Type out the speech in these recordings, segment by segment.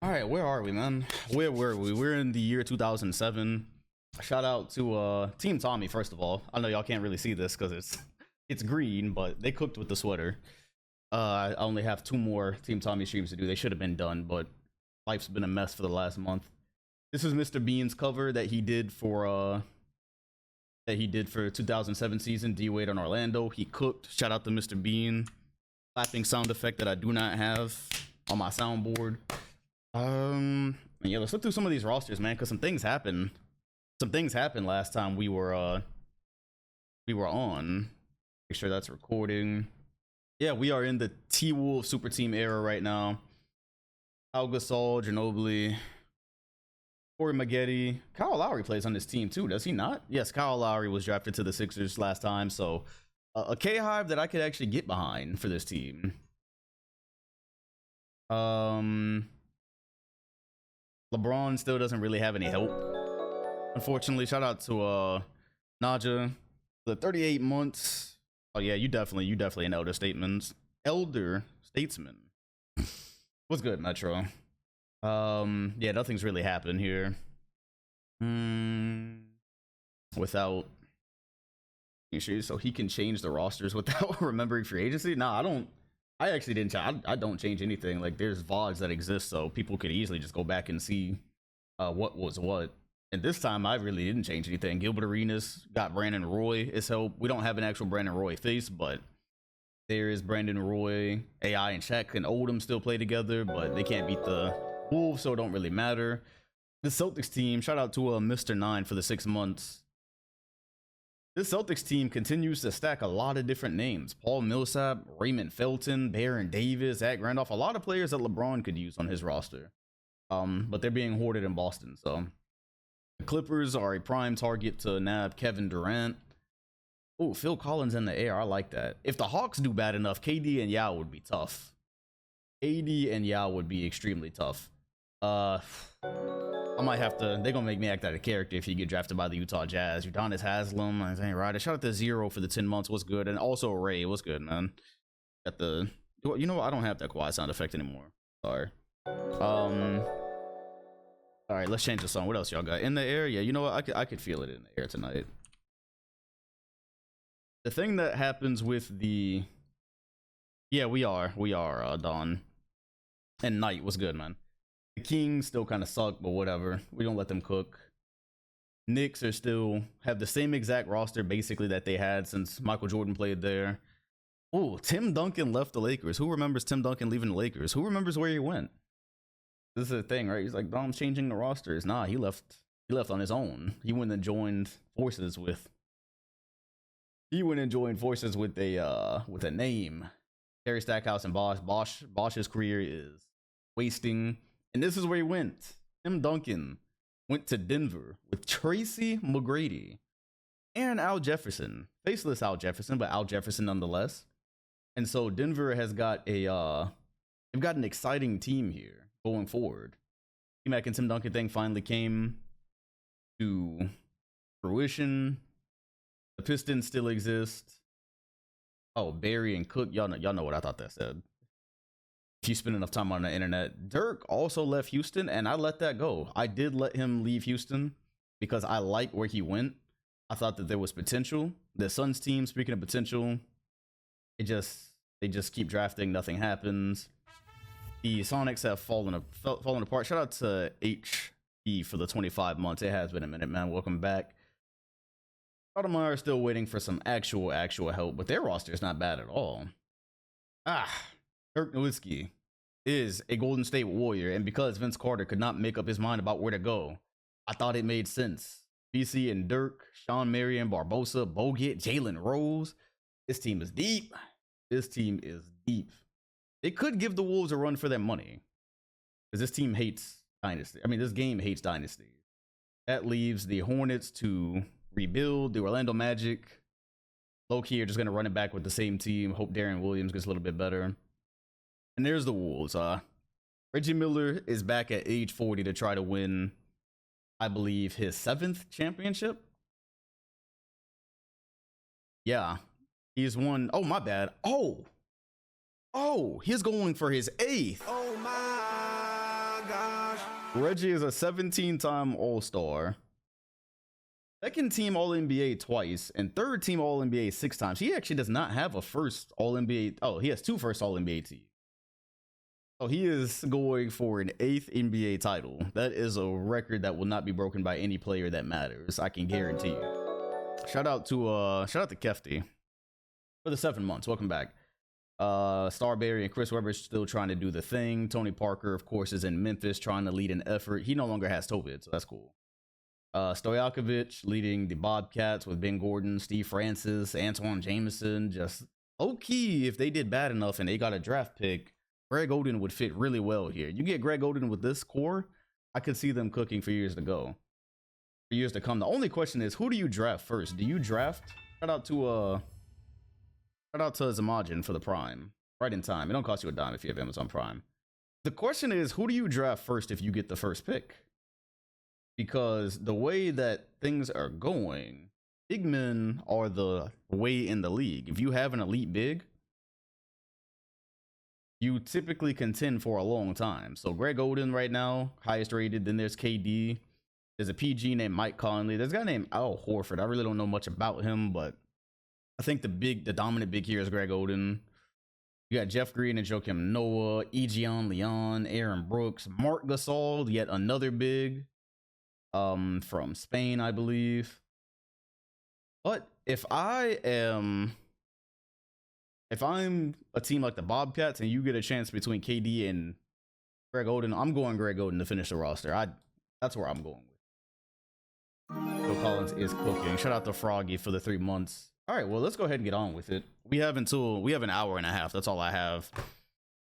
All right, where are we, man? Where were we? We're in the year 2007. Shout out to Team Tommy, first of all. I know y'all can't really see this because it's green, but they cooked with the sweater. I only have 2 more Team Tommy streams to do. They should have been done, but life's been a mess for the last month. This is Mr. Bean's cover that he did for 2007 season, D-Wade on Orlando. He cooked. Shout out to Mr. Bean. Clapping sound effect that I do not have on my soundboard. Yeah, let's look through some of these rosters, man, because some things happened. Some things happened last time we were on. Make sure that's recording. Yeah, we are in the T-Wolves Super Team era right now. Al Gasol, Ginobili, Corey Maggette. Kyle Lowry plays on this team too, does he not? Yes, Kyle Lowry was drafted to the Sixers last time, so a K-Hive that I could actually get behind for this team. LeBron still doesn't really have any help, unfortunately. Shout out to Naja, the 38 months. Oh yeah, you definitely an elder statesman. What's good, Metro? Yeah, nothing's really happened here. Without, so he can change the rosters without remembering free agency. Nah, I actually didn't. I don't change anything. Like, there's VODs that exist, so people could easily just go back and see what was what. And this time, I really didn't change anything. Gilbert Arenas got Brandon Roy as help. We don't have an actual Brandon Roy face, but there is Brandon Roy. AI and Shaq and Oldham still play together, but they can't beat the Wolves, so it don't really matter. The Celtics team, shout out to Mr. 9 for the 6 months. This Celtics team continues to stack a lot of different names. Paul Millsap, Raymond Felton, Baron Davis, Zach Randolph. A lot of players that LeBron could use on his roster. But they're being hoarded in Boston. So the Clippers are a prime target to nab Kevin Durant. Oh, Phil Collins in the air. I like that. If the Hawks do bad enough, KD and Yao would be tough. KD and Yao would be extremely tough. I might have to. They're gonna make me act out of character if you get drafted by the Utah Jazz. Udonis Haslem, I think, right? I shout out to Zero for the 10 months. What's good? And also Ray, what's good, man? Got the. You know what? I don't have that quiet sound effect anymore. Sorry. All right, let's change the song. What else y'all got in the air? Yeah, you know what? I could feel it in the air tonight. The thing that happens with the. Yeah, we are Dawn and Knight. What's good, man? The Kings still kind of suck, but whatever. We don't let them cook. Knicks are still have the same exact roster basically that they had since Michael Jordan played there. Oh, Tim Duncan left the Lakers. Who remembers Tim Duncan leaving the Lakers? Who remembers where he went? This is the thing, right? He's like, Dom's changing the rosters. Nah, he left on his own. He went and joined forces with a name. Terry Stackhouse and Bosch. Bosch's career is wasting. And this is where he went. Tim Duncan went to Denver with Tracy McGrady and Al Jefferson. Faceless Al Jefferson, but Al Jefferson nonetheless. And so Denver has got they've got an exciting team here going forward. T-Mac and Tim Duncan thing finally came to fruition. The Pistons still exist. Oh, Barry and Cook, y'all know what I thought that said. If you spend enough time on the internet. Dirk also left Houston, and I let that go. I did let him leave Houston because I like where he went. I thought that there was potential. The Suns team, speaking of potential, they just keep drafting, nothing happens. The Sonics have fallen apart. Shout out to HP for the 25 months. It has been a minute, man. Welcome back. Sotomayor is still waiting for some actual help, but their roster is not bad at all. Dirk Nowitzki is a Golden State Warrior, and because Vince Carter could not make up his mind about where to go, I thought it made sense. BC and Dirk, Sean Marion, Barbosa, Bogut, Jalen Rose. This team is deep. They could give the Wolves a run for their money, because this team hates dynasty. I mean, this game hates dynasty. That leaves the Hornets to rebuild. The Orlando Magic, low-key, are just going to run it back with the same team. Hope Darren Williams gets a little bit better. And there's the Wolves. Reggie Miller is back at age 40 to try to win, I believe, his 7th championship. Yeah, he's won. Oh, my bad. Oh, he's going for his 8th. Oh my God. Reggie is a 17-time All-Star. Second team All-NBA twice, and third team All-NBA 6 times. He actually does not have a first All-NBA. Oh, he has 2 first All-NBA teams. So he is going for an 8th NBA title. That is a record that will not be broken by any player that matters. I can guarantee you. Shout out to Kefty for the 7 months. Welcome back. Starberry and Chris Webber still trying to do the thing. Tony Parker, of course, is in Memphis trying to lead an effort. He no longer has COVID, so that's cool. Stojakovic leading the Bobcats with Ben Gordon, Steve Francis, Antoine Jameson. Just low-key, if they did bad enough and they got a draft pick, Greg Oden would fit really well here. You get Greg Oden with this core, I could see them cooking for years to go. For years to come. The only question is, who do you draft first? Do you draft? Shout out to Zamajin for the Prime. Right in time. It don't cost you a dime if you have Amazon Prime. The question is, who do you draft first if you get the first pick? Because the way that things are going, big men are the way in the league. If you have an elite big, you typically contend for a long time. So Greg Oden right now, highest rated. Then there's KD. There's a PG named Mike Conley. There's a guy named Al Horford. I really don't know much about him, but I think the dominant big here is Greg Oden. You got Jeff Green and Joakim Noah, Egion Leon, Aaron Brooks, Mark Gasol, yet another big from Spain, I believe. But if I'm a team like the Bobcats and you get a chance between KD and Greg Oden, I'm going Greg Oden to finish the roster. That's where I'm going with. Phil Collins is cooking. Shout out to Froggy for the 3 months. All right, well, let's go ahead and get on with it. We have an hour and a half. That's all I have.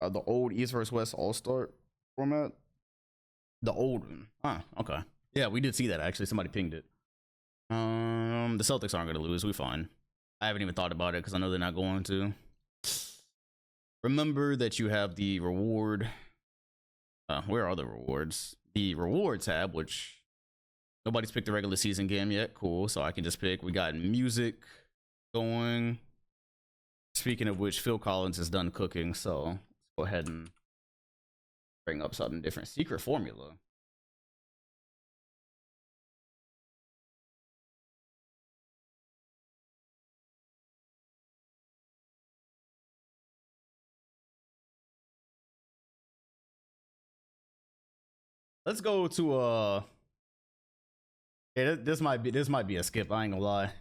The old East vs. West All-Star format. The old one. Okay. Yeah, we did see that, actually. Somebody pinged it. The Celtics aren't going to lose. We're fine. I haven't even thought about it because I know they're not going to. Remember that you have the reward. Where are the rewards? The reward tab, which nobody's picked the regular season game yet. Cool. So I can just pick. We got music going. Speaking of which, Phil Collins is done cooking. So let's go ahead and bring up something different. Secret formula. Let's go to yeah, this might be a skip, I ain't gonna lie.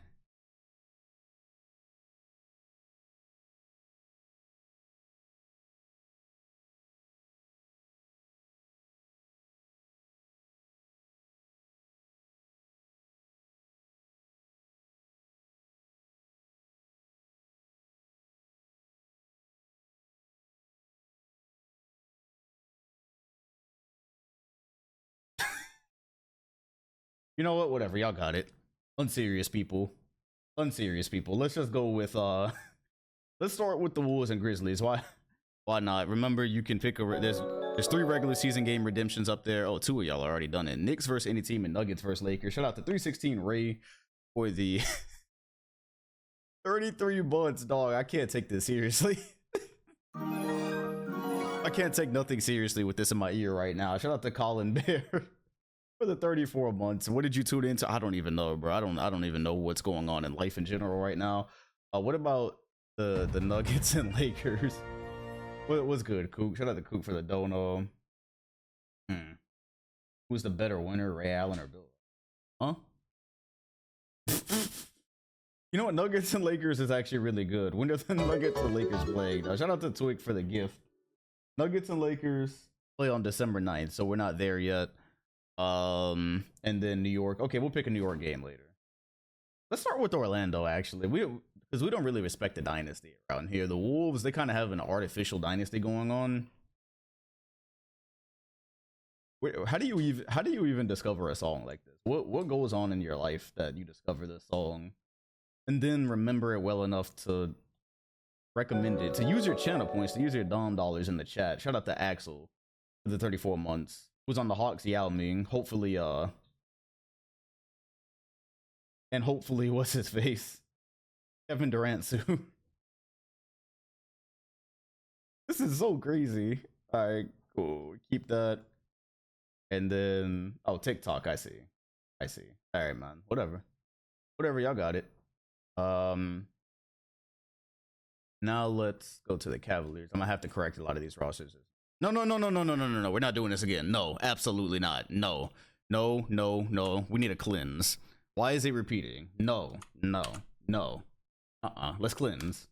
You know what? Whatever, y'all got it. Unserious people. Let's just go with let's start with the Wolves and Grizzlies. Why not? Remember, you can pick there's 3 regular season game redemptions up there. Oh, 2 of y'all already done it. Knicks versus any team and Nuggets versus Lakers. Shout out to 316 Ray for the 33 months, dog. I can't take this seriously. I can't take nothing seriously with this in my ear right now. Shout out to Colin Bear for the 34 months. What did you tune into? I don't even know, bro. I don't even know what's going on in life in general right now. What about the Nuggets and Lakers? What's good, Coop? Shout out to Coop for the dono. Who's the better winner, Ray Allen or Bill? Huh? You know what? Nuggets and Lakers is actually really good. When are the Nuggets and Lakers playing? Shout out to Twig for the gift. Nuggets and Lakers play on December 9th, so we're not there yet. And then New York. Okay, we'll pick a New York game later. Let's start with Orlando, actually. Because we don't really respect the dynasty around here. The Wolves, they kind of have an artificial dynasty going on. How do you even discover a song like this? What goes on in your life that you discover this song and then remember it well enough to recommend it, to use your channel points, to use your Dom dollars in the chat? Shout out to Axel for the 34 months. Who's on the Hawks, Yao Ming. Hopefully, and hopefully, what's his face? Kevin Durant soon. This is so crazy. All right, cool. Keep that. And then, oh, TikTok, I see. I see. All right, man. Whatever. Whatever, y'all got it. Now let's go to the Cavaliers. I'm gonna have to correct a lot of these rosters. No. We're not doing this again. No, absolutely not. No. We need a cleanse. Why is it repeating? No. Let's cleanse.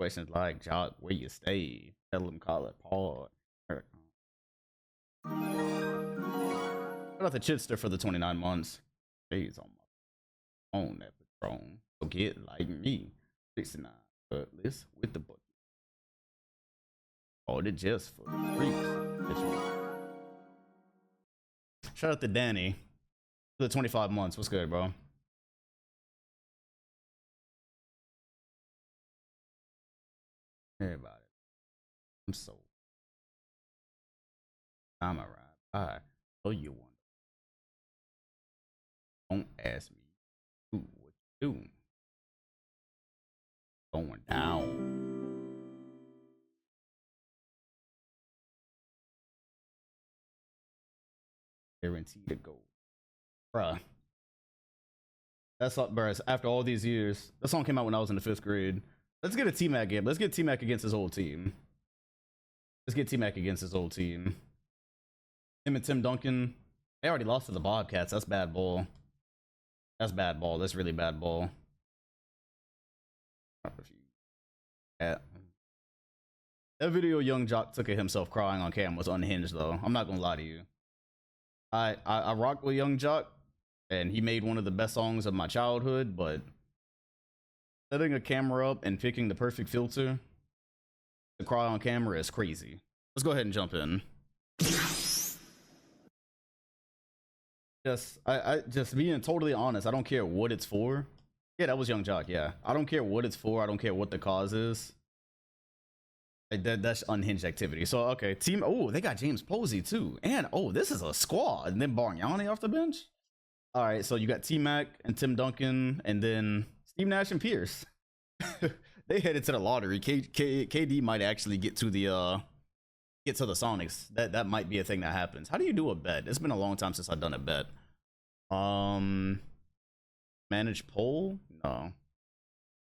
Questions like, Jock, where you stay? Tell them call it Paul. Shout out to Chitster for the 29 months. He's on my phone that Patron. So get like me. 69 cutlass with the bucket. Oh, it just for the freaks. Shout out to Danny for the 25 months. What's good, bro? Everybody. I'm so. I'm alright. I know you want. Don't ask me. Do what you do. Going down. Guaranteed to go. Bruh. That's up, bruh. After all these years, that song came out when I was in the 5th grade. Let's get a T-Mac game. Let's get T-Mac against his old team. Let's get T-Mac against his old team. Him and Tim Duncan. They already lost to the Bobcats. That's bad ball. That's bad ball. That's really bad ball. Yeah. That video Young Jock took of himself crying on cam was unhinged, though. I'm not gonna lie to you. I rocked with Young Jock, and he made one of the best songs of my childhood, but setting a camera up and picking the perfect filter to cry on camera is crazy. Let's go ahead and jump in. Just being totally honest, I don't care what it's for. Yeah, that was Young Jock, yeah. I don't care what it's for, I don't care what the cause is. That's unhinged activity. So, okay, team, oh, they got James Posey too. And, oh, this is a squad. And then Bargnani off the bench. All right, so you got T-Mac and Tim Duncan, and then Steve Nash and Pierce. They headed to the lottery. KD might actually get to the Sonics. That might be a thing that happens. How do you do a bet? It's been a long time since I've done a bet. Manage poll? No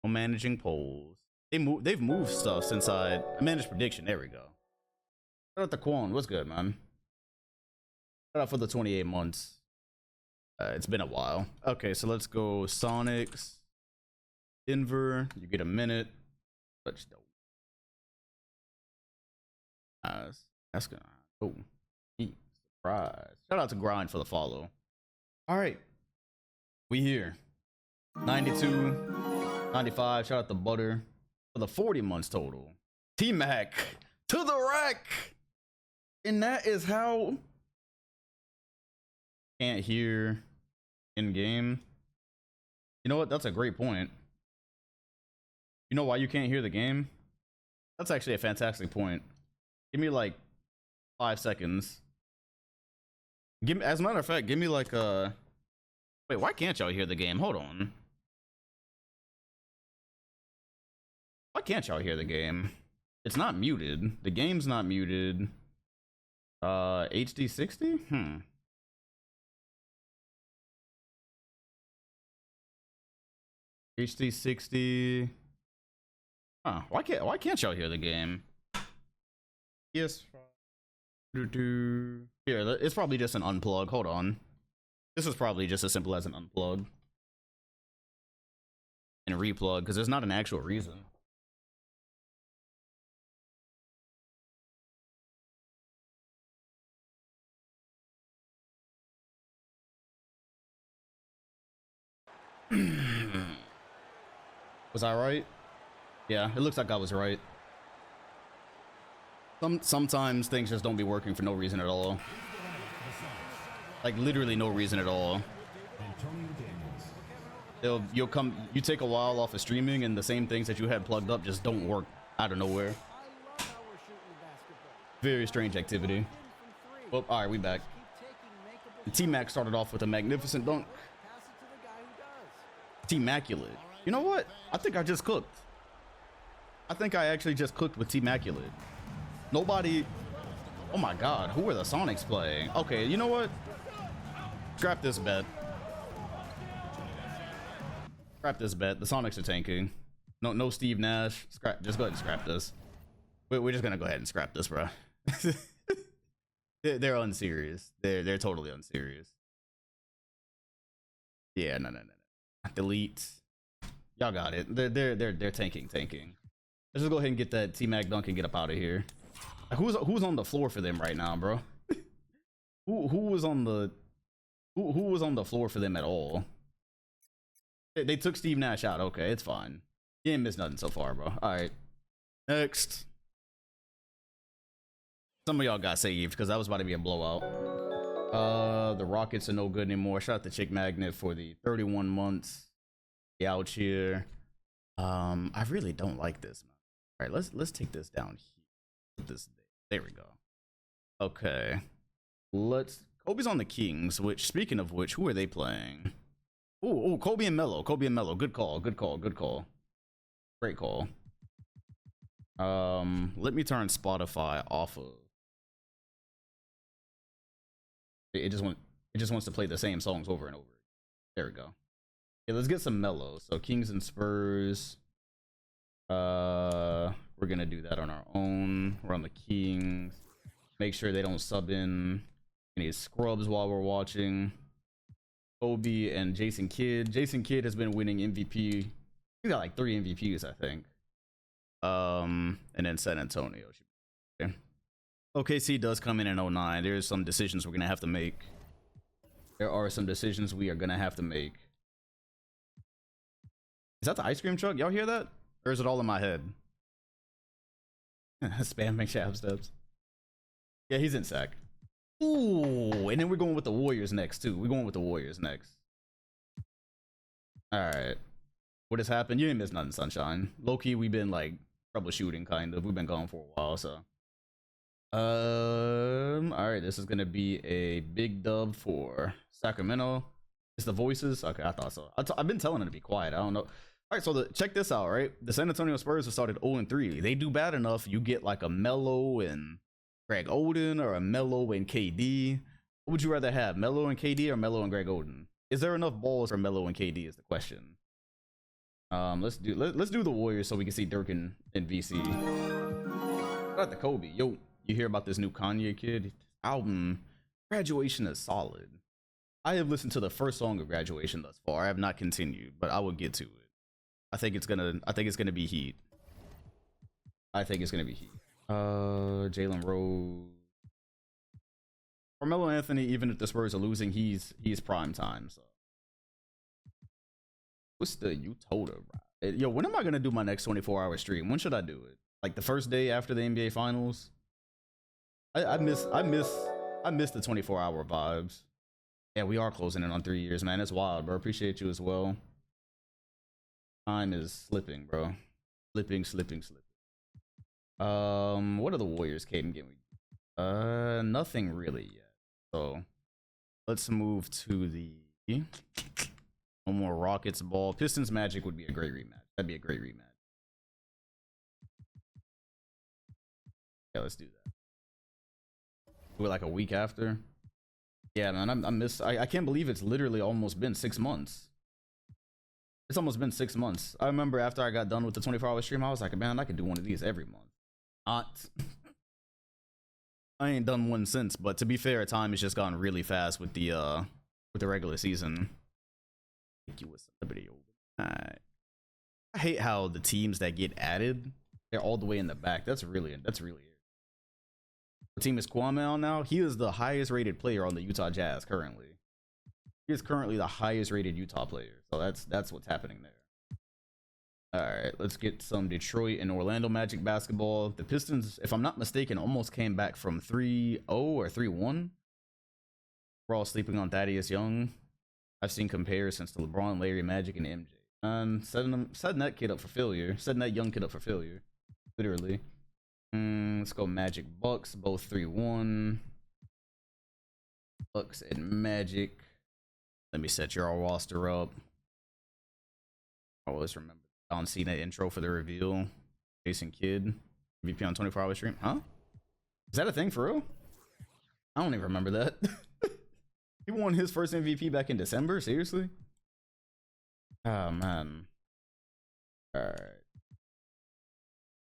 managing polls. They've moved stuff since I managed prediction. There we go. Shout out to Quan. What's good, man? Shout out for the 28 months. It's been a while. Okay, so let's go Sonics. Denver. You get a minute. Touchdown. That's gonna. Oh, surprise! Shout out to Grind for the follow. All right, we here. 92, 95. Shout out to Butter for the 40 months total. T-Mac to the rack, and that is how. Can't hear in game. You know what? That's a great point. You know why you can't hear the game? That's actually a fantastic point. Give me like 5 seconds. Give me, as a matter of fact, give me like a. Wait, why can't y'all hear the game? Hold on. Why can't y'all hear the game? It's not muted. The game's not muted. HD 60? HD 60. Huh, why can't y'all hear the game? Yes. Here, it's probably just an unplug. Hold on. This is probably just as simple as an unplug and replug, because there's not an actual reason. Was I right? Yeah, it looks like I was right. Sometimes things just don't be working for no reason at all. Like literally no reason at all. You take a while off of streaming, and the same things that you had plugged up just don't work out of nowhere. Very strange activity. Well, all right, we back. T-Mac started off with a magnificent dunk. T-Maculate. You know what? I think I just cooked. I think I actually just cooked with T-Maculate. Nobody... Oh my god, who are the Sonics playing? Okay, you know what? Scrap this bet. Scrap this bet. The Sonics are tanking. No Steve Nash. Scrap. Just go ahead and scrap this. We're just gonna go ahead and scrap this, bro. They're unserious. They're totally unserious. Yeah, no. Delete. Y'all got it. They're tanking. Let's just go ahead and get that T-Mac dunk and get up out of here. Who's on the floor for them right now, bro? who was on the floor for them at all? They took Steve Nash out. Okay, it's fine. You ain't missed nothing so far, bro. All right, next. Some of y'all got saved because that was about to be a blowout. The Rockets are no good anymore. Shout out to Chick Magnet for the 31 months. Out here. I really don't like this, man. All right, let's take this down here. There we go. Okay, Kobe's on the Kings. Which, speaking of which, who are they playing? Oh, Kobe and Melo. Good call. Great call. Let me turn Spotify off of. It just wants to play the same songs over and over. There we go. Okay, let's get some Melo. So Kings and Spurs. We're gonna do that on our own. We're on the Kings. Make sure they don't sub in any scrubs while we're watching. Kobe and Jason Kidd. Jason Kidd has been winning MVP. He got like 3 MVPs, I think. And then San Antonio. Okay. OKC does come in 09. There's some decisions we're gonna have to make. There are some decisions we are gonna have to make. Is that the ice cream truck? Y'all hear that? Or is it all in my head? Spamming Shab steps. Yeah, he's in sack. Ooh, and then we're going with the Warriors next too. Alright. What has happened? You ain't missed nothing, Sunshine. Low-key, we've been like troubleshooting kind of. We've been gone for a while, so. Alright, this is gonna be a big dub for Sacramento. It's the voices. Okay, I thought so. I've been telling them to be quiet. I don't know. Alright, so check this out, right? The San Antonio Spurs have started 0-3. They do bad enough, you get like a Melo and Greg Oden or a Melo and KD. What would you rather have, Melo and KD or Melo and Greg Oden? Is there enough balls for Melo and KD is the question. Let's do the Warriors so we can see Dirk and VC. Shout out to Kobe. Yo, you hear about this new Kanye kid? Album Graduation is solid. I have listened to the first song of Graduation thus far. I have not continued, but I will get to it. I think it's gonna be heat. Jalen Rose. Carmelo Anthony, even if the Spurs are losing, he's prime time. So what's the Utah? Yo, when am I gonna do my next 24-hour stream? When should I do it? Like the first day after the NBA Finals? I miss the 24-hour vibes. Yeah, we are closing in on 3 years, man. It's wild, bro. Appreciate you as well. Time is slipping, bro. Slipping. What are the Warriors cadence getting? Nothing really yet. So let's move to the no more Rockets ball. Pistons Magic would be a great rematch. That'd be a great rematch. Yeah, let's do that. We're like a week after. Yeah, man, I can't believe it's literally almost been 6 months. It's almost been 6 months. I remember after I got done with the 24-hour stream, I was like, man, I could do one of these every month. Not. I ain't done one since, but to be fair, time has just gone really fast with the regular season. Thank you, with celebrity. I hate how the teams that get added, they're all the way in the back. That's really it. The team is Kwame on now. He is the highest rated player on the Utah Jazz currently. He is currently the highest rated Utah player. So that's what's happening there. All right, let's get some Detroit and Orlando Magic basketball. The Pistons, if I'm not mistaken, almost came back from 3-0 or 3-1. We're all sleeping on Thaddeus Young. I've seen comparisons to LeBron, Larry, Magic, and MJ. And setting that kid up for failure. Setting that young kid up for failure. Literally. Let's go Magic Bucks, both 3-1. Bucks and Magic. Let me set your roster up. Always remember John Cena intro for the reveal. Jason Kidd. MVP on 24-hour stream. Huh? Is that a thing for real? I don't even remember that. He won his first MVP back in December? Seriously? Oh, man. Alright.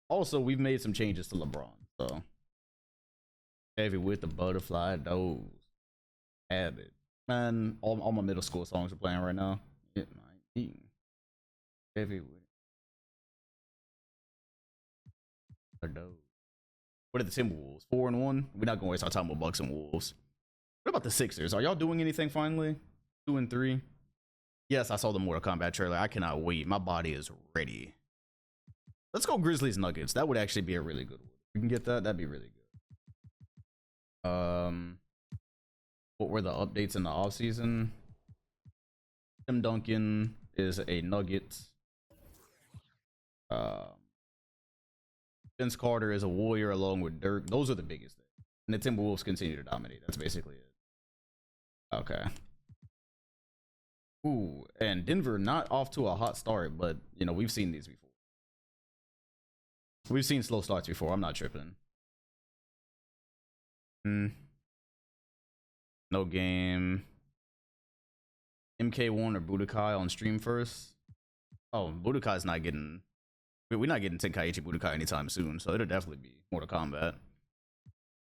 Also, we've made some changes to LeBron, so. Heavy with the butterfly doze. Have it. Man, all my middle school songs are playing right now. Get my eating. Heavy with the doze. What are the Timberwolves? 4-1? We're not gonna waste our time with Bucks and Wolves. What about the Sixers? Are y'all doing anything finally? 2-3? Yes, I saw the Mortal Kombat trailer. I cannot wait. My body is ready. Let's go Grizzlies Nuggets. That would actually be a really good one. If we can get that, that'd be really good. What were the updates in the offseason? Tim Duncan is a Nugget. Vince Carter is a Warrior along with Dirk. Those are the biggest things. And the Timberwolves continue to dominate. That's basically it. Okay. Ooh, and Denver not off to a hot start, but you know, we've seen these before. We've seen slow starts before. I'm not tripping. No game. MK1 or Budokai on stream first. Oh, Budokai's not getting. We're not getting Tenkaichi Budokai anytime soon, so it'll definitely be Mortal Kombat.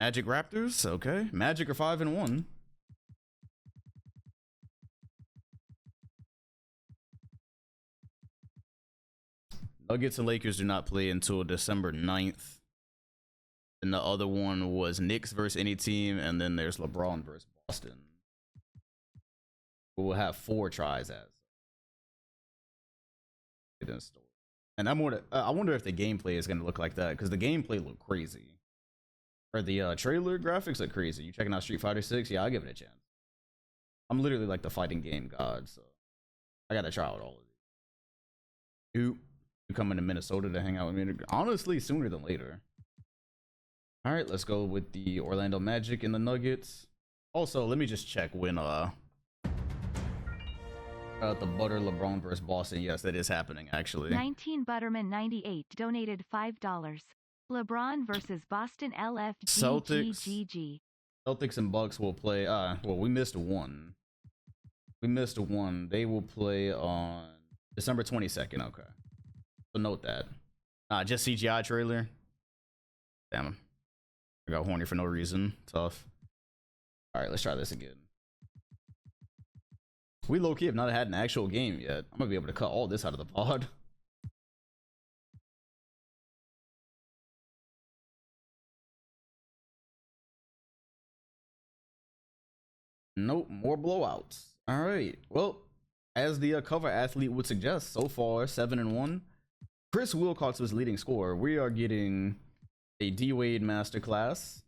Magic Raptors, okay. Magic are 5-1. Nuggets and Lakers do not play until December 9th. And the other one was Knicks versus any team, and then there's LeBron versus Boston. We'll have 4 tries as. And I wonder if the gameplay is going to look like that, because the gameplay looked crazy. Or the trailer graphics look crazy. You checking out Street Fighter 6? Yeah, I'll give it a chance. I'm literally like the fighting game god, so I gotta try out all of these. You coming to Minnesota to hang out with me? Honestly, sooner than later. All right, let's go with the Orlando Magic and the Nuggets. Also, let me just check when the Butter LeBron versus Boston. Yes, that is happening actually. 19 Butterman 98 donated $5. LeBron versus Boston LFG. Celtics and Bucks will play. Well, we missed one. They will play on December 22nd. Okay, so note that. Just CGI trailer. Damn, I got horny for no reason. Tough. All right, let's try this again. We low-key have not had an actual game yet. I'm gonna be able to cut all this out of the pod. Nope, more blowouts. All right. Well, as the cover athlete would suggest, so far 7-1. Chris Wilcox was leading scorer. We are getting a D-Wade masterclass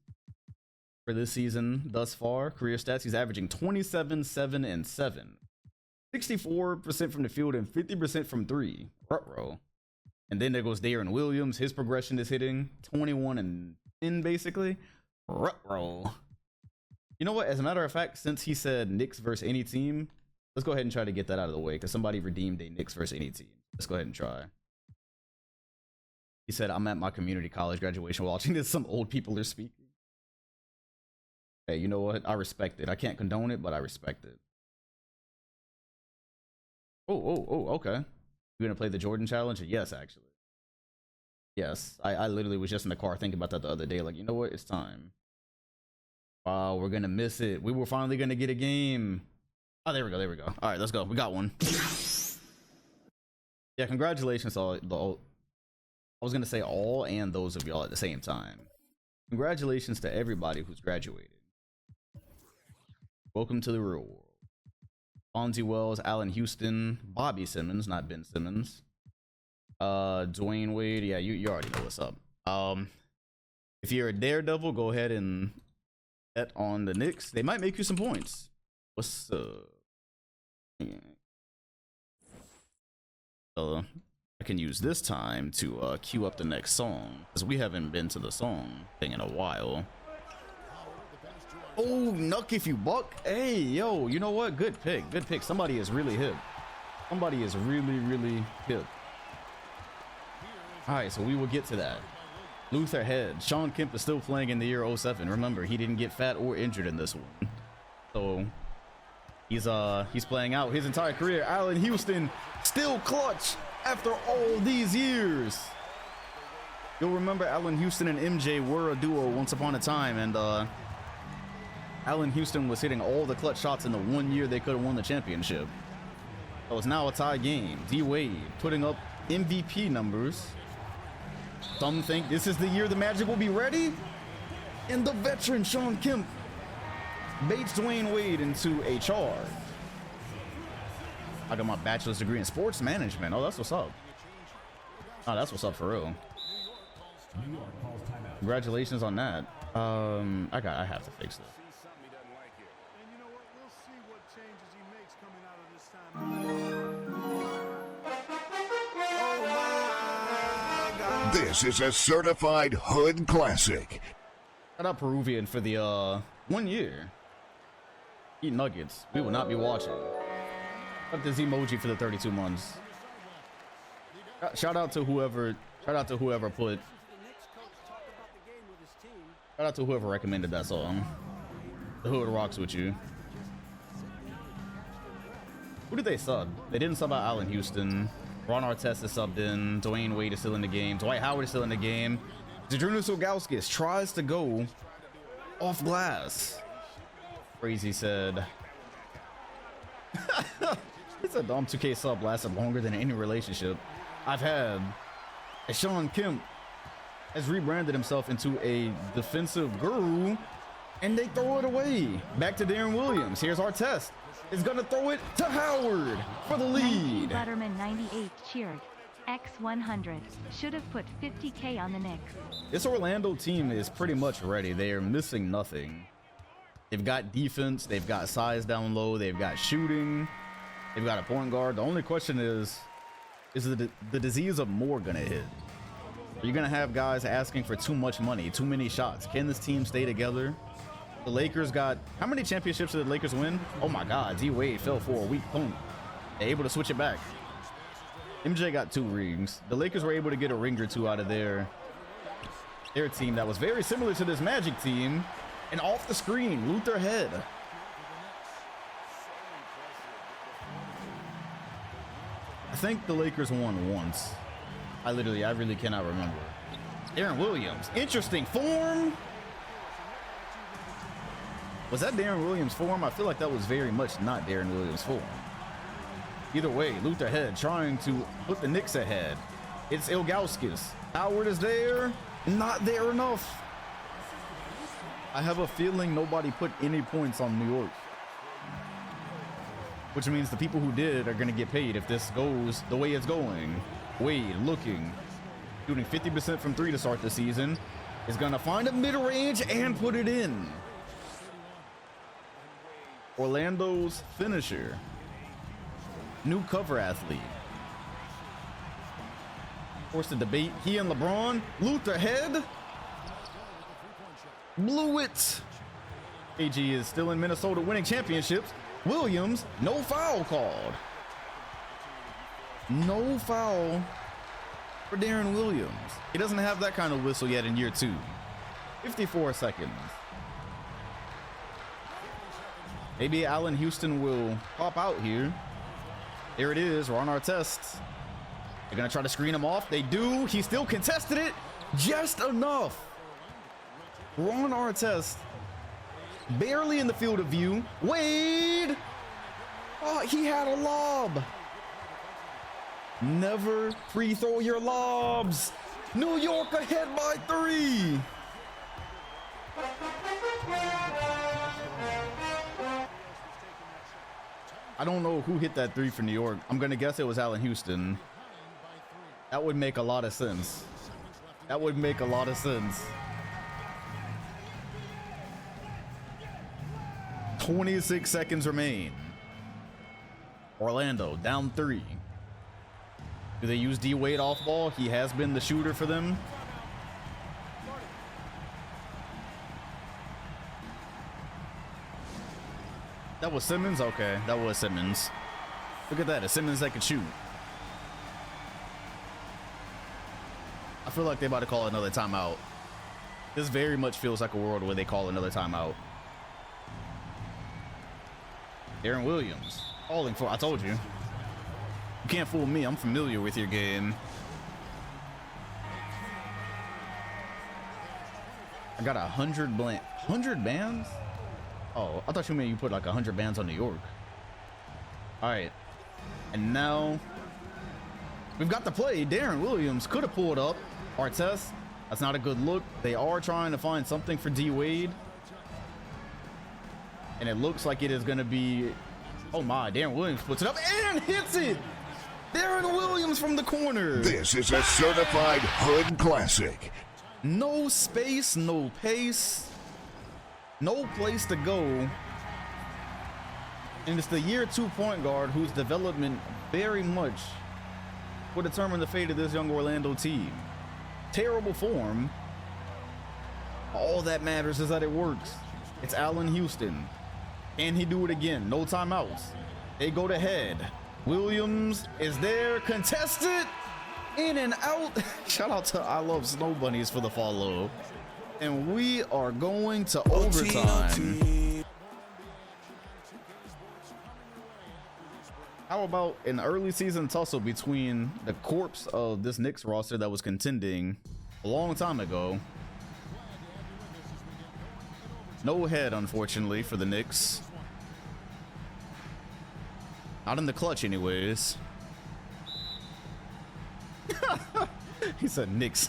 for this season thus far. Career stats: he's averaging 27, 7, and 7. 64% from the field and 50% from 3. Ruh-roh. And then there goes Darren Williams. His progression is hitting 21 and 10 basically. Ruh-roh. You know what? As a matter of fact, since he said Knicks versus any team, let's go ahead and try to get that out of the way, because somebody redeemed a Knicks versus any team. Let's go ahead and try. He said, I'm at my community college graduation watching this. Some old people are speaking. Hey, you know what? I respect it. I can't condone it, but I respect it. Oh, okay. You gonna play the Jordan challenge? Yes, actually. Yes. I literally was just in the car thinking about that the other day. Like, you know what? It's time. Wow, we're gonna miss it. We were finally gonna get a game. Oh, there we go. All right, let's go. We got one. Yeah, congratulations all. I was gonna say all and those of y'all at the same time. Congratulations to everybody who's graduated. Welcome to the real world. Fonzie Wells, Allen Houston, Bobby Simmons, not Ben Simmons. Dwayne Wade. Yeah, you already know what's up. If you're a daredevil, go ahead and bet on the Knicks. They might make you some points. What's up? I can use this time to queue up the next song, because we haven't been to the song thing in a while. Oh, Nuck if you buck. Hey, yo, you know what? Good pick. Good pick. Somebody is really hip. Somebody is really, really hip. All right, so we will get to that. Luther Head. Sean Kemp is still playing in the year 07. Remember, he didn't get fat or injured in this one. So he's playing out his entire career. Allen Houston still clutch after all these years. You'll remember Allen Houston and MJ were a duo once upon a time, and Allen Houston was hitting all the clutch shots in the 1 year they could have won the championship. So it's now a tie game. D Wade putting up MVP numbers. Some think this is the year the Magic will be ready, and the veteran Sean Kemp baits Dwayne Wade into a charge. I got my bachelor's degree in sports management. Oh, that's what's up. Oh, that's what's up for real. Congratulations on that. I have to fix this. This is a certified hood classic. Shout out Peruvian for the 1 year. Eat nuggets. We will not be watching. Got this emoji for the 32 months. Shout out to whoever put. Shout out to whoever recommended that song. The Hood rocks with you. Who did they sub? They didn't sub out Allen Houston. Ron Artest is subbed in. Dwayne Wade is still in the game. Dwight Howard is still in the game. Zydrunas Ilgauskas tries to go off glass. Crazy said. It's a Dom 2K sub lasted longer than any relationship I've had. As Sean Kemp has rebranded himself into a defensive guru, and they throw it away. Back to Darren Williams. Here's Artest. Is gonna throw it to Howard for the lead. Butterman 98 cheered. X100 should have put 50K on the Knicks. This Orlando team is pretty much ready. They are missing nothing. They've got defense, they've got size down low, they've got shooting, they've got a point guard. The only question is the disease of more gonna hit? Are you gonna have guys asking for too much money, too many shots? Can this team stay together? The Lakers got, how many championships did the Lakers win? Oh my God, D Wade fell for a weak punt. They're able to switch it back. MJ got 2 rings. The Lakers were able to get a ring or 2 out of their team that was very similar to this Magic team. And off the screen, Luther Head. I think the Lakers won once. I really cannot remember. Darren Williams, interesting form. Was that Darren Williams' form? I feel like that was very much not Darren Williams' form. Either way, Luther Head trying to put the Knicks ahead. It's Ilgauskas. Howard is there. Not there enough. I have a feeling nobody put any points on New York. Which means the people who did are going to get paid if this goes the way it's going. Wade looking. Shooting 50% from 3 to start the season. Is going to find a mid-range and put it in. Orlando's finisher. New cover athlete. Forced to debate he and LeBron. Luther Head. Blew it. AG is still in Minnesota winning championships. Williams, no foul called. No foul for Darren Williams. He doesn't have that kind of whistle yet in year 2. 54 seconds. Maybe Allen Houston will pop out here. There it is, Ron Artest. They're gonna try to screen him off. They do. He still contested it just enough. Ron Artest barely in the field of view. Wade. Oh, he had a lob. Never free throw your lobs. New York ahead by 3. I don't know who hit that 3 for New York. I'm gonna guess it was Allen Houston. That would make a lot of sense. That would make a lot of sense. 26 seconds remain. Orlando down 3. Do they use D Wade off ball? He has been the shooter for them. That was Simmons? Okay, that was Simmons. Look at that, a Simmons that can shoot. I feel like they're about to call another timeout. This very much feels like a world where they call another timeout. Aaron Williams calling for, I told you. You can't fool me, I'm familiar with your game. I got 100 bands? Oh, I thought you meant you put like 100 bands on New York. All right, and now we've got the play. Darren Williams could have pulled up. Artest, that's not a good look. They are trying to find something for D Wade, and it looks like it is going to be, oh my, Darren Williams puts it up and hits it. Darren Williams from the corner. This is a certified hood classic. No space, no pace, no place to go. And it's the year 2 point guard whose development very much will determine the fate of this young Orlando team. Terrible form. All that matters is that it works. It's Allen Houston. Can he do it again? No timeouts. They go to head. Williams is there, contested, in and out. Shout out to I Love Snow Bunnies for the follow. And we are going to overtime. How about an early season tussle between the corpse of this Knicks roster that was contending a long time ago? No head, unfortunately, for the Knicks. Not in the clutch, anyways. He said Knicks.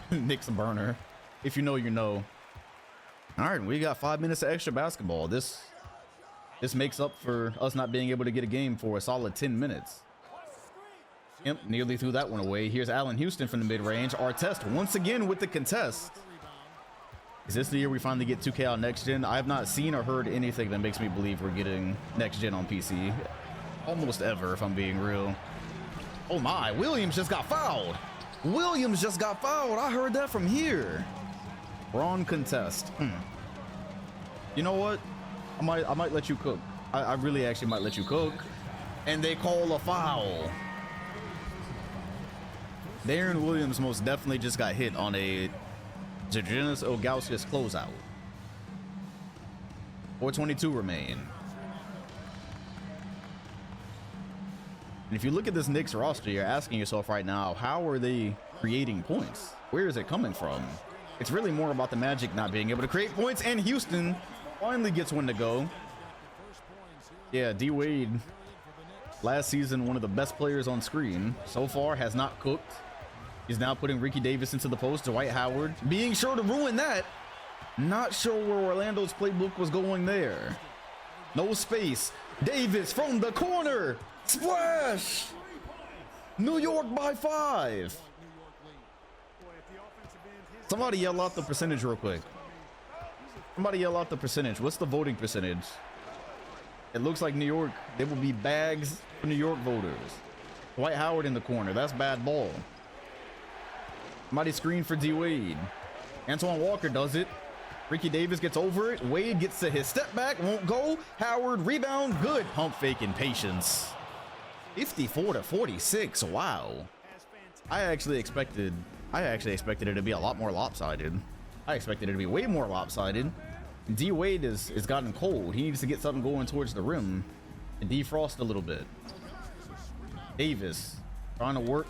Knicks burner. If you know, you know. All right, we got 5 minutes of extra basketball. This makes up for us not being able to get a game for a solid 10 minutes. Yep, nearly threw that one away. Here's Allen Houston from the mid-range. Artest once again with the contest. Is this the year we finally get 2K on next gen? I have not seen or heard anything that makes me believe we're getting next gen on PC. Almost ever, if I'm being real. Oh my, Williams just got fouled. Williams just got fouled. I heard that from here. Wrong contest. You know what? I might let you cook. I really actually might let you cook. And they call a foul. Darren Williams most definitely just got hit on a Zydrunas Ilgauskas closeout. 4:22 remain. And if you look at this Knicks roster, you're asking yourself right now, how are they creating points? Where is it coming from? It's really more about the Magic not being able to create points, and Houston finally gets one to go. Yeah, D Wade, last season one of the best players on screen, so far has not cooked. He's now putting Ricky Davis into the post. Dwight Howard being sure to ruin that. Not sure where Orlando's playbook was going there. No space. Davis from the corner. Splash! New York by 5. Somebody yell out the percentage real quick. Somebody yell out the percentage. What's the voting percentage? It looks like New York, there will be bags for New York voters. Dwight Howard in the corner. That's bad ball. Somebody screen for D Wade. Antoine Walker does it. Ricky Davis gets over it. Wade gets to his step back. Won't go. Howard rebound. Good pump fake and patience. 54-46. Wow. I actually expected it to be a lot more lopsided. I expected it to be way more lopsided. D Wade is gotten cold. He needs to get something going towards the rim and defrost a little bit. Davis trying to work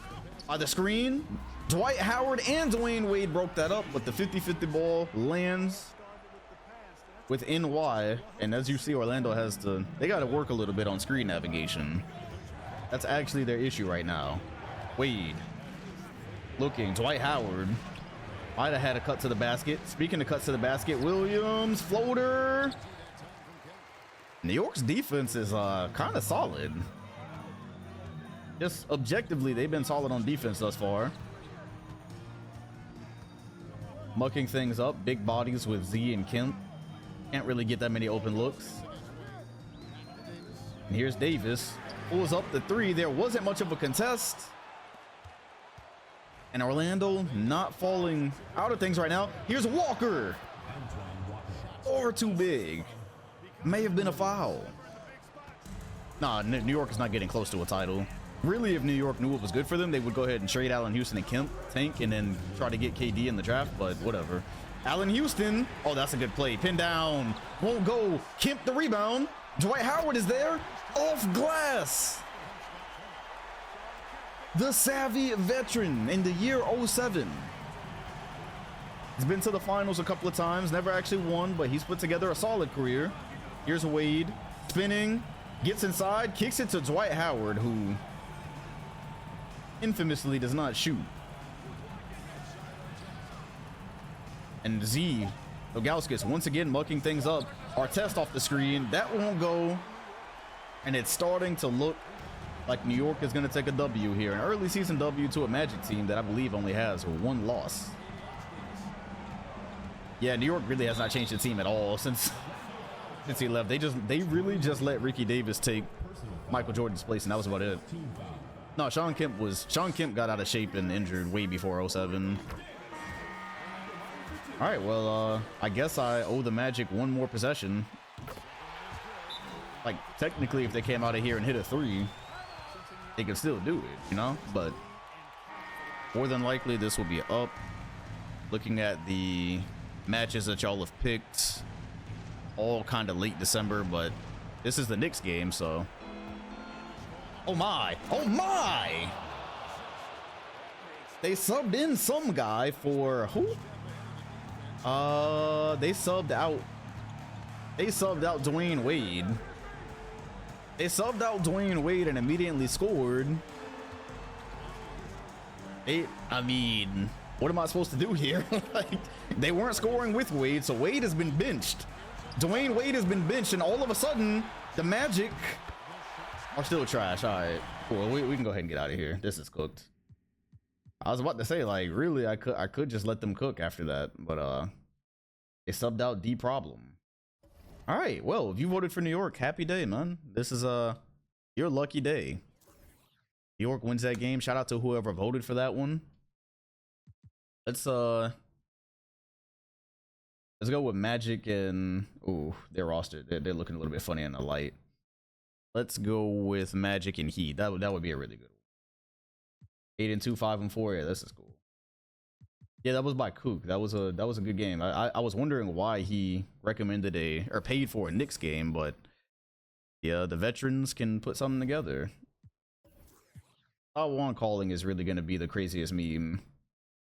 by the screen. Dwight Howard and Dwayne Wade broke that up, but the 50-50 ball lands with NY. And as you see, Orlando they got to work a little bit on screen navigation. That's actually their issue right now. Wade looking. Dwight Howard might have had a cut to the basket. Speaking of cuts to the basket, Williams floater. New York's defense is kind of solid. Just objectively, they've been solid on defense thus far. Mucking things up. Big bodies with Z and Kemp. Can't really get that many open looks. And here's Davis. Pulls up the three. There wasn't much of a contest. And Orlando not falling out of things right now. Here's Walker. Or too big. May have been a foul. Nah, New York is not getting close to a title. Really, if New York knew what was good for them, they would go ahead and trade Allen Houston and Kemp, tank, and then try to get KD in the draft, but whatever. Allen Houston. Oh, that's a good play. Pin down. Won't go. Kemp the rebound. Dwight Howard is there. Off glass. The savvy veteran in the year 07. He's been to the finals a couple of times, never actually won, but he's put together a solid career. Here's Wade spinning, gets inside, kicks it to Dwight Howard, who infamously does not shoot. And Z Ilgauskas once again mucking things up. Artest off the screen. That won't go. And it's starting to look like New York is going to take a W here. An early season W to a Magic team that I believe only has one loss. Yeah, New York really has not changed the team at all since he left. They really just let Ricky Davis take Michael Jordan's place, and that was about it. No, Sean Kemp got out of shape and injured way before 07. All right, well, I guess I owe the Magic one more possession. Like, technically, if they came out of here and hit a three, they could still do it, you know? But more than likely, this will be up. Looking at the matches that y'all have picked, all kind of late December, but this is the Knicks game, so. Oh my! Oh my! They subbed in some guy for who? They subbed out Dwayne Wade. They subbed out Dwayne Wade and immediately scored. I mean, what am I supposed to do here? Like, they weren't scoring with Wade, so Wade has been benched. Dwayne Wade has been benched, and all of a sudden, the Magic are still trash. All right, cool. We can go ahead and get out of here. This is cooked. I was about to say, like, really, I could just let them cook after that, but they subbed out D Problem. All right, well, if you voted for New York, happy day, man. This is your lucky day. New York wins that game. Shout out to whoever voted for that one. Let's go with Magic and their roster. They're looking a little bit funny in the light. Let's go with Magic and Heat. That would be a really good one. 8-2, 5-4. Yeah, this is cool. Yeah, that was by Kook. That was a good game. I was wondering why he recommended or paid for a Knicks game, but yeah, the veterans can put something together. One calling is really going to be the craziest meme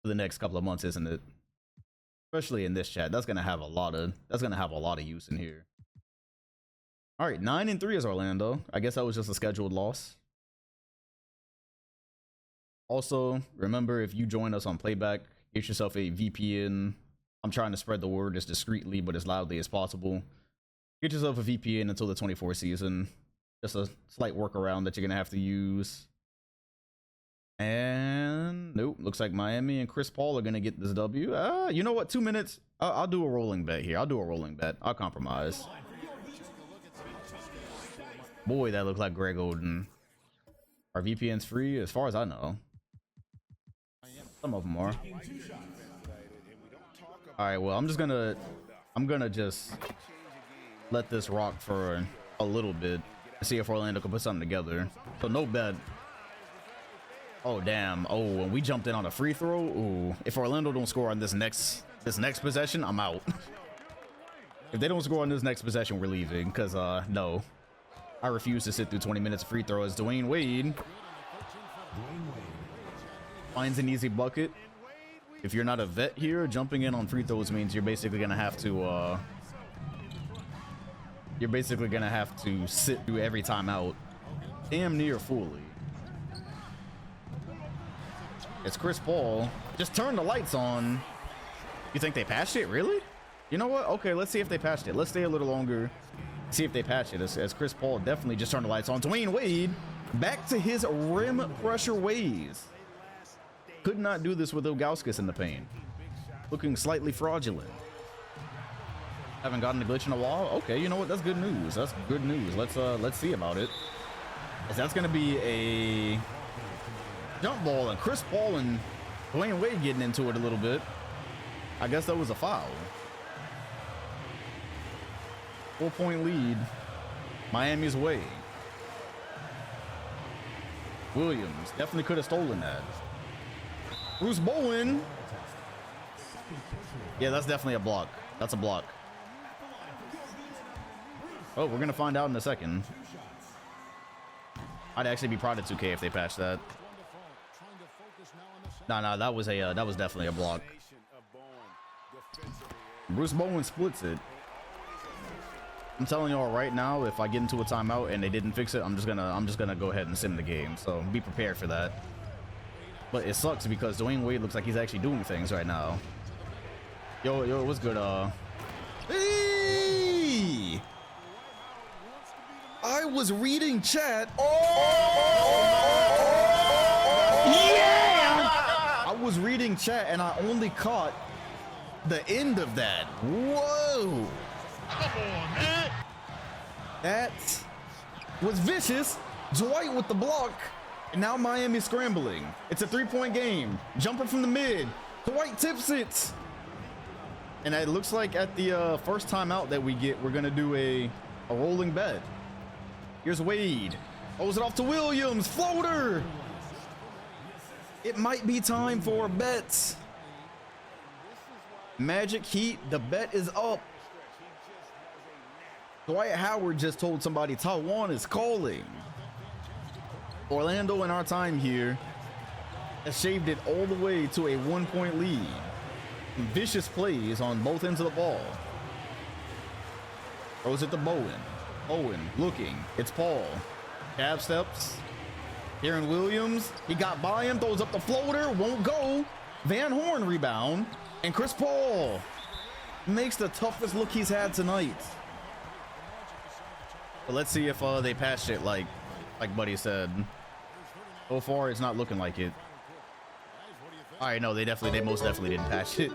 for the next couple of months, isn't it? Especially in this chat. That's going to have a lot of use in here. All right, 9-3 is Orlando. I guess that was just a scheduled loss. Also, remember, if you join us on playback, get yourself a VPN. I'm trying to spread the word as discreetly but as loudly as possible. Get yourself a VPN until the 24 season. Just a slight workaround that you're going to have to use. And nope, looks like Miami and Chris Paul are going to get this W. You know what? 2 minutes. I'll do a rolling bet here. I'll compromise. Boy, that looked like Greg Oden. Are VPNs free? As far as I know. Some of them are. All right, well, I'm gonna just let this rock for a little bit and see if Orlando can put something together. So no bet. Oh damn. Oh, and we jumped in on a free throw. Ooh, if Orlando don't score on this next possession, I'm out. If they don't score on this next possession, we're leaving, because no, I refuse to sit through 20 minutes of free throws. Dwayne Wade finds an easy bucket. If you're not a vet here, jumping in on free throws means you're basically gonna have to sit through every time out, damn near fully. It's Chris Paul. Just turn the lights on. You think they patched it? Really? You know what? Okay, let's see if they patched it. Let's stay a little longer. See if they patched it. As Chris Paul definitely just turned the lights on. Dwayne Wade back to his rim pressure ways. Could not do this with Ilgauskas in the paint. Looking slightly fraudulent. Haven't gotten a glitch in a while. Okay, you know what? That's good news. That's good news. Let's see about it. As that's gonna be a jump ball, and Chris Paul and Dwayne Wade getting into it a little bit. I guess that was a foul. 4-point lead, Miami's way. Williams definitely could have stolen that. Bruce Bowen. Yeah, that's definitely a block. That's a block. Oh, we're gonna find out in a second. I'd actually be proud of 2K if they patched that. Nah, that was definitely a block. Bruce Bowen splits it. I'm telling y'all right now, if I get into a timeout and they didn't fix it, I'm just gonna go ahead and sim the game. So be prepared for that. But it sucks because Dwayne Wade looks like he's actually doing things right now. Yo, what's good? Hey! I was reading chat. Yeah! I was reading chat and I only caught the end of that. Whoa! Come on, man. That was vicious. Dwight with the block. And now Miami's scrambling. It's a 3-point game. Jumper from the mid. Dwight tips it. And it looks like at the first timeout that we get, we're going to do a rolling bet. Here's Wade. Throws it off to Williams. Floater. It might be time for a bet. Magic Heat. The bet is up. Dwight Howard just told somebody Taiwan is calling. Orlando in our time here has shaved it all the way to a 1-point lead. Vicious plays on both ends of the ball. Throws it to Bowen. Bowen looking. It's Paul. Cab steps. Aaron Williams. He got by him. Throws up the floater. Won't go. Van Horn rebound. And Chris Paul makes the toughest look he's had tonight. But let's see if they patched it like Buddy said. So far, it's not looking like it. All right, no, they most definitely didn't patch it.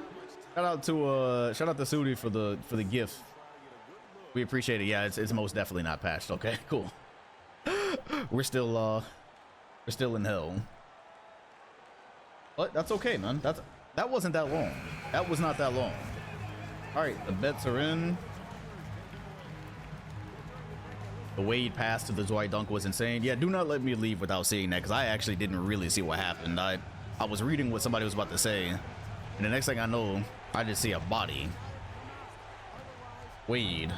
Shout out to Sudi for the gift. We appreciate it. Yeah, it's most definitely not patched. Okay, cool. We're still in hell. But that's okay, man. That wasn't that long. That was not that long. All right, the bets are in. The Wade pass to the Dwight dunk was insane. Yeah, do not let me leave without seeing that, because I actually didn't really see what happened. I was reading what somebody was about to say, and the next thing I know, I just see a body. Wade.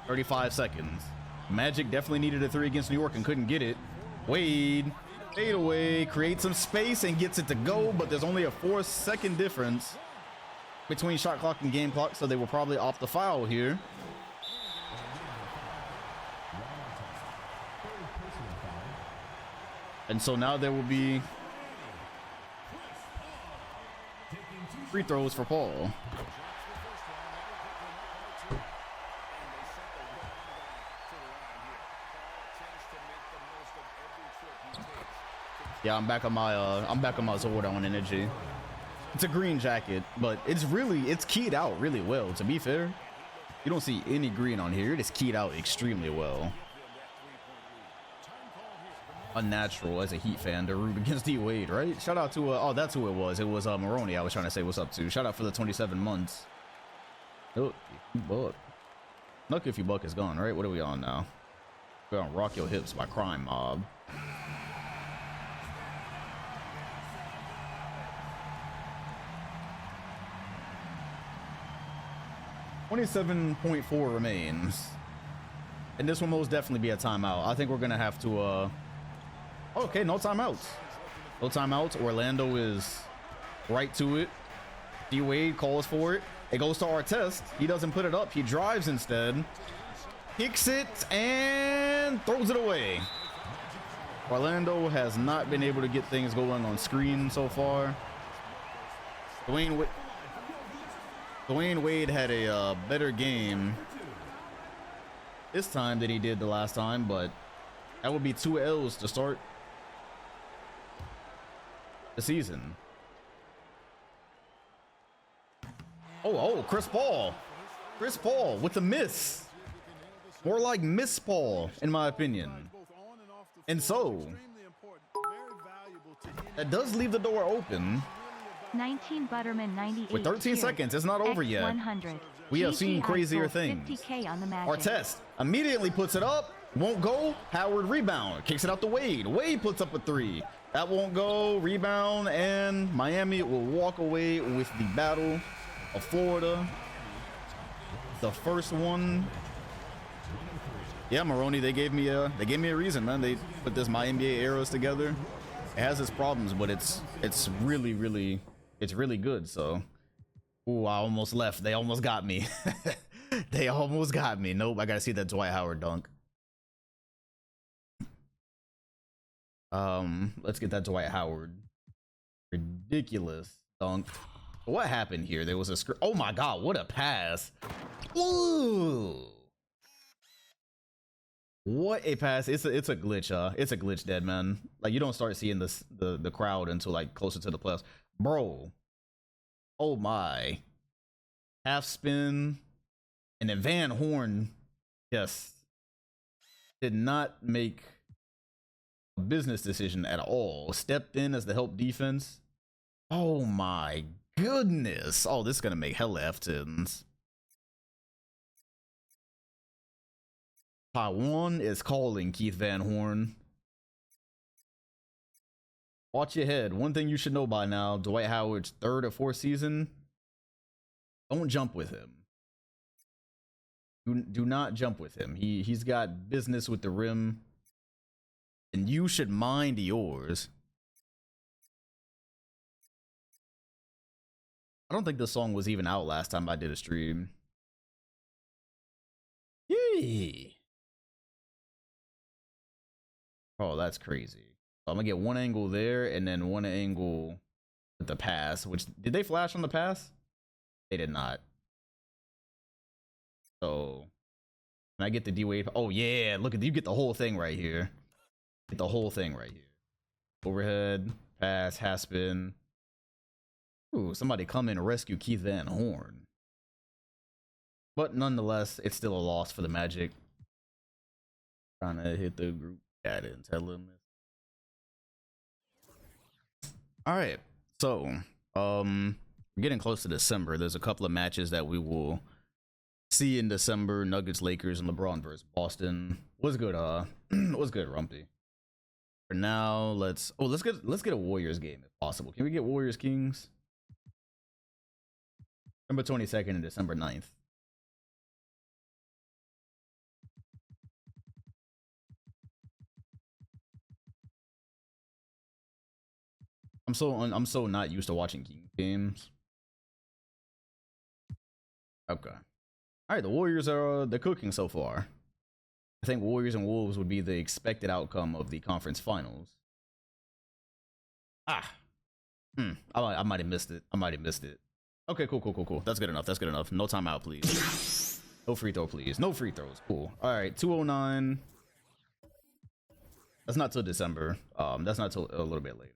35 seconds. Magic definitely needed a 3 against New York and couldn't get it. Wade, fade away, creates some space and gets it to go, but there's only a 4-second difference between shot clock and game clock, so they were probably off the foul here. And so now there will be free throws for Paul. Yeah, I'm back on my Zordon energy. It's a green jacket, but it's keyed out really well. To be fair, you don't see any green on here. It is keyed out extremely well. Unnatural as a Heat fan to root against D Wade, right? Shout out to oh, that's who it was. It was Maroney. I was trying to say what's up to. Shout out for the 27 months. Oh, buck. Look, if you buck is gone, right? What are we on now? We're on Rock Your Hips by Crime Mob. $27.4 remains, and this will most definitely be a timeout. I think we're gonna have to okay, no timeouts. No timeouts. Orlando is right to it. D Wade calls for it. It goes to Artest. He doesn't put it up. He drives instead. Kicks it and throws it away. Orlando has not been able to get things going on screen so far. Dwayne Wade had a better game this time than he did the last time, but that would be 2 L's to start the season. Oh, Chris Paul. Chris Paul with the miss. More like Miss Paul, in my opinion. And so, that does leave the door open. 19 Butterman 98. With 13 seconds, it's not over yet. 100. We have seen crazier things. 50K on the Magic. Artest immediately puts it up. Won't go. Howard rebound. Kicks it out to Wade. Wade puts up a three. That won't go. Rebound. And Miami will walk away with the Battle of Florida. The first one. Yeah, Maroney, they gave me a reason, man. They put this My NBA Arrows together. It has its problems, but it's really good. So, ooh, I almost left. They almost got me. They almost got me. Nope, I gotta see that Dwight Howard dunk. Let's get that Dwight Howard ridiculous dunk. What happened here? There was a screen. Oh my god, what a pass. Ooh. What a pass. It's a glitch, it's a glitch, dead man. Like, you don't start seeing this the crowd until like closer to the playoffs. Bro. Oh my. Half spin. And then Van Horn, yes, did not make a business decision at all. Stepped in as the help defense. Oh my goodness. Oh, this is gonna make hella F-10s. Taiwan is calling Keith Van Horn. Watch your head. One thing you should know by now, Dwight Howard's third or fourth season, don't jump with him. Do not jump with him. He's got business with the rim, and you should mind yours. I don't think this song was even out last time I did a stream. Yay! Oh, that's crazy. So I'm gonna get one angle there and then one angle with the pass. Which, did they flash on the pass? They did not. So can I get the D-Wade? Oh yeah, look at you, get the whole thing right here. Get the whole thing right here. Overhead, pass, half spin. Ooh, somebody come in and rescue Keith Van Horn. But nonetheless, it's still a loss for the Magic. Trying to hit the group chat and tell them this. Alright, so we're getting close to December. There's a couple of matches that we will see in December. Nuggets, Lakers, and LeBron versus Boston. What's good, what's good, Rumpy? For now, let's get a Warriors game if possible. Can we get Warriors Kings? December 22nd and December 9th. I'm so not used to watching King games. Okay. All right, the Warriors are they're cooking so far. I think Warriors and Wolves would be the expected outcome of the conference finals. I might have missed it. Okay, cool. That's good enough. No timeout, please. No free throw, please. No free throws. Cool. All right, 209. That's not till December. That's not till a little bit later.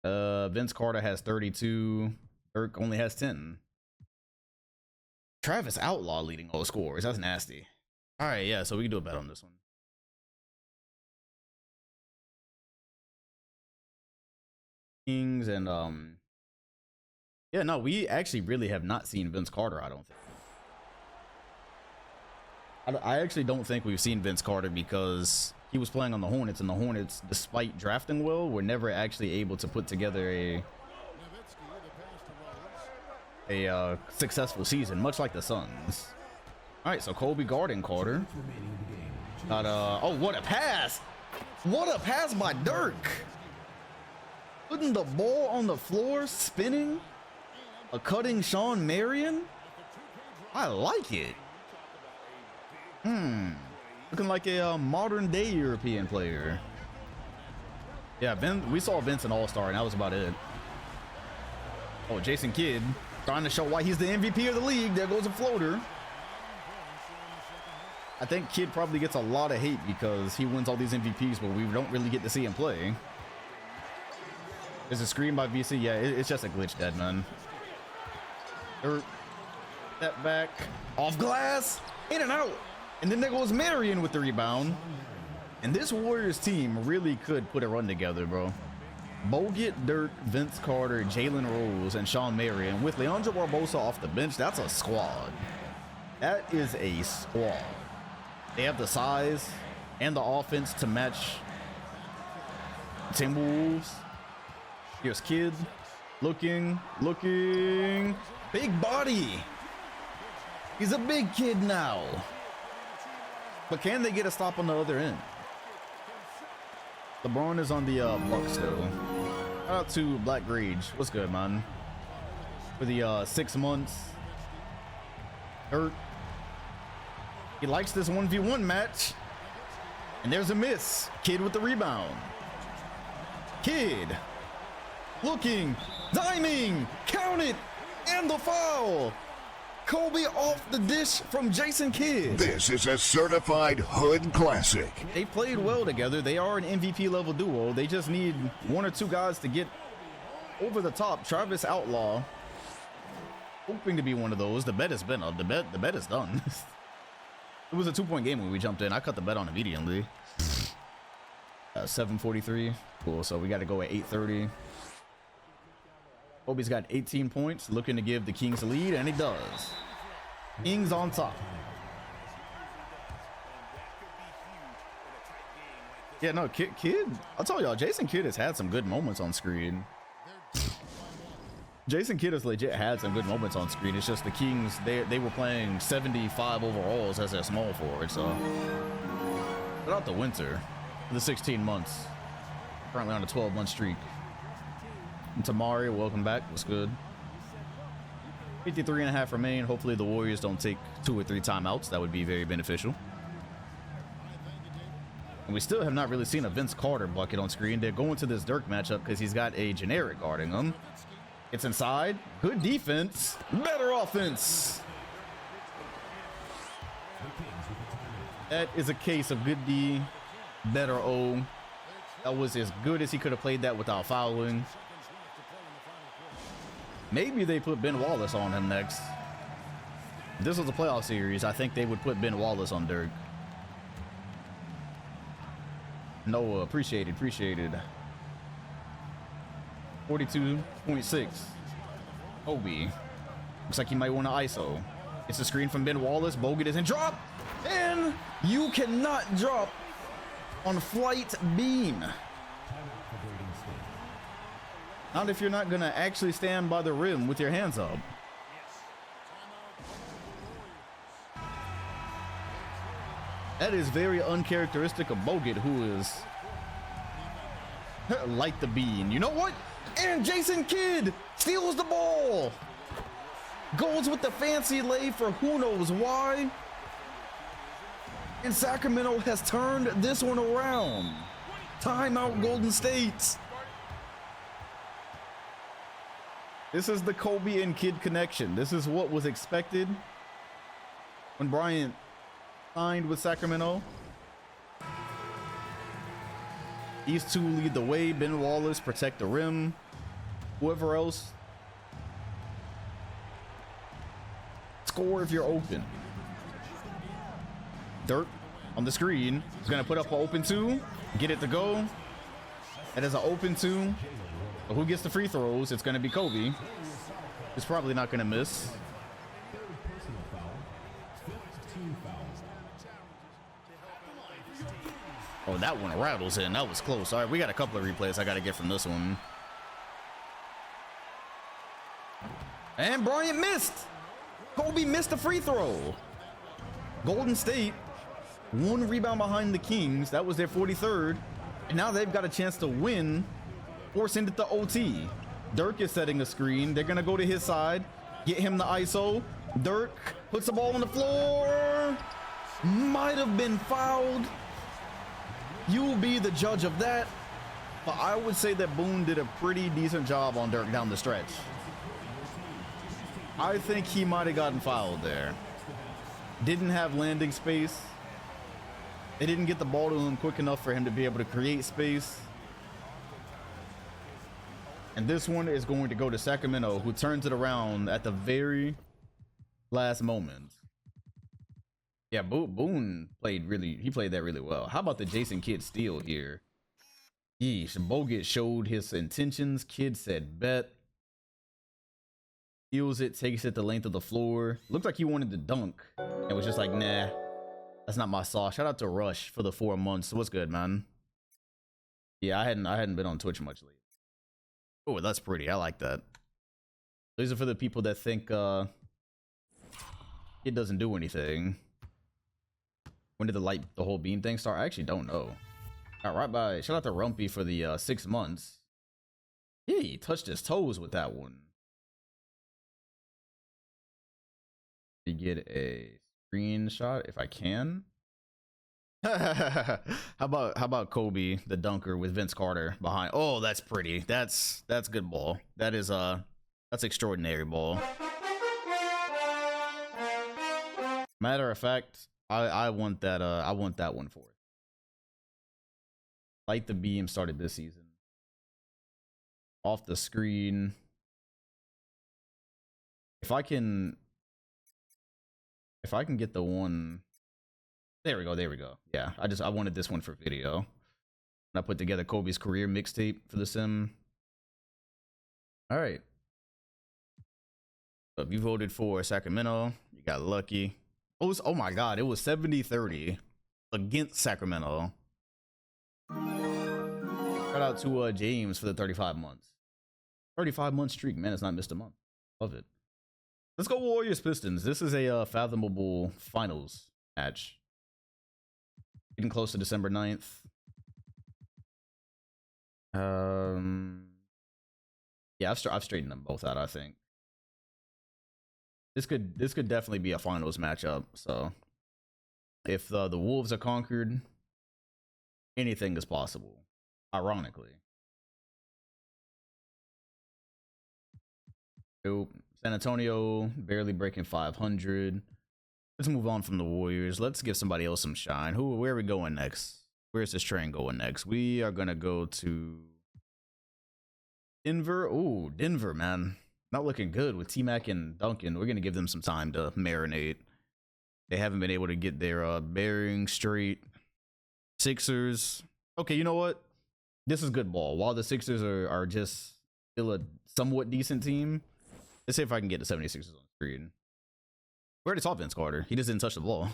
Vince Carter has 32. Dirk only has 10. Travis Outlaw leading all scorers. That's nasty. All right, yeah, so we can do a bet on this one. Kings and yeah, no, we actually really have not seen Vince Carter, I don't think. I actually don't think we've seen Vince Carter because he was playing on the Hornets, and the Hornets, despite drafting well, were never actually able to put together a successful season, much like the Suns. All right, so Kobe guarding Carter. Got oh, what a pass! What a pass by Dirk! Putting the ball on the floor, spinning, a cutting Sean Marion. I like it. Looking like a modern day European player. Yeah, we saw Vince in All-Star, and that was about it. Oh, Jason Kidd trying to show why he's the MVP of the league. There goes a floater. I think Kidd probably gets a lot of hate because he wins all these MVPs, but we don't really get to see him play. There's a screen by VC. Yeah, it's just a glitch, dead man. Dirk, step back, off glass, in and out. And then there goes Marion with the rebound. And this Warriors team really could put a run together, bro. Bogut, Dirk, Vince Carter, Jalen Rose, and Sean Marion with Leandro Barbosa off the bench. That's a squad. That is a squad. They have the size and the offense to match Timberwolves. Here's Kid. Looking. Big body. He's a big kid now. But can they get a stop on the other end? LeBron is on the Bucks still. Shout out to Black Grage. What's good, man? For the 6 months. Hurt. He likes this 1v1 match. And there's a miss. Kid with the rebound. Kid. Looking. Diming. Count it. And the foul. Kobe off the dish from Jason Kidd. This is a certified hood classic. They played well together. They are an MVP level duo. They just need one or two guys to get over the top. Travis Outlaw, hoping to be one of those. The bet has been up. The bet is done. It was a 2-point game when we jumped in. I cut the bet on immediately. 7:43. Cool. So we got to go at 8:30. Kobe's got 18 points, looking to give the Kings a lead, and he does. Kings on top. Yeah, no, Kid, I'll tell y'all, Jason Kidd has had some good moments on screen. Jason Kidd has legit had some good moments on screen. It's just the Kings, they were playing 75 overalls as their small forward, so. Without the winter, the 16 months, currently on a 12-month streak. And Tamari, welcome back. What's good? 53.5 remain. Hopefully the Warriors don't take 2 or 3 timeouts. That would be very beneficial. And we still have not really seen a Vince Carter bucket on screen. They're going to this Dirk matchup because he's got a generic guarding him. It's inside. Good defense. Better offense. That is a case of good D, better O. That was as good as he could have played that without fouling. Maybe they put Ben Wallace on him next. If this was a playoff series, I think they would put Ben Wallace on Dirk. Noah, appreciated. 42.6. Kobe. Looks like he might want to ISO. It's a screen from Ben Wallace. Bogut isn't drop. And you cannot drop on flight beam. Not if you're not going to actually stand by the rim with your hands up. That is very uncharacteristic of Bogut, who is like the bean. You know what? And Jason Kidd steals the ball. Goes with the fancy lay for who knows why. And Sacramento has turned this one around. Timeout, Golden State. This is the Kobe and Kidd connection. This is what was expected when Bryant signed with Sacramento. These two lead the way. Ben Wallace protect the rim. Whoever else, score if you're open. Dirk on the screen is going to put up an open 2. Get it to go. That is an open 2. But who gets the free throws? It's going to be Kobe. He's probably not going to miss. Oh, that one rattles in. That was close. All right, we got a couple of replays I got to get from this one. And Bryant missed. Kobe missed a free throw. Golden State, 1 rebound behind the Kings. That was their 43rd. And now they've got a chance to win or send it to OT. Dirk is setting a screen. They're going to go to his side. Get him the ISO. Dirk puts the ball on the floor. Might have been fouled. You'll be the judge of that. But I would say that Boone did a pretty decent job on Dirk down the stretch. I think he might have gotten fouled there. Didn't have landing space. They didn't get the ball to him quick enough for him to be able to create space. And this one is going to go to Sacramento, who turns it around at the very last moment. Yeah, Boone played that really well. How about the Jason Kidd steal here? Yeesh, Bogut showed his intentions. Kidd said bet. Steals it, takes it the length of the floor. Looked like he wanted to dunk. And was just like, nah, that's not my sauce. Shout out to Rush for the 4 months. What's good, man? Yeah, I hadn't been on Twitch much lately. Oh, that's pretty. I like that. These are for the people that think it doesn't do anything. When did the whole beam thing start? I actually don't know. All right, bye. Shout out to Rumpy for the 6 months. Yeah, he touched his toes with that one. You get a screenshot if I can. how about Kobe, the dunker with Vince Carter behind? Oh, that's pretty. That's good ball. That is that's extraordinary ball. Matter of fact, I want that one for it. Light the Beam started this season. Off the screen. If I can get the one. There we go. Yeah, I wanted this one for video. And I put together Kobe's career mixtape for the sim. All right. So if you voted for Sacramento, you got lucky. Oh my God, it was 70-30 against Sacramento. Shout out to James for the 35 months. 35-month streak, man. It's not missed a month. Love it. Let's go Warriors Pistons. This is a fathomable finals match. Getting close to December 9th. Yeah, I've straightened them both out, I think. This could definitely be a finals matchup. So if the Wolves are conquered, anything is possible. Ironically. Nope. San Antonio barely breaking 500. Let's move on from the Warriors. Let's give somebody else some shine. Where are we going next? Where's this train going next? We are gonna go to Denver. Ooh, Denver, man. Not looking good with T-Mac and Duncan. We're gonna give them some time to marinate. They haven't been able to get their bearing straight. Sixers. Okay, you know what? This is good ball. While the Sixers are just still a somewhat decent team, let's see if I can get the 76ers on the screen. We already saw Vince Carter. He just didn't touch the ball.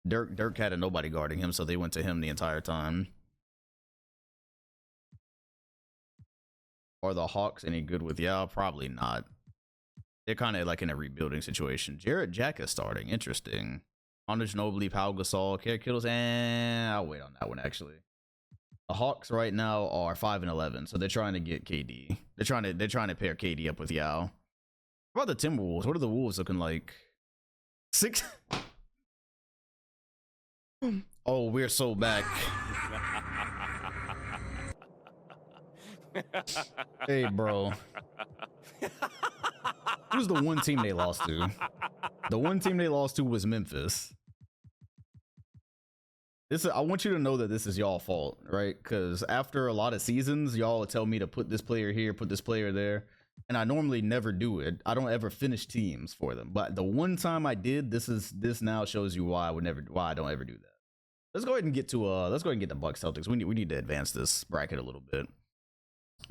Dirk had a nobody guarding him, so they went to him the entire time. Are the Hawks any good with Yao? Probably not. They're kind of like in a rebuilding situation. Jarrett Jack is starting. Interesting. Andre Ginobili, Pau Gasol, Kerry Kittles, and I'll wait on that one actually. The Hawks right now are 5-11, so they're trying to get KD. They're trying to pair KD up with Yao. What about the Timberwolves? What are the Wolves looking like? 6. Oh, we're so back. Hey, bro. Who's the one team they lost to? The one team they lost to was Memphis. I want you to know that this is y'all fault, right? Because after a lot of seasons, y'all tell me to put this player here, put this player there, and I normally never do it. I don't ever finish teams for them. But the one time I did, this now shows you why I don't ever do that. Let's go ahead and get the Bucks Celtics. We need to advance this bracket a little bit.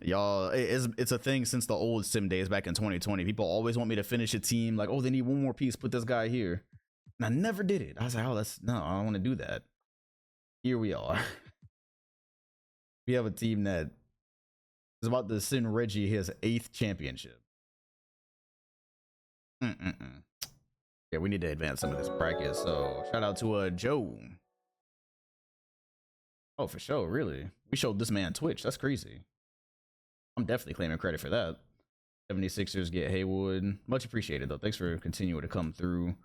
Y'all, it's a thing since the old sim days back in 2020. People always want me to finish a team like, oh, they need one more piece, put this guy here. And I never did it. I was like, oh, I don't want to do that. Here we are. We have a team that is about to send Reggie his 8th championship. Yeah, we need to advance some of this bracket. So shout out to Joe. Oh, for sure, really. We showed this man Twitch. That's crazy. I'm definitely claiming credit for that. 76ers get Haywood. Much appreciated, though. Thanks for continuing to come through.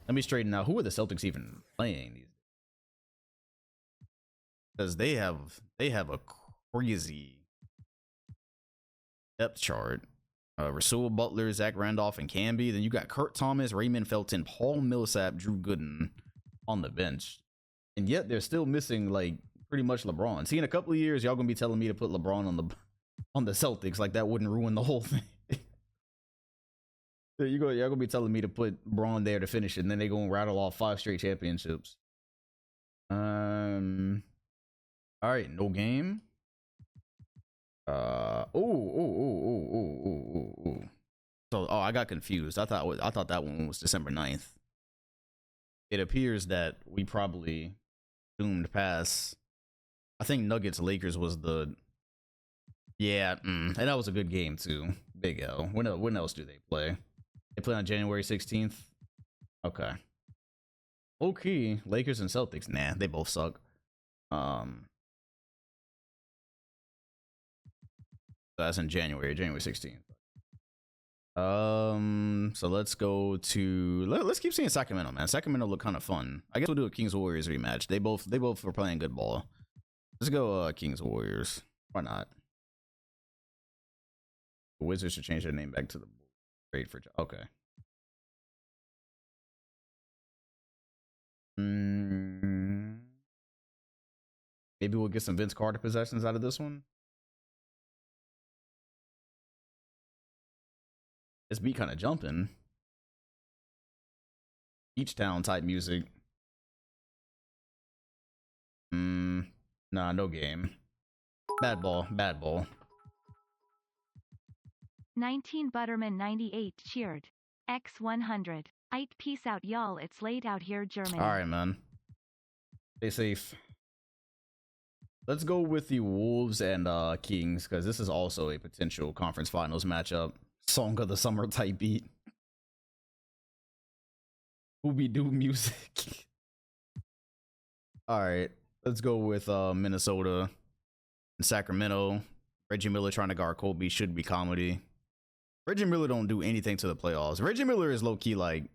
Let me straighten out. Who are the Celtics even playing these? Because they have a crazy depth chart. Rasul Butler, Zach Randolph, and Camby. Then you got Kurt Thomas, Raymond Felton, Paul Millsap, Drew Gooden on the bench. And yet they're still missing like pretty much LeBron. See, in a couple of years, y'all gonna be telling me to put LeBron on the Celtics. Like that wouldn't ruin the whole thing. Y'all gonna be telling me to put Braun there to finish it, and then they gonna rattle off 5 straight championships. All right, no game. So, I got confused. I thought that one was December 9th. It appears that we probably zoomed past. I think Nuggets Lakers was the. Yeah, and that was a good game too. Big L. When else do they play? They play on January 16th. Okay. Okay, Lakers and Celtics. Nah, they both suck. That's in January 16th. So let's go to let's keep seeing Sacramento, man. Sacramento look kind of fun. I guess we'll do a Kings Warriors rematch. They both were playing good ball. Let's go Kings Warriors. Why not? The Wizards should change their name back to the Trade for okay. Maybe we'll get some Vince Carter possessions out of this one. This beat kind of jumping. Beach Town type music. Nah, no game. Bad ball. 19 Butterman 98 cheered. X100. Ike, peace out, y'all. It's late out here, Germany. All right, man. Stay safe. Let's go with the Wolves and Kings, because this is also a potential conference finals matchup. Song of the summer type beat. Scooby-Doo music. All right, let's go with Minnesota and Sacramento. Reggie Miller trying to guard Kobe should be comedy. Reggie Miller don't do anything to the playoffs. Reggie Miller is low-key like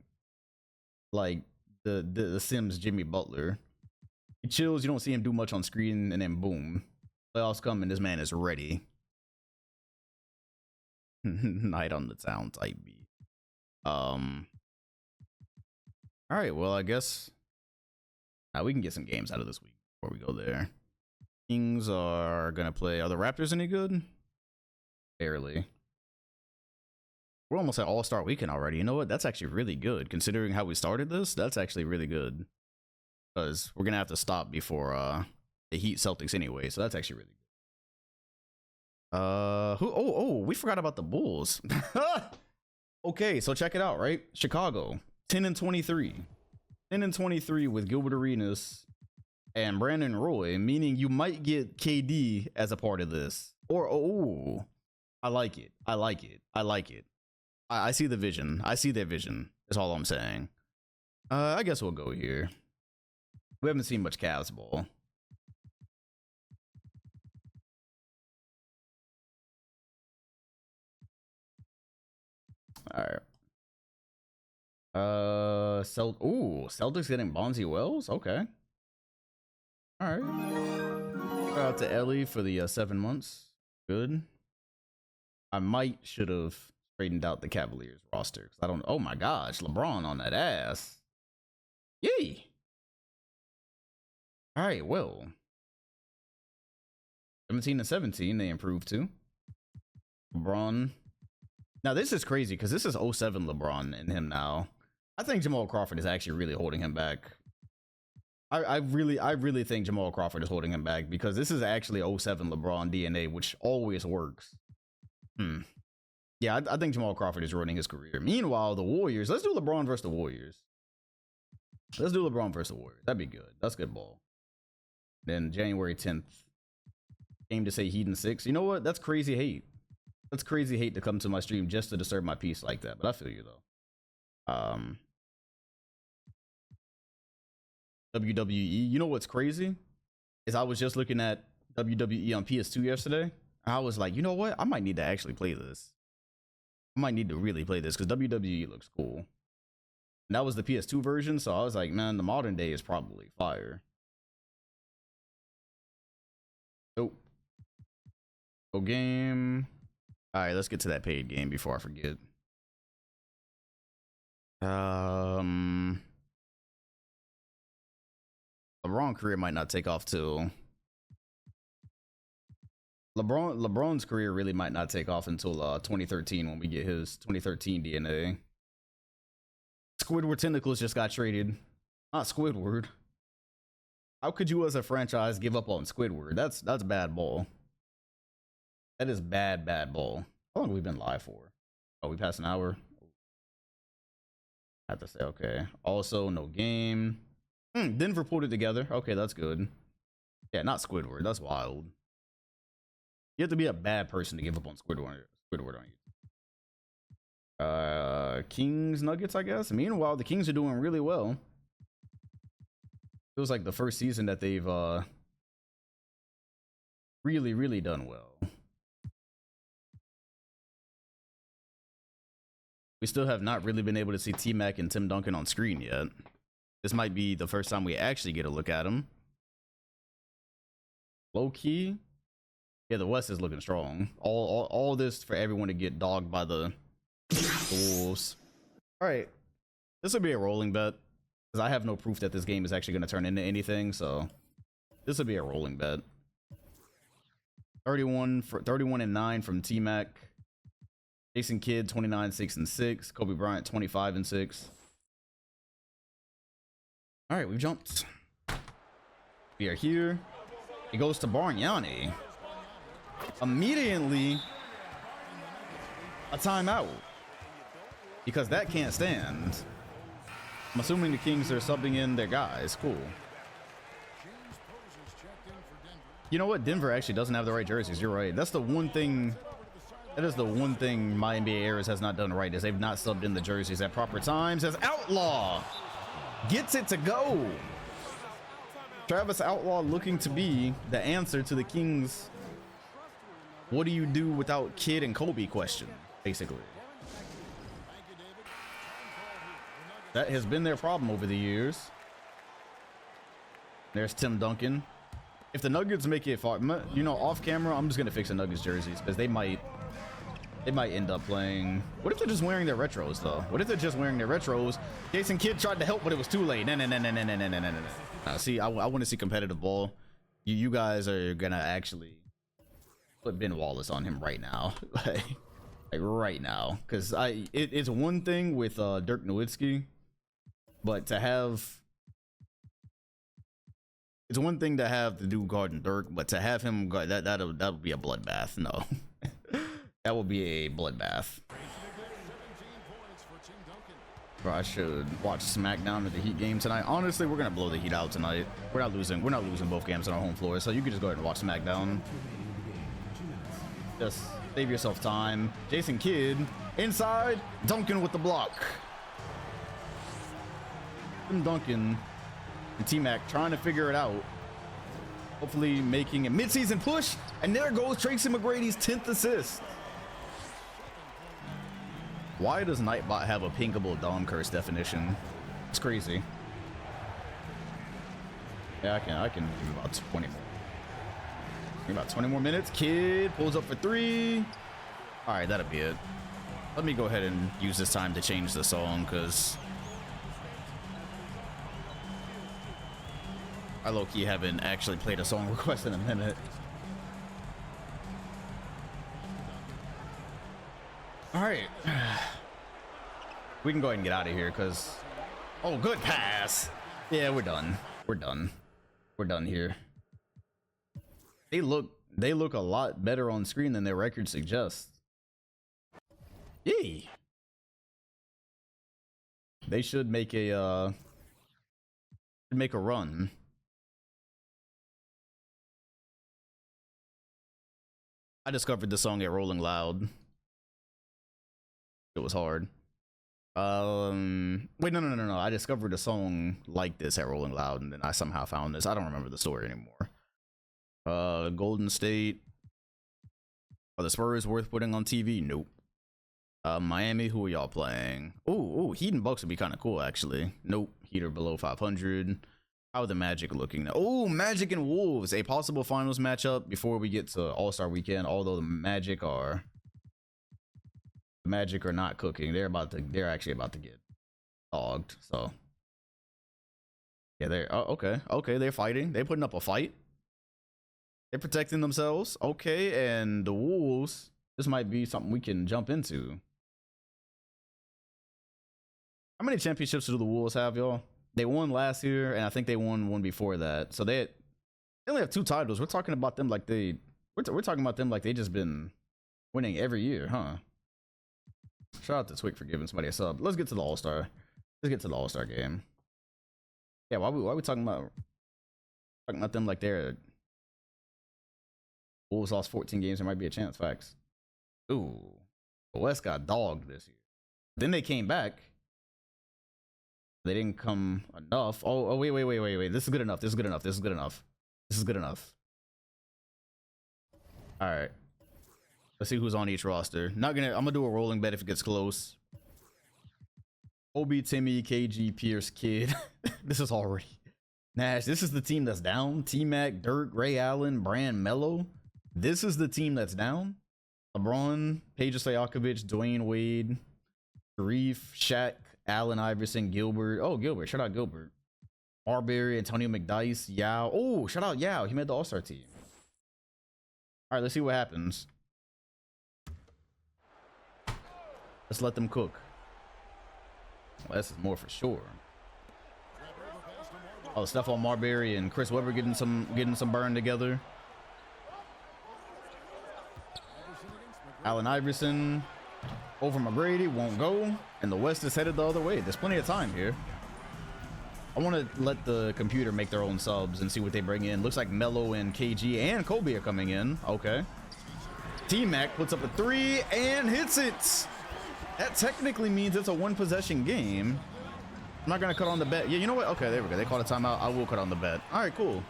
the Sims Jimmy Butler. He chills, you don't see him do much on screen, and then boom. Playoffs come and this man is ready. Night on the Town type beat. All right, well, I guess we can get some games out of this week before we go there. Kings are gonna play. Are the Raptors any good? Barely. We're almost at All-Star Weekend already. You know what? That's actually really good considering how we started this. That's actually really good because we're gonna have to stop before the Heat Celtics anyway. So that's actually really good. We forgot about the Bulls. Okay, so check it out, right? Chicago 10-23, 10-23 with Gilbert Arenas and Brandon Roy, meaning you might get KD as a part of this. Or I like it. I see the vision. I see their vision. That's all I'm saying. I guess we'll go here. We haven't seen much Cavs ball. All right. Celtics getting Bonzi Wells. Okay. All right. Shout out to Ellie for the 7 months. Good. I should have straightened out the Cavaliers roster because I don't. Oh my gosh, LeBron on that ass. Yay. All right. Well, 17-17, they improved too. LeBron. Now this is crazy because this is 07 LeBron and him now. I think Jamal Crawford is actually really holding him back. I really think Jamal Crawford is holding him back because this is actually 07 LeBron DNA, which always works. Yeah, I think Jamal Crawford is ruining his career. Meanwhile, the Warriors, let's do LeBron versus the Warriors. That'd be good. That's good ball. Then January 10th, game to say Heat in 6. You know what? That's crazy hate. That's crazy hate to come to my stream just to disturb my peace like that. But I feel you though. WWE. You know what's crazy? Is I was just looking at WWE on PS2 yesterday. I was like, you know what? I might need to actually play this. I might need to really play this because WWE looks cool. And that was the PS2 version, so I was like, man, the modern day is probably fire. Nope. Go game. All right, let's get to that paid game before I forget. LeBron career might not take off till LeBron's career really might not take off until 2013 when we get his 2013 DNA. Squidward Tentacles just got traded. Not Squidward. How could you as a franchise give up on Squidward? That's bad ball. That is bad ball. How long have we been live for? Oh, we passed an hour. I have to say okay. Also, no game. Denver pulled it together. Okay, that's good. Yeah, not Squidward. That's wild. You have to be a bad person to give up on Squidward on you. Kings Nuggets, I guess. Meanwhile, the Kings are doing really well. It was like the first season that they've really done well. We still have not really been able to see T-Mac and Tim Duncan on screen yet. This might be the first time we actually get a look at them. Low key. Yeah, the West is looking strong. All this for everyone to get dogged by the Wolves. All right, this would be a rolling bet because I have no proof that this game is actually going to turn into anything. So this would be a rolling bet. 31-9 from T-Mac. Jason Kidd 29-6-6. Kobe Bryant 25-6. All right, we've jumped. We are here. It goes to Bargnani. Immediately a timeout because that can't stand. I'm assuming the Kings are subbing in their guys. Cool. You know what? Denver actually doesn't have the right jerseys. You're right. That's the one thing. That is the one thing my NBA Eras has not done right, is they've not subbed in the jerseys at proper times. As Outlaw gets it to go. Travis Outlaw looking to be the answer to the Kings. What do you do without Kidd and Kobe question, basically. That has been their problem over the years. There's Tim Duncan. If the Nuggets make it far, you know, off camera, I'm just gonna fix the Nuggets jerseys because they might end up playing. What if they're just wearing their retros though? What if they're just wearing their retros? Jason Kidd tried to help, but it was too late. No. See, I want to see competitive ball. You guys are gonna actually put Ben Wallace on him right now, like right now, because it's one thing with Dirk Nowitzki, but to have. It's one thing to have the dude guarding Dirk, but to have him guard that'll be a bloodbath. No, that will be a bloodbath. Bro, I should watch SmackDown at the Heat game tonight. Honestly, we're gonna blow the Heat out tonight. We're not losing both games on our home floor, so you can just go ahead and watch SmackDown. Just save yourself time. Jason Kidd inside, Duncan with the block. Tim Duncan and T-Mac trying to figure it out. Hopefully making a mid-season push. And there goes Tracy McGrady's 10th assist. Why does Nightbot have a pinkable Dom curse definition? It's crazy. Yeah, I can do about 20 more. About 20 more minutes. Kidd pulls up for 3. All right, that'll be it. Let me go ahead and use this time to change the song because I low-key haven't actually played a song request in a minute. All right. We can go ahead and get out of here because... Oh, good pass. Yeah, we're done. We're done here. They look a lot better on screen than their record suggests. Yay. They should make a run. I discovered the song at Rolling Loud. It was hard. Wait, no. I discovered a song like this at Rolling Loud, and then I somehow found this. I don't remember the story anymore. Golden State. Are the Spurs worth putting on TV? Nope. Miami, who are y'all playing? Oh, Heat and Bucks would be kind of cool, actually. Nope. Heat are below 500. How are the Magic looking now? Oh, Magic and Wolves, a possible finals matchup before we get to All-Star Weekend. Although the Magic are not cooking. They're actually about to get dogged. So yeah, they're okay. They're fighting. They're putting up a fight. They're protecting themselves. Okay, and the Wolves, this might be something we can jump into. How many championships do the Wolves have, y'all? They won last year, and I think they won one before that. So they only have 2 titles. We're talking about them like we're talking about them like they just been winning every year, huh? Shout out to Twitch for giving somebody a sub. Let's get to the All-Star. Let's get to the All-Star game. Yeah, why we talking about them like they're Wolves lost 14 games, there might be a chance. Facts. Ooh. The West got dogged this year. Then they came back. They didn't come enough. Oh, wait. This is good enough. This is good enough. This is good enough. This is good enough. All right. Let's see who's on each roster. I'm gonna do a rolling bet if it gets close. Obi, Timmy, KG, Pierce, Kid. This is already Nash. This is the team that's down. T-Mac, Dirk, Ray Allen, Brand, Mello. This is the team that's down. LeBron, Peja Stojakovic, Dwayne Wade, Sharif, Shaq, Allen Iverson, Gilbert. Oh, Gilbert. Shout out Gilbert. Marbury, Antonio McDyess, Yao. Oh, shout out Yao. He made the All-Star team. All right, let's see what happens. Let's let them cook. Well, this is more for sure. Oh, Stephon Marbury and Chris Webber getting some burn together. Allen Iverson over McGrady won't go, and the West is headed the other way. There's plenty of time here. I want to let the computer make their own subs and see what they bring in. Looks like Melo and KG and Kobe are coming in. Okay. T-Mac puts up a 3 and hits it. That technically means it's a 1-possession game. I'm not going to cut on the bet. Yeah, you know what? Okay, there we go. They called a timeout. I will cut on the bet. All right, cool.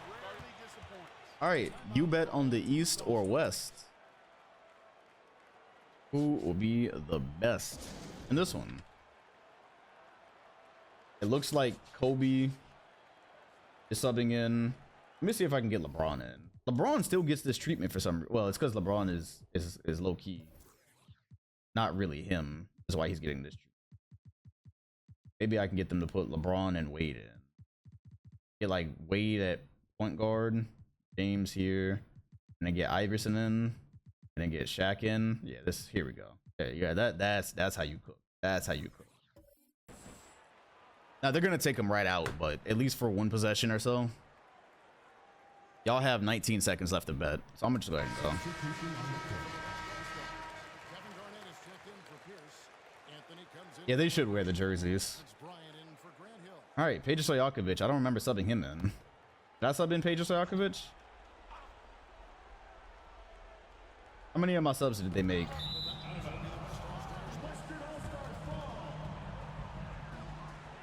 All right, you bet on the East or West. Who will be the best in this one? It looks like Kobe is subbing in. Let me see if I can get LeBron in. LeBron still gets this treatment for some. Well, it's because LeBron is low key. Not really him. That's why he's getting this treatment. Maybe I can get them to put LeBron and Wade in. Get like Wade at point guard, James here, and then get Iverson in, and then get Shaq in. Yeah, here we go. Yeah, that's how you cook. That's how you cook. Now they're gonna take him right out, but at least for 1 possession or so. Y'all have 19 seconds left to bet, so I'm gonna just go ahead and go. Yeah, they should wear the jerseys. All right, Peja Stojakovic. I don't remember subbing him in. Did I sub in Peja Stojakovic? How many of my subs did they make?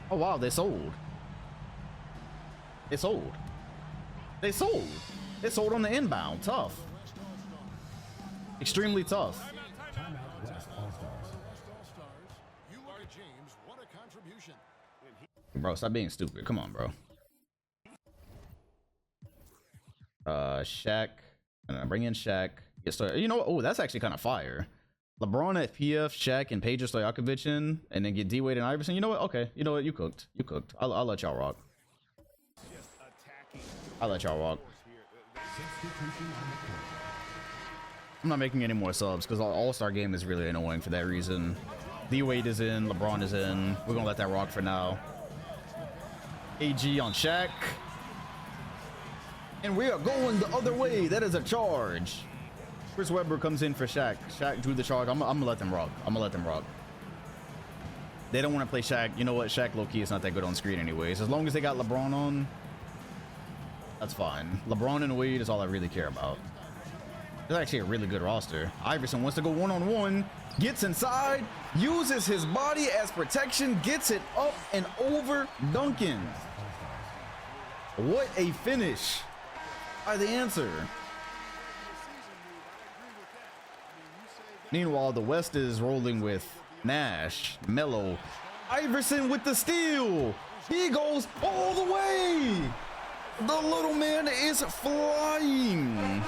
Oh wow, they sold. They sold. They sold. They sold on the inbound. Tough. Extremely tough. Bro, stop being stupid. Come on, bro. Shaq. Bring in Shaq. Get started. You know what? Oh, that's actually kind of fire. LeBron at PF, Shaq, and Peja Stojakovic in, and then get D Wade and Iverson. You know what? Okay. You know what? You cooked. You cooked. I'll let y'all rock. I'll let y'all rock. I'm not making any more subs because All-Star game is really annoying for that reason. D Wade is in. LeBron is in. We're gonna let that rock for now. AG on Shaq. And we are going the other way. That is a charge. Chris Webber comes in for Shaq. Shaq drew the charge. I'm gonna let them rock. I'm gonna let them rock. They don't want to play Shaq. You know what? Shaq low-key is not that good on screen anyways. As long as they got LeBron on, that's fine. LeBron and Wade is all I really care about. It's actually a really good roster. Iverson wants to go one-on-one. Gets inside. Uses his body as protection. Gets it up and over Duncan. What a finish by the answer. Meanwhile, the West is rolling with Nash, Melo, Iverson with the steal. He goes all the way. The little man is flying.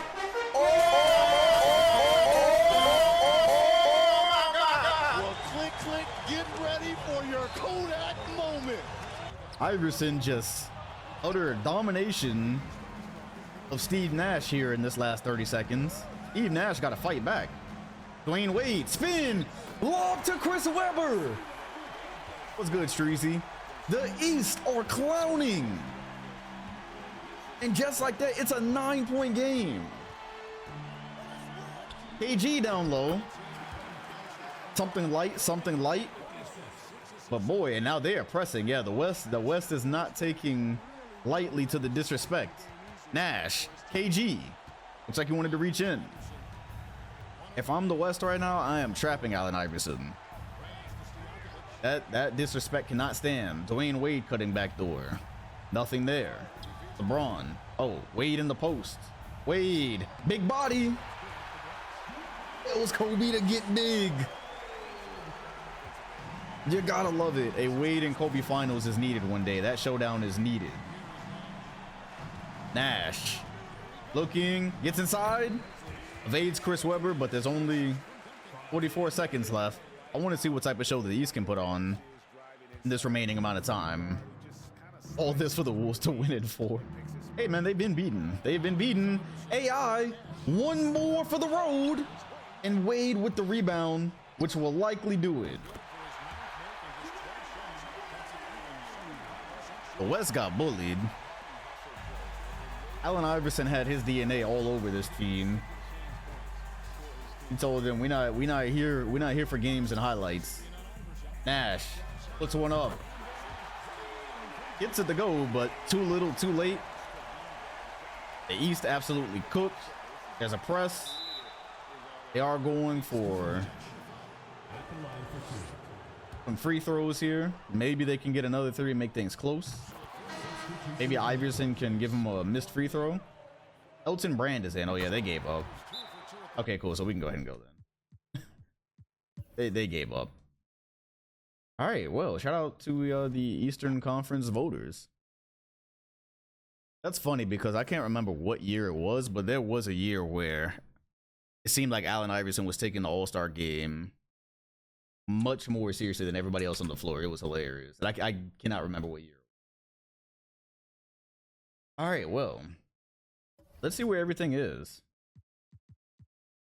Well, click, click, get ready for your Kodak moment. Iverson just utter domination of Steve Nash here in this last 30 seconds. Steve Nash got to fight back. Dwayne Wade, spin, lob to Chris Webber. What's good, Streezy? The East are clowning. And just like that, it's a 9-point game. KG down low. Something light. But boy, and now they are pressing. Yeah, the West is not taking lightly to the disrespect. Nash, KG. Looks like he wanted to reach in. If I'm the West right now, I am trapping Allen Iverson. That disrespect cannot stand. Dwayne Wade cutting back door. Nothing there. LeBron. Oh, Wade in the post. Wade, big body. It was Kobe to get big. You gotta love it. A Wade and Kobe finals is needed one day. That showdown is needed. Nash looking, gets inside, evades Chris Webber, but there's only 44 seconds left. I want to see what type of show the East can put on in this remaining amount of time. All this for the Wolves to win it for. Hey man, they've been beaten. They've been beaten. AI, one more for the road, and Wade with the rebound, which will likely do it. The West got bullied. Allen Iverson had his DNA all over this team. He told them, "We're not here for games and highlights." Nash puts one up, gets it to go, but too little, too late. The East absolutely cooked. There's a press. They are going for some free throws here. Maybe they can get another three and make things close. Maybe Iverson can give him a missed free throw. Elton Brand is in. Oh yeah, they gave up. Okay, cool. So we can go ahead and go then. they gave up. All right. Well, shout out to the Eastern Conference voters. That's funny because I can't remember what year it was, but there was a year where it seemed like Allen Iverson was taking the All-Star game much more seriously than everybody else on the floor. It was hilarious. I cannot remember what year. All right, well, let's see where everything is.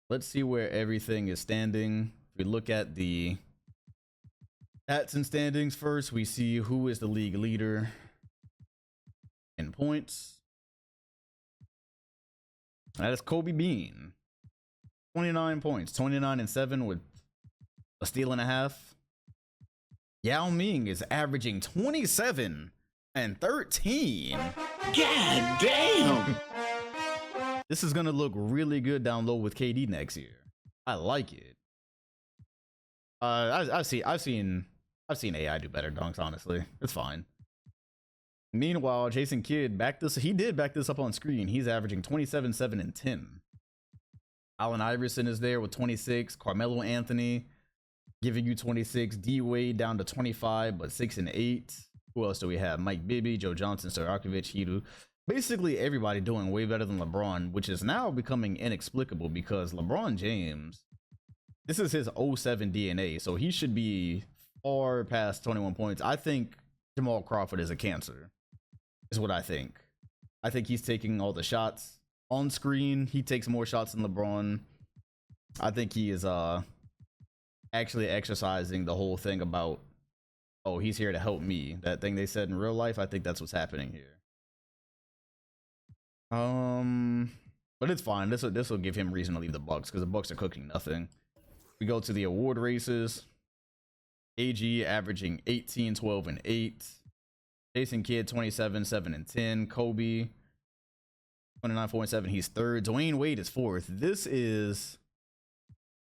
Let's see where everything is standing. If we look at the stats and standings first, we see who is the league leader in points. That is Kobe Bean. 29 points, 29-7 with a steal and a half. Yao Ming is averaging 27 and 13. God damn. This is gonna look really good down low with KD next year. I like it. I've seen AI do better dunks, honestly. It's fine. Meanwhile, Jason Kidd did back this up on screen. He's averaging 27, 7, and 10. Allen Iverson is there with 26. Carmelo Anthony giving you 26. D Wade down to 25, but 6 and 8. Who else do we have? Mike Bibby, Joe Johnson, Stojakovic, Hidu. Basically everybody doing way better than LeBron, which is now becoming inexplicable because LeBron James, this is his 07 DNA, so he should be far past 21 points. I think Jamal Crawford is a cancer, is what I think. I think he's taking all the shots on screen. He takes more shots than LeBron. I think he is actually exercising the whole thing about, oh, he's here to help me. That thing they said in real life, I think that's what's happening here. But it's fine. This will give him reason to leave the Bucks because the Bucks are cooking nothing. We go to the award races. AG averaging 18, 12, and 8. Jason Kidd 27, 7, and 10. Kobe 29, 4, and 7. He's third. Dwayne Wade is fourth. This is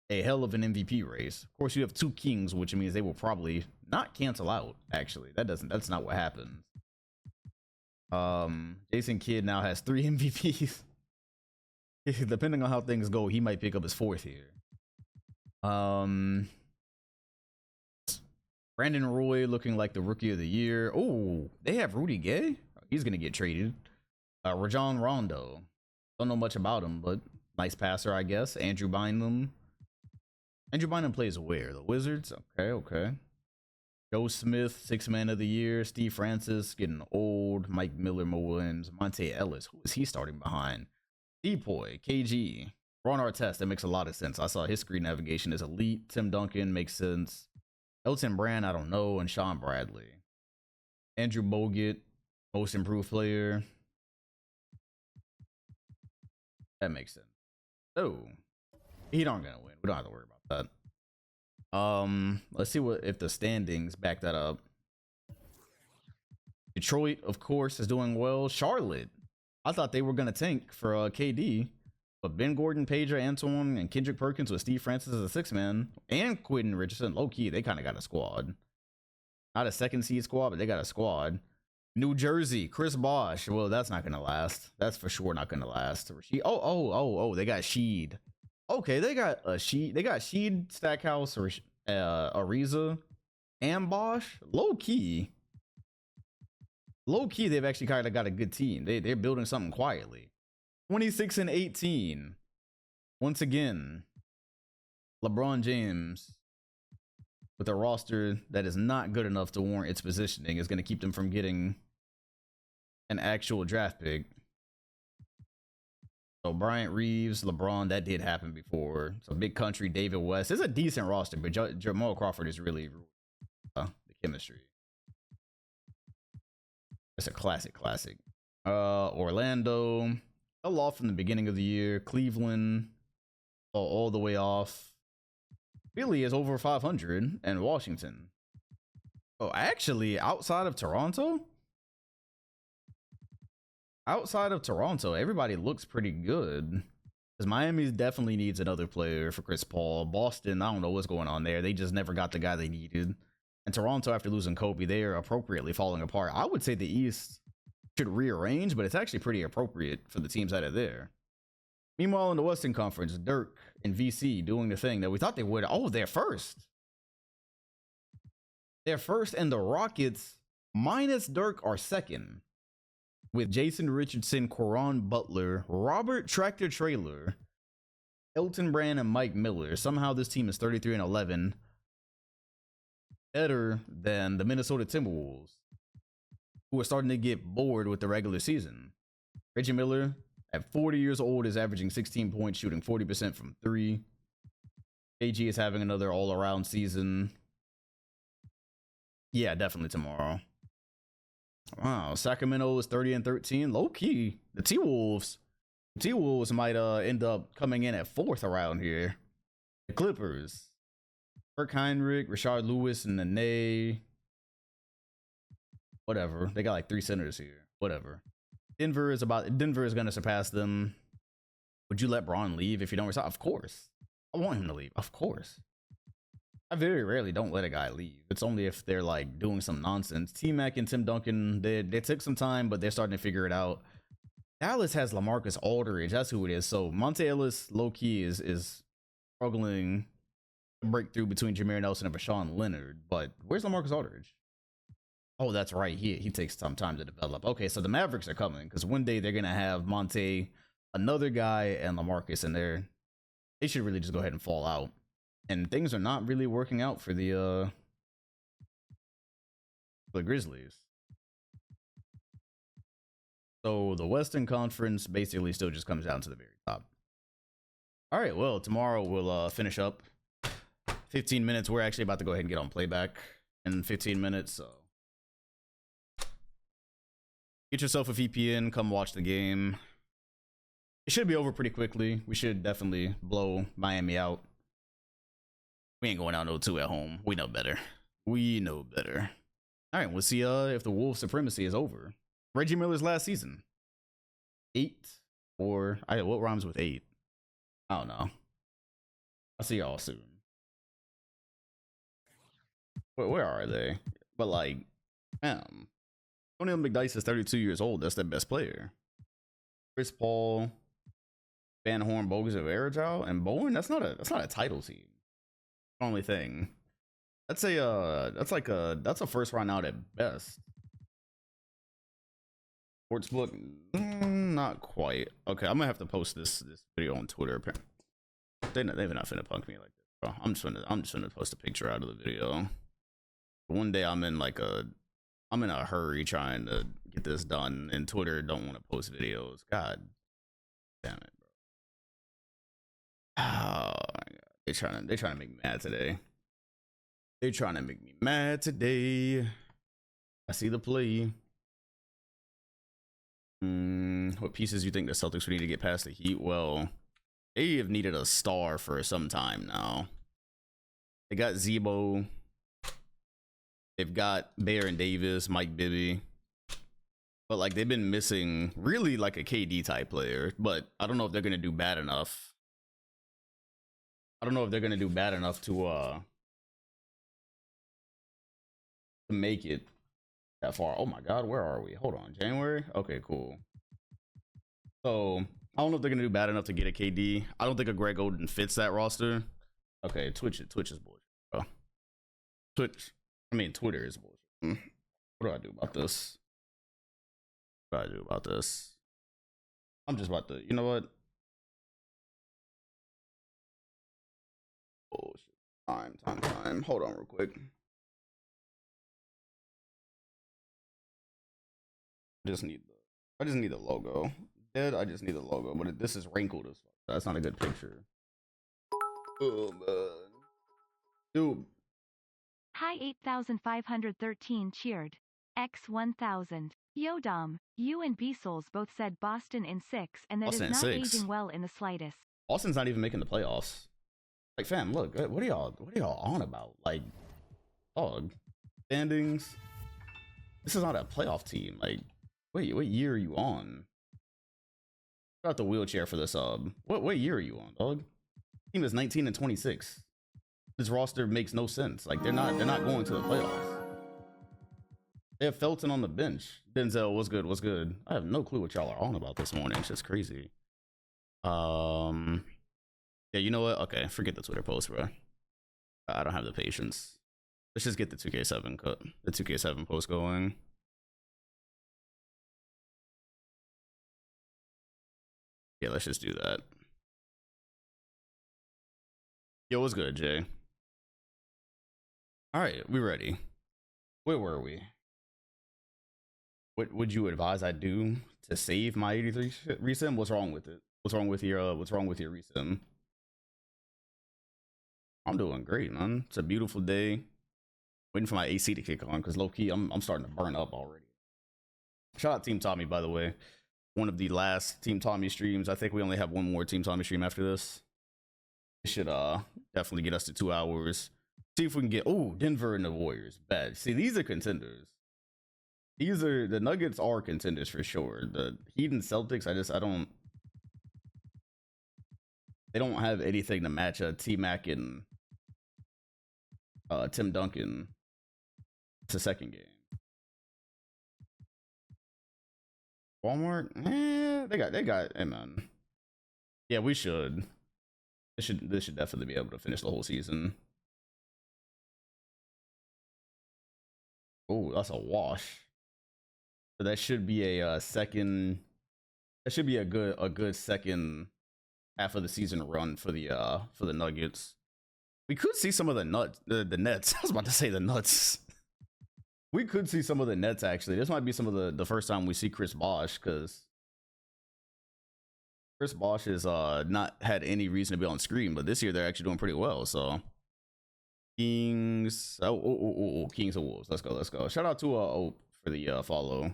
a hell of an MVP race. Of course, you have two kings, which means they will probably not cancel out. Actually, that's not what happens. Jason Kidd now has 3 MVPs. Depending on how things go, he might pick up his 4th here. Brandon Roy looking like the rookie of the year. Oh, they have Rudy Gay. He's gonna get traded. Rajon Rondo. Don't know much about him, but nice passer, I guess. Andrew Bynum. Andrew Bynum plays where? The Wizards? Okay. Joe Smith, 6-man of the year. Steve Francis getting old. Mike Miller, Mo Williams, Monte Ellis. Who is he starting behind? Depoy, KG, Ron Artest. That makes a lot of sense. I saw his screen navigation is elite. Tim Duncan makes sense. Elton Brand, I don't know, and Sean Bradley. Andrew Bogut, most improved player. That makes sense. Oh, he aren't gonna win. We don't have to worry about that. Let's see what if the standings back that up. Detroit, of course, is doing well. Charlotte, I thought they were gonna tank for KD, but Ben Gordon, Pedro, Antoine, and Kendrick Perkins with Steve Francis as a 6-man, and Quentin Richardson, low key, they kind of got a squad. Not a second seed squad, but they got a squad. New Jersey, Chris Bosh. Well, that's not gonna last. That's for sure not gonna last. Oh, they got Sheed. Okay, they got a Sheed. They got Sheed, Stackhouse, or Ariza, and Bosch. Low key, they've actually kind of got a good team. They're building something quietly. 26-18. Once again, LeBron James, with a roster that is not good enough to warrant its positioning, is going to keep them from getting an actual draft pick. So Bryant Reeves, LeBron, that did happen before. So Big Country, David West. It's a decent roster, but Jamal Crawford is really the chemistry. It's a classic. Orlando, fell off from the beginning of the year. Cleveland, all the way off. Philly is over 500, and Washington. Oh, actually, outside of Toronto, everybody looks pretty good. Because Miami definitely needs another player for Chris Paul. Boston, I don't know what's going on there. They just never got the guy they needed. And Toronto, after losing Kobe, they are appropriately falling apart. I would say the East should rearrange, but it's actually pretty appropriate for the teams that are there. Meanwhile, in the Western Conference, Dirk and VC doing the thing that we thought they would. Oh, they're first. And the Rockets, minus Dirk, are second. With Jason Richardson, Coron Butler, Robert Tractor Trailer, Elton Brand, and Mike Miller. Somehow this team is 33-11. Better than the Minnesota Timberwolves, who are starting to get bored with the regular season. Reggie Miller, at 40 years old, is averaging 16 points, shooting 40% from 3. KG is having another all-around season. Yeah, definitely tomorrow. Wow, Sacramento is 30-13. Low key, the T-Wolves might end up coming in at 4th around here. The Clippers, Kirk Heinrich, Rashard Lewis, and Nene. Whatever, they got like 3 centers here. Whatever. Denver is going to surpass them. Would you let Braun leave if you don't resign? Of course. I want him to leave. Of course. I very rarely don't let a guy leave. It's only if they're like doing some nonsense. T-Mac and Tim Duncan, they took some time, but they're starting to figure it out. Dallas has LaMarcus Aldridge. That's who it is. So Monte Ellis, low key, is struggling to break through between Jameer Nelson and Rashawn Leonard. But where's LaMarcus Aldridge? Oh, that's right. He takes some time to develop. Okay, so the Mavericks are coming because one day they're gonna have Monte, another guy, and LaMarcus, and they should really just go ahead and fall out. And things are not really working out for the Grizzlies. So the Western Conference basically still just comes down to the very top. All right, well, tomorrow we'll finish up. 15 minutes. We're actually about to go ahead and get on playback in 15 minutes. So get yourself a VPN. Come watch the game. It should be over pretty quickly. We should definitely blow Miami out. We ain't going out 0-2 at home. We know better. All right, we'll see if the Wolves' supremacy is over. Reggie Miller's last season. 8 or what rhymes with 8? I don't know. I'll see y'all soon. Where are they? But like, Tony McDyess is 32 years old. That's their best player. Chris Paul, Van Horn, Bogus of Arajal, and Bowen. That's not a title team. Only thing. That's a first round out at best. Sportsbook, not quite. Okay, I'm gonna have to post this video on Twitter. Apparently, they're not finna punk me like this, bro. I'm just gonna post a picture out of the video. One day I'm in a hurry trying to get this done, and Twitter don't want to post videos. God damn it, bro. Oh my God. They're trying to make me mad today. They're trying to make me mad today. I see the play. What pieces do you think the Celtics would need to get past the Heat? Well, they have needed a star for some time now. They got Zebo. They've got Baron Davis, Mike Bibby. But like they've been missing really like a KD type player. But I don't know if they're gonna do bad enough. I don't know if they're gonna do bad enough to make it that far. Oh my God, where are we? Hold on, January? Okay, cool. So I don't know if they're gonna do bad enough to get a KD. I don't think a Greg Oden fits that roster. Okay, Twitch is bullshit, bro. Twitter is bullshit. What do I do about this? What do I do about this? I'm just about to, you know what? Bullshit. Time. Hold on real quick. I just need the logo. I just need the logo, but this is wrinkled as fuck. That's not a good picture. Oh man. Dude. Hi 8513 cheered. X 1000. Yo Dom, you and B-Souls both said Boston in 6 and that Boston is in not 6. aging well in the slightest. Boston's not even making the playoffs. Like fam, look, what are y'all on about? Like, dog, standings. This is not a playoff team. Like, wait, what year are you on? Got the wheelchair for the sub. What year are you on, dog? Team is 19 and 26. This roster makes no sense. Like they're not going to the playoffs. They have Felton on the bench. Denzel, what's good? I have no clue what y'all are on about this morning. It's just crazy. Yeah, you know what? Okay, forget the Twitter post, bro. I don't have the patience. Let's just get the 2K7 post going. Yeah, let's just do that. Yo, what's good, Jay? All right, we ready. Where were we? What would you advise I do to save my 83 resim? What's wrong with it? What's wrong with your resim? I'm doing great, man. It's a beautiful day. Waiting for my AC to kick on because low key I'm starting to burn up already. Shout out Team Tommy, by the way. One of the last Team Tommy streams. I think we only have one more Team Tommy stream after this. It should definitely get us to 2 hours. See if we can get Denver and the Warriors. Bad. See, these are contenders. The Nuggets are contenders for sure. The Heat and Celtics, they don't have anything to match T-Mac and Tim Duncan. It's a second game. Walmart? They got hey man. Yeah, we should. This should definitely be able to finish the whole season. Oh, that's a wash. So that should be a second. That should be a good second half of the season run for the Nuggets. We could see some of the Nets. I was about to say the Nuts. We could see some of the Nets actually. This might be some of the first time we see Chris Bosh, because Chris Bosh has not had any reason to be on screen, but this year they're actually doing pretty well. So Kings, Kings and Wolves. Let's go. Shout out to Ope for the follow.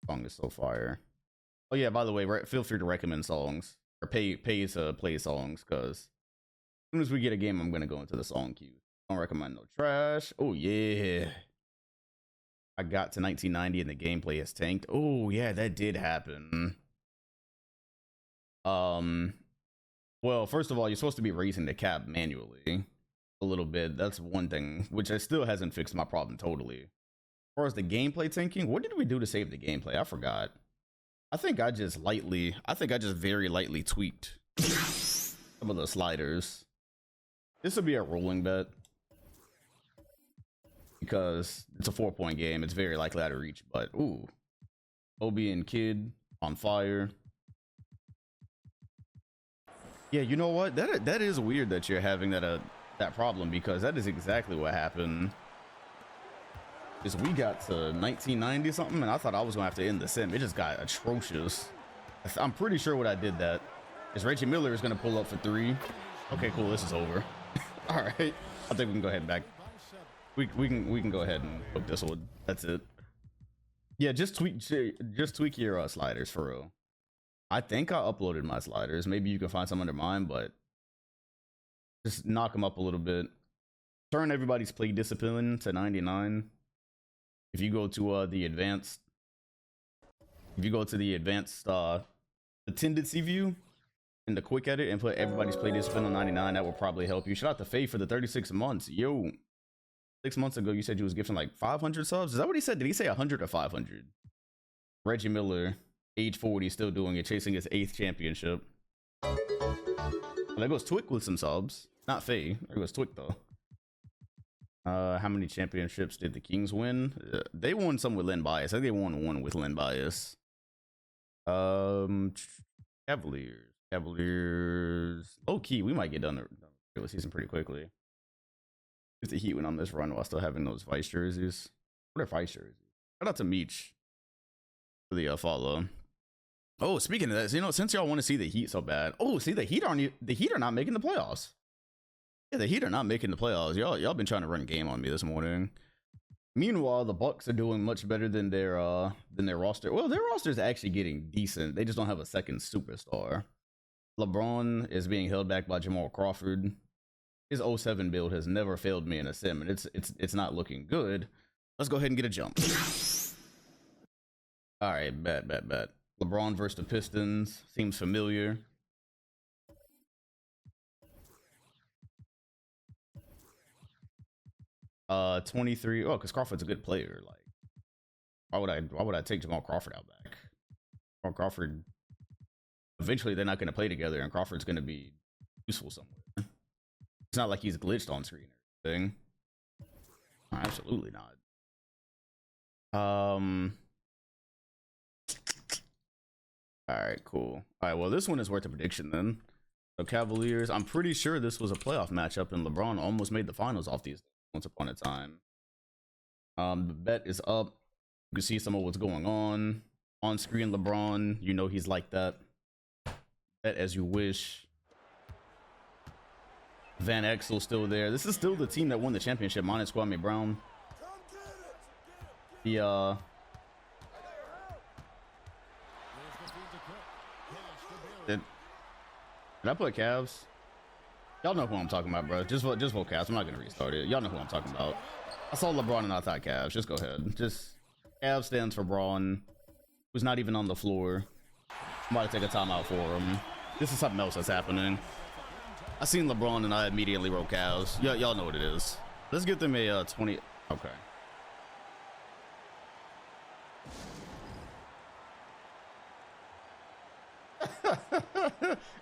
Song is so fire. Oh yeah, by the way, feel free to recommend songs or pay to play songs, because as soon as we get a game, I'm gonna go into the song queue. Don't recommend no trash. Oh yeah, I got to 1990 and the gameplay has tanked. Oh yeah, that did happen. Well, first of all, you're supposed to be raising the cap manually a little bit. That's one thing, which still hasn't fixed my problem totally. As far as the gameplay tanking, what did we do to save the gameplay? I forgot. I think I just very lightly tweaked some of the sliders. This would be a rolling bet because it's a 4-point game. It's very likely to reach, but ooh, Obi and Kid on fire. Yeah, you know what? That is weird that you're having that problem, because that is exactly what happened. Is we got to 1990 something, and I thought I was gonna have to end the sim. It just got atrocious. I'm pretty sure what I did that is Reggie Miller is gonna pull up for 3. Okay, cool. This is over. All right, I think we can go ahead and back. We can go ahead and book this one. That's it. Yeah, just tweak your sliders for real. I think I uploaded my sliders. Maybe you can find some under mine, but just knock them up a little bit. Turn everybody's play discipline to 99. If you go to the advanced the tendency view in the quick edit and put everybody's play discipline on 99, that will probably help you. Shout out to Faye for the 36 months. Yo, 6 months ago you said you was gifting like 500 subs. Is that what he said? Did he say 100 or 500? Reggie Miller, age 40, still doing it, chasing his 8th championship. Well, there goes Twick with some subs. Not Faye. There goes Twick though. How many championships did the Kings win? They won some with Len Bias. I think they won 1 with Len Bias. Cavaliers. Low key, we might get done the regular season pretty quickly. If the Heat went on this run while still having those Vice jerseys. What are Vice jerseys? Shout out to Meech for the follow. Oh, speaking of that, you know, since y'all want to see the Heat so bad. Oh, see, the Heat are not making the playoffs. Yeah, the Heat are not making the playoffs. Y'all been trying to run a game on me this morning. Meanwhile, the Bucks are doing much better than their roster. Well, their roster is actually getting decent. They just don't have a second superstar. LeBron is being held back by Jamal Crawford. His 07 build has never failed me in a sim, and it's not looking good. Let's go ahead and get a jump. All right, bet. LeBron versus the Pistons seems familiar. $23. Oh, because Crawford's a good player. Like, why would I take Jamal Crawford out back? Jamal Crawford. Eventually, they're not going to play together, and Crawford's going to be useful somewhere. It's not like he's glitched on screen or anything. Oh, absolutely not. All right, cool. All right, well, this one is worth a prediction then. So Cavaliers. I'm pretty sure this was a playoff matchup, and LeBron almost made the finals off these once upon a time. The bet is up. You can see some of what's going on screen. LeBron, you know he's like that. Bet as you wish. Van Exel still there. This is still the team that won the championship, minus Kwame Brown. Did I put Cavs? Y'all know who I'm talking about, bro. Just vote Cavs. I'm not gonna restart it. Y'all know who I'm talking about. I saw LeBron and I thought Cavs. Just go ahead. Just Cavs stands for Braun, who's not even on the floor. I'm about to take a timeout for him. This is something else that's happening. I seen LeBron and I immediately wrote Cavs. Y'all know what it is. Let's get them a 20. Okay.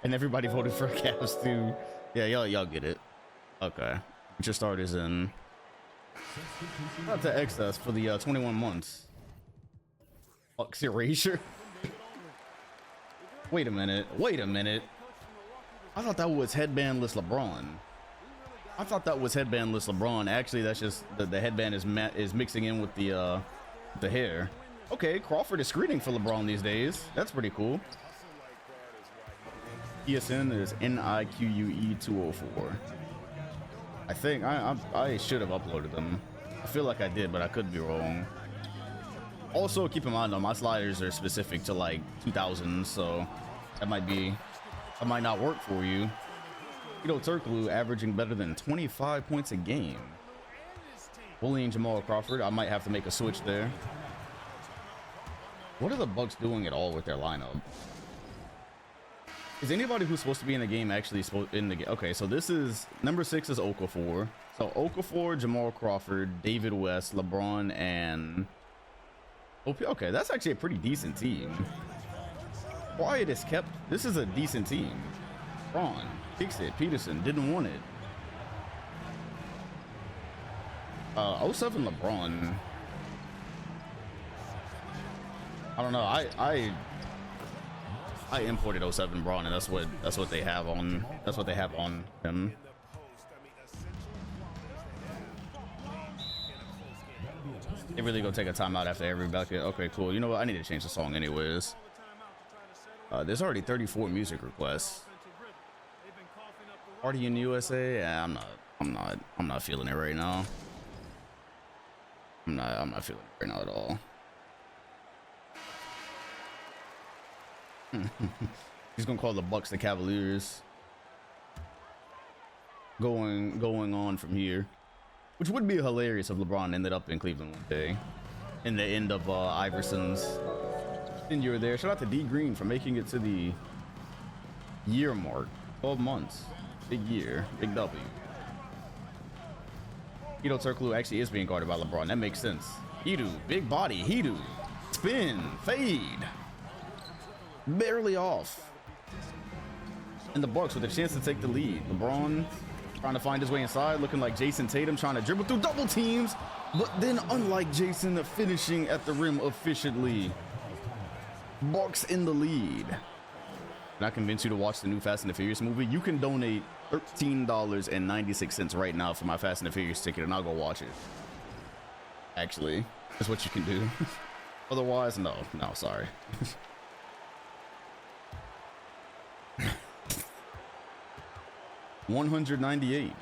And everybody voted for Cavs too. Yeah, y'all get it. Okay. Put your starters in. Not to excess for the 21 months. Bucks erasure. Wait a minute. I thought that was headbandless LeBron. Actually, that's just the headband is mixing in with the hair. Okay, Crawford is screening for LeBron these days. That's pretty cool. ESN is NIQUE 204. I think I should have uploaded them. I feel like I did, but I could be wrong. Also, keep in mind though, my sliders are specific to like 2000s, so that might not work for you. Turkoglu averaging better than 25 points a game. Bullying Jamal Crawford. I might have to make a switch there. What are the Bucks doing at all with their lineup? Is anybody who's supposed to be in the game actually in the game? Okay, so this is number 6 is Okafor. So Okafor, Jamal Crawford, David West, LeBron, and OP. Okay, that's actually a pretty decent team. Wyatt is kept. This is a decent team. Braun kicks it. Peterson didn't want it. 07 LeBron. I don't know. I imported 07 Braun, and that's what they have on him. They really gonna take a timeout after every bucket. Okay, cool. You know what? I need to change the song anyways. There's already 34 music requests. Party in USA? Yeah, I'm not feeling it right now. I'm not feeling it right now at all. He's gonna call the Bucks the Cavaliers. Going on from here, which would be hilarious if LeBron ended up in Cleveland one day, in the end of Iverson's tenure there. Shout out to D Green for making it to the year mark. 12 months, big year, big W. Hedo Turkoglu actually is being guarded by LeBron. That makes sense. Hedo, big body. Hedo, spin, fade, barely off. And the Bucks with a chance to take the lead. LeBron trying to find his way inside, looking like Jason Tatum, trying to dribble through double teams, but then unlike Jason, finishing at the rim efficiently. Bucks in the lead. And I convince you to watch the new Fast and the Furious movie. You can donate $13.96 right now for my Fast and the Furious ticket, and I'll go watch it. Actually, that's what you can do. Otherwise, no, sorry. 198.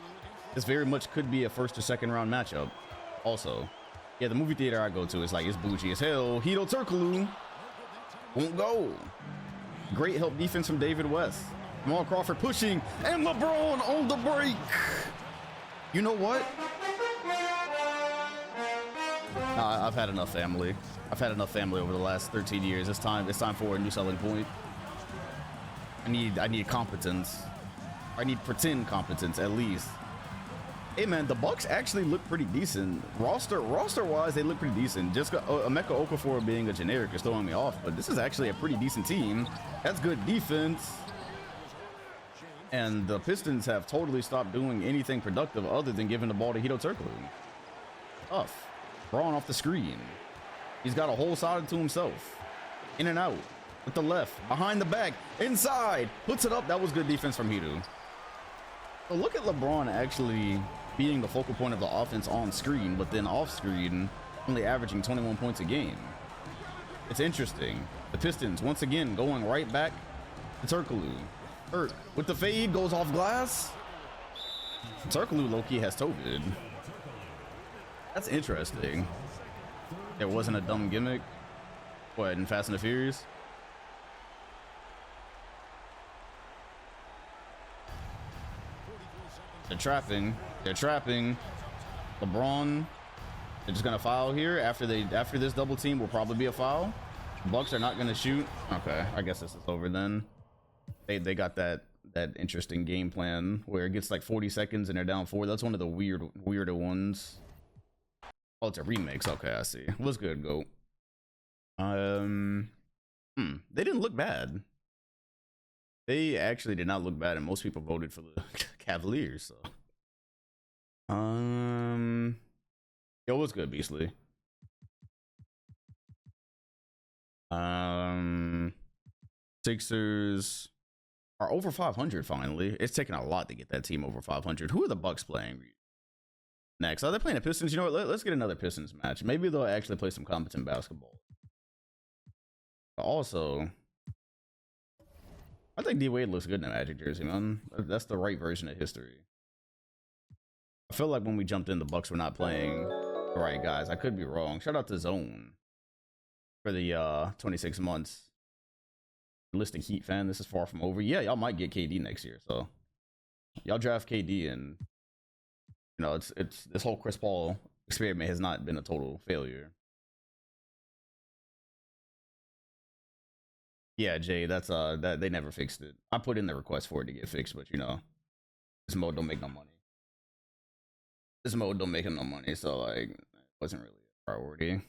This very much could be a first or second round matchup. Also, yeah, the movie theater I go to is like, it's bougie as hell. Hedo Turkoglu won't go. Great help defense from David West. Jamal Crawford pushing, and LeBron on the break. You know what? I've had enough family. I've had enough family over the last 13 years. It's time for a new selling point. I need competence. I need pretend competence at least. Hey man, the Bucks actually look pretty decent. Roster wise, they look pretty decent. Just Emeka Okafor being a generic is throwing me off, but this is actually a pretty decent team. That's good defense. And the Pistons have totally stopped doing anything productive other than giving the ball to Hedo Turkoglu. Tough. Braun off the screen. He's got a whole side to himself. In and out. With the left. Behind the back. Inside. Puts it up. That was good defense from Hedo. So look at LeBron actually being the focal point of the offense on screen, but then off screen only averaging 21 points a game. It's interesting. The Pistons once again going right back to Turkoglu. With the fade, goes off glass. Turkoglu low-key has COVID. That's interesting. There wasn't a dumb gimmick. What, in Fast and the Furious? They're trapping. LeBron, they're just gonna foul here. After this double team will probably be a foul. Bucks are not gonna shoot. Okay, I guess this is over then. They got that interesting game plan where it gets like 40 seconds and they're down 4. That's one of the weirder ones. Oh, it's a remix. Okay, I see. What's good, GOAT? They didn't look bad. They actually did not look bad, and most people voted for the Cavaliers. So, yo, what's good, Beastly? Sixers are over 500 finally. It's taken a lot to get that team over 500. Who are the Bucks playing next? Are they playing the Pistons? You know what? Let's get another Pistons match. Maybe they'll actually play some competent basketball. But also, I think D Wade looks good in the Magic jersey, man. That's the right version of history. I feel like when we jumped in, the Bucks were not playing the right guys. I could be wrong. Shout out to Zone for the 26 months. Listing Heat fan, this is far from over. Yeah, y'all might get KD next year, so y'all draft KD, and you know it's this whole Chris Paul experiment has not been a total failure. Yeah, Jay, that's that they never fixed it. I put in the request for it to get fixed, but you know, this mode don't make no money. This mode don't make him no money, so like it wasn't really a priority.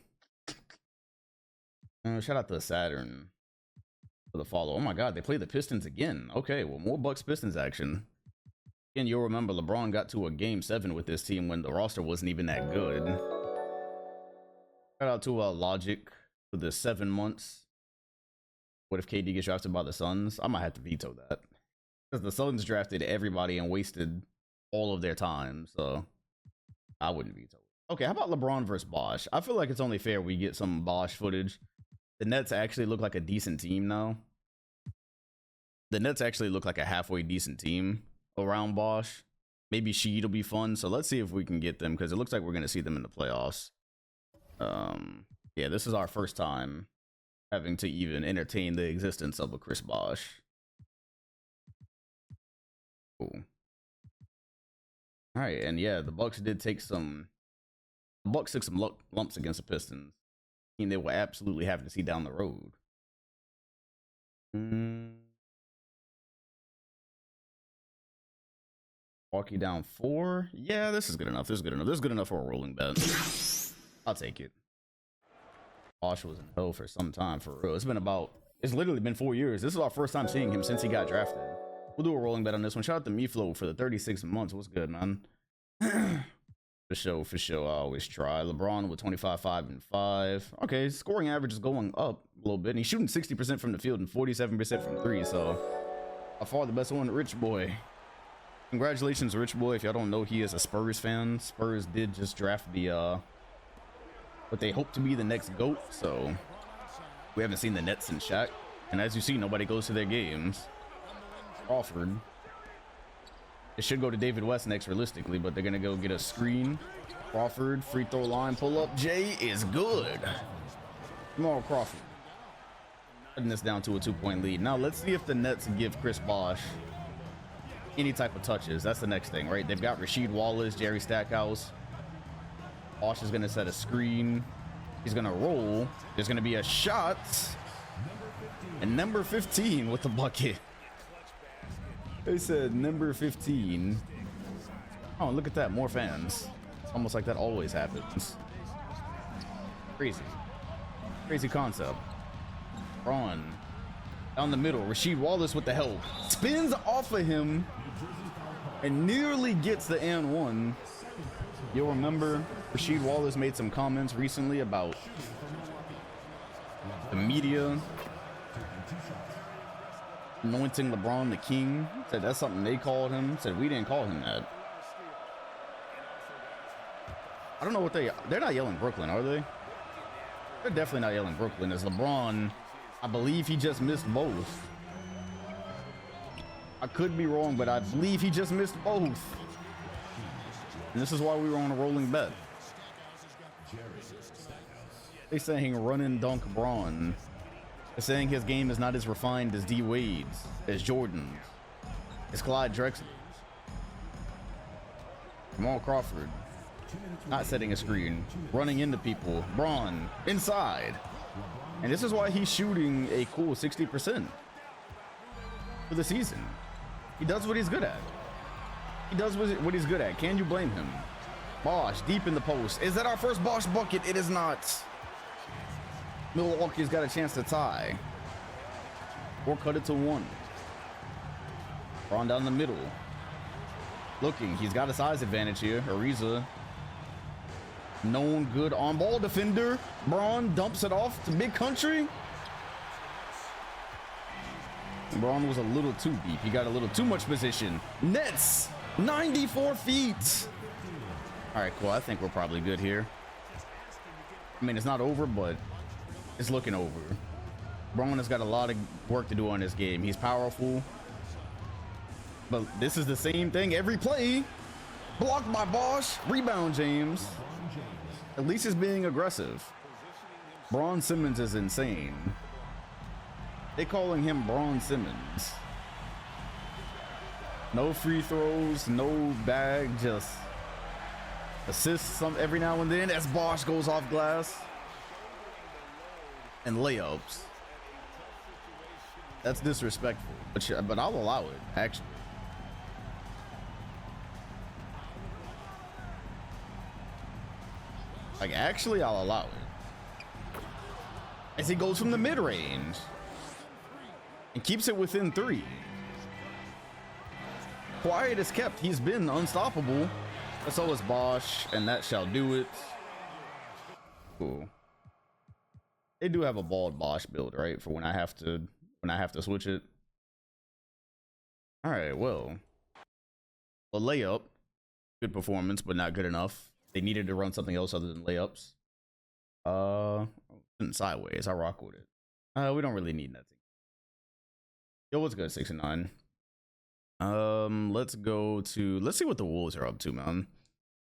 Shout out to Saturn for the follow. Oh my god, they play the Pistons again. Okay, well, more Bucks Pistons action. Again, you'll remember LeBron got to a game 7 with this team when the roster wasn't even that good. Shout out to Logic for the 7 months. What if KD gets drafted by the Suns? I might have to veto that. Because the Suns drafted everybody and wasted all of their time, so I wouldn't veto it. Okay, how about LeBron versus Bosh? I feel like it's only fair we get some Bosh footage. The Nets actually look like a decent team now. The Nets actually look like a halfway decent team around Bosh. Maybe Sheed will be fun, so let's see if we can get them, because it looks like we're going to see them in the playoffs. Yeah, this is our first time having to even entertain the existence of a Chris Bosh. Cool. All right, and yeah, the Bucks did take some. The Bucks took some lumps against the Pistons. I mean, they will absolutely have to see down the road. Walkie down 4. Yeah, this is good enough. This is good enough. This is good enough for a rolling bet. I'll take it. Bosh was in hell for some time, for real. It's literally been 4 years. This is our first time seeing him since he got drafted. We'll do a rolling bet on this one. Shout out to MeFlo for the 36 months. What's good, man? For sure. I always try. LeBron with 25, 5, and 5. Okay, scoring average is going up a little bit. And he's shooting 60% from the field and 47% from 3. So, by far the best one, Rich Boy. Congratulations, Rich Boy. If y'all don't know, he is a Spurs fan. Spurs did just draft the, what they hope to be the next GOAT. So, we haven't seen the Nets and Shaq. And as you see, nobody goes to their games. Crawford. It should go to David West next realistically, but they're going to go get a screen. Crawford, free throw line, pull up. Jay is good. Come on, Crawford. Putting this down to a 2-point lead. Now, let's see if the Nets give Chris Bosh any type of touches. That's the next thing, right? They've got Rasheed Wallace, Jerry Stackhouse. Bosh is going to set a screen. He's going to roll. There's going to be a shot. And number 15 with the bucket. They said number 15. Oh, look at that. More fans. It's almost like that always happens. Crazy. Crazy concept. Ron. Down the middle. Rasheed Wallace with the help. Spins off of him. And nearly gets the and one. You'll remember Rasheed Wallace made some comments recently about the media anointing LeBron the king. Said that's something they called him. Said we didn't call him that. I don't know what they're not yelling Brooklyn, are they? They're definitely not yelling Brooklyn. As LeBron, I believe he just missed both. I could be wrong, but I believe he just missed both. And this is why we were on a rolling bet. They saying run and dunk Braun. They're saying his game is not as refined as D Wade's, as Jordan's, as Clyde Drexler's. Jamal Crawford. Not setting a screen. Running into people. Braun. Inside. And this is why he's shooting a cool 60% for the season. He does what he's good at. He does what he's good at. Can you blame him? Bosh, deep in the post. Is that our first Bosh bucket? It is not. Milwaukee's got a chance to tie. Or cut it to 1. Braun down the middle. Looking, he's got a size advantage here. Ariza. Known good on-ball defender. Braun dumps it off to Big Country. Braun was a little too deep. He got a little too much position. Nets, 94 feet. All right, cool. I think we're probably good here. I mean, it's not over, but it's looking over. Braun has got a lot of work to do on this game. He's powerful. But this is the same thing every play. Blocked by Bosh. Rebound, James. At least he's being aggressive. Braun Simmons is insane. They calling him Braun Simmons. No free throws, no bag, just assists every now and then as Bosh goes off glass. And layups. That's disrespectful, but I'll allow it, actually. Like, actually, I'll allow it. As he goes from the mid-range and keeps it within 3. Quiet as kept. He's been unstoppable. But so is Bosh, and that shall do it. Cool. They do have a bald Bosh build, right? For when I have to when I have to switch it. All right, well, a layup, good performance, but not good enough. They needed to run something else other than layups. Sideways, I rock with it. We don't really need nothing. Yo, what's good, 69? Let's see what the Wolves are up to, man.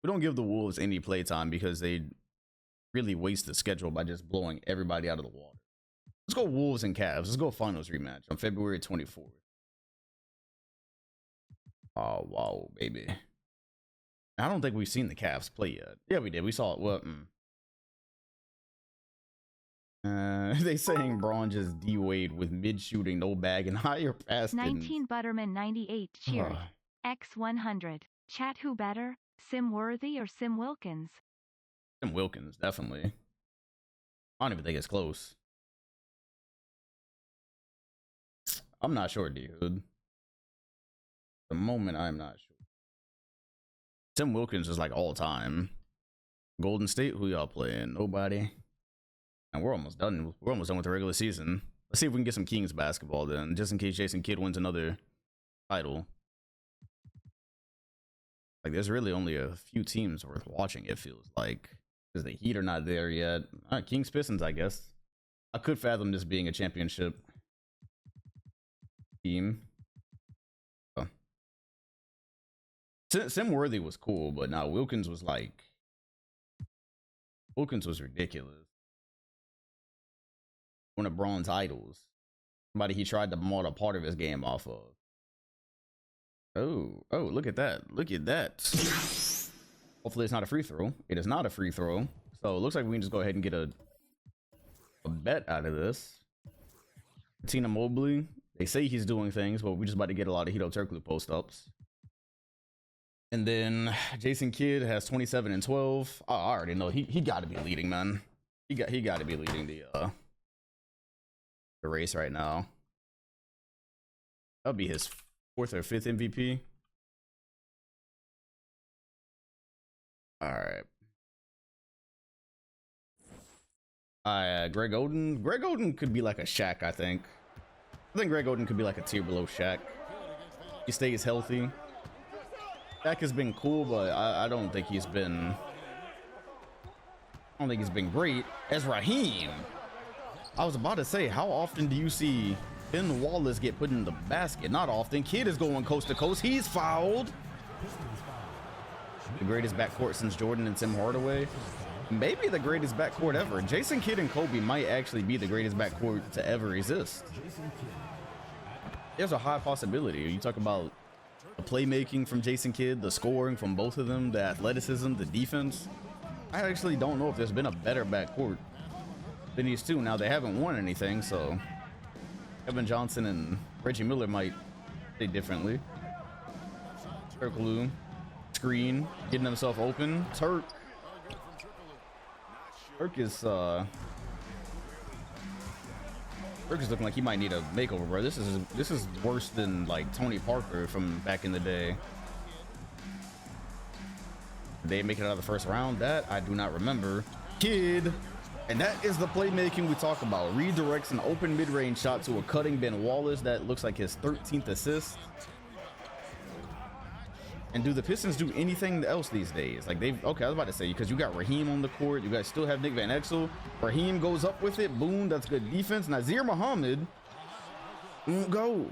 We don't give the Wolves any playtime because they really waste the schedule by just blowing everybody out of the water. Let's go Wolves and Cavs. Let's go finals rematch on February 24th. Oh, wow, baby. I don't think we've seen the Cavs play yet. Yeah, we did. We saw it. What? They saying Braun just D-Wade with mid shooting, no bag, and higher pass. 19 Butterman 98 cheered. X100. Chat who better? Sim Worthy or Sim Wilkins? Sim Wilkins, definitely. I don't even think it's close. I'm not sure, D-Hood. The moment I'm not sure. Tim Wilkins is like all time. Golden State, who y'all playing? Nobody. And we're almost done. We're almost done with the regular season. Let's see if we can get some Kings basketball then, just in case Jason Kidd wins another title. Like, there's really only a few teams worth watching, it feels like, because the Heat are not there yet. All right, Kings Pistons, I guess. I could fathom this being a championship team. Oh. Sim Worthy was cool, but now Wilkins was ridiculous. One of Braun's idols. Somebody he tried to model part of his game off of. Oh, look at that. Look at that. Hopefully it's not a free throw. It is not a free throw. So it looks like we can just go ahead and get a bet out of this. Tina Mobley. They say he's doing things, but we're just about to get a lot of Hito Turkoglu post-ups. And then Jason Kidd has 27 and 12. I already know he got to be leading, man. He got to be leading the race right now. That'll be his 4th or 5th MVP. All right. Greg Oden. Greg Oden could be like a Shaq, I think. I think Greg Oden could be like a tier below Shaq. He stays healthy. Shaq has been cool, but I don't think he's been great. As Raheem, I was about to say, how often do you see Ben Wallace get put in the basket? Not often. Kidd is going coast to coast. He's fouled. The greatest backcourt since Jordan and Tim Hardaway. Maybe the greatest backcourt ever. Jason Kidd and Kobe might actually be the greatest backcourt to ever exist. There's a high possibility. You talk about the playmaking from Jason Kidd, the scoring from both of them, the athleticism, the defense. I actually don't know if there's been a better backcourt than these two. Now, they haven't won anything, so Kevin Johnson and Reggie Miller might say differently. Turkoglu, screen, getting himself open. Turk is looking like he might need a makeover, bro. This is worse than like Tony Parker from back in the day. Did they make it out of the first round? That I do not remember. Kidd. And that is the playmaking we talk about. Redirects an open mid-range shot to a cutting Ben Wallace. That looks like his 13th assist. And do the Pistons do anything else these days? Like okay, I was about to say, because you got Raheem on the court. You guys still have Nick Van Exel. Raheem goes up with it. Boom, that's good defense. Nazir Muhammad won't go.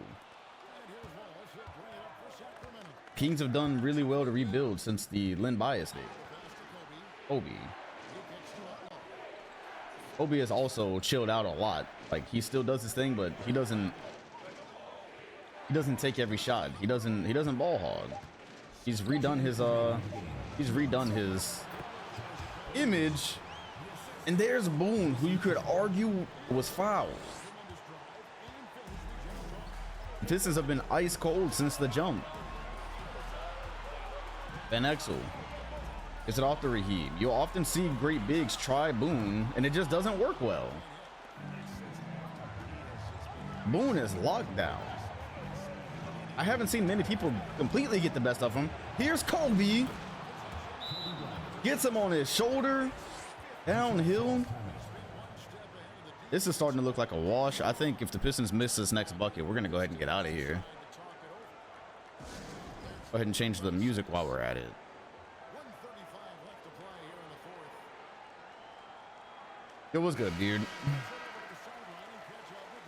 Kings have done really well to rebuild since the Len Bias days. Obi has also chilled out a lot. Like, he still does his thing, but he doesn't take every shot. He doesn't ball hog. He's redone his image. And there's Boone, who you could argue was fouled. The Pistons have been ice cold since the jump. Van Exel. Is it off the Raheem? You'll often see great bigs try Boone, and it just doesn't work well. Boone is locked down. I haven't seen many people completely get the best of him. Here's Kobe. Gets him on his shoulder. Downhill. This is starting to look like a wash. I think if the Pistons miss this next bucket, we're going to go ahead and get out of here. Go ahead and change the music while we're at it. It was good, dude.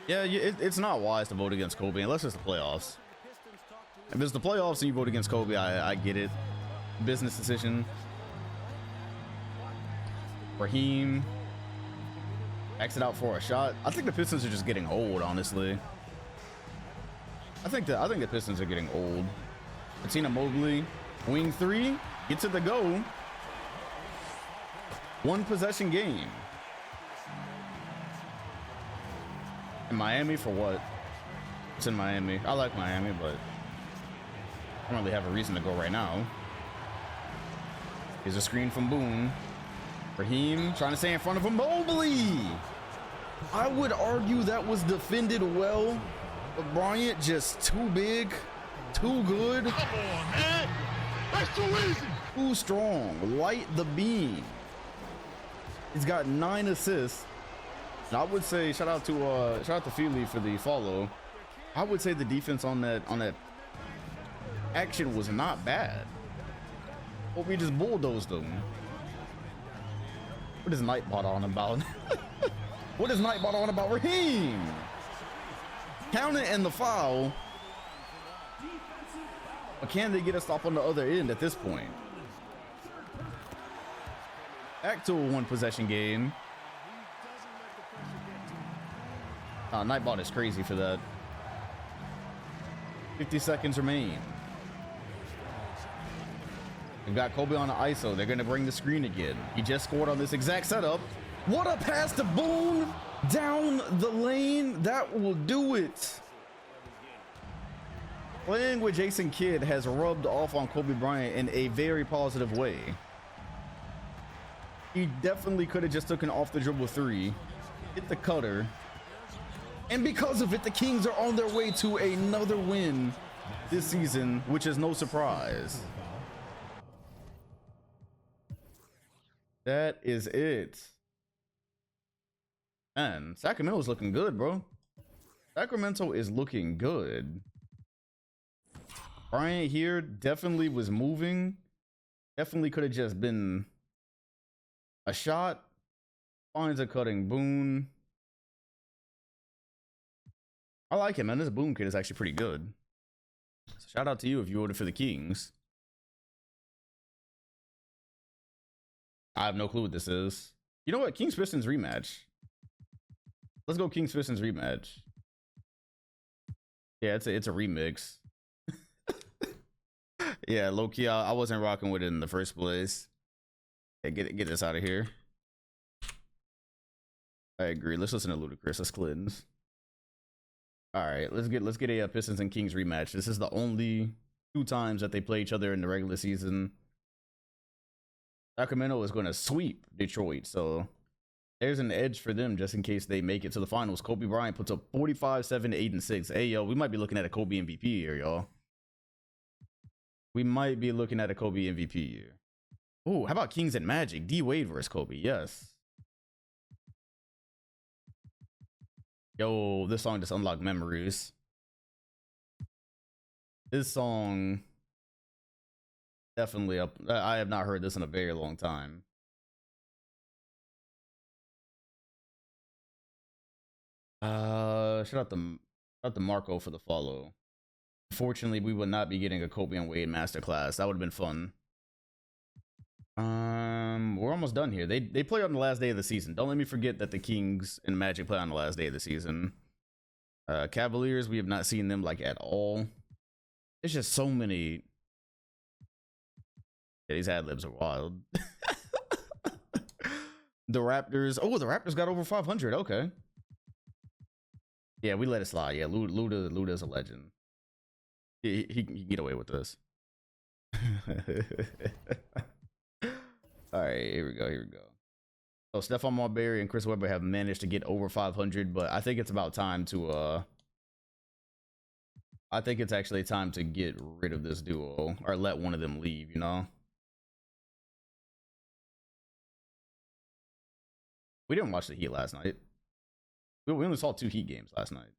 Yeah, it's not wise to vote against Kobe unless it's the playoffs. If it's the playoffs and you vote against Kobe, I get it. Business decision. Raheem exit out for a shot. I think the Pistons are just getting old, honestly. I think the Pistons are getting old. Patina Mobley, wing three, get to the go. One possession game. In Miami for what? It's in Miami. I like Miami, but I don't really have a reason to go right now. Here's a screen from Boone. Raheem trying to stay in front of him. Mobley! I would argue that was defended well, but Bryant just too big, too good. Come on, man. That's too easy. Too strong. Light the beam. He's got 9 assists. And I would say shout out to Feely for the follow. I would say the defense on that action was not bad. But we just bulldozed them. What is Nightbot on about? What is Nightbot on about? Raheem! Count it and the foul. But can they get a stop on the other end at this point? Back to a one possession game. Nightbot is crazy for that. 50 seconds remain. We've got Kobe on the ISO. They're going to bring the screen again. He just scored on this exact setup. What a pass to Boone down the lane. That will do it. Playing with Jason Kidd has rubbed off on Kobe Bryant in a very positive way. He definitely could have just took an off the dribble three, hit the cutter, and because of it, the Kings are on their way to another win this season, which is no surprise. That is it. Man, Sacramento's looking good, bro. Sacramento is looking good. Bryant here definitely was moving. Definitely could have just been a shot. Finds a cutting Boone. I like him, man. This Boone kid is actually pretty good. So shout out to you if you voted for the Kings. I have no clue what this is. You know what? Kings Pistons rematch. Let's go Kings Pistons rematch. Yeah, it's a remix. Yeah, low key, I wasn't rocking with it in the first place. Hey, get this out of here. I agree. Let's listen to Ludacris. Let's cleanse. All right, let's get a Pistons and Kings rematch. This is the only 2 times that they play each other in the regular season. Sacramento is going to sweep Detroit, so there's an edge for them just in case they make it to the finals. Kobe Bryant puts up 45, 7, 8, and 6. Hey, yo, we might be looking at a Kobe MVP here, y'all. We might be looking at a Kobe MVP here. Oh, how about Kings and Magic? D Wade versus Kobe. Yes. Yo, this song just unlocked memories. This song definitely up. I have not heard this in a very long time. Shout out to Marco for the follow. Unfortunately, we would not be getting a Kobe and Wade masterclass. That would have been fun. We're almost done here. They play on the last day of the season. Don't let me forget that the Kings and Magic play on the last day of the season. Cavaliers, we have not seen them like at all. There's just so many. Yeah, these ad libs are wild. The Raptors. Oh, the Raptors got over 500. Okay. Yeah, we let it slide. Yeah, Luda's a legend. He can get away with this. All right, here we go. So Stephon Marbury and Chris Webber have managed to get over 500, but I think it's about time to I think it's actually time to get rid of this duo or let one of them leave, you know? We didn't watch the Heat last night. We only saw 2 Heat games last night.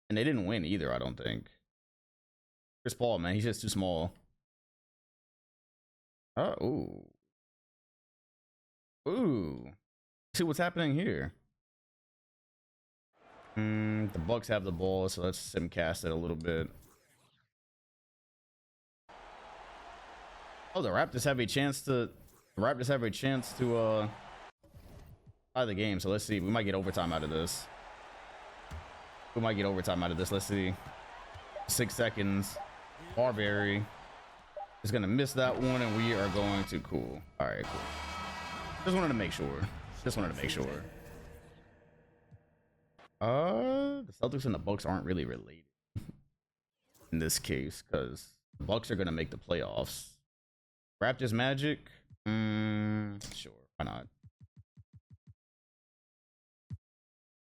And they didn't win either, I don't think. Chris Paul, man, he's just too small. Ooh. Ooh. See what's happening here. The Bucks have the ball, so let's simcast it a little bit. Oh, the Raptors have a chance to tie the game. So let's see. We might get overtime out of this. Let's see. 6 seconds. Marbury is gonna miss that one, and we are going to cool. All right, cool. Just wanted to make sure. The Celtics and the Bucks aren't really related in this case, because the Bucks are gonna make the playoffs. Raptors Magic, sure, why not?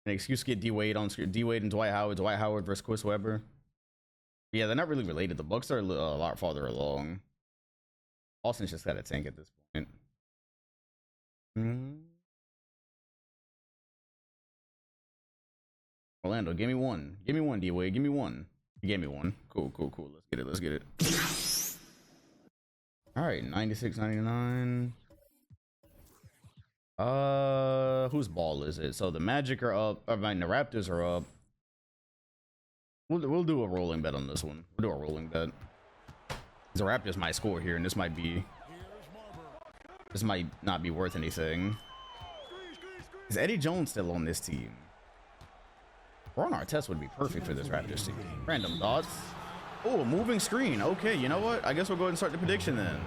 An excuse to get D Wade on screen. D Wade and Dwight Howard versus Chris Webber. Yeah, they're not really related. The Bucks are a lot farther along. Austin's just got a tank at this point. Orlando, give me one. D Wade, give me one. You gave me one. Cool. Let's get it. All right, 96, 99. Whose ball is it? So the Magic are up. The Raptors are up. We'll do a rolling bet on this one. We'll do a rolling bet. The Raptors might score here, and this might not be worth anything. Is Eddie Jones still on this team? Ron Artest would be perfect for this Raptors team. Random thoughts. Oh, moving screen. Okay, you know what? I guess we'll go ahead and start the prediction then.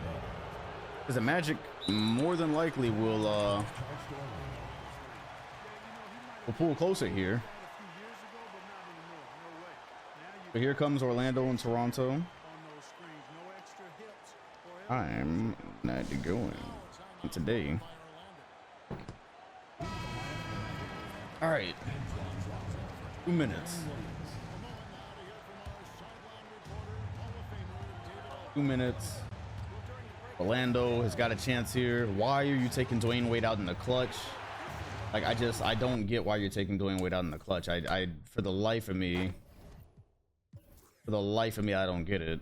Because the Magic more than likely will pull closer here. But here comes Orlando and Toronto. I'm not going today. All right. 2 minutes. 2 minutes. Orlando has got a chance here. Why are you taking Dwayne Wade out in the clutch? Like, I don't get why you're taking Dwayne Wade out in the clutch. For the life of me, I don't get it.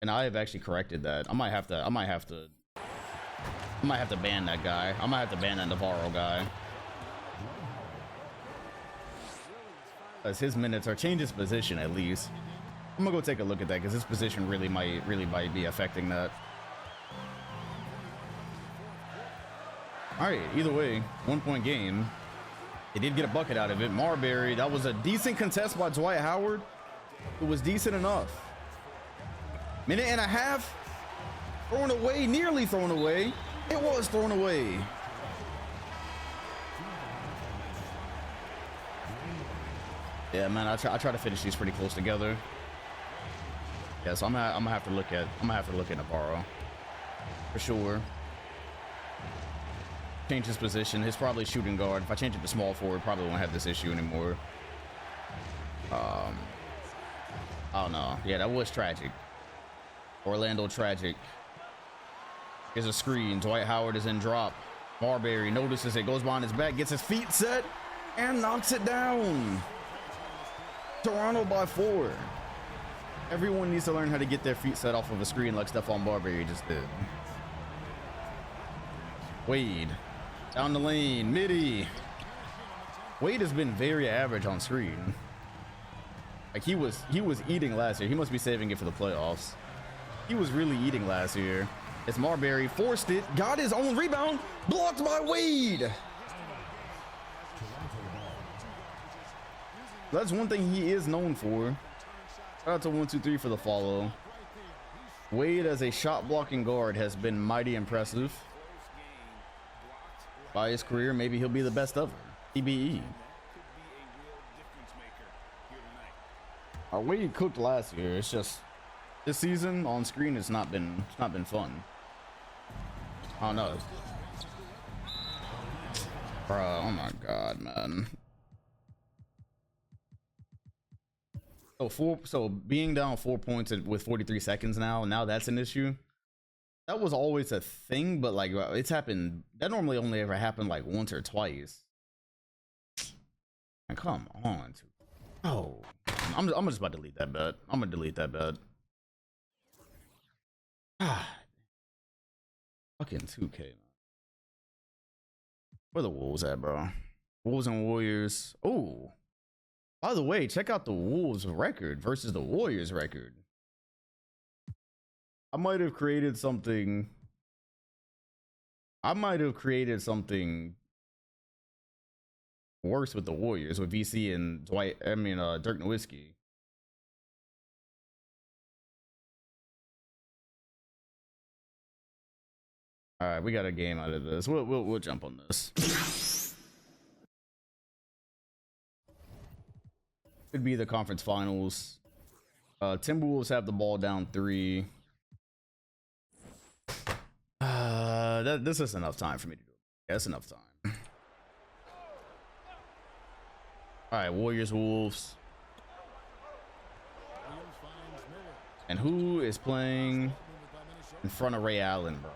And I have actually corrected that. I might have to ban that guy. I might have to ban that Navarro guy. Because his minutes are change his position at least. I'm gonna go take a look at that because his position really might be affecting that. All right, either way, 1 point game. They did get a bucket out of it. Marbury, that was a decent contest by Dwight Howard. It was decent enough. Minute and a half. Thrown away, nearly thrown away. It was thrown away. Yeah, man, I try to finish these pretty close together. Yeah, so I'm gonna have to look at Navarro for sure. Change his position. He's probably shooting guard. If I change it to small forward, probably won't have this issue anymore. I don't know. Yeah, that was tragic. Orlando tragic. Here's a screen. Dwight Howard is in drop. Marbury notices it, goes behind his back, gets his feet set, and knocks it down. Toronto by 4. Everyone needs to learn how to get their feet set off of a screen like Stephon Marbury just did. Wade. Down the lane. Midi. Wade has been very average on screen. Like he was eating last year. He must be saving it for the playoffs. He was really eating last year. It's Marbury, forced it, got his own rebound, blocked by Wade. That's one thing he is known for. Shout out to 123 for the follow. Wade as a shot blocking guard has been mighty impressive. By his career, maybe he'll be the best ever. TBE. Wade cooked last year. It's just this season on screen it's not been fun. I don't know. Bro, oh my god, man. So being down 4 points with 43 seconds now that's an issue. that was always a thing, but like it's happened. That normally only ever happened like once or twice. And come on. Oh, I'm just about to delete that bet. I'm gonna delete that bet. Ah, fucking 2K, man. Where the Wolves at, bro? Wolves and Warriors. Oh, by the way, check out the Wolves record versus the Warriors record. I might have created something worse with the Warriors with VC and Dirk Nowitzki. All right, we got a game out of this. We'll jump on this. Could be the conference finals. Timberwolves have the ball down 3. This is enough time for me to do it. Yeah, that's enough time. All right, Warriors, Wolves. And who is playing in front of Ray Allen, bro?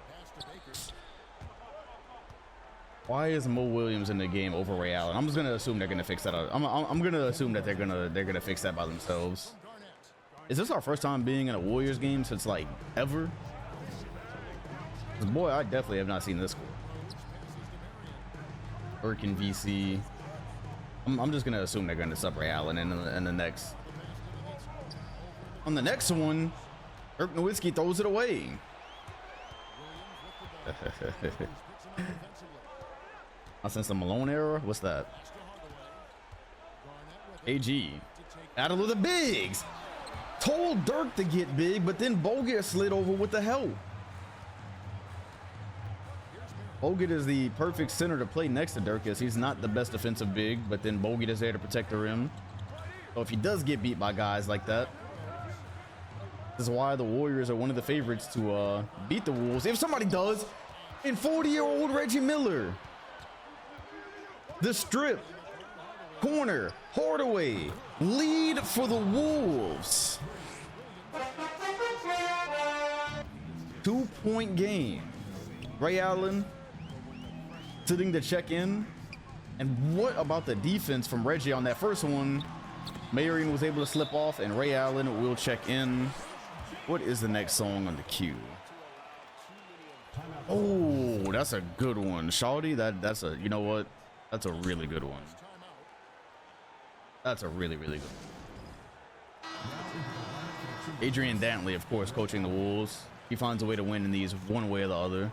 Why is Mo Williams in the game over Ray Allen? I'm just gonna assume they're gonna fix that. I'm gonna assume that they're gonna fix that by themselves. Is this our first time being in a Warriors game since like ever? Boy, I definitely have not seen this score. Birkin VC. I'm just gonna assume they're gonna sub Ray Allen in the next. On the next one, Dirk Nowitzki throws it away. Since the Malone era, what's that? AG. Out of the bigs. Told Dirk to get big, but then Bogut slid over with the help. Bogut is the perfect center to play next to Dirk, as he's not the best defensive big, but then Bogut is there to protect the rim. So if he does get beat by guys like that, this is why the Warriors are one of the favorites to beat the Wolves. If somebody does, and 40-year-old Reggie Miller. The strip, corner, Hardaway, lead for the Wolves. 2-point game. Ray Allen sitting to check in. And what about the defense from Reggie on that first one? Marion was able to slip off, and Ray Allen will check in. What is the next song on the queue? Oh, that's a good one. Shawty, that's a, you know what? That's a really good one. That's a really, really good one. Adrian Dantley, of course, coaching the Wolves. He finds a way to win in these one way or the other.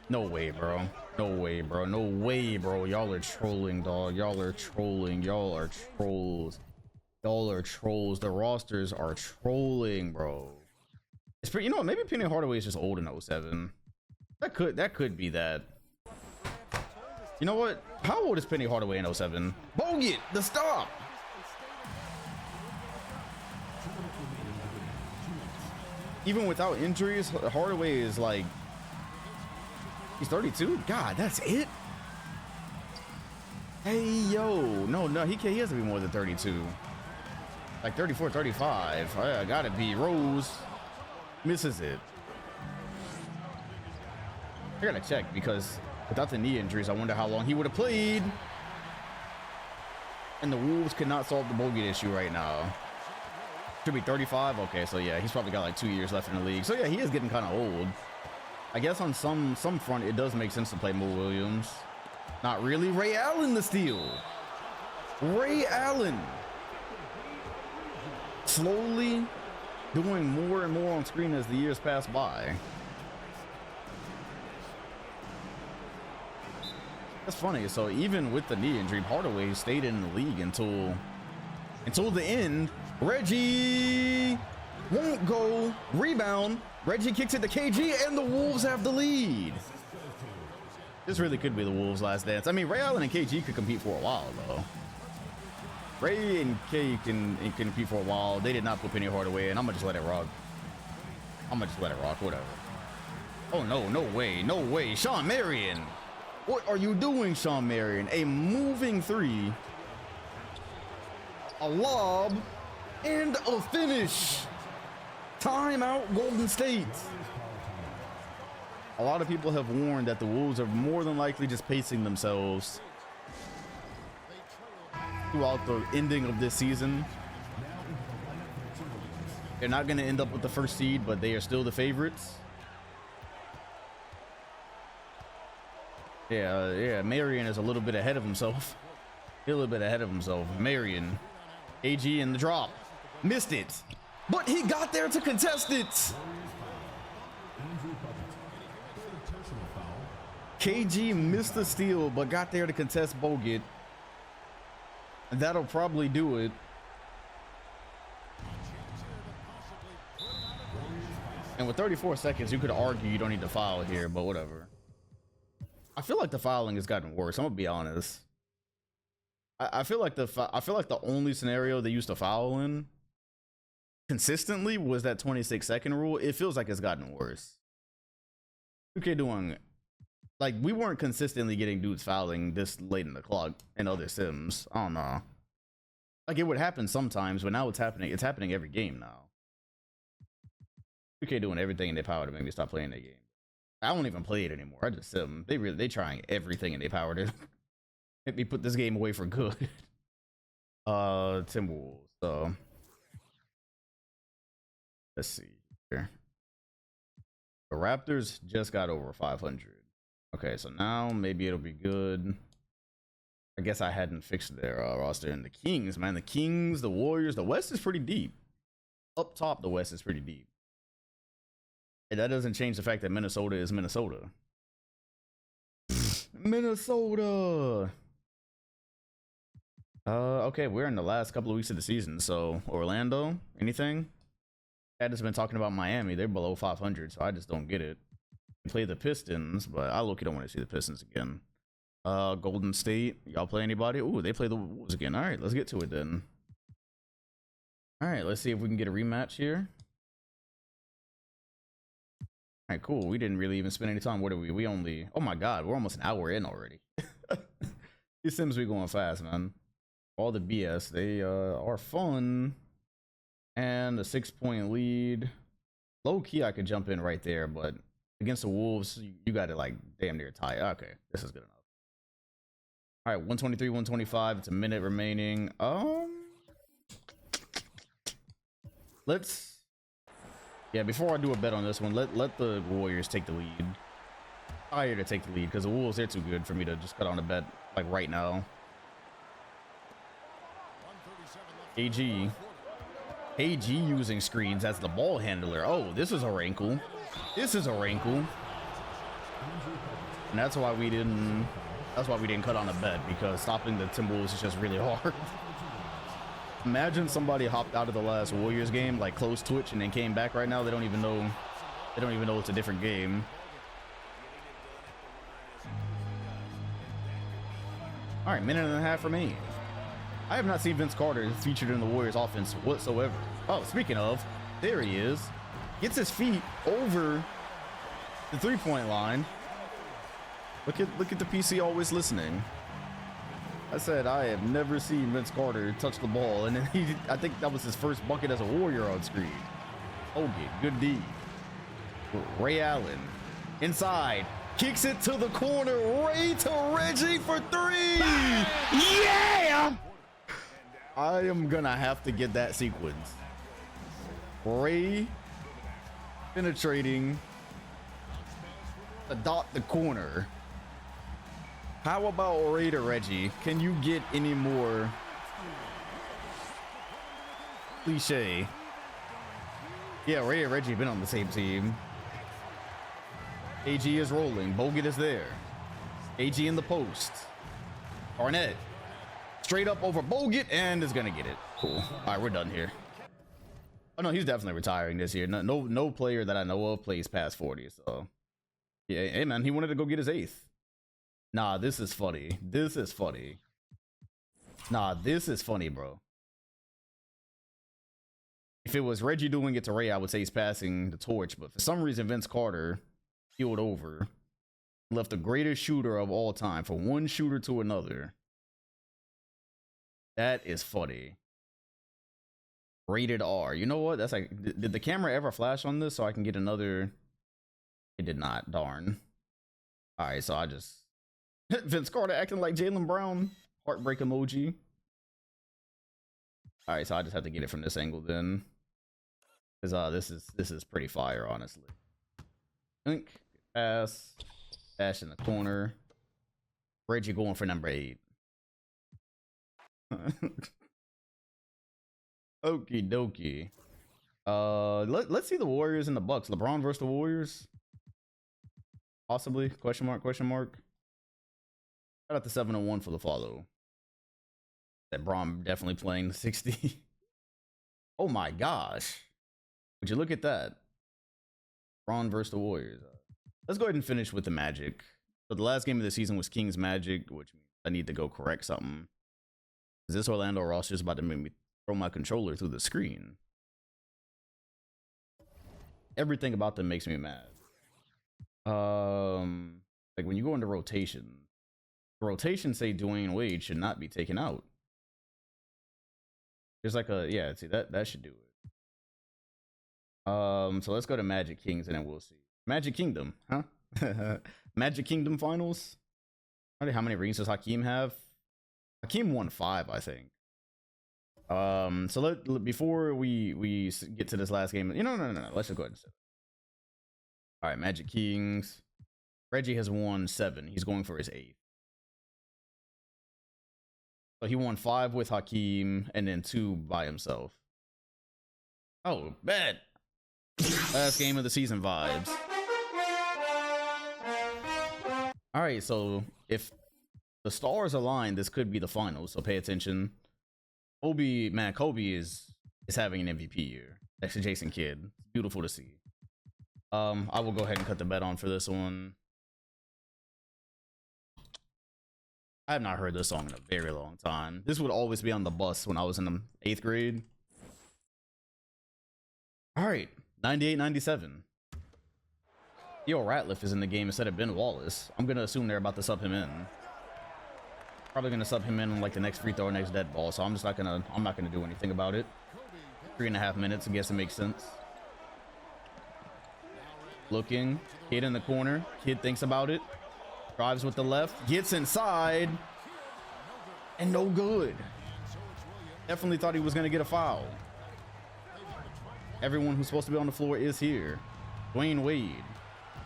No way, bro. No way, bro. No way, bro. Y'all are trolling, dog. Y'all are trolling. Y'all are trolls. Y'all are trolls. The rosters are trolling, bro. It's pretty, you know what? Maybe Penny Hardaway is just old in 07. That could be that. You know what? How old is Penny Hardaway in 07? Bogut, the stop. Even without injuries, Hardaway is like, he's 32. God, that's it. Hey, yo, no, he has to be more than 32. Like 34, 35. I gotta be. Rose misses it. I gotta check because without the knee injuries, I wonder how long he would have played. And the Wolves cannot solve the Bogut issue right now. Should be 35. Okay, so yeah, he's probably got like 2 years left in the league. So yeah, he is getting kind of old. I guess on some front, it does make sense to play Mo Williams. Not really. Ray Allen the steal. Ray Allen. Slowly doing more and more on screen as the years pass by. That's funny. So even with the knee injury, Hardaway stayed in the league until the end. Reggie won't go. Rebound. Reggie kicks it to KG, and the Wolves have the lead. This really could be the Wolves' last dance. I mean, Ray Allen and KG could compete for a while, though. Ray and K can compete for a while. They did not put Penny Hardaway, and I'm gonna just let it rock. Whatever. Oh no, no way, no way. Sean Marion. What are you doing, Sean Marion? A moving three, a lob, and a finish. Timeout, Golden State. A lot of people have warned that the Wolves are more than likely just pacing themselves throughout the ending of this season. They're not going to end up with the first seed, but they are still the favorites. Yeah, Marion is a little bit ahead of himself. A little bit ahead of himself. Marion, AG in the drop. Missed it, but he got there to contest it. KG missed the steal, but got there to contest Bogut. And that'll probably do it. And with 34 seconds, you could argue you don't need to foul here, but whatever. I feel like the fouling has gotten worse. I'm gonna be honest. I feel like the only scenario they used to foul in consistently was that 26-second rule. It feels like it's gotten worse. 2K doing, like, we weren't consistently getting dudes fouling this late in the clock in other sims. I don't know. Like, it would happen sometimes, but now it's happening. It's happening every game now. 2K doing everything in their power to make me stop playing that game. I don't even play it anymore. I just sim. They trying everything in their power to make me put this game away for good. Timberwolves. So let's see here. The Raptors just got over 500. Okay, so now maybe it'll be good. I guess I hadn't fixed their roster. And the Kings, man, the Kings, the Warriors, the West is pretty deep. Up top, the West is pretty deep. And that doesn't change the fact that Minnesota is Minnesota. Minnesota. Okay, we're in the last couple of weeks of the season. So Orlando, anything? I just been talking about Miami. They're below 500, so I just don't get it. They play the Pistons, but I look, you don't want to see the Pistons again. Golden State, y'all play anybody? Ooh, they play the Wolves again. All right, let's get to it then. All right, let's see if we can get a rematch here. All right, cool. We didn't really even spend any time. What are we? We only, oh my God, we're almost an hour in already. These sims be going fast, man. All the BS, they are fun. And a 6-point lead. Low key, I could jump in right there, but against the Wolves, you got to like damn near tie. Okay, this is good enough. All right, 123, 125. It's a minute remaining. Let's. Yeah, before I do a bet on this one, let the Warriors take the lead. Higher to take the lead because the Wolves, they're too good for me to just cut on a bet like right now. AG using screens as the ball handler. Oh, this is a wrinkle. This is a wrinkle. And that's why we didn't cut on a bet, because stopping the Timberwolves is just really hard. Imagine somebody hopped out of the last Warriors game, like closed Twitch and then came back right now. They don't even know it's a different game. All right, minute and a half remaining. I have not seen Vince Carter featured in the Warriors offense whatsoever. Oh, speaking of, there he is. Gets his feet over the 3-point line. Look at the PC always listening. I said I have never seen Vince Carter touch the ball, and then I think that was his first bucket as a Warrior on screen. Okay, good D. Ray Allen inside, kicks it to the corner. Ray to Reggie for 3. Yeah! I am gonna have to get that sequence. Ray penetrating, dot the corner. How about Ray to Reggie? Can you get any more cliche? Yeah, Ray and Reggie have been on the same team. AG is rolling. Bogut is there. AG in the post. Arnett straight up over Bogut and is gonna get it. Cool. All right, we're done here. Oh no, he's definitely retiring this year. No player that I know of plays past 40. So yeah, hey man, he wanted to go get his 8th. Nah, this is funny. This is funny. Nah, this is funny, bro. If it was Reggie doing it to Ray, I would say he's passing the torch. But for some reason, Vince Carter peeled over, left the greatest shooter of all time for one shooter to another. That is funny. Rated R. You know what? That's like, did the camera ever flash on this so I can get another It did not. Darn. All right, so I just Vince Carter acting like Jaylen Brown. Heartbreak emoji. All right, so I just have to get it from this angle then, because this is pretty fire, honestly. Think pass, dash in the corner. Reggie going for number 8. Okie dokie. Let's see the Warriors and the Bucks. LeBron versus the Warriors. Possibly? Question mark, question mark. Shout out to 701 for the follow. That Braun definitely playing the 60. Oh my gosh. Would you look at that? Braun versus the Warriors. Let's go ahead and finish with the Magic. So the last game of the season was Kings Magic, which means I need to go correct something. Is this Orlando Ross just about to make me throw my controller through the screen? Everything about them makes me mad. Like when you go into rotation, the rotation say Dwayne Wade should not be taken out. There's like a, yeah, see that should do it. So let's go to Magic Kings and then we'll see. Magic Kingdom, huh? Magic Kingdom finals. How many rings does Hakeem have? Hakeem won 5, I think. So before we get to this last game, no. Let's just go ahead and sit. All right, Magic Kings. Reggie has won 7. He's going for his 8th. So he won 5 with Hakeem and then 2 by himself. Oh, bad. Last game of the season vibes. All right, so if the stars align, this could be the finals. So pay attention. Kobe is having an MVP year. That's Jason Kidd. Beautiful to see. I will go ahead and cut the bet on for this one. I have not heard this song in a very long time. This would always be on the bus when I was in the 8th grade. All right, 98-97. Theo Ratliff is in the game instead of Ben Wallace. I'm gonna assume they're about to sub him in. Probably gonna sub him in like the next free throw or next dead ball. So I'm not gonna do anything about it. 3.5 minutes. I guess it makes sense. Looking, Kid in the corner. Kid thinks about it. Drives with the left. Gets inside. And no good. Definitely thought he was going to get a foul. Everyone who's supposed to be on the floor is here. Dwayne Wade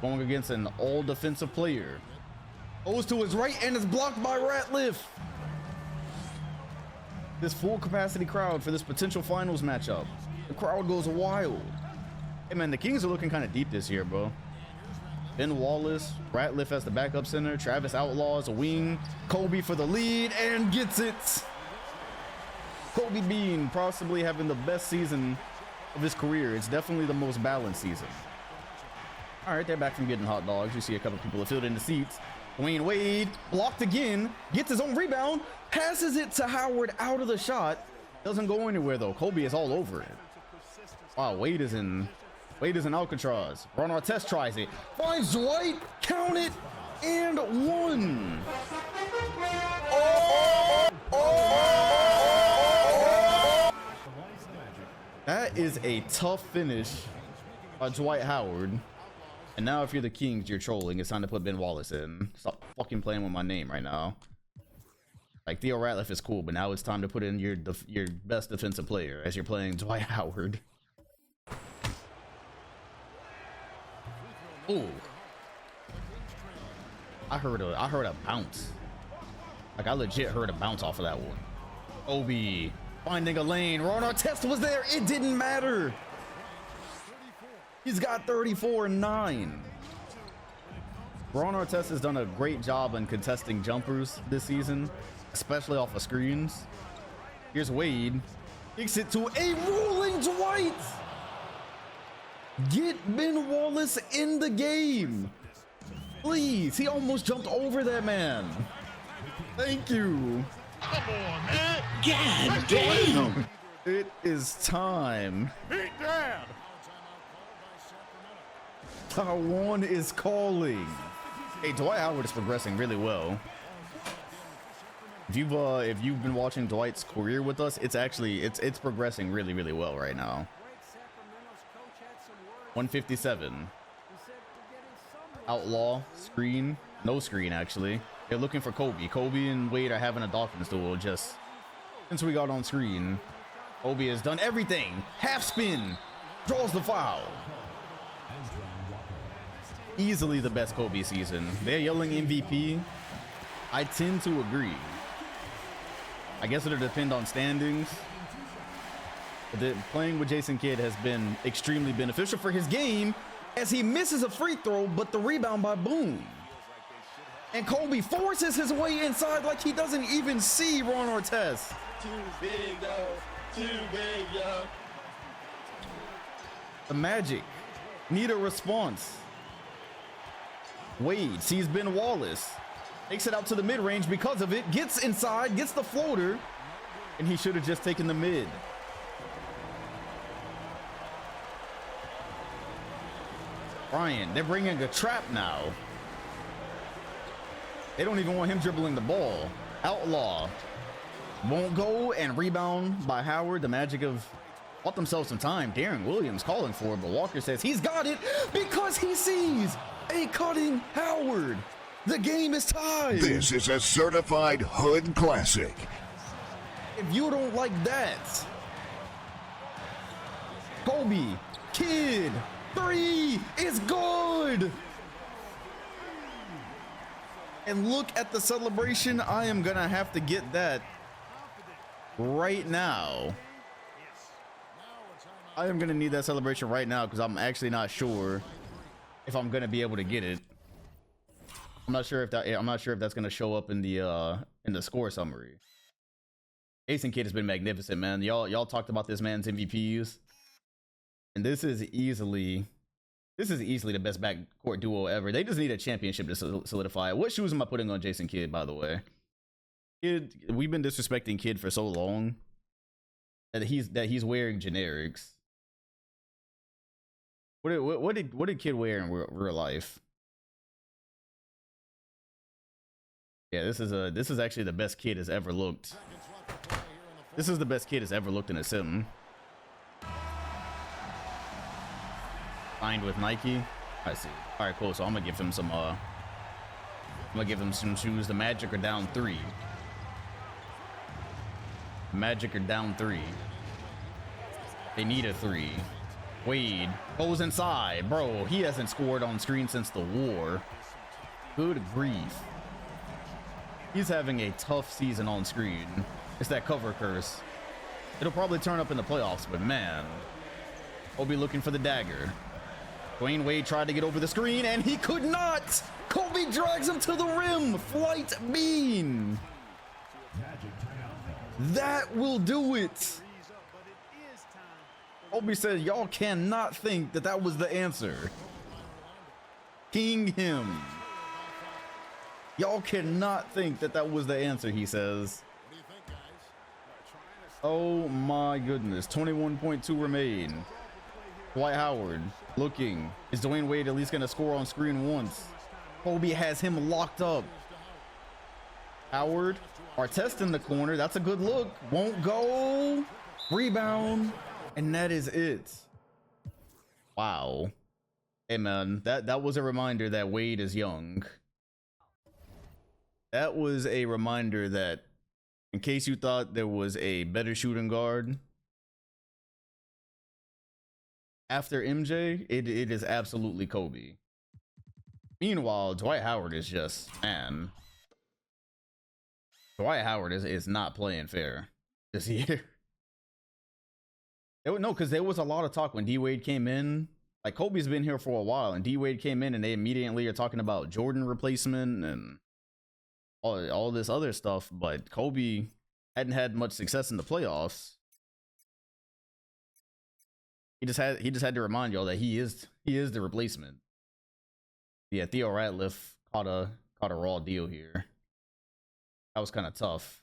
going against an all-defensive player. Goes to his right and is blocked by Ratliff. This full capacity crowd for this potential finals matchup. The crowd goes wild. Hey man, the Kings are looking kind of deep this year, bro. Ben Wallace, Ratliff as the backup center, Travis Outlaw as a wing, Kobe for the lead, and gets it. Kobe Bean possibly having the best season of his career. It's definitely the most balanced season. All right, they're back from getting hot dogs. You see a couple people have filled in the seats. Dwayne Wade blocked again, gets his own rebound, passes it to Howard out of the shot. Doesn't go anywhere though. Kobe is all over it. Wow, Wade is in Alcatraz. Ron Artest tries it, finds Dwight, count it, and 1. That is a tough finish by Dwight Howard. And now if you're the Kings, you're trolling. It's time to put Ben Wallace in. Stop fucking playing with my name right now. Like, Theo Ratliff is cool, but now it's time to put in your best defensive player as you're playing Dwight Howard. Ooh. I heard a bounce. Like, I legit heard a bounce off of that one. Obi finding a lane. Ron Artest was there. It didn't matter. He's got 34 and 9. Ron Artest has done a great job in contesting jumpers this season, especially off of screens. Here's Wade. Kicks it to a rolling Dwight. Get Ben Wallace in the game. Please. He almost jumped over that man. Thank you. Come on, man. God damn. It is time. Beat down. Taiwan is calling. Hey, Dwight Howard is progressing really well. If you've been watching Dwight's career with us, it's progressing really, really well right now. 157. Outlaw, screen, no screen actually. They're looking for Kobe. Kobe and Wade are having a Dolphins duel just since we got on screen. Kobe has done everything. Half spin, draws the foul. Easily the best Kobe season. They're yelling MVP. I tend to agree. I guess it'll depend on standings. But playing with Jason Kidd has been extremely beneficial for his game as he misses a free throw, but the rebound by Boone. And Kobe forces his way inside like he doesn't even see Ron Artest. Too big, though. Too big, yo. The Magic need a response. Wade sees Ben Wallace, takes it out to the mid-range because of it, gets inside, gets the floater, and he should have just taken the mid. Ryan, they're bringing a trap now. They don't even want him dribbling the ball. Outlaw won't go, and rebound by Howard. The Magic have bought themselves some time. Darren Williams calling for it, but Walker says he's got it because he sees a cutting Howard. The game is tied. This is a certified hood classic. If you don't like that, Kobe, Kidd, 3 is good. And look at the celebration. I am gonna have to get that right now. I am gonna need that celebration right now because I'm actually not sure if I'm gonna be able to get it. I'm not sure if that's gonna show up in the score summary. Jason Kidd has been magnificent, man. Y'all talked about this man's MVPs, and this is easily the best backcourt duo ever. They just need a championship to solidify it. What shoes am I putting on Jason Kidd, by the way? Kidd, we've been disrespecting Kidd for so long that he's wearing generics. What did Kidd wear in real life? Yeah, this is actually the best Kidd has ever looked. This is the best Kidd has ever looked in a sim. Signed with Nike. I see. All right, cool. So I'm gonna give him some shoes. The Magic are down 3. Magic are down 3. They need a 3. Wade goes inside. Bro, he hasn't scored on screen since the war. Good grief. He's having a tough season on screen. It's that cover curse. It'll probably turn up in the playoffs, but man. Kobe looking for the dagger. Dwayne Wade tried to get over the screen and he could not. Kobe drags him to the rim. Flight bean. That will do it. Kobe said, y'all cannot think that that was the answer. King him. Y'all cannot think that that was the answer, he says. Oh my goodness. 21.2 remain. Dwight Howard looking. Is Dwayne Wade at least going to score on screen once? Kobe has him locked up. Howard, Artest in the corner. That's a good look. Won't go. Rebound. And that is it. Wow. Hey man, that was a reminder that Wade is young. That was a reminder that in case you thought there was a better shooting guard after MJ, it is absolutely Kobe. Meanwhile, Dwight Howard is just, man. Dwight Howard is not playing fair this year. No, because there was a lot of talk when D-Wade came in. Like, Kobe's been here for a while, and D-Wade came in, and they immediately are talking about Jordan replacement and all this other stuff. But Kobe hadn't had much success in the playoffs. He just had to remind y'all that he is the replacement. Yeah, Theo Ratliff caught a raw deal here. That was kind of tough.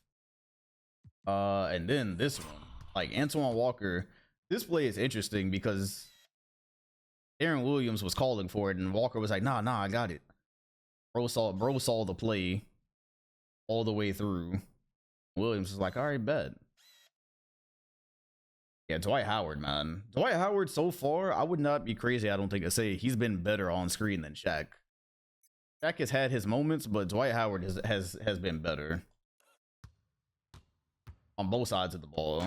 And then this one, like Antoine Walker. This play is interesting because Aaron Williams was calling for it, and Walker was like, nah, I got it. Bro saw the play all the way through. Williams was like, all right, bet. Yeah, Dwight Howard, man. Dwight Howard so far, I would not be crazy, I don't think, to say he's been better on screen than Shaq. Shaq has had his moments, but Dwight Howard has been better on both sides of the ball.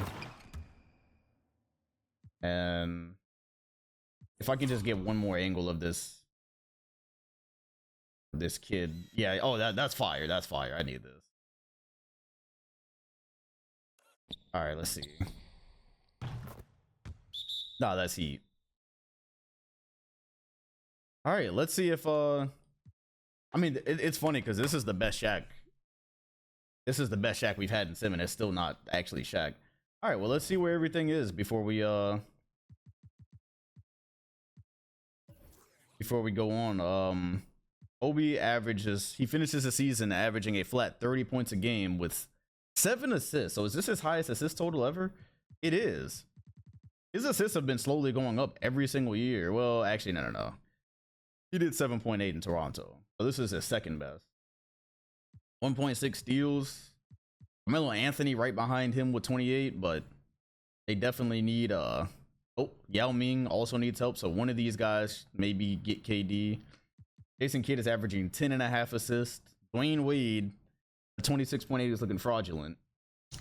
And if I can just get one more angle of this kid, yeah. Oh, that's fire. That's fire. I need this. All right, let's see. Nah, that's heat. All right, let's see if I mean, it's funny because this is the best Shaq. This is the best Shaq we've had in Sim, and it's still not actually Shaq. All right, well, let's see where everything is before we go on. Obi he finishes the season averaging a flat 30 points a game with 7 assists. So is this his highest assist total ever? It is. His assists have been slowly going up every single year. Well, actually, no. He did 7.8 in Toronto. So this is his second best. 1.6 steals. Carmelo Anthony right behind him with 28, but they definitely need Yao Ming also needs help, so one of these guys maybe get KD. Jason Kidd is averaging 10.5 assists. Dwayne Wade, 26.8 is looking fraudulent.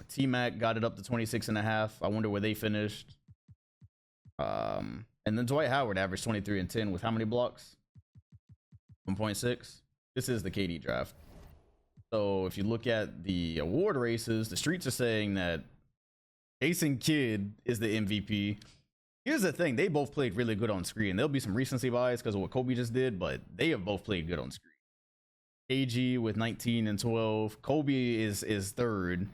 T-Mac got it up to 26.5. I wonder where they finished. And then Dwight Howard averaged 23 and 10 with how many blocks? 1.6. This is the KD draft. So if you look at the award races, the streets are saying that Jason Kidd is the MVP. Here's the thing, they both played really good on screen. There'll be some recency bias because of what Kobe just did, but they have both played good on screen. KG with 19 and 12. Kobe is third.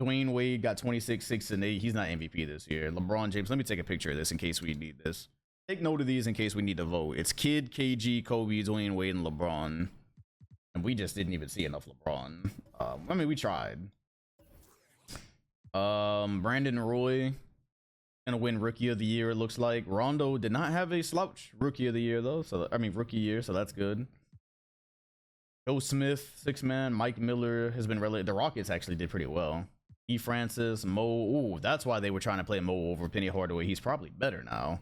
Dwayne Wade got 26, 6 and 8. He's not MVP this year. LeBron James, let me take a picture of this in case we need this. Take note of these in case we need to vote. It's Kidd, KG, Kobe, Dwayne Wade, and LeBron. And we just didn't even see enough LeBron. I mean, we tried. Brandon Roy gonna win Rookie of the Year, it looks like. Rondo did not have a slouch Rookie of the Year, though. So, I mean, Rookie Year, so that's good. Joe Smith, 6-man. Mike Miller has been related. The Rockets actually did pretty well. E. Francis, Mo. Ooh, that's why they were trying to play Mo over Penny Hardaway. He's probably better now.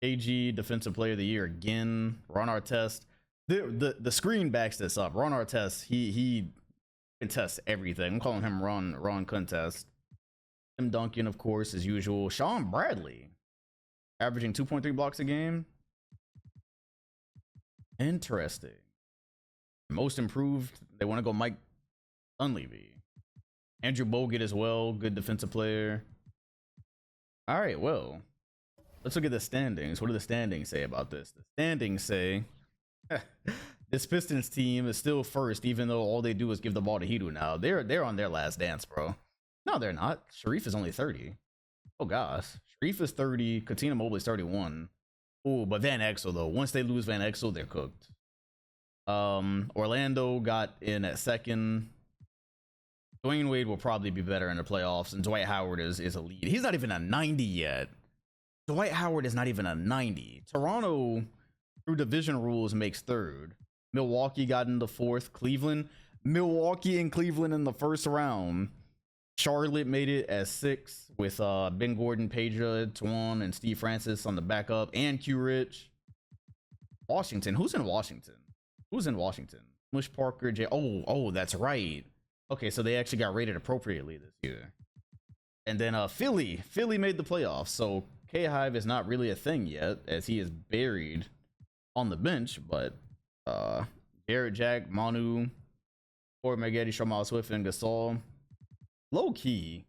AG, Defensive Player of the Year again. Ron Artest. The screen backs this up. Ron Artest, he contests everything. I'm calling him Ron Contest. Tim Duncan, of course, as usual. Sean Bradley, averaging 2.3 blocks a game. Interesting. Most improved, they want to go Mike Dunleavy. Andrew Bogut as well, good defensive player. All right, well, let's look at the standings. What do the standings say about this? The standings say this Pistons team is still first, even though all they do is give the ball to Hidu now. They're on their last dance, bro. No, they're not. Sharif is only 30. Oh, gosh. Sharif is 30. Katina Mobley's 31. Oh, but Van Exel, though. Once they lose Van Exel, they're cooked. Orlando got in at second. Dwayne Wade will probably be better in the playoffs, and Dwight Howard is a lead. He's not even a 90 yet. Dwight Howard is not even a 90. Toronto, through division rules, makes third. Milwaukee got into fourth. Milwaukee and Cleveland in the first round. Charlotte made it as 6 with Ben Gordon, Pedro, Tuan, and Steve Francis on the backup, and Q Rich. Washington. Who's in Washington? Mush Parker, Oh, that's right. Okay, so they actually got rated appropriately this year. And then Philly made the playoffs. So K-Hive is not really a thing yet, as he is buried on the bench. But Garrett Jack, Manu, Ford Maggetti, Shamal Swift, and Gasol. Low key,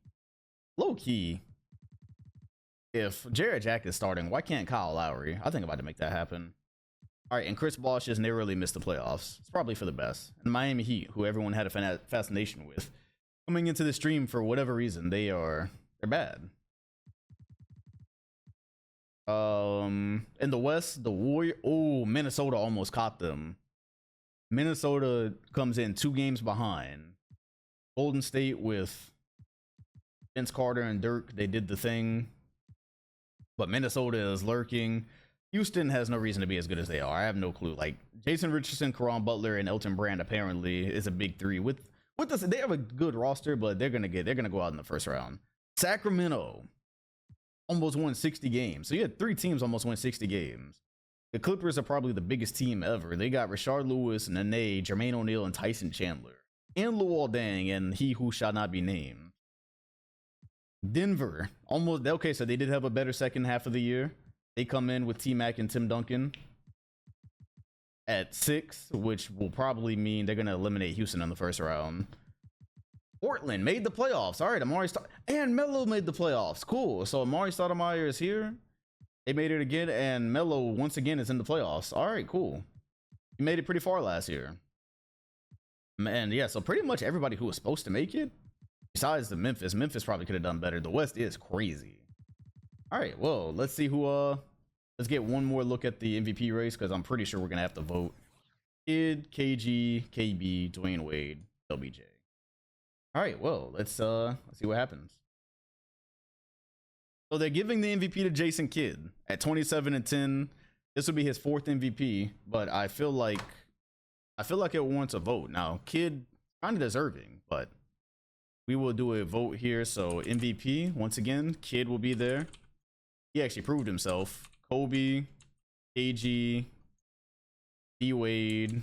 if Jared Jack is starting, why can't Kyle Lowry? I think I'm about to make that happen. All right, and Chris Bosh has narrowly missed the playoffs. It's probably for the best. And Miami Heat, who everyone had a fascination with, coming into the stream for whatever reason, they're bad. In the West, the Warriors. Oh, Minnesota almost caught them. Minnesota comes in 2 games behind. Golden State with Vince Carter and Dirk, they did the thing. But Minnesota is lurking. Houston has no reason to be as good as they are. I have no clue. Like, Jason Richardson, Caron Butler, and Elton Brand apparently is a big 3. With this, they have a good roster, but they're gonna go out in the first round. Sacramento almost won 60 games. So you had 3 teams almost win 60 games. The Clippers are probably the biggest team ever. They got Rashard Lewis, Nene, Jermaine O'Neal, and Tyson Chandler. And Luol Deng, and he who shall not be named. Denver, almost okay. So they did have a better second half of the year. They come in with T-Mac and Tim Duncan at 6, which will probably mean they're gonna eliminate Houston in the first round. Portland made the playoffs. All right, and Melo made the playoffs. Cool. So Amari Stoudemire is here. They made it again, and Melo once again is in the playoffs. All right, cool. He made it pretty far last year. Man, yeah. So pretty much everybody who was supposed to make it, besides the Memphis probably could have done better. The West is crazy. All right, well, let's see who. Let's get one more look at the MVP race because I'm pretty sure we're gonna have to vote. Kid, KG, KB, Dwayne Wade, LBJ. All right, well, let's see what happens. So they're giving the MVP to Jason Kidd at 27 and 10. This will be his 4th MVP, but I feel like it warrants a vote. Now, Kidd kind of deserving, but we will do a vote here. So MVP once again, Kidd will be there. He actually proved himself. Kobe, KG, D Wade,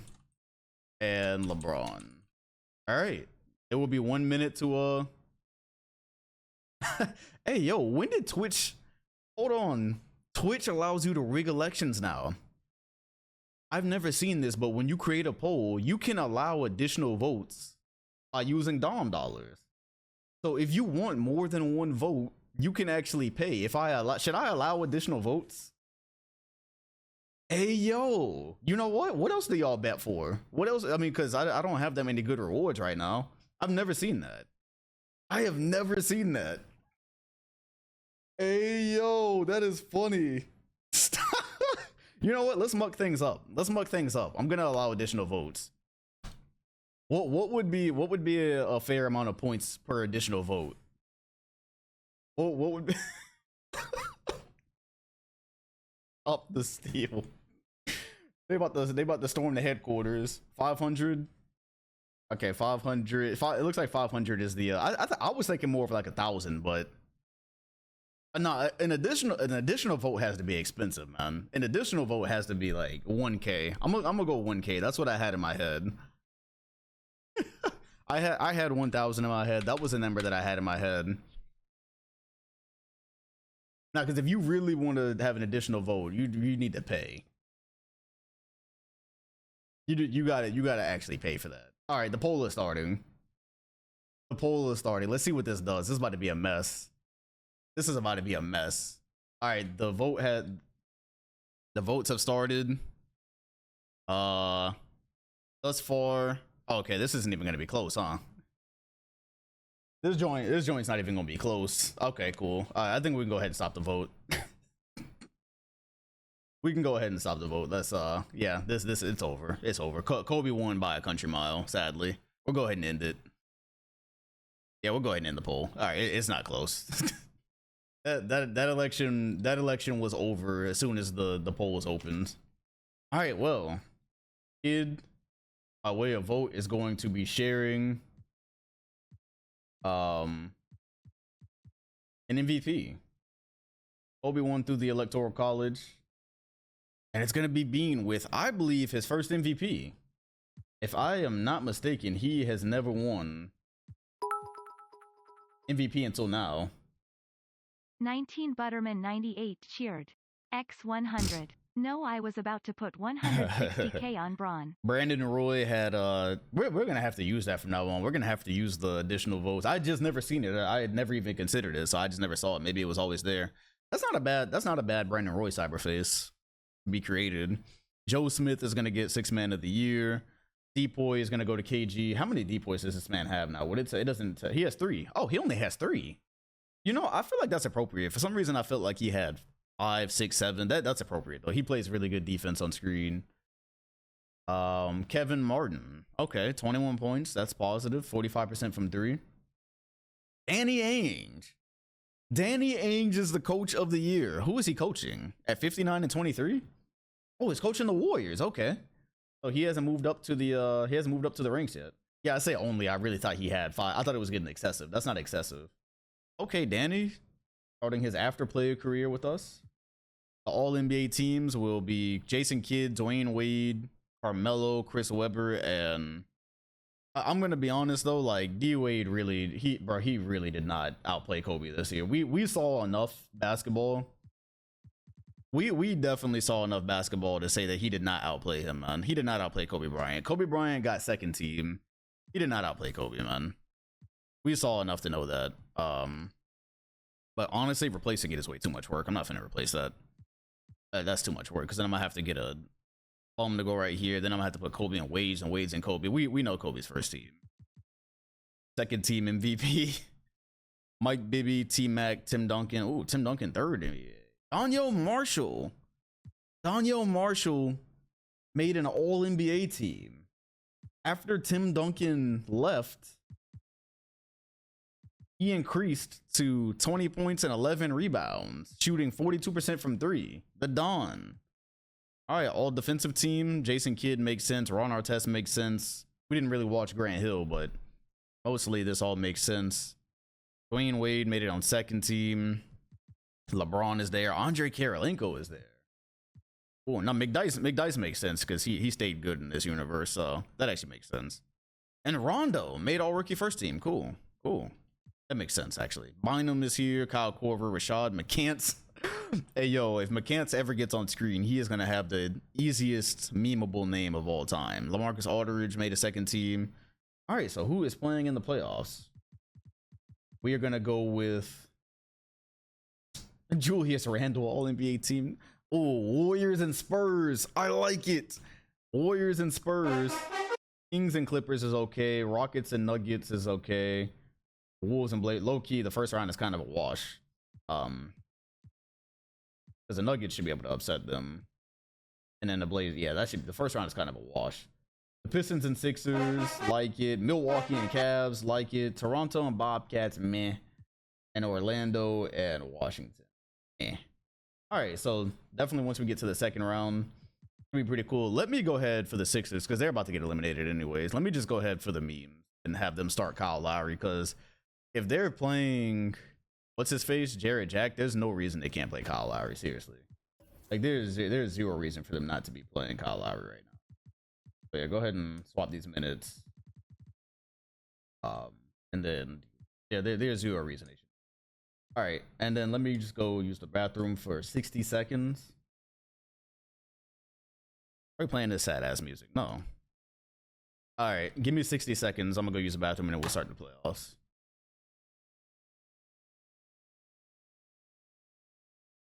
and LeBron. All right. It will be 1 minute to Hey yo, when did Twitch hold on? Twitch allows you to rig elections now. I've never seen this, but when you create a poll, you can allow additional votes by using Dom dollars. So if you want more than one vote, you can actually pay. Should I allow additional votes? Hey yo, you know what? What else do y'all bet for? What else? I mean, because I don't have that many good rewards right now. I've never seen that. I have never seen that. Hey yo, that is funny. You know what? Let's muck things up. I'm gonna allow additional votes. What would be a fair amount of points per additional vote? What would be up the steal? They about to storm the headquarters. 500. Okay, 500. It looks like 500 is the. I was thinking more of like 1,000, but no. An additional vote has to be expensive, man. An additional vote has to be like 1K. I'm gonna go 1K. That's what I had in my head. I had 1,000 in my head. That was the number that I had in my head. Now, because if you really want to have an additional vote, you need to pay. You gotta actually pay for that. All right, the poll is starting. Let's see what this does. This is about to be a mess. All right, the votes have started. Thus far, okay, this isn't even gonna be close, huh? This joint's not even gonna be close. Okay, cool. I think we can go ahead and stop the vote. We can go ahead and stop the vote. Let's yeah, this it's over. It's over. Kobe won by a country mile, sadly. We'll go ahead and end it. Yeah, we'll go ahead and end the poll. All right, it's not close. that election was over as soon as the poll was opened. All right, well, Kid, by way of vote, is going to be sharing an MVP. Kobe won through the Electoral College. And it's going to be Bean with, I believe, his first MVP. If I am not mistaken, he has never won MVP until now. 19 Butterman 98 cheered. X 100. No, I was about to put 160k on Braun. Brandon and Roy had we're gonna have to use that from now on. We're gonna have to use the additional votes. I just never seen it. I had never even considered it, so I just never saw it. Maybe it was always there. That's not a bad Brandon Roy cyberface be created. Joe Smith is gonna get 6th man of the year. Depoy is gonna go to KG. How many depoys does this man have now? What it doesn't. He has 3. Oh, he only has 3. You know, I feel like that's appropriate. For some reason, I felt like he had 5, 6, 7. That's appropriate though. He plays really good defense on screen. Kevin Martin. Okay, 21 points. That's positive. 45% from 3. Danny Ainge. Danny Ainge is the coach of the year. Who is he coaching at 59 and 23? Oh, he's coaching the Warriors. Okay, so he hasn't moved up to the ranks yet. Yeah, I say only. I really thought he had 5. I thought it was getting excessive. That's not excessive. Okay, Danny starting his after player career with us. The All NBA teams will be Jason Kidd, Dwayne Wade, Carmelo, Chris Webber, and I'm gonna be honest though, like D Wade really, he really did not outplay Kobe this year. We saw enough basketball. We definitely saw enough basketball to say that he did not outplay him, man. He did not outplay Kobe Bryant. Kobe Bryant got second team. He did not outplay Kobe, man. We saw enough to know that. But honestly, replacing it is way too much work. I'm not finna replace that. That's too much work, because then I'm gonna have to get a bum to go right here. Then I'm gonna have to put Kobe and Wade's in Kobe. We know Kobe's first team. Second team MVP. Mike Bibby, T-Mac, Tim Duncan. Ooh, Tim Duncan third. Daniel Marshall made an All-NBA team. After Tim Duncan left, he increased to 20 points and 11 rebounds, shooting 42% from three. The Don. All right, all defensive team. Jason Kidd makes sense. Ron Artest makes sense. We didn't really watch Grant Hill, but mostly this all makes sense. Dwayne Wade made it on second team. LeBron is there. Andre Karolinko is there. Oh, now McDice makes sense because he stayed good in this universe, so that actually makes sense. And Rondo made all rookie first team. Cool. That makes sense, actually. Bynum is here. Kyle Korver, Rashad McCants. Hey, yo, if McCants ever gets on screen, he is going to have the easiest memeable name of all time. LaMarcus Aldridge made a second team. All right, so who is playing in the playoffs? We are going to go with Julius Randle, All-NBA team. Oh, Warriors and Spurs. I like it. Warriors and Spurs. Kings and Clippers is okay. Rockets and Nuggets is okay. Wolves and Blade. Low-key, the first round is kind of a wash. Because the Nuggets should be able to upset them. And then the Blazers, yeah, the first round is kind of a wash. The Pistons and Sixers, like it. Milwaukee and Cavs, like it. Toronto and Bobcats, meh. And Orlando and Washington. All right, so definitely once we get to the second round, it'll be pretty cool. Let me go ahead for the Sixers because they're about to get eliminated anyways. Let me just go ahead for the memes and have them start Kyle Lowry, because if they're playing what's his face, Jarrett Jack, there's no reason they can't play Kyle Lowry. Seriously, like there's zero reason for them not to be playing Kyle Lowry right now. But yeah, go ahead and swap these minutes. And then yeah, there's zero reason they should. All right, and then let me just go use the bathroom for 60 seconds. Are we playing this sad ass music? No. All right, give me 60 seconds. I'm gonna go use the bathroom and then we'll start the playoffs.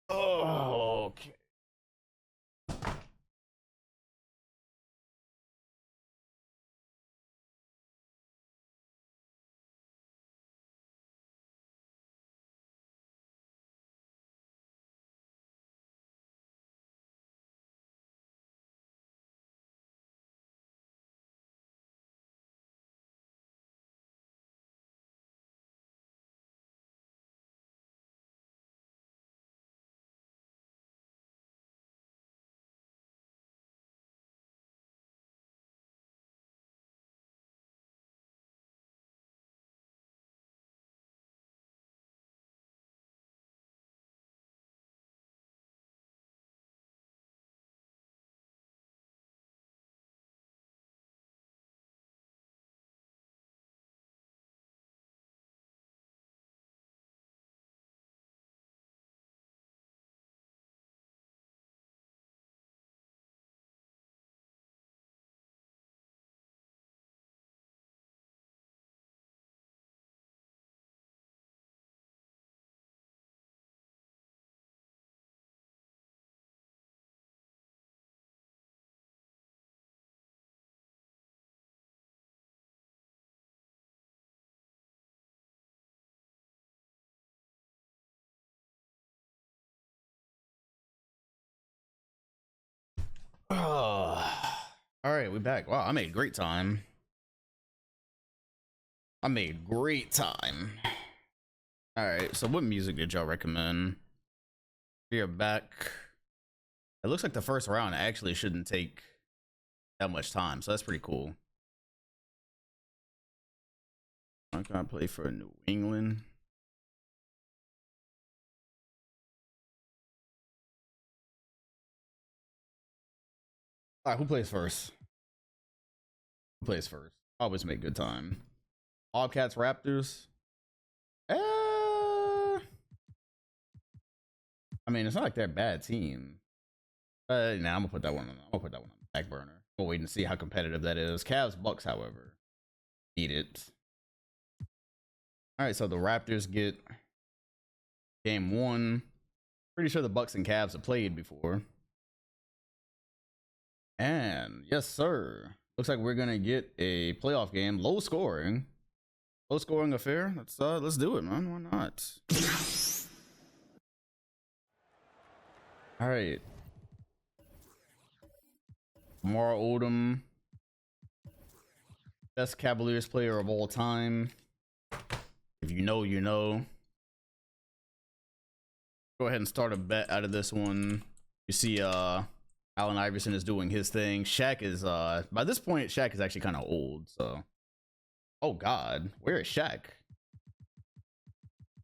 Oh, okay. All right, we're back. Wow, I made great time. All right, so what music did y'all recommend? We are back. It looks like the first round actually shouldn't take that much time, so that's pretty cool. I'm gonna play for New England. All right, who plays first? Who plays first? Always make good time. Bobcats, Raptors. I mean, it's not like they're a bad team. Nah, I'm gonna put that one on. I'm gonna put that one on the back burner. We'll wait and see how competitive that is. Cavs, Bucks, however, need it. All right, so the Raptors get game 1. Pretty sure the Bucks and Cavs have played before. And yes, sir. Looks like we're gonna get a playoff game, low scoring affair. Let's do it, man. Why not? All right. Lamar Odom, best Cavaliers player of all time. If you know, you know. Go ahead and start a bet out of this one. You see, Allen Iverson is doing his thing. Shaq is, by this point, Shaq is actually kind of old, so. Oh, God. Where is Shaq?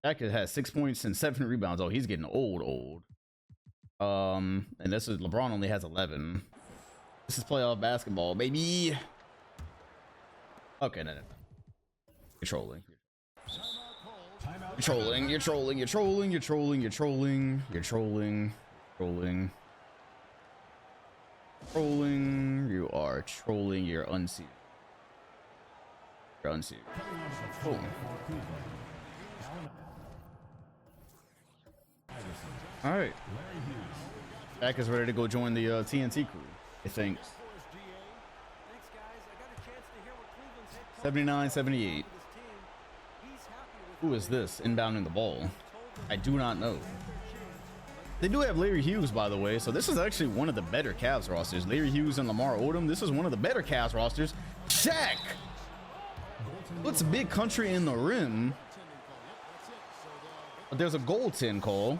Shaq has 6 points and 7 rebounds. Oh, he's getting old. And this is, LeBron only has 11. This is playoff basketball, baby. Okay, no. You're trolling. You're trolling. You are trolling. You're unseen. You're unseen. Oh. All right. Shaq is ready to go join the TNT crew, I think. 79-78. Who is this inbounding the ball? I do not know. They do have Larry Hughes, by the way, so this is actually one of the better Cavs rosters. Larry Hughes and Lamar Odom. This is one of the better Cavs rosters. Shaq puts Big Country in the rim, but there's a goaltend call.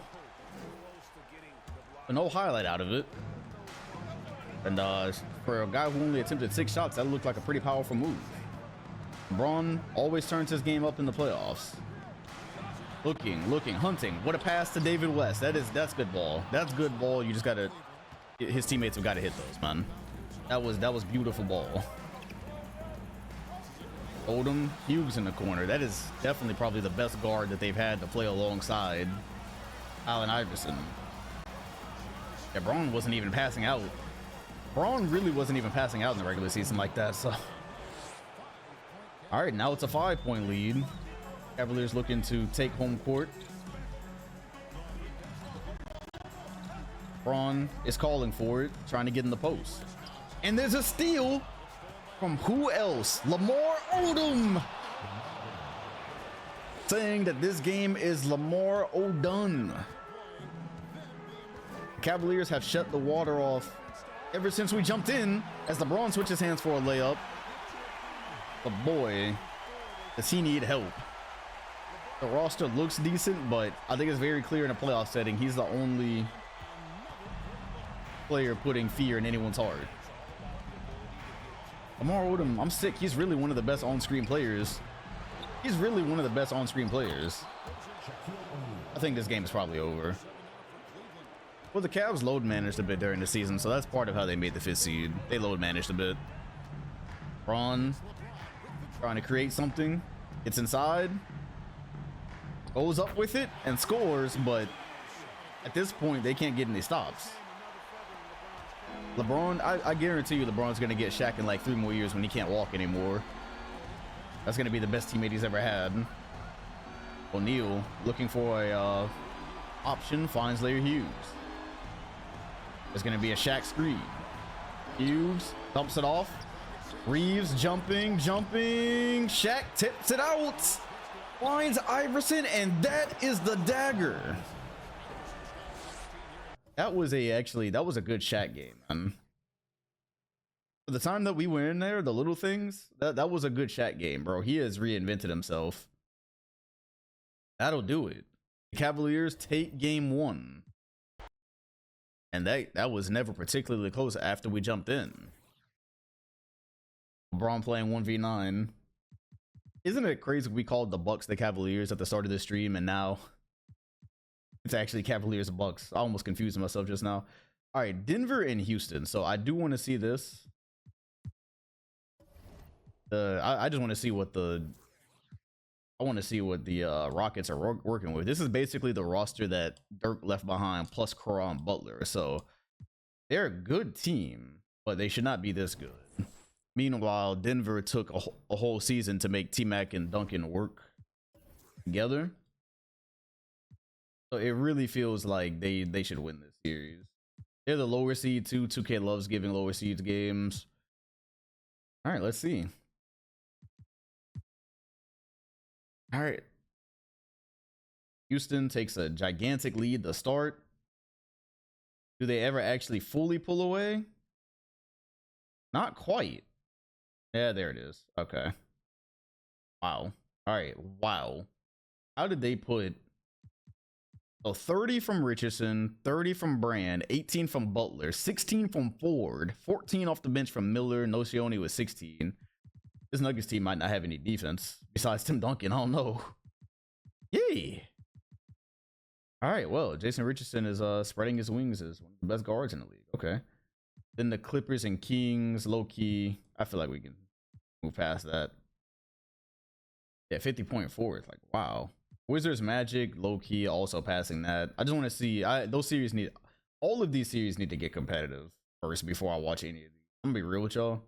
No highlight out of it. And for a guy who only attempted 6 shots, that looked like a pretty powerful move. LeBron always turns his game up in the playoffs. Looking, hunting. What a pass to David West. That's good ball. That's good ball. You just gotta, his teammates have got to hit those, man. That was beautiful ball. Odom, Hughes in the corner. That is definitely probably the best guard that they've had to play alongside Allen Iverson. Yeah, Braun wasn't even passing out. Braun really wasn't even passing out in the regular season like that, so. All right, now it's a 5-point lead. Cavaliers looking to take home court. Braun is calling for it, trying to get in the post. And there's a steal from who else? Lamar Odom. Saying that this game is Lamar Odom. Cavaliers have shut the water off ever since we jumped in, as LeBron switches hands for a layup. But boy, does he need help. The roster looks decent, but I think it's very clear in a playoff setting, he's the only player putting fear in anyone's heart. Lamar Odom, I'm sick. He's really one of the best on-screen players. I think this game is probably over. Well, the Cavs load managed a bit during the season, so that's part of how they made the 5th seed. They load managed a bit. Braun trying to create something. It's inside. Goes up with it and scores, but at this point, they can't get any stops. LeBron, I guarantee you LeBron's going to get Shaq in like 3 more years when he can't walk anymore. That's going to be the best teammate he's ever had. O'Neal looking for a option, finds Larry Hughes. There's going to be a Shaq screen. Hughes dumps it off. Reeves jumping. Shaq tips it out. Finds Iverson, and that is the dagger. That was a good Shaq game, man. For the time that we were in there, the little things, that was a good Shaq game, bro. He has reinvented himself. That'll do it. The Cavaliers take game 1. And that was never particularly close after we jumped in. LeBron playing 1v9. Isn't it crazy we called the Bucks the Cavaliers at the start of this stream, and now it's actually Cavaliers Bucks? I almost confused myself just now. All right, Denver and Houston. So I do want to see this. I just want to see what the Rockets are working with. This is basically the roster that Dirk left behind, plus Caron Butler. So they're a good team, but they should not be this good. Meanwhile, Denver took a whole season to make T-Mac and Duncan work together. So it really feels like they should win this series. They're the lower seed too. 2K loves giving lower seeds games. All right, let's see. All right. Houston takes a gigantic lead to start. Do they ever actually fully pull away? Not quite. Yeah, there it is. Okay. Wow. All right. Wow. How did they put... So 30 from Richardson, 30 from Brand, 18 from Butler, 16 from Ford, 14 off the bench from Miller, Nocioni with 16. This Nuggets team might not have any defense besides Tim Duncan. I don't know. Yay. All right. Well, Jason Richardson is spreading his wings as one of the best guards in the league. Okay. Then the Clippers and Kings, low key. I feel like we can move past that. Yeah, 50.4 is like, wow. Wizards, Magic, low key, also passing that. I just want to see. Those series need. All of these series need to get competitive first before I watch any of these. I'm gonna be real with y'all.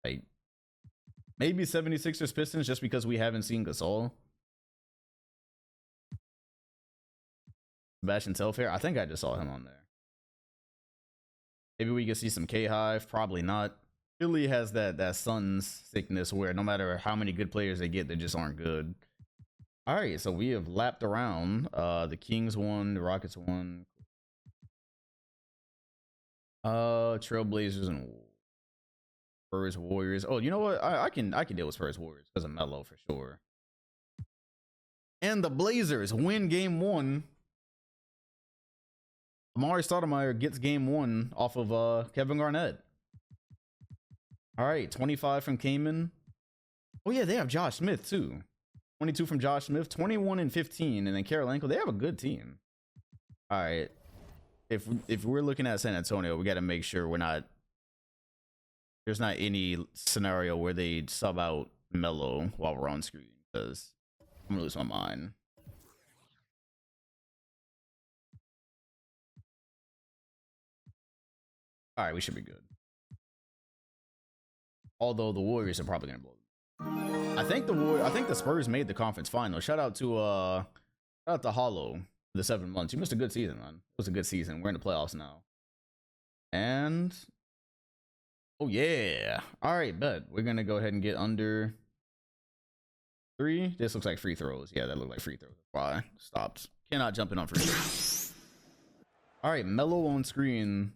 Like, maybe 76ers Pistons just because we haven't seen Gasol. Sebastian Telfair. I think I just saw him on there. Maybe we can see some K-Hive. Probably not. Philly has that Suns sickness where no matter how many good players they get, they just aren't good. All right, so we have lapped around. The Kings won, the Rockets won. Trailblazers and Spurs, Warriors. Oh, you know what? I can deal with Spurs, Warriors because of Melo for sure. And the Blazers win game 1. Amari Stoudemire gets game 1 off of Kevin Garnett. All right, 25 from Kaman. Oh yeah, they have Josh Smith too. 22 from Josh Smith, 21 and 15, and then Karolinko. They have a good team. All right, if we're looking at San Antonio, we got to make sure there's not any scenario where they sub out Melo while we're on screen, because I'm gonna lose my mind. All right, we should be good. Although the Warriors are probably gonna blow them. I think the Spurs made the conference final. Shout out to Hollow for the 7 months. You missed a good season, man. It was a good season. We're in the playoffs now. And oh yeah. All right, bet. We're gonna go ahead and get under 3. This looks like free throws. Yeah, that looked like free throws. Why? Stopped. Cannot jump in on free throws. All right, Melo on screen.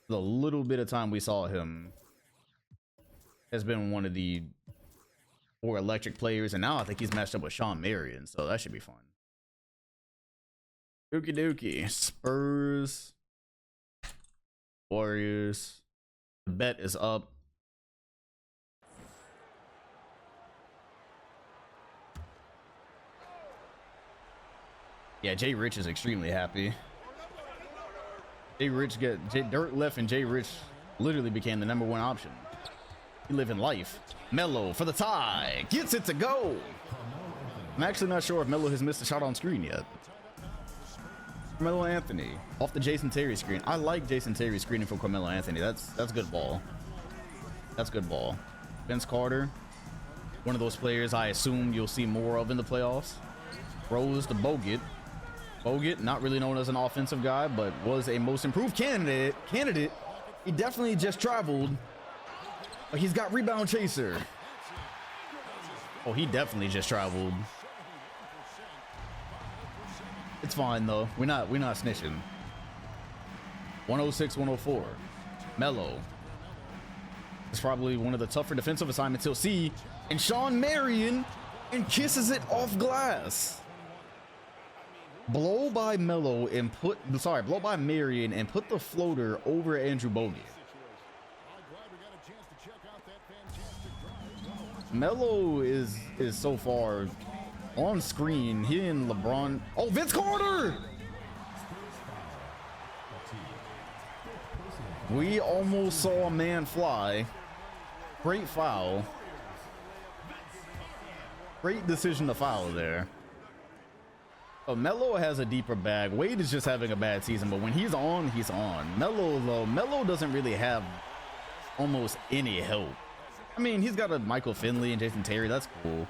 The little bit of time we saw him has been one of the more electric players, and now I think he's matched up with Sean Marion, so that should be fun. Dookie dookie. Spurs, Warriors. The bet is up. Yeah, Jay Rich is extremely happy. Dirk left and Jay Rich literally became the #1 option. He living life. Melo for the tie. Gets it to go. I'm actually not sure if Melo has missed a shot on screen yet. Carmelo Anthony off the Jason Terry screen. I like Jason Terry screening for Carmelo Anthony. That's good ball. That's good ball. Vince Carter, one of those players I assume you'll see more of in the playoffs. Rose to Bogut. Bogut, not really known as an offensive guy, but was a most improved candidate. He definitely just traveled. But he's got rebound chaser. Oh, he definitely just traveled. It's fine though. We're not snitching. 106-104. Melo. It's probably one of the tougher defensive assignments he'll see. And Sean Marion and kisses it off glass. Blow by Melo and blow by Marion and put the floater over Andrew Bogut. Melo is so far on screen. He and LeBron. Oh, Vince Carter! We almost saw a man fly. Great foul. Great decision to foul there. Melo has a deeper bag. Wade is just having a bad season, but when he's on, he's on. Melo, though, Melo doesn't really have almost any help. I mean, he's got a Michael Finley and Jason Terry. That's cool.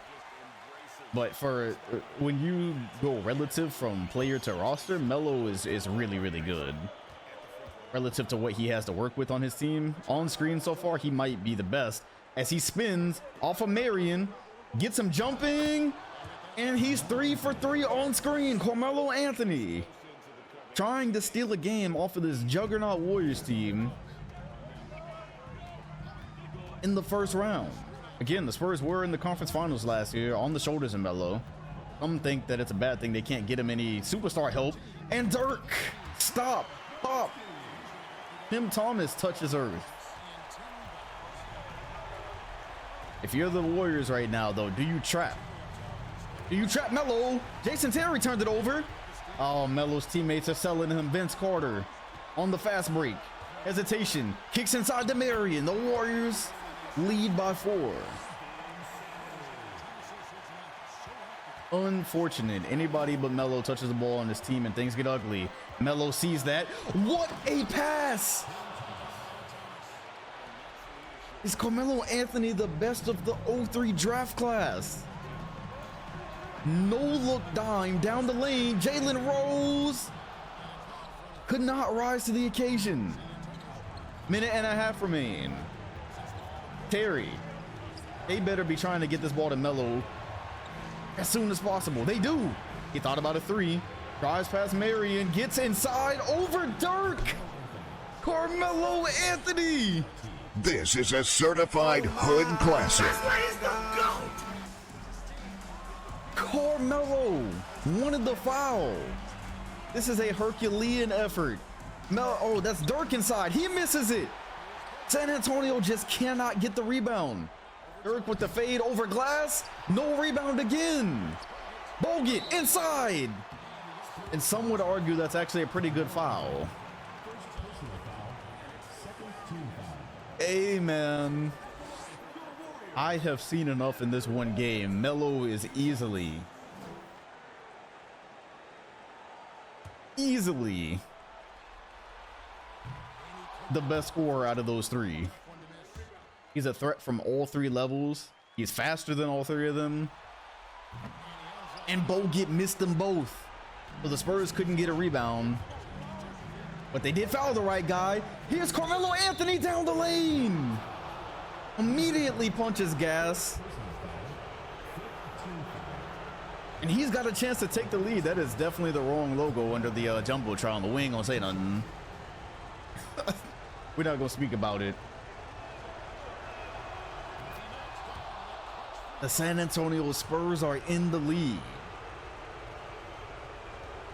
But for when you go relative from player to roster, Melo is really, really good. Relative to what he has to work with on his team. On screen so far, he might be the best. As he spins off of Marion, gets him jumping, and he's 3 for 3 on screen. Carmelo Anthony trying to steal a game off of this juggernaut Warriors team in the first round. Again, the Spurs were in the conference finals last year on the shoulders of Melo. Some think that it's a bad thing they can't get him any superstar help. And Dirk, stop. Tim Thomas touches earth. If you're the Warriors right now, though, do you trap? Do you trap Melo? Jason Terry turned it over. Oh, Melo's teammates are selling him. Vince Carter on the fast break. Hesitation. Kicks inside to Marion. The Warriors lead by 4. Unfortunate. Anybody but Melo touches the ball on his team and things get ugly. Melo sees that. What a pass! Is Carmelo Anthony the best of the 03 draft class? No look dime down the lane. Jalen Rose could not rise to the occasion. Minute and a half remain. Terry, they better be trying to get this ball to Melo as soon as possible. They do. He thought about a 3. Drives past Marion, gets inside over Dirk. Carmelo Anthony. This is a certified hood classic. Carmelo wanted the foul. This is a Herculean effort. Oh, that's Dirk inside. He misses it. San Antonio just cannot get the rebound. Dirk with the fade over glass. No rebound again. Bogut inside. And some would argue that's actually a pretty good foul. Hey, man. I have seen enough in this one game. Melo is easily the best scorer out of those 3. He's a threat from all 3 levels. He's faster than all 3 of them. And Bogut missed them both. So the Spurs couldn't get a rebound. But they did foul the right guy. Here's Carmelo Anthony down the lane. Immediately punches gas. And he's got a chance to take the lead. That is definitely the wrong logo under the Jumbotron. We ain't gonna say nothing. We're not gonna speak about it. The San Antonio Spurs are in the lead.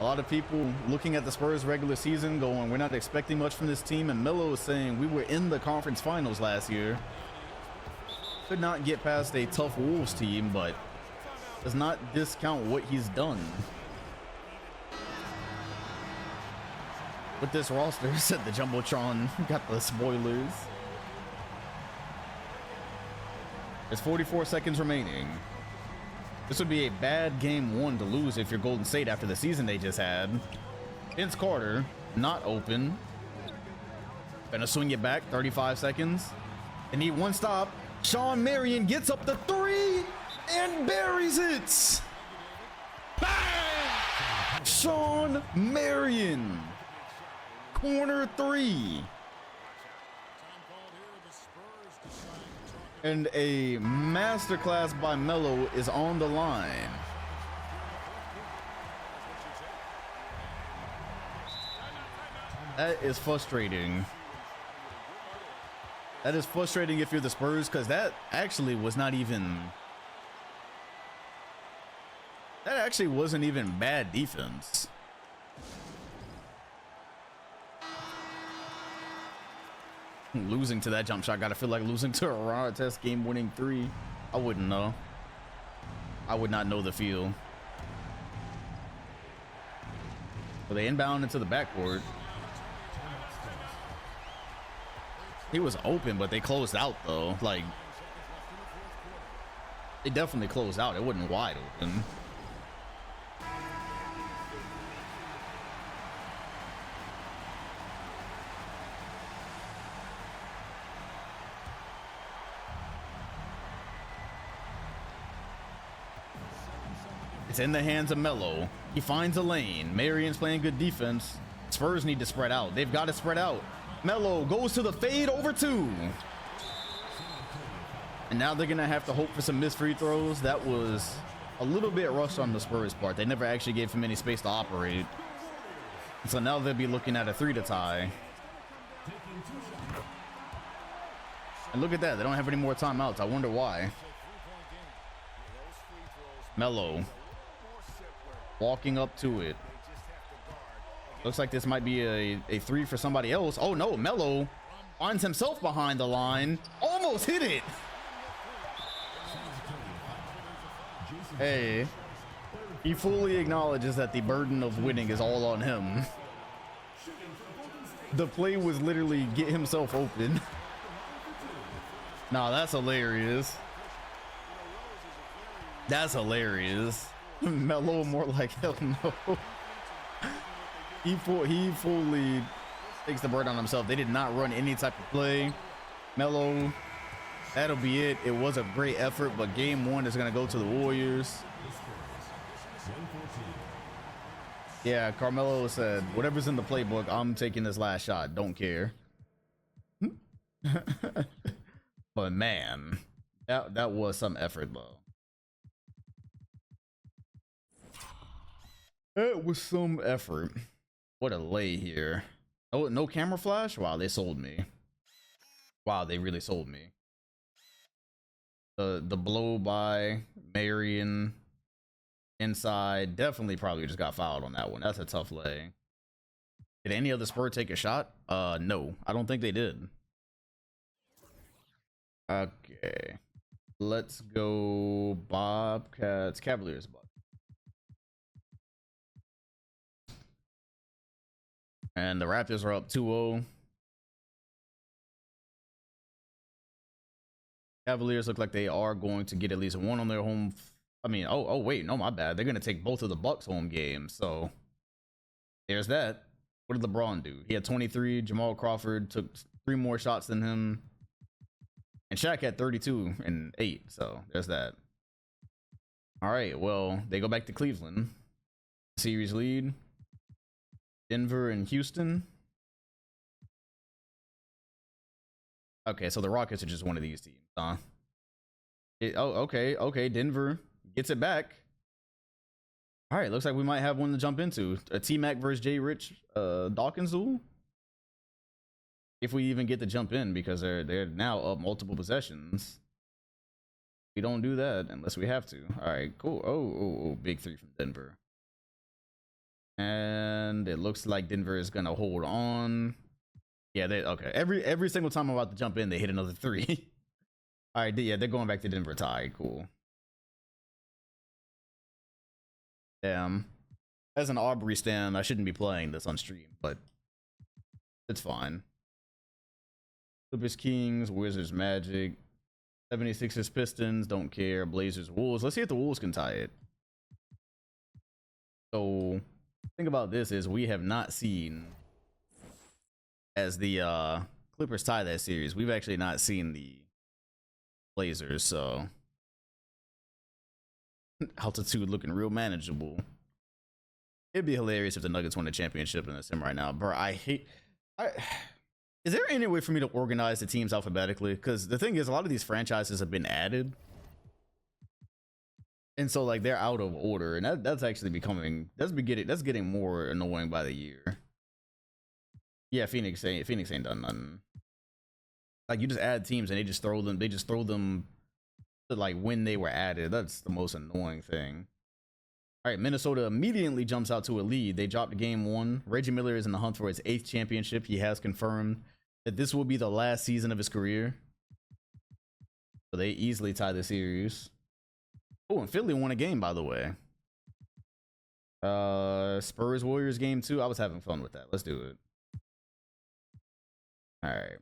A lot of people looking at the Spurs regular season going, we're not expecting much from this team. And Melo is saying we were in the conference finals last year. Could not get past a tough Wolves team, but does not discount what he's done. With this roster, said the Jumbotron got the spoilers. There's 44 seconds remaining. This would be a bad game 1 to lose if you're Golden State after the season they just had. Vince Carter, not open. Gonna swing it back, 35 seconds. They need one stop. Sean Marion gets up the 3 and buries it. Bang! Sean Marion. Corner 3. And a masterclass by Melo is on the line. That is frustrating. That is frustrating if you're the Spurs, because that actually was not even... That actually wasn't even bad defense. Losing to that jump shot, gotta feel like losing to a raw test game-winning 3. I wouldn't know. I would not know the feel. But they inbound into the backcourt. He was open, but they closed out though. Like, they definitely closed out. It wasn't wide open. It's in the hands of Melo. He finds a lane. Marion's playing good defense. Spurs need to spread out. They've got to spread out. Melo goes to the fade over 2. And now they're going to have to hope for some missed free throws. That was a little bit rushed on the Spurs part. They never actually gave him any space to operate. So now they'll be looking at a 3 to tie. And look at that. They don't have any more timeouts. I wonder why. Melo walking up to it. Looks like this might be a 3 for somebody else. Oh no, Melo finds himself behind the line. Almost hit it. Hey, he fully acknowledges that the burden of winning is all on him. The play was literally get himself open. Nah, that's hilarious. That's hilarious. Melo more like hell no. He fully takes the burden on himself. They did not run any type of play. Melo, that'll be it. It was a great effort, but game 1 is going to go to the Warriors. Yeah, Carmelo said, whatever's in the playbook, I'm taking this last shot. Don't care. But man, that was some effort, though. That was some effort. What a lay here. Oh, no camera flash? Wow, they sold me. Wow, they really sold me. The blow by Marion inside definitely probably just got fouled on that one. That's a tough lay. Did any other Spur take a shot? No, I don't think they did. Okay, let's go Bobcats, Cavaliers. And the Raptors are up 2-0. Cavaliers look like they are going to get at least one on their home. I mean, oh wait, no, my bad. They're going to take both of the Bucks home games. So there's that. What did LeBron do? He had 23. Jamal Crawford took 3 more shots than him. And Shaq had 32 and 8. So there's that. All right, well, they go back to Cleveland. Series lead. Denver and Houston. Okay, so the Rockets are just one of these teams, huh? Okay. Denver gets it back. All right, looks like we might have one to jump into. A T-Mac versus J. Rich Dawkins duel. If we even get to jump in, because they're now up multiple possessions. We don't do that unless we have to. All right, cool. Oh, big 3 from Denver. And it looks like Denver is gonna hold on. Yeah, okay. Every single time I'm about to jump in, they hit another 3. All right, yeah, they're going back to Denver tie. Cool. Damn. As an Aubrey stan, I shouldn't be playing this on stream, but it's fine. Clippers, Kings, Wizards, Magic, 76ers, Pistons, don't care. Blazers, Wolves. Let's see if the Wolves can tie it. So, the thing about this is we have not seen, as the Clippers tie that series, we've actually not seen the Blazers, so altitude looking real manageable. It'd be hilarious if the Nuggets won the championship in the sim right now, bro. Is there any way for me to organize the teams alphabetically? Because the thing is, a lot of these franchises have been added, and so like they're out of order, and that's actually becoming that's getting more annoying by the year. Yeah, Phoenix ain't done nothing. Like, you just add teams and they just throw them to like when they were added. That's the most annoying thing. All right, Minnesota immediately jumps out to a lead. They dropped game 1. Reggie Miller is in the hunt for his 8th championship. He has confirmed that this will be the last season of his career. So they easily tie the series. Oh, and Philly won a game, by the way. Spurs Warriors game 2. I was having fun with that. Let's do it. All right.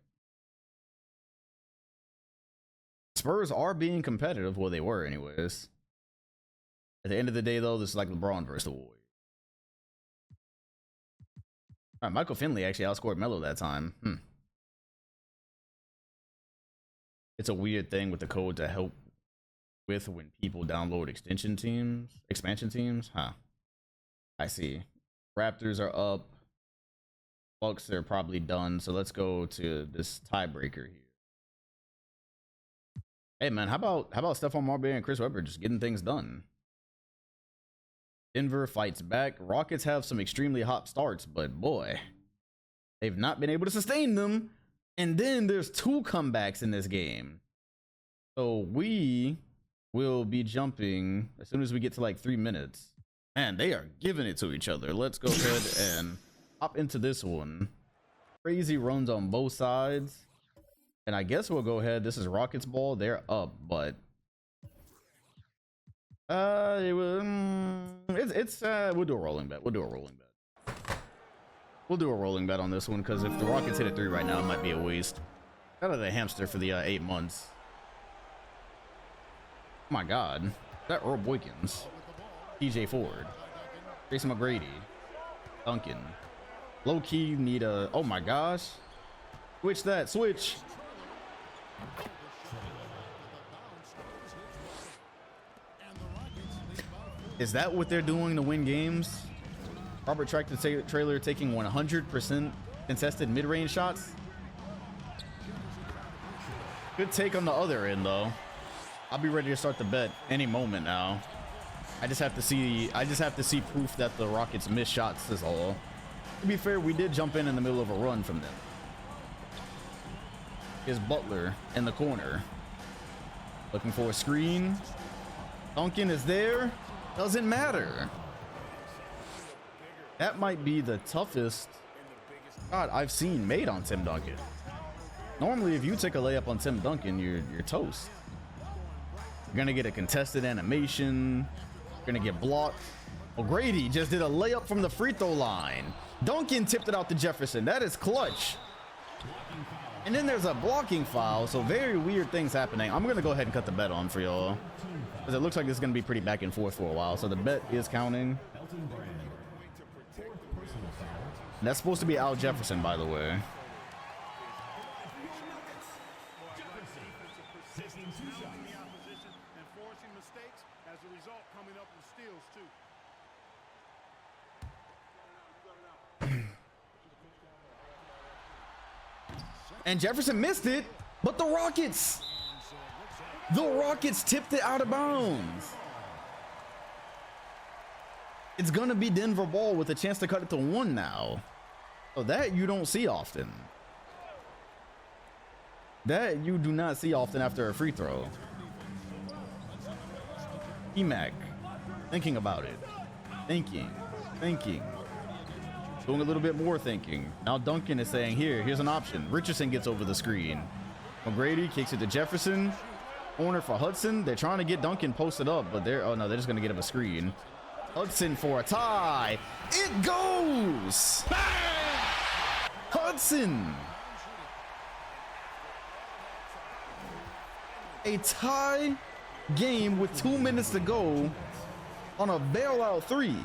Spurs are being competitive. Well, they were anyways. At the end of the day, though, this is like LeBron versus the Warriors. All right, Michael Finley actually outscored Melo that time. It's a weird thing with the code to help with when people download expansion teams. Huh. I see. Raptors are up. Bucks are probably done. So let's go to this tiebreaker here. Hey man, how about Stephon Marbury and Chris Webber just getting things done? Denver fights back. Rockets have some extremely hot starts, but boy, they've not been able to sustain them. And then there's 2 comebacks in this game. So we will be jumping as soon as we get to like 3 minutes. Man, they are giving it to each other. Let's go ahead and hop into this one. Crazy runs on both sides. And I guess we'll go ahead. This is Rockets ball. They're up, but we'll do a rolling bet. We'll do a rolling bet on this one, because if the Rockets hit a 3 right now, it might be a waste. Out of the hamster for the 8 months. Oh my God, is that Earl Boykins, TJ Ford, Jason McGrady, Duncan. Low key need a. Oh my gosh, switch that, switch. Is that what they're doing to win games? Robert Tractor Trailer taking 100% contested mid-range shots. Good take on the other end though. I'll be ready to start the bet any moment now. I just have to see proof that the Rockets miss shots is all. To be fair, we did jump in the middle of a run from them. Here's Butler in the corner, looking for a screen. Duncan is there. Doesn't matter. That might be the toughest shot I've seen made on Tim Duncan. Normally, if you take a layup on Tim Duncan, you're toast. You're gonna get a contested animation. You're gonna get blocked. O'Grady just did a layup from the free throw line. Duncan tipped it out to Jefferson. That is clutch. And then there's a blocking foul, so very weird things happening. I'm gonna go ahead and cut the bet on for y'all, because it looks like this is gonna be pretty back and forth for a while. So the bet is counting. And that's supposed to be Al Jefferson, by the way. And Jefferson missed it, but the Rockets tipped it out of bounds. It's gonna be Denver ball with a chance to cut it to 1 now. So that you don't see often. That you do not see often after a free throw. E-Mac, thinking about it. Thinking. Doing a little bit more thinking. Now Duncan is saying, here's an option. Richardson gets over the screen. McGrady kicks it to Jefferson. Corner for Hudson. They're trying to get Duncan posted up, but they're just gonna get him a screen. Hudson for a tie. It goes! Hudson! A tie game with 2 minutes to go on a bailout 3.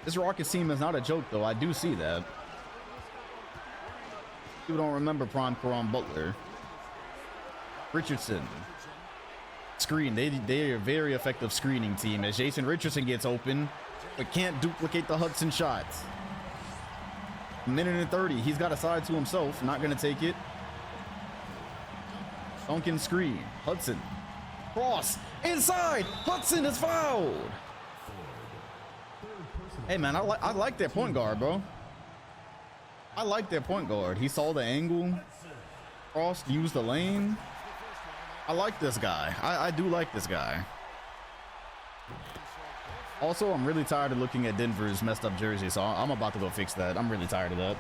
This Rockets team is not a joke, though. I do see that. People don't remember Prime Caron Butler. Richardson. Screen. They are a very effective screening team as Jason Richardson gets open, but can't duplicate the Hudson shots. 1:30. He's got a side to himself. Not going to take it. Duncan screen. Hudson. Cross. Inside. Hudson is fouled. Hey, man, I like their point guard, bro. I like their point guard. He saw the angle. Crossed. Used the lane. I like this guy. I do like this guy. Also, I'm really tired of looking at Denver's messed up jersey, so I'm about to go fix that. I'm really tired of that.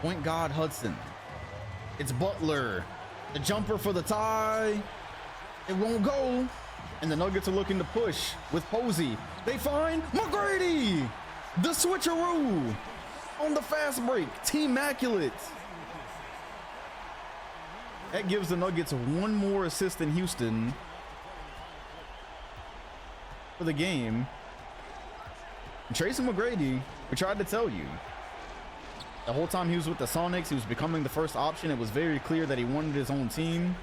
Point guard Hudson. It's Butler. The jumper for the tie. It won't go. And the Nuggets are looking to push with Posey. They find McGrady. The switcheroo on the fast break. Team-maculate. That gives the Nuggets one more assist in Houston for the game. And Tracy McGrady, we tried to tell you. The whole time he was with the Sonics, he was becoming the first option. It was very clear that he wanted his own team.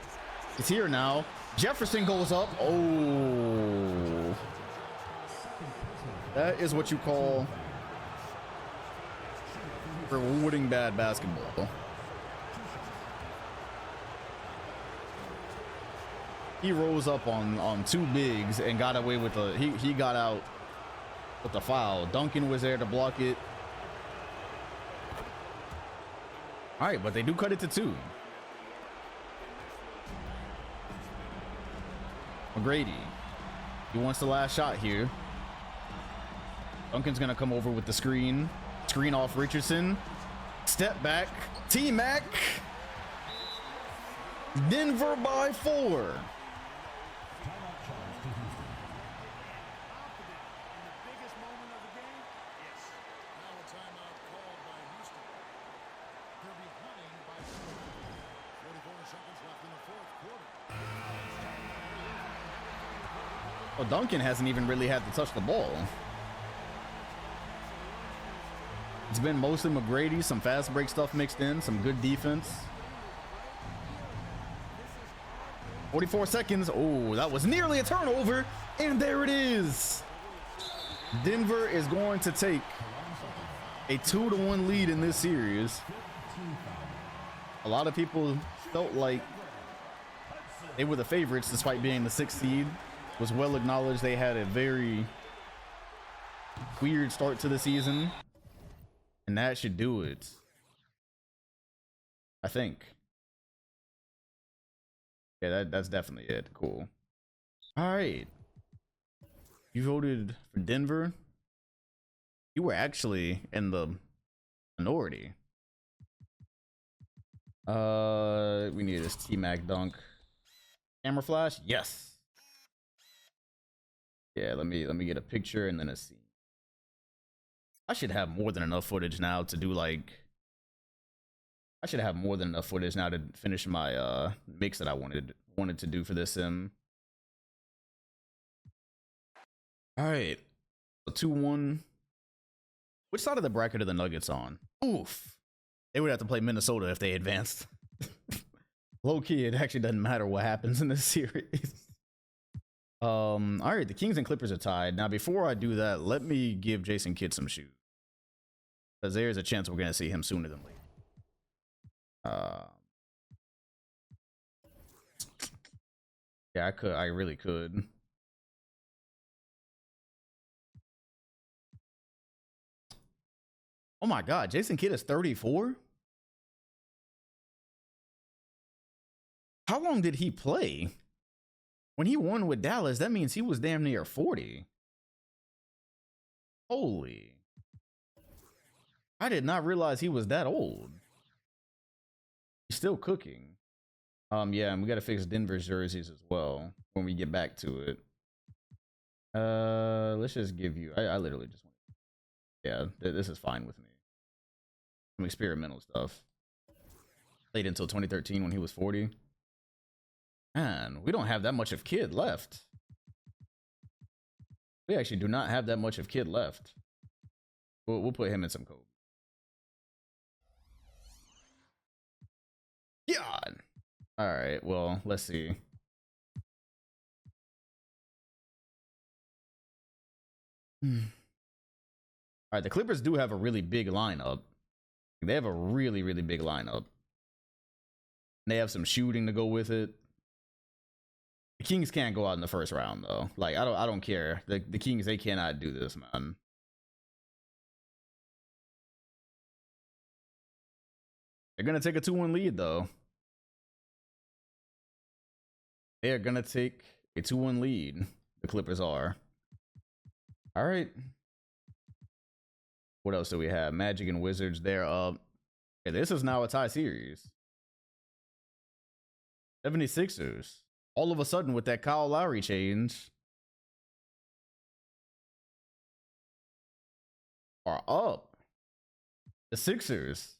He's here now. Jefferson goes up. Oh. That is what you call rewarding bad basketball. He rose up on two bigs and got away with a he got out with the foul. Duncan was there to block it. All right, but they do cut it to 2. McGrady, he wants the last shot here. Duncan's gonna come over with the screen off Richardson, step back, T-Mac, Denver by 4. Well, Duncan hasn't even really had to touch the ball. It's been mostly McGrady, some fast break stuff mixed in, some good defense. 44 seconds. Oh, that was nearly a turnover. And there it is. Denver is going to take a 2-1 lead in this series. A lot of people felt like they were the favorites despite being the 6th seed. It was well acknowledged they had a very weird start to the season. And that should do it, I think. Yeah, that's definitely it. Cool. All right. You voted for Denver. You were actually in the minority. We need this T-Mac dunk. Camera flash? Yes. Yeah, let me get a picture and then a scene. I should have more than enough footage now to do like. I should have more than enough footage now to finish my mix that I wanted to do for this sim. All right, so 2-1. Which side of the bracket are the Nuggets on? Oof, they would have to play Minnesota if they advanced. Low key, it actually doesn't matter what happens in this series. All right, the Kings and Clippers are tied. Now, before I do that, let me give Jason Kidd some shoes, because there's a chance we're gonna see him sooner than later. Yeah, I really could. Oh my God, Jason Kidd is 34. How long did he play? When he won with Dallas, that means he was damn near 40. Holy. I did not realize he was that old. He's still cooking. Yeah, and we got to fix Denver's jerseys as well when we get back to it. Let's just give you, I literally just want, yeah, this is fine with me. Some experimental stuff. Played until 2013 when he was 40. Man, we don't have that much of Kidd left. We actually do not have that much of Kidd left. We'll put him in some code. God. All right, well, let's see. All right, the Clippers do have a really big lineup. They have a really, really big lineup. They have some shooting to go with it. The Kings can't go out in the first round though. Like I don't care. The Kings, they cannot do this, man. They're gonna take a 2-1 lead though. They are gonna take a 2-1 lead. The Clippers are. All right. What else do we have? Magic and Wizards. They're up. Yeah, this is now a tie series. 76ers. All of a sudden, with that Kyle Lowry change, are up. The Sixers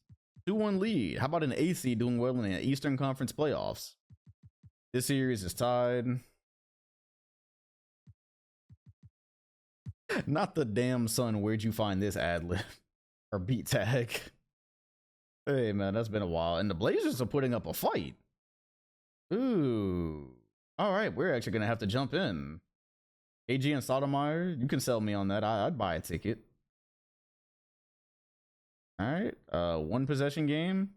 2-1 lead. How about an AC doing well in the Eastern Conference playoffs? This series is tied. Not the damn son. Where'd you find this ad lib or beat tag? Hey man, that's been a while. And the Blazers are putting up a fight. Ooh. All right, we're actually gonna have to jump in. AG and Sotomayor, you can sell me on that. I'd buy a ticket. All right, one possession game,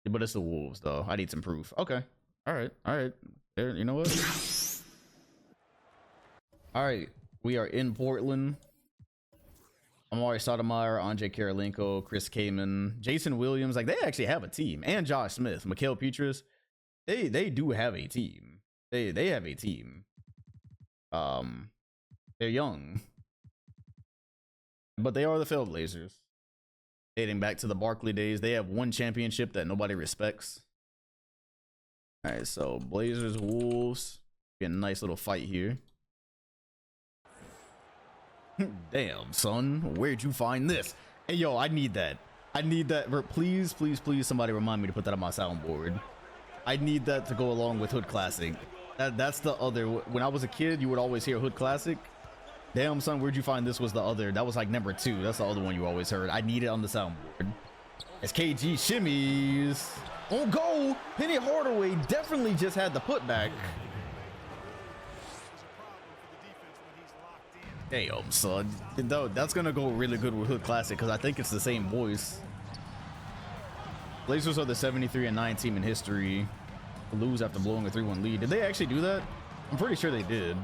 but it's the Wolves though. I need some proof. Okay, all right. There, you know what? All right, we are in Portland. Amari Stoudemire, Andre Kirilenko, Chris Kaman, Jason Williams. Like, they actually have a team, and Josh Smith, Mikal Pietrus. They do have a team. They have a team. They're young, but they are the Trailblazers. Dating back to the Barkley days, they have one championship that nobody respects. All right, so Blazers, Wolves. Be a nice little fight here. Damn, son, where'd you find this? Hey, yo, I need that. I need that. Please, please, please, somebody remind me to put that on my soundboard. I need that to go along with Hood Classic. That's the other. When I was a kid, you would always hear Hood Classic. Damn, son, where'd you find this? Was the other. That was like number 2. That's the other one you always heard. I need it on the soundboard. As KG shimmies. On goal. Penny Hardaway definitely just had the putback. Damn, son. No, that's gonna go really good with Hood Classic because I think it's the same voice. Blazers are the 73-9 team in history to lose after blowing a 3-1 lead. Did they actually do that? I'm pretty sure they did.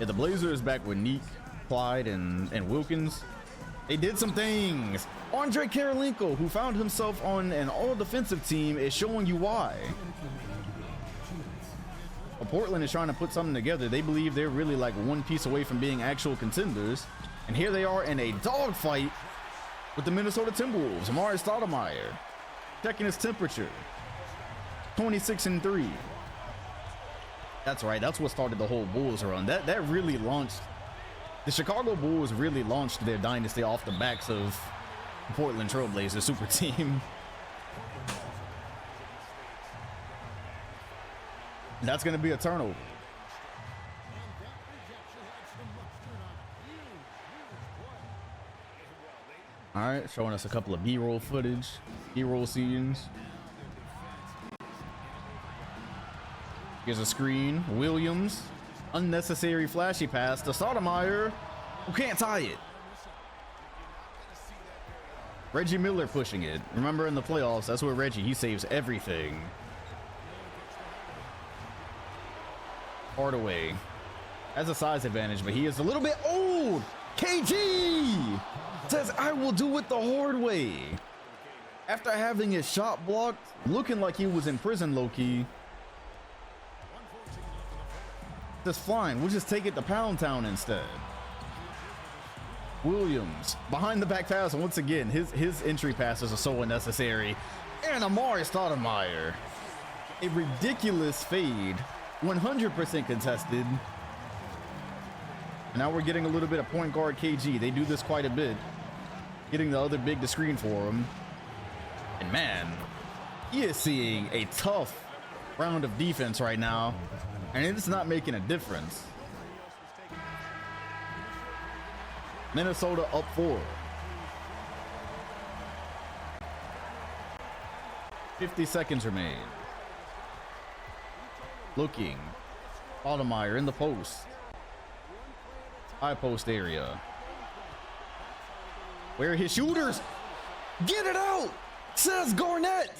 Yeah, the Blazers back with Neek, Clyde, and Wilkins. They did some things. Andre Kirilenko, who found himself on an all-defensive team, is showing you why. Well, Portland is trying to put something together. They believe they're really like one piece away from being actual contenders. And here they are in a dogfight with the Minnesota Timberwolves. Amari Stoudemire checking his temperature. 26-3. That's right. That's what started the whole Bulls run. That really launched. The Chicago Bulls really launched their dynasty off the backs of the Portland Trailblazers super team. That's going to be a turnover. All right, showing us a couple of B-roll footage, B-roll scenes. Here's a screen. Williams, unnecessary flashy pass to Stoudemire, who can't tie it. Reggie Miller pushing it. Remember in the playoffs, that's where Reggie, he saves everything. Hardaway has a size advantage, but he is a little bit old. KG says, I will do it the hard way. After having his shot blocked, looking like he was in prison low-key. That's fine. We'll just take it to Pound Town instead. Williams behind the back pass. Once again, his entry passes are so unnecessary. And Amari Stoudemire. A ridiculous fade. 100% contested. And now we're getting a little bit of point guard KG. They do this quite a bit. Getting the other big to screen for him. And man, he is seeing a tough round of defense right now. And it's not making a difference. Minnesota up 4. 50 seconds remain. Looking. Stoudemire in the post. High post area. Where are his shooters? Get it out, says Garnett.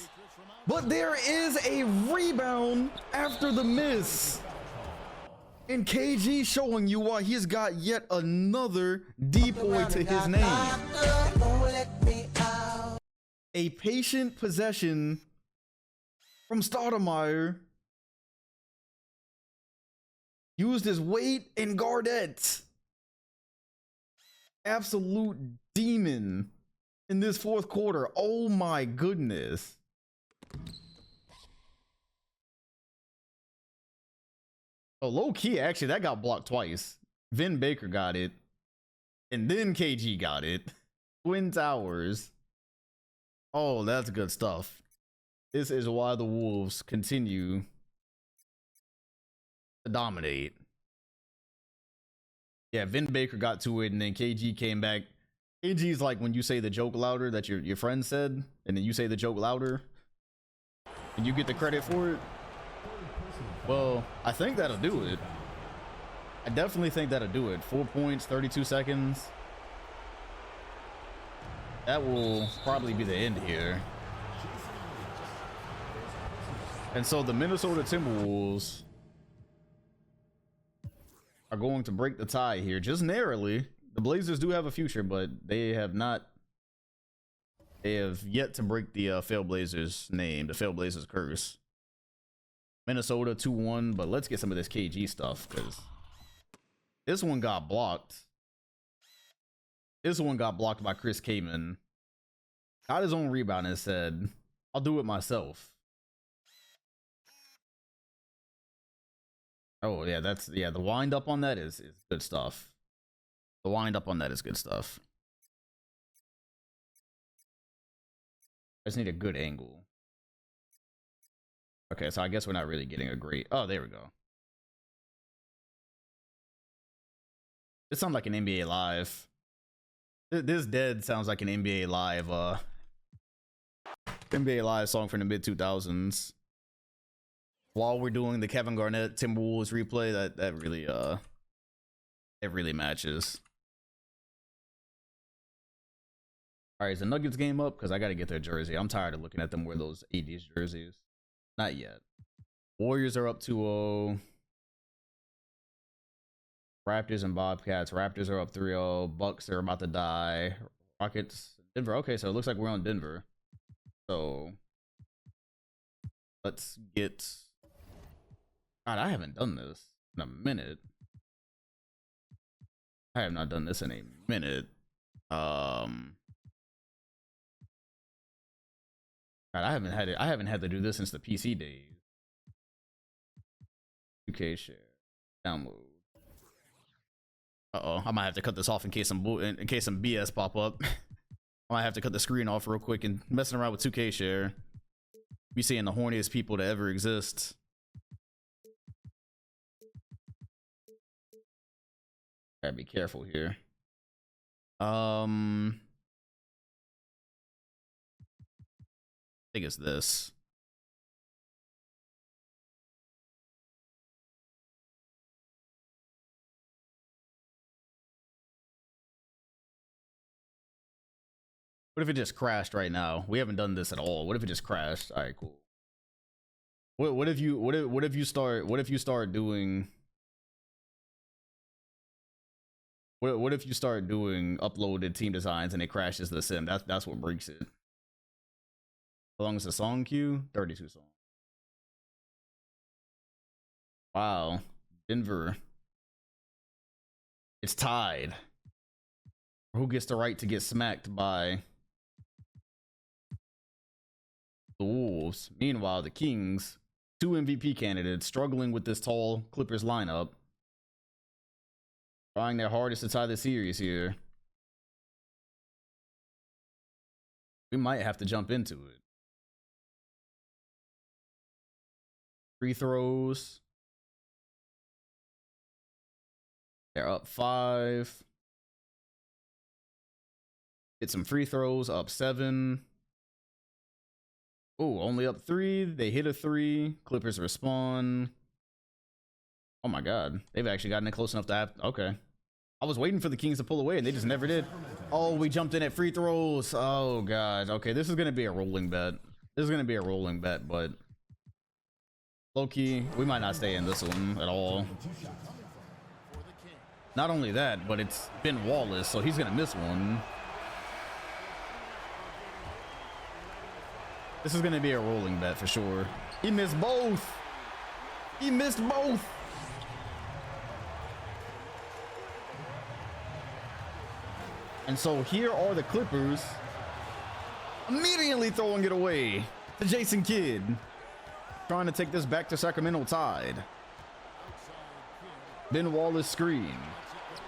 But there is a rebound after the miss. And KG showing you why he's got yet another decoy to his name. A patient possession from Stoudemire. Used his weight and Garnett. Absolute demon in this fourth quarter. Oh my goodness. Oh, low key, actually, that got blocked twice. Vin Baker got it. And then KG got it. Twin Towers. Oh, that's good stuff. This is why the Wolves continue to dominate. Yeah, Vin Baker got to it, and then KG came back. KG's like when you say the joke louder that your friend said, and then you say the joke louder, and you get the credit for it. Well, I think that'll do it. I definitely think that'll do it. 4 points, 32 seconds. That will probably be the end here. And so the Minnesota Timberwolves are going to break the tie here, just narrowly. The Blazers do have a future, but they have yet to break the Failblazers name, the Failblazers curse. Minnesota 2-1, but let's get some of this KG stuff, because this one got blocked. This one got blocked by Chris Kaman. Got his own rebound and said, I'll do it myself. Oh, yeah, the wind up on that is good stuff. The wind up on that is good stuff. I just need a good angle. Okay, so I guess we're not really getting a great... Oh, there we go. This sounds like an NBA Live. This dead sounds like an NBA Live song from the mid-2000s. While we're doing the Kevin Garnett Timberwolves replay, that really matches. All right, is the Nuggets game up? Because I got to get their jersey. I'm tired of looking at them wear those 80s jerseys. Not yet. Warriors are up 2-0. Raptors and Bobcats. Raptors are up 3-0. Bucks are about to die. Rockets, Denver. Okay, so it looks like we're on Denver. So let's get... God, I haven't done this in a minute. I have not done this in a minute. God, I haven't had to do this since the PC days. 2K share. Download. Uh-oh, I might have to cut this off in case some BS pop up. I might have to cut the screen off real quick and messing around with 2K share. We seeing the horniest people to ever exist. Gotta be careful here. I think it's this. What if it just crashed right now? We haven't done this at all. What if it just crashed? All right, cool. What if you start doing uploaded team designs and it crashes the sim? That's what breaks it. How long is the song queue? 32 songs. Wow. Denver. It's tied. Who gets the right to get smacked by the Wolves? Meanwhile, the Kings, 2 MVP candidates, struggling with this tall Clippers lineup. Trying their hardest to tie the series here. We might have to jump into it. Free throws. They're up 5. Get some free throws, up 7. Oh, only up 3. They hit a 3. Clippers respond. Oh my God. They've actually gotten it close enough to have... Okay. I was waiting for the Kings to pull away and they just never did. Oh, we jumped in at free throws. Oh God. Okay, this is going to be a rolling bet. But low-key, we might not stay in this one at all. Not only that, but it's Ben Wallace, so he's going to miss one. This is going to be a rolling bet for sure. He missed both. And so here are the Clippers immediately throwing it away to Jason Kidd. Trying to take this back to Sacramento tied. Ben Wallace screen.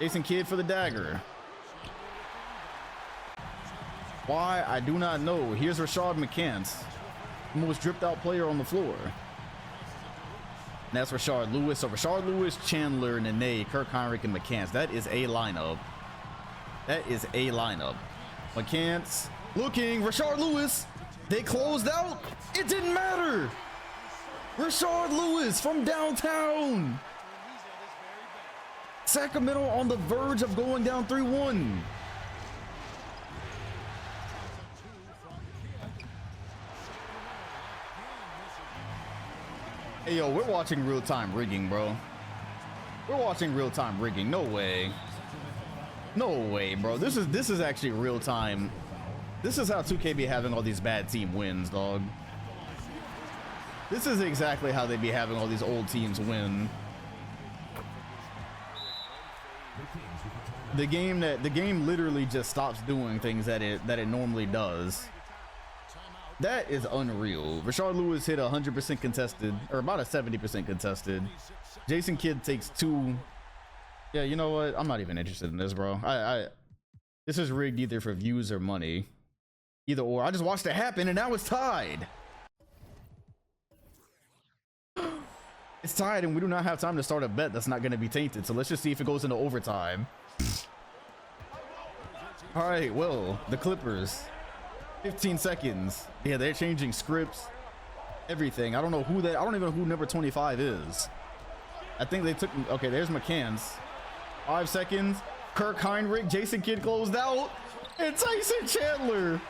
Jason Kidd for the dagger. Why? I do not know. Here's Rashad McCants, the most dripped out player on the floor. And that's Rashard Lewis. So Rashard Lewis, Chandler, Nene, Kirk Heinrich, and McCants. That is a lineup. That is a lineup. McCants looking. Rashard Lewis. They closed out. It didn't matter. Rashard Lewis from downtown. Sacramento on the verge of going down 3-1. Hey, yo, we're watching real-time rigging, bro. We're watching real-time rigging. No way. No way, bro. This is actually real-time. This is how 2K be having all these bad team wins, dog. This is exactly how they be having all these old teams win. The game literally just stops doing things that it normally does. That is unreal. Rashard Lewis hit 100% contested, or about a 70% contested. Jason Kidd takes 2. Yeah, you know what? I'm not even interested in this, bro. This is rigged either for views or money. Either or. I just watched it happen and now it's tied. It's tied and we do not have time to start a bet that's not going to be tainted. So let's just see if it goes into overtime. All right, well, the Clippers. 15 seconds. Yeah, they're changing scripts. Everything. I don't know who that. I don't even know who number 25 is. I think they took. Okay, there's McCants. 5 seconds. Kirk Heinrich. Jason Kidd closed out. And Tyson Chandler.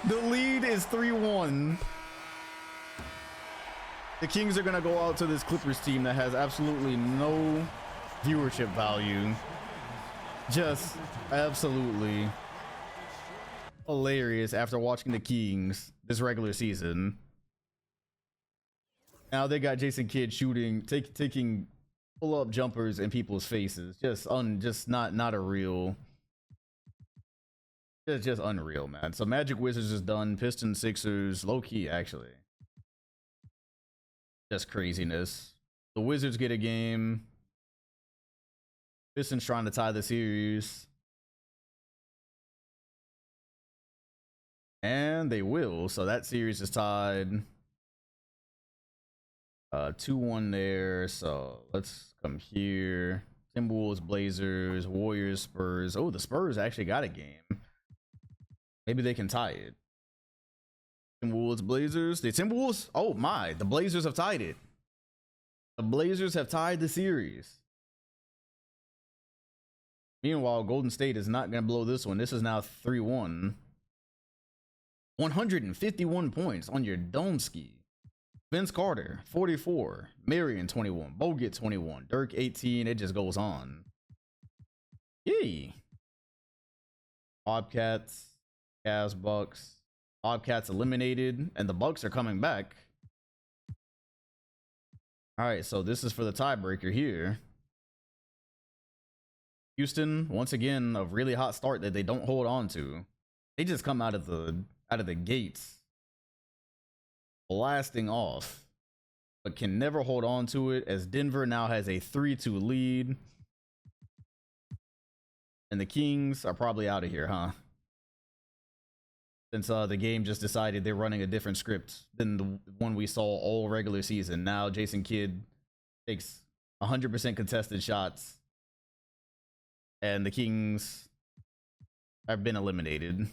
The lead is 3-1. The Kings are going to go out to this Clippers team that has absolutely no viewership value. Just absolutely hilarious after watching the Kings this regular season. Now they got Jason Kidd shooting, taking pull-up jumpers in people's faces. Just not a real. Just unreal, man. So Magic Wizards is done. Pistons, Sixers, low key actually. Just craziness. The Wizards get a game. Pistons trying to tie the series. And they will. So that series is tied. 2-1 there. So let's come here. Timberwolves, Blazers, Warriors, Spurs. Oh, the Spurs actually got a game. Maybe they can tie it. Timberwolves, Blazers. The Timberwolves. Oh my, the Blazers have tied it. The Blazers have tied the series. Meanwhile, Golden State is not going to blow this one. This is now 3-1. 151 points on your dome ski. Vince Carter, 44. Marion, 21. Bogut, 21. Dirk, 18. It just goes on. Yay. Bobcats, Cavs, Bucks. Bobcats eliminated, and the Bucks are coming back. All right, so this is for the tiebreaker here. Houston, once again, a really hot start that they don't hold on to. They just come out of the gates blasting off, but can never hold on to it, as Denver now has a 3-2 lead. And the Kings are probably out of here, huh? Since the game just decided they're running a different script than the one we saw all regular season. Now Jason Kidd takes 100% contested shots, and the Kings have been eliminated.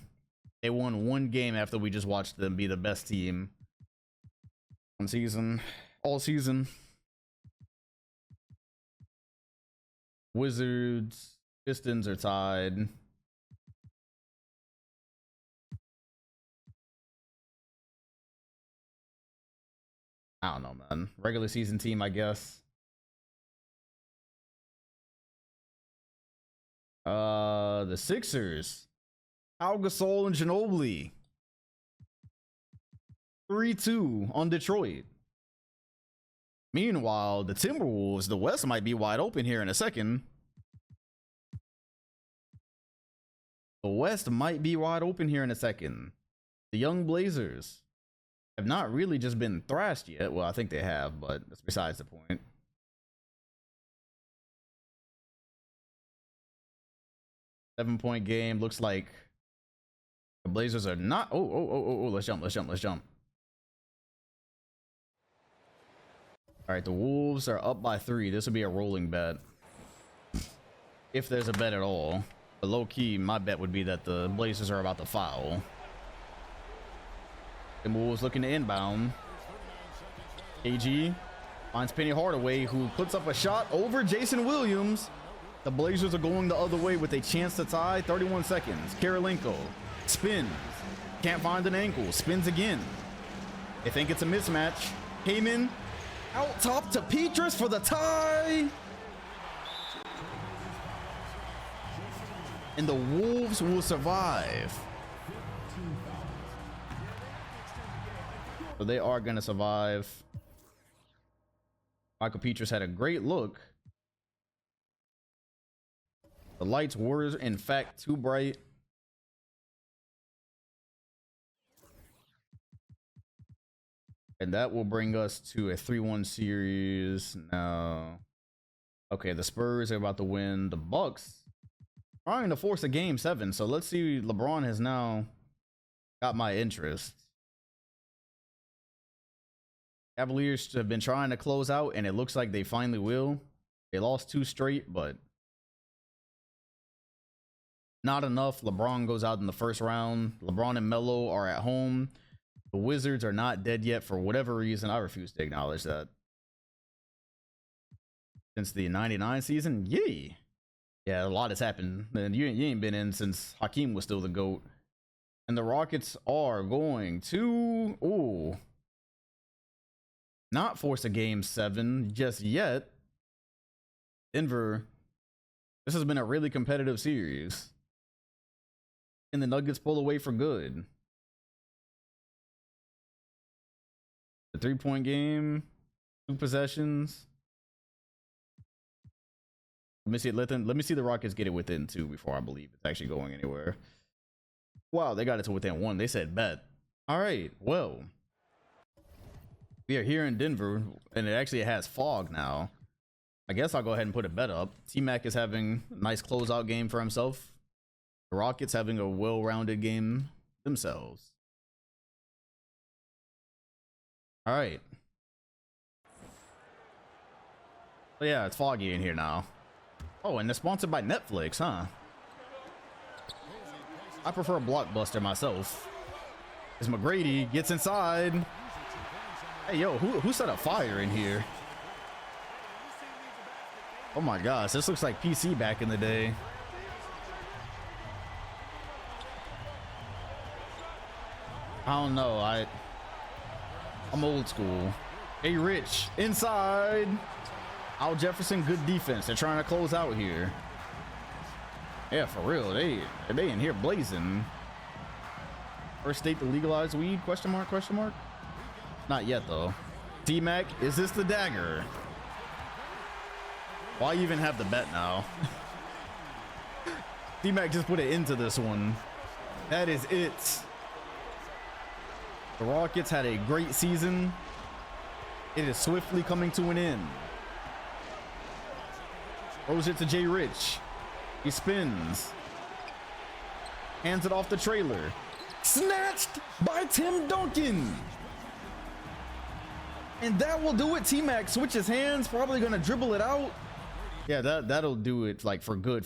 They won one game after we just watched them be the best team on season, all season. Wizards, Pistons are tied. I don't know, man. Regular season team, I guess. The Sixers. Al Gasol and Ginobili. 3-2 on Detroit. Meanwhile, the Timberwolves, the West might be wide open here in a second. The West might be wide open here in a second. The young Blazers have not really just been thrashed yet. Well, I think they have, but that's besides the point. Seven-point game. Looks like The Blazers are not. Oh, let's jump. All right, the Wolves are up by 3. This would be a rolling bet. If there's a bet at all. But low key, my bet would be that the Blazers are about to foul. The Wolves looking to inbound. KG finds Penny Hardaway, who puts up a shot over Jason Williams. The Blazers are going the other way with a chance to tie. 31 seconds. Karolinko spins. Can't find an ankle. Spins again. They think it's a mismatch. Heyman out top to Petrus for the tie. And the Wolves will survive. So they are going to survive. Michael Petrus had a great look. The lights were, in fact, too bright. And that will bring us to a 3-1 series now. Okay, the Spurs are about to win. The Bucks trying to force a game 7. So let's see. LeBron has now got my interest. Cavaliers have been trying to close out, and it looks like they finally will. They lost 2 straight, but not enough. LeBron goes out in the first round. LeBron and Melo are at home. The Wizards are not dead yet for whatever reason. I refuse to acknowledge that. Since the 99 season, yay. Yeah, a lot has happened. And you ain't been in since Hakeem was still the GOAT. And the Rockets are going to not force a game 7 just yet. Denver, this has been a really competitive series. And the Nuggets pull away for good. The 3-point game, 2 possessions. Let me see the Rockets get it within 2 before I believe it's actually going anywhere. Wow, they got it to within 1. They said bet. All right, well, we are here in Denver, and it actually has fog now. I guess I'll go ahead and put a bet up. T-Mac is having a nice closeout game for himself. The Rockets having a well-rounded game themselves. All right. So yeah, it's foggy in here now. Oh, and they're sponsored by Netflix, huh? I prefer Blockbuster myself. As McGrady gets inside. Hey, yo, who set a fire in here? Oh my gosh, this looks like PC back in the day. I don't know, I'm old school. Hey, Rich, inside. Al Jefferson, good defense. They're trying to close out here. Yeah, for real. They in here blazing. First state to legalize weed? Question mark? Question mark? Not yet though. T-Mac, is this the dagger? Why even have the bet now? T-Mac just put it into this one. That is it. The Rockets had a great season. It is swiftly coming to an end. Throws it to Jay Rich. He spins. Hands it off the trailer. Snatched by Tim Duncan. And that will do it. T-Mac switches hands. Probably going to dribble it out. Yeah, that'll do it like for good.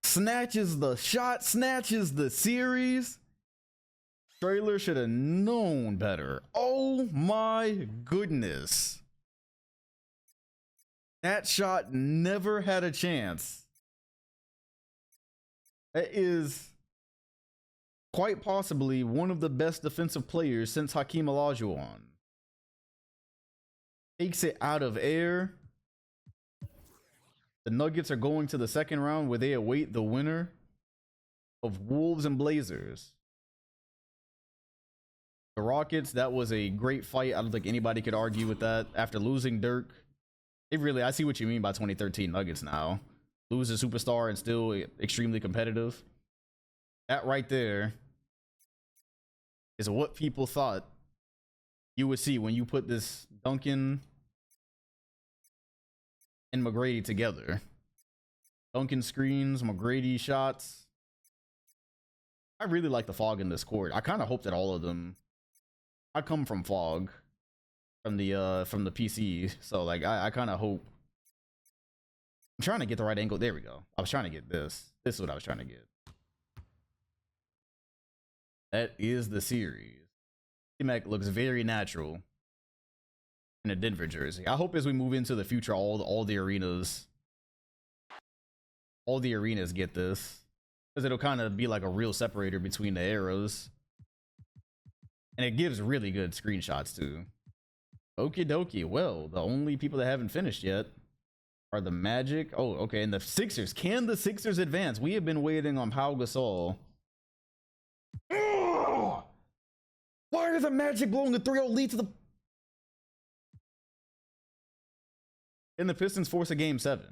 Snatches the shot. Snatches the series. Trailer should have known better. Oh my goodness. That shot never had a chance. That is quite possibly one of the best defensive players since Hakeem Olajuwon. Takes it out of air. The Nuggets are going to the second round where they await the winner of Wolves and Blazers. The Rockets, that was a great fight. I don't think anybody could argue with that. After losing Dirk, I see what you mean by 2013 Nuggets now. Lose a superstar and still extremely competitive. That right there is what people thought you would see when you put this Duncan and McGrady together. Duncan screens, McGrady shots. I really like the Fog in this court. I kind of hope that all of them. I come from Fog, from the PC, so like I kind of hope. I'm trying to get the right angle. There we go. I was trying to get this. This is what I was trying to get. That is the series. T-Mac looks very natural in a Denver jersey. I hope as we move into the future, all the arenas get this, because it'll kind of be like a real separator between the eras, and it gives really good screenshots too. Okie dokie. Well, the only people that haven't finished yet are the Magic. Oh, okay, and the Sixers. Can the Sixers advance? We have been waiting on Pau Gasol. Ugh! Why are the Magic blowing the 3-0 lead to the... And the Pistons force a game 7.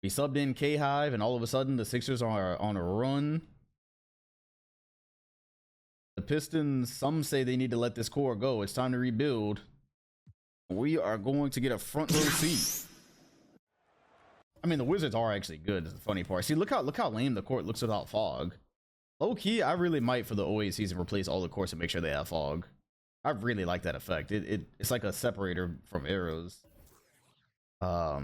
We subbed in K-Hive, and all of a sudden the Sixers are on a run. The Pistons, some say they need to let this core go. It's time to rebuild. We are going to get a front row seat. I mean, the Wizards are actually good, is the funny part. See, look how lame the court looks without Fog. Low key, I really might for the 08 season replace all the courts and make sure they have Fog. I really like that effect. It's like a separator from arrows. Oh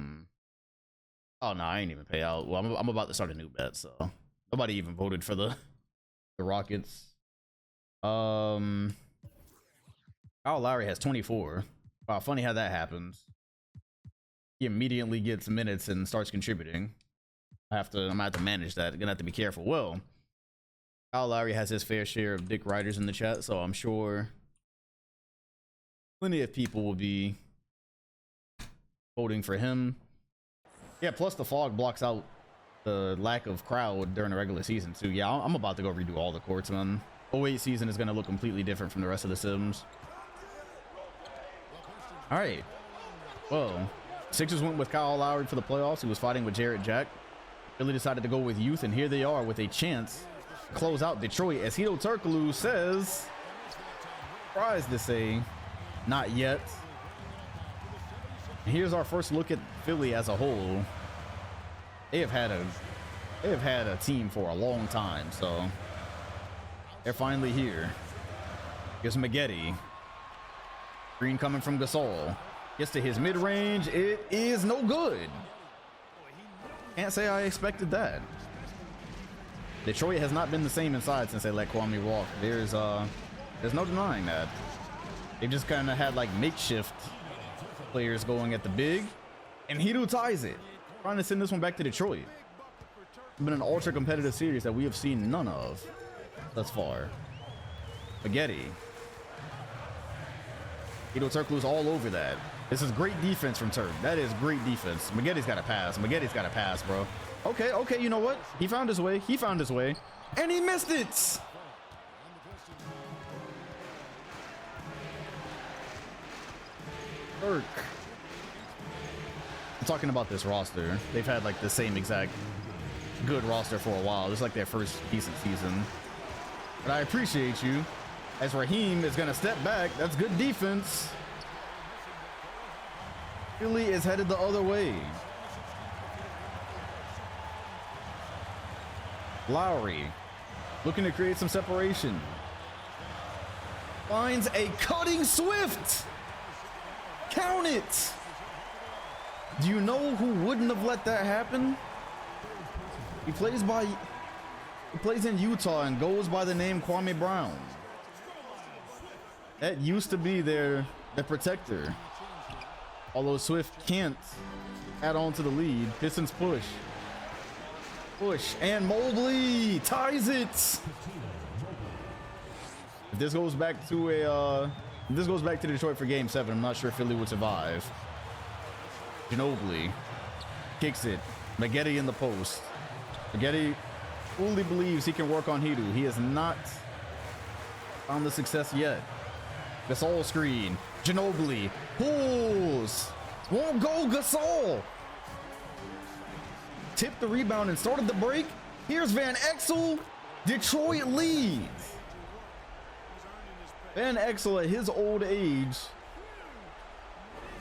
no, I ain't even pay out. Well, I'm about to start a new bet, so nobody even voted for the Rockets. Kyle Lowry has 24. Wow, funny how that happens. He immediately gets minutes and starts contributing. I'm gonna have to manage that. Gonna have to be careful. Well, Kyle Lowry has his fair share of dick riders in the chat, so I'm sure plenty of people will be voting for him. Yeah, plus the Fog blocks out the lack of crowd during the regular season too. Yeah, I'm about to go redo all the courts, man. 08 season is gonna look completely different from the rest of the Sims. All right. Well, Sixers went with Kyle Lowry for the playoffs. He was fighting with Jarrett Jack. Philly decided to go with youth, and here they are with a chance to close out Detroit. As Hedo Turkoglu says, surprised to say, not yet. Here's our first look at Philly as a whole. They have had a team for a long time, so they're finally here. Here's Maggette. Green coming from Gasol. Gets to his mid-range. It is no good. Can't say I expected that. Detroit has not been the same inside since they let Kwame walk. There's no denying that. They've just kind of had like makeshift players going at the big, and Hedo ties it. Trying to send this one back to Detroit. It's been an ultra competitive series that we have seen none of thus far. Maggette. Hedo Turkoglu's all over that. This is great defense from Turk. That is great defense. Magetti's got to pass. Magetti's got to pass, bro. Okay, you know what? He found his way. And he missed it. Turk. I'm talking about this roster. They've had like the same exact good roster for a while. This is like their first decent season. But I appreciate you. As Raheem is going to step back. That's good defense. Philly is headed the other way. Lowry looking to create some separation. Finds a cutting Swift. Count it. Do you know who wouldn't have let that happen? He plays in Utah and goes by the name Kwame Brown. That used to be their protector. Although Swift can't add on to the lead. Pistons push. And Mobley ties it. If this goes back to Detroit for game 7, I'm not sure if Philly would survive. Ginobili kicks it. Maggette in the post. Maggette fully believes he can work on Hedo. He has not found the success yet. Gasol screen. Ginobili pulls. Won't go. Gasol tipped the rebound and started the break. Here's Van Exel. Detroit leads. Van Exel at his old age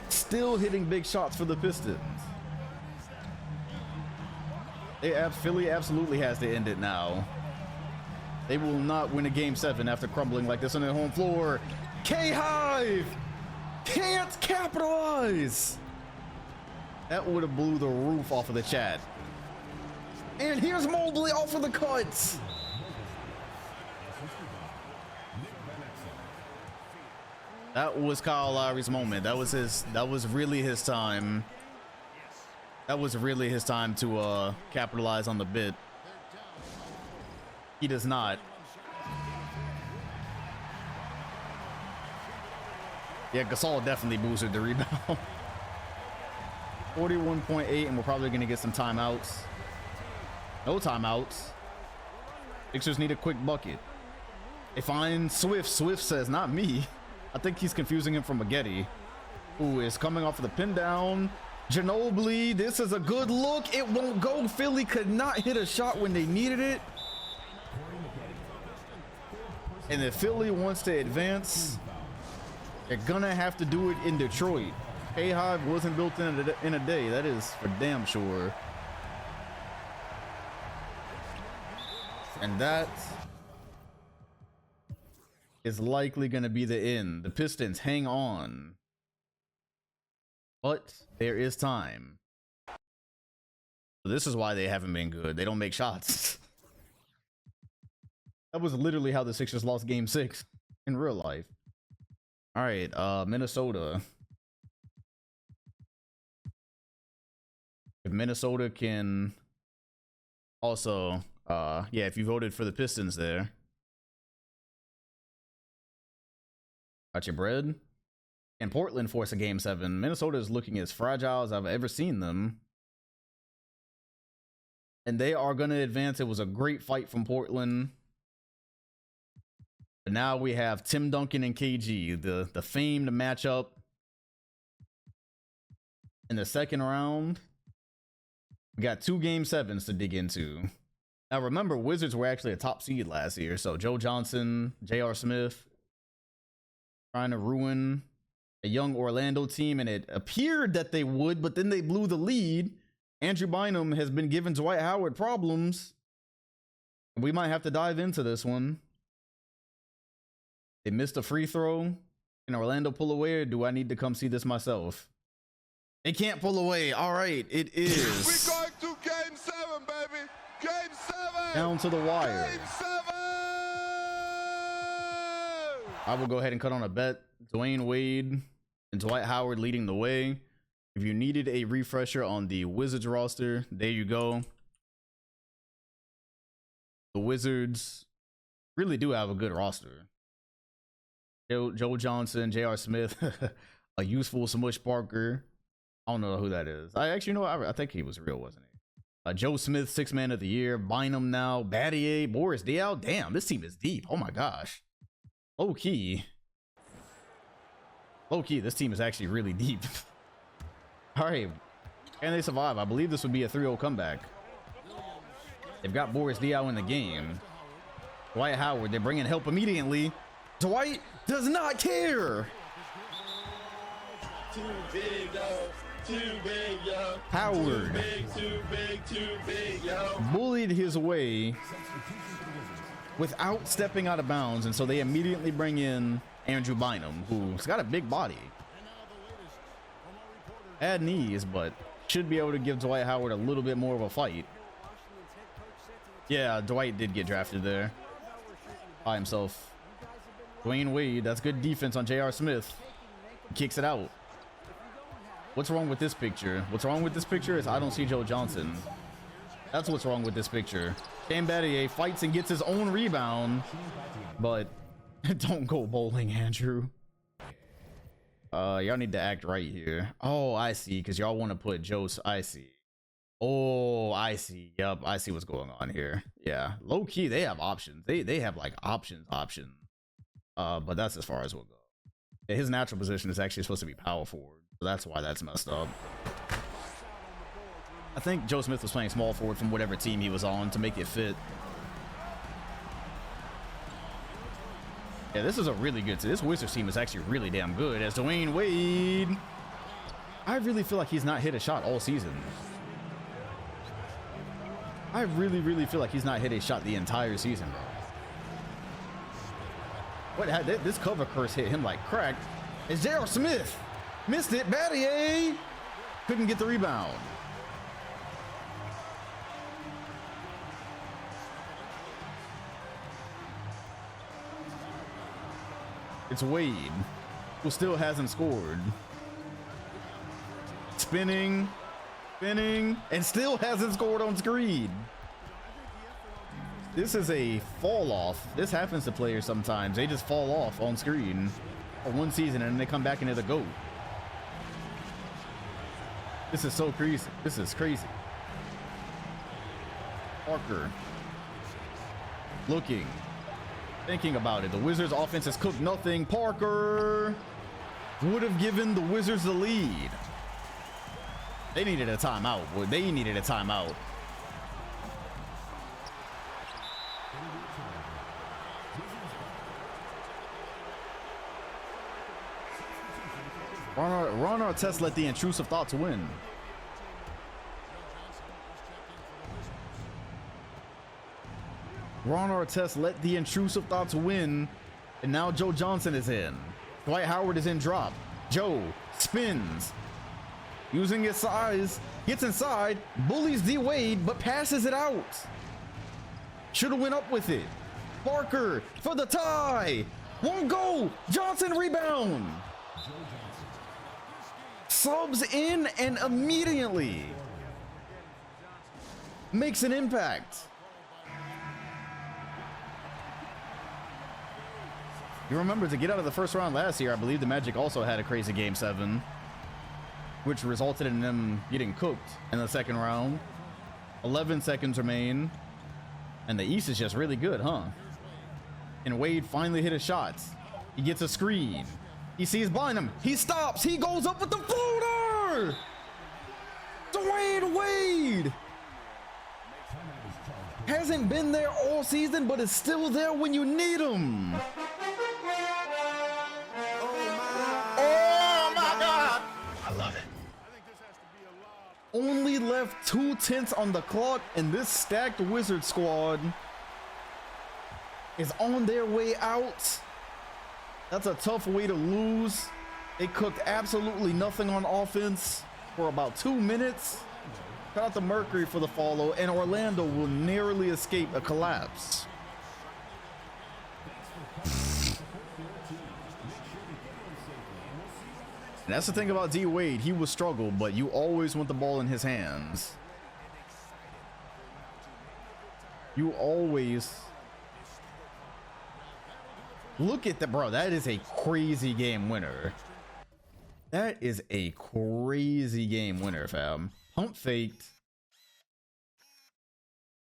still hitting big shots for the Pistons. Philly absolutely has to end it now. They will not win a game 7 after crumbling like this on their home floor. K-Hive can't capitalize. That would have blew the roof off of the chat. And here's Mobley off of the cuts. That was Kyle Lowry's moment. That was really his time. That was really his time to capitalize on the bit. He does not. Yeah, Gasol definitely boosted the rebound. 41.8, and we're probably gonna get some timeouts. No timeouts. Sixers need a quick bucket. They find Swift. Swift says, not me. I think he's confusing him from Maggette, who is coming off of the pin down. Ginobili, this is a good look. It won't go. Philly could not hit a shot when they needed it. And if Philly wants to advance, they're gonna have to do it in Detroit. K-Hive wasn't built in a day. That is for damn sure. And that is likely going to be the end. The Pistons hang on. But there is time. This is why they haven't been good. They don't make shots. That was literally how the Sixers lost game 6 in real life. All right, Minnesota. If Minnesota can also, yeah, if you voted for the Pistons there, got your bread. And Portland force a game 7. Minnesota is looking as fragile as I've ever seen them. And they are going to advance. It was a great fight from Portland. But now we have Tim Duncan and KG, the famed matchup in the second round. We got 2 game 7s to dig into. Now remember, Wizards were actually a top seed last year. So Joe Johnson, J.R. Smith trying to ruin a young Orlando team, and it appeared that they would, but then they blew the lead. Andrew Bynum has been giving Dwight Howard problems. We might have to dive into this one. They missed a free throw. Can Orlando pull away, or do I need to come see this myself? They can't pull away. All right, it is. We're going to game 7, baby. Game 7. Down to the wire. Game 7. I will go ahead and cut on a bet. Dwayne Wade and Dwight Howard leading the way. If you needed a refresher on the Wizards roster, there you go. The Wizards really do have a good roster. Joe Johnson, J.R. Smith, a useful Smush Parker. I don't know who that is. I actually know. I think he was real, wasn't he? Joe Smith, 6th man of the year. Bynum now. Battier, Boris Diaw. Damn, this team is deep. Oh my gosh. Low key, this team is actually really deep. All right, can they survive? I believe this would be a 3-0 comeback. They've got Boris Diaw in the game. Dwight Howard, they're bringing help immediately. Dwight does not care. Too big, yo. Too big, yo. Howard Too big, yo. bullied his way without stepping out of bounds, and so they immediately bring in Andrew Bynum, who's got a big body. Bad knees, but should be able to give Dwight Howard a little bit more of a fight. Yeah, Dwight did get drafted there by himself. Dwayne Wade, that's good defense on J.R. Smith. Kicks it out. What's wrong with this picture? What's wrong with this picture is I don't see Joe Johnson. That's what's wrong with this picture. Cam Battier fights and gets his own rebound, but don't go bowling, Andrew. Y'all need to act right here. Oh, I see, because y'all want to put Joe's. I see. Oh, I see. Yep, I see what's going on here. Yeah, low key, they have options. They have like options. But that's as far as we'll go. Yeah, his natural position is actually supposed to be power forward, so that's why that's messed up. I think Joe Smith was playing small forward from whatever team he was on to make it fit. Yeah, this is a really good team. This Wizards team is actually really damn good. As Dwayne Wade, I really feel like he's not hit a shot all season. I really feel like he's not hit a shot the entire season, bro. What had this cover curse hit him like crack? It's J.R. Smith. Missed it. Battier couldn't get the rebound. It's Wade, who still hasn't scored. Spinning, and still hasn't scored on screen. This is a fall off. This happens to players sometimes. They just fall off on screen for one season and then they come back into the GOAT. This is so crazy. This is crazy. Parker looking, thinking about it. The Wizards offense has cooked nothing. Parker would have given the Wizards the lead. They needed a timeout. Boy, they needed a timeout. Ron Artest let the intrusive thoughts win. Ron Artest let the intrusive thoughts win, and now Joe Johnson is in. Dwight Howard is in drop. Joe spins, using his size, gets inside, bullies D Wade, but passes it out. Should have went up with it. Parker for the tie. Won't go. Johnson rebound. Subs in and immediately makes an impact. You remember, to get out of the first round last year, I believe the Magic also had a crazy game 7, which resulted in them getting cooked in the second round. 11 seconds remain, and the East is just really good, huh? And Wade finally hit his shots. He gets a screen. He sees Bynum. He stops. He goes up with the floater. Dwayne Wade hasn't been there all season, but is still there when you need him. Oh my God. I love it. Only left 2/10 on the clock, and this stacked Wizard squad is on their way out. That's a tough way to lose. They cooked absolutely nothing on offense for about 2 minutes. Shout out to Mercury for the follow, and Orlando will narrowly escape a collapse. And that's the thing about D Wade. He will struggle, but you always want the ball in his hands. You always... Look at that, bro. That is a crazy game winner. That is a crazy game winner, fam. Pump faked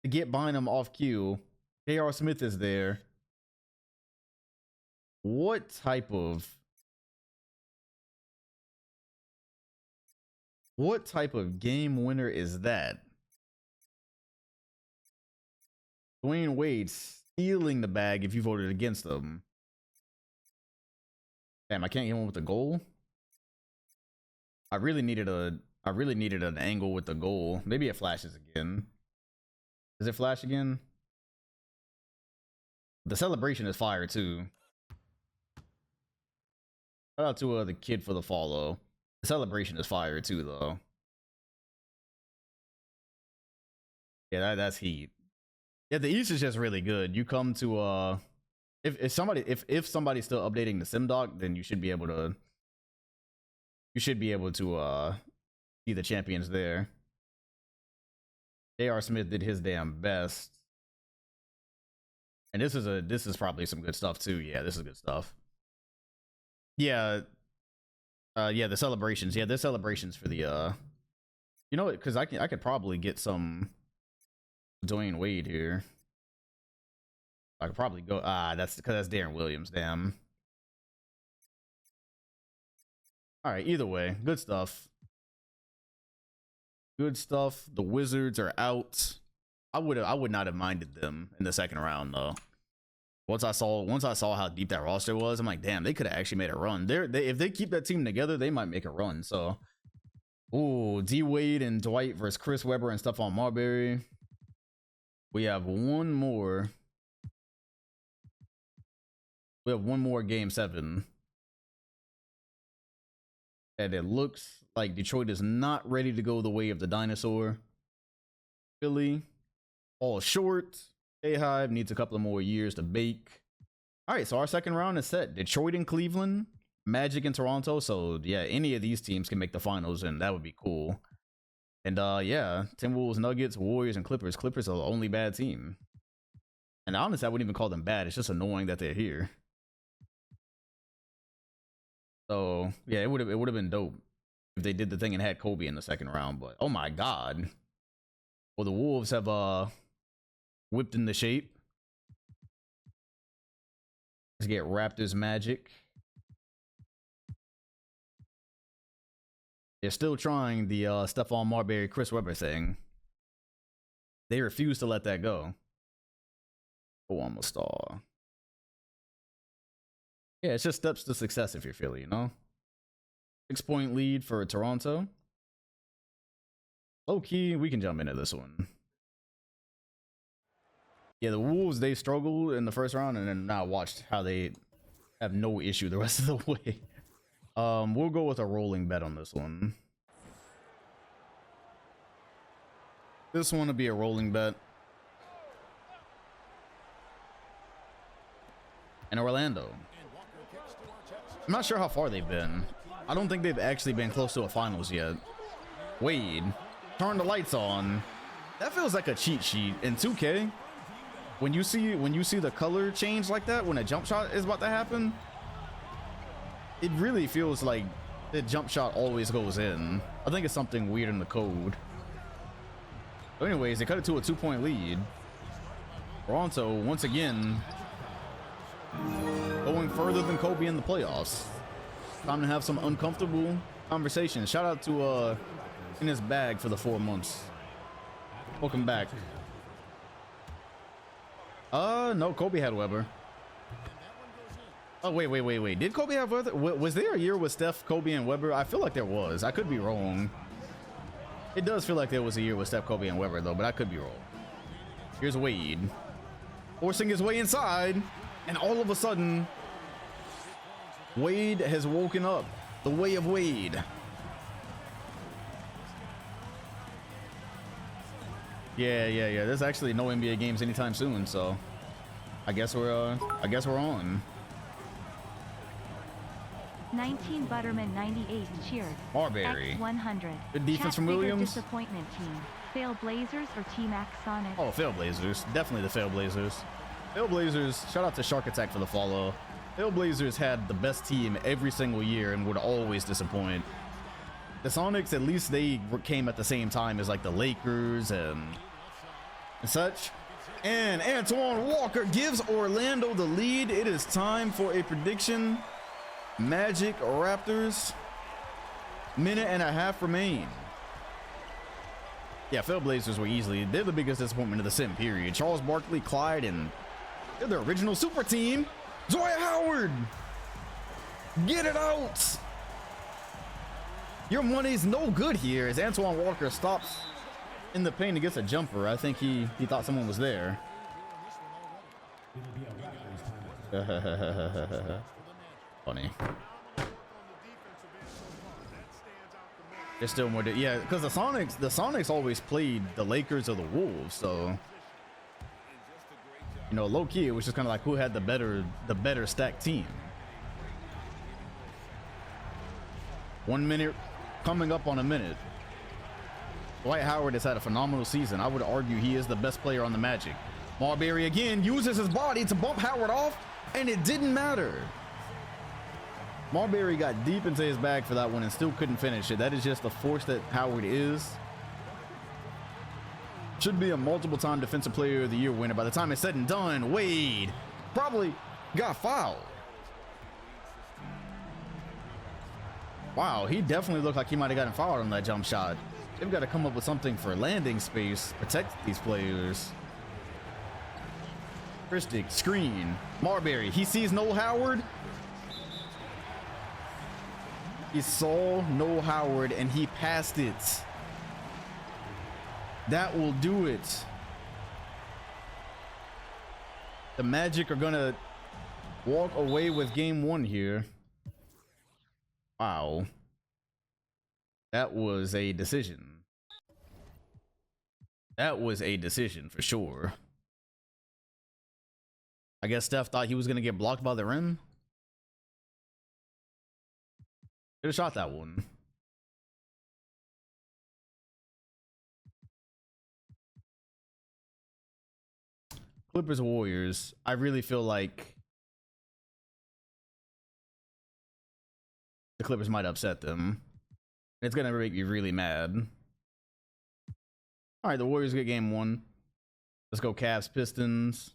to get Bynum off cue. J.R. Smith is there. What type of game winner is that? Dwayne Wade stealing the bag if you voted against them. Damn, I can't get one with the goal. I really needed an angle with the goal. Maybe it flashes again. Does it flash again? The celebration is fire too. Shout out to the kid for the follow. The celebration is fire too, though. Yeah, that's heat. Yeah, the East is just really good. You come to if somebody's still updating the sim doc, then you should be able to see the champions there. J.R. Smith did his damn best. And this is probably some good stuff too. Yeah, this is good stuff. Yeah. Yeah, the celebrations. Yeah, there's celebrations for the you know, because I could probably get some Dwayne Wade here. I could probably go. That's because that's Darren Williams. Damn. All right. Either way, good stuff. Good stuff. The Wizards are out. I would not have minded them in the second round though. Once I saw how deep that roster was, I'm like, damn, they could have actually made a run. If they keep that team together, they might make a run. So, ooh, D Wade and Dwight versus Chris Webber and Stephon Marbury. We have one more. We have one more game 7. And it looks like Detroit is not ready to go the way of the dinosaur. Philly, all short. A-Hive needs a couple of more years to bake. All right, so our second round is set. Detroit and Cleveland, Magic and Toronto. So, yeah, any of these teams can make the finals, and that would be cool. And, yeah, Timberwolves, Nuggets, Warriors, and Clippers. Clippers are the only bad team. And honestly, I wouldn't even call them bad. It's just annoying that they're here. So, yeah, it would have been dope if they did the thing and had Kobe in the second round. But, oh, my God. Well, the Wolves have whipped into shape. Let's get Raptors Magic. They're still trying the Stephon Marbury, Chris Webber thing. They refuse to let that go. Oh, I'm a star. Yeah, it's just steps to success if you're Philly, you know? 6-point lead for Toronto. Low key, we can jump into this one. Yeah, the Wolves, they struggled in the first round, and then now watched how they have no issue the rest of the way. We'll go with a rolling bet on this one. This one will be a rolling bet. And Orlando. I'm not sure how far they've been. I don't think they've actually been close to a finals yet. Wade, turn the lights on. That feels like a cheat sheet in 2K. When you see the color change like that when a jump shot is about to happen, it really feels like the jump shot always goes in. I think it's something weird in the code. But anyways, they cut it to a 2-point lead. Toronto, once again, going further than Kobe in the playoffs. Time to have some uncomfortable conversations. Shout out to in his bag for the 4 months. Welcome back. No, Kobe had Webber. Oh, wait. Did Kobe have Webber? Was there a year with Steph, Kobe, and Webber? I feel like there was. I could be wrong. It does feel like there was a year with Steph, Kobe, and Webber, though, but I could be wrong. Here's Wade. Forcing his way inside, and all of a sudden, Wade has woken up. The way of Wade. Yeah. There's actually no NBA games anytime soon, so I guess we're on. 19 Butterman 98 cheered. Marbury. X 100. Good defense Chat from bigger Williams. Disappointment team. Fail Blazers or Team X Sonic? Oh, Fail Blazers. Definitely the Fail Blazers. Fail Blazers. Shout out to Shark Attack for the follow. Fail Blazers had the best team every single year and would always disappoint. The Sonics, at least they came at the same time as like the Lakers and such. And Antoine Walker gives Orlando the lead. It is time for a prediction. Magic Raptors. Minute and a half remain. Yeah, Fail Blazers were easily, they're the biggest disappointment of the sim period. Charles Barkley, Clyde, and they're the original super team. Dwight Howard, get it out. Your money's no good here as Antoine Walker stops in the paint and gets a jumper. I think he thought someone was there. Funny. There's still more. Yeah, because the Sonics always played the Lakers or the Wolves, so you know, low key, it was just kind of like who had the better stacked team. 1 minute coming up on a minute. Dwight Howard has had a phenomenal season. I would argue he is the best player on the Magic. Marbury again uses his body to bump Howard off, and it didn't matter. Marbury got deep into his bag for that one and still couldn't finish it. That is just the force that Howard is. Should be a multiple-time Defensive Player of the Year winner. By the time it's said and done, Wade probably got fouled. Wow, he definitely looked like he might have gotten fouled on that jump shot. They've got to come up with something for landing space, protect these players. Christic, screen. Marbury, he sees Noel Howard. He saw Noel Howard and he passed it. That will do it. The Magic are gonna walk away with game one here. Wow. That was a decision. That was a decision for sure. I guess Steph thought he was going to get blocked by the rim. Could have shot that one. Clippers Warriors. I really feel like the Clippers might upset them. It's gonna make me really mad. All right, the Warriors get game one. Let's go Cavs Pistons.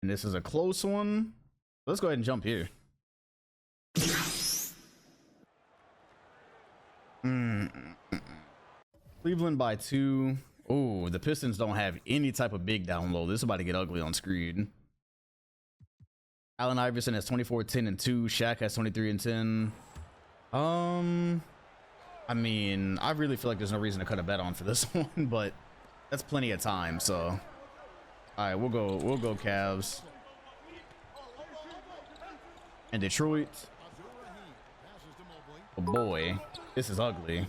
And this is a close one. Let's go ahead and jump here. Cleveland by 2. Oh, the Pistons don't have any type of big down low. This is about to get ugly on screen. Allen Iverson has 24, 10, and 2. Shaq has 23 and 10. I mean, I really feel like there's no reason to cut a bet on for this one, but that's plenty of time. So, all right, we'll go Cavs. And Detroit. Oh boy, this is ugly.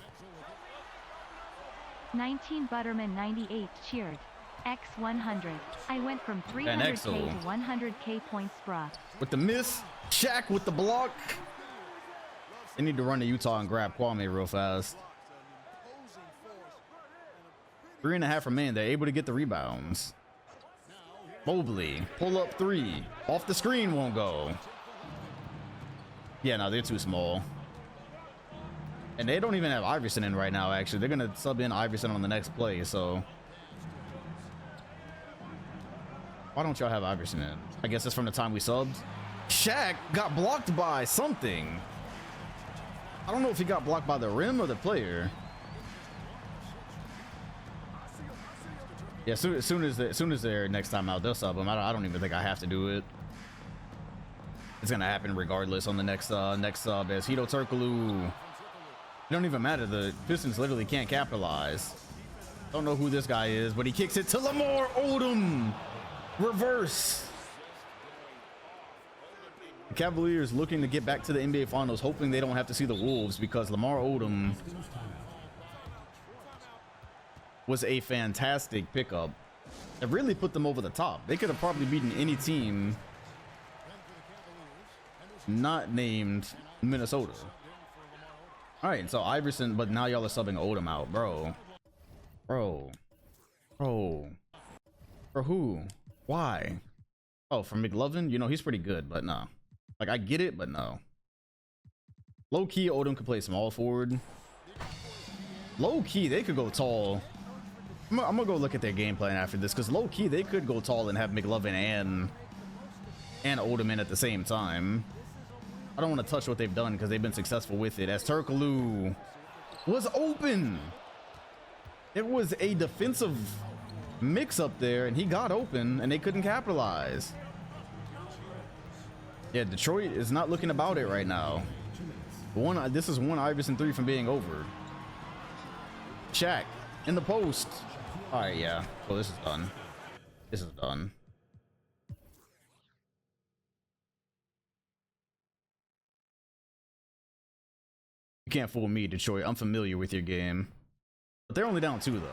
19 Butterman 98 cheered. X 100. I went from 300k to 100k points, bruh. With the miss, Shaq with the block. They need to run to Utah and grab Kwame real fast. 3.5 remain. They're able to get the rebounds. Mobley, pull up 3. Off the screen, won't go. Yeah, no, they're too small. And they don't even have Iverson in right now, actually. They're going to sub in Iverson on the next play, so. Why don't y'all have Iverson in? I guess it's from the time we subbed. Shaq got blocked by something. I don't know if he got blocked by the rim or the player. Yeah, as soon as they're next time out, they'll sub him. I don't even think I have to do it. It's gonna happen regardless on the next sub as Hito Turkoglu. It don't even matter. The Pistons literally can't capitalize. Don't know who this guy is, but he kicks it to Lamar Odom. Reverse. The Cavaliers looking to get back to the NBA Finals, hoping they don't have to see the Wolves because Lamar Odom was a fantastic pickup. It really put them over the top. They could have probably beaten any team not named Minnesota. All right, so Iverson, but now y'all are subbing Odom out, bro. For who? Why? Oh, for McLovin? You know, he's pretty good, but no. Like, I get it, but no. Low-key, Odom could play small forward. Low-key, they could go tall. I'm gonna go look at their game plan after this, because low-key, they could go tall and have McLovin and Odom in at the same time. I don't want to touch what they've done because they've been successful with it. As Turkoglu was open. It was a defensive mix up there, and he got open, and they couldn't capitalize. Yeah, Detroit is not looking about it right now. This is one Iverson 3 from being over. Shaq in the post. All right, yeah. Well, this is done. This is done. You can't fool me, Detroit. I'm familiar with your game. But they're only down 2, though.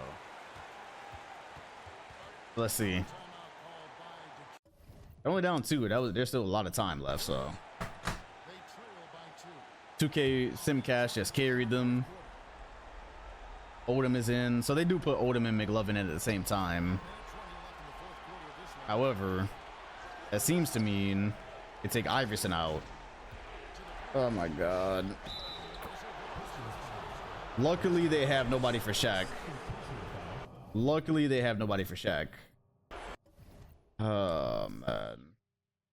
Let's see. They're only down 2. There's still a lot of time left, so. 2K Simcash just carried them. Odom is in. So they do put Odom and McLovin in at the same time. However, that seems to mean they take Iverson out. Oh, my God. Luckily, they have nobody for Shaq. Oh, man.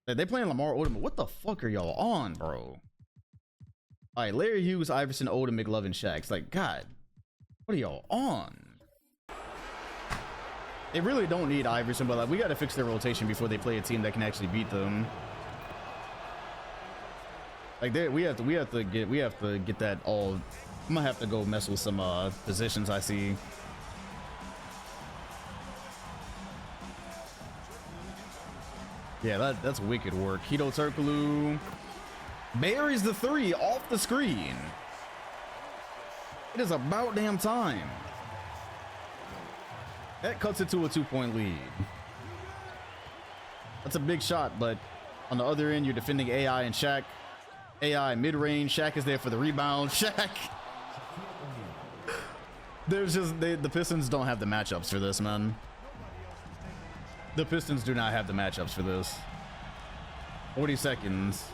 They playing Lamar Odom. What the fuck are y'all on, bro? All right, Larry Hughes, Iverson, Odom, McLovin, Shaq. It's like, God, what are y'all on? They really don't need Iverson, but like, we got to fix their rotation before they play a team that can actually beat them. Like, we have to get that all. I'm gonna have to go mess with some positions I see. Yeah, that's wicked work. Hito Turkoglu buries the 3 off the screen. It is about damn time. That cuts it to a 2-point lead. That's a big shot, but on the other end, you're defending AI and Shaq. AI mid-range. Shaq is there for the rebound. Shaq. There's just the Pistons don't have the matchups for this, man. The Pistons do not have the matchups for this. 40 seconds.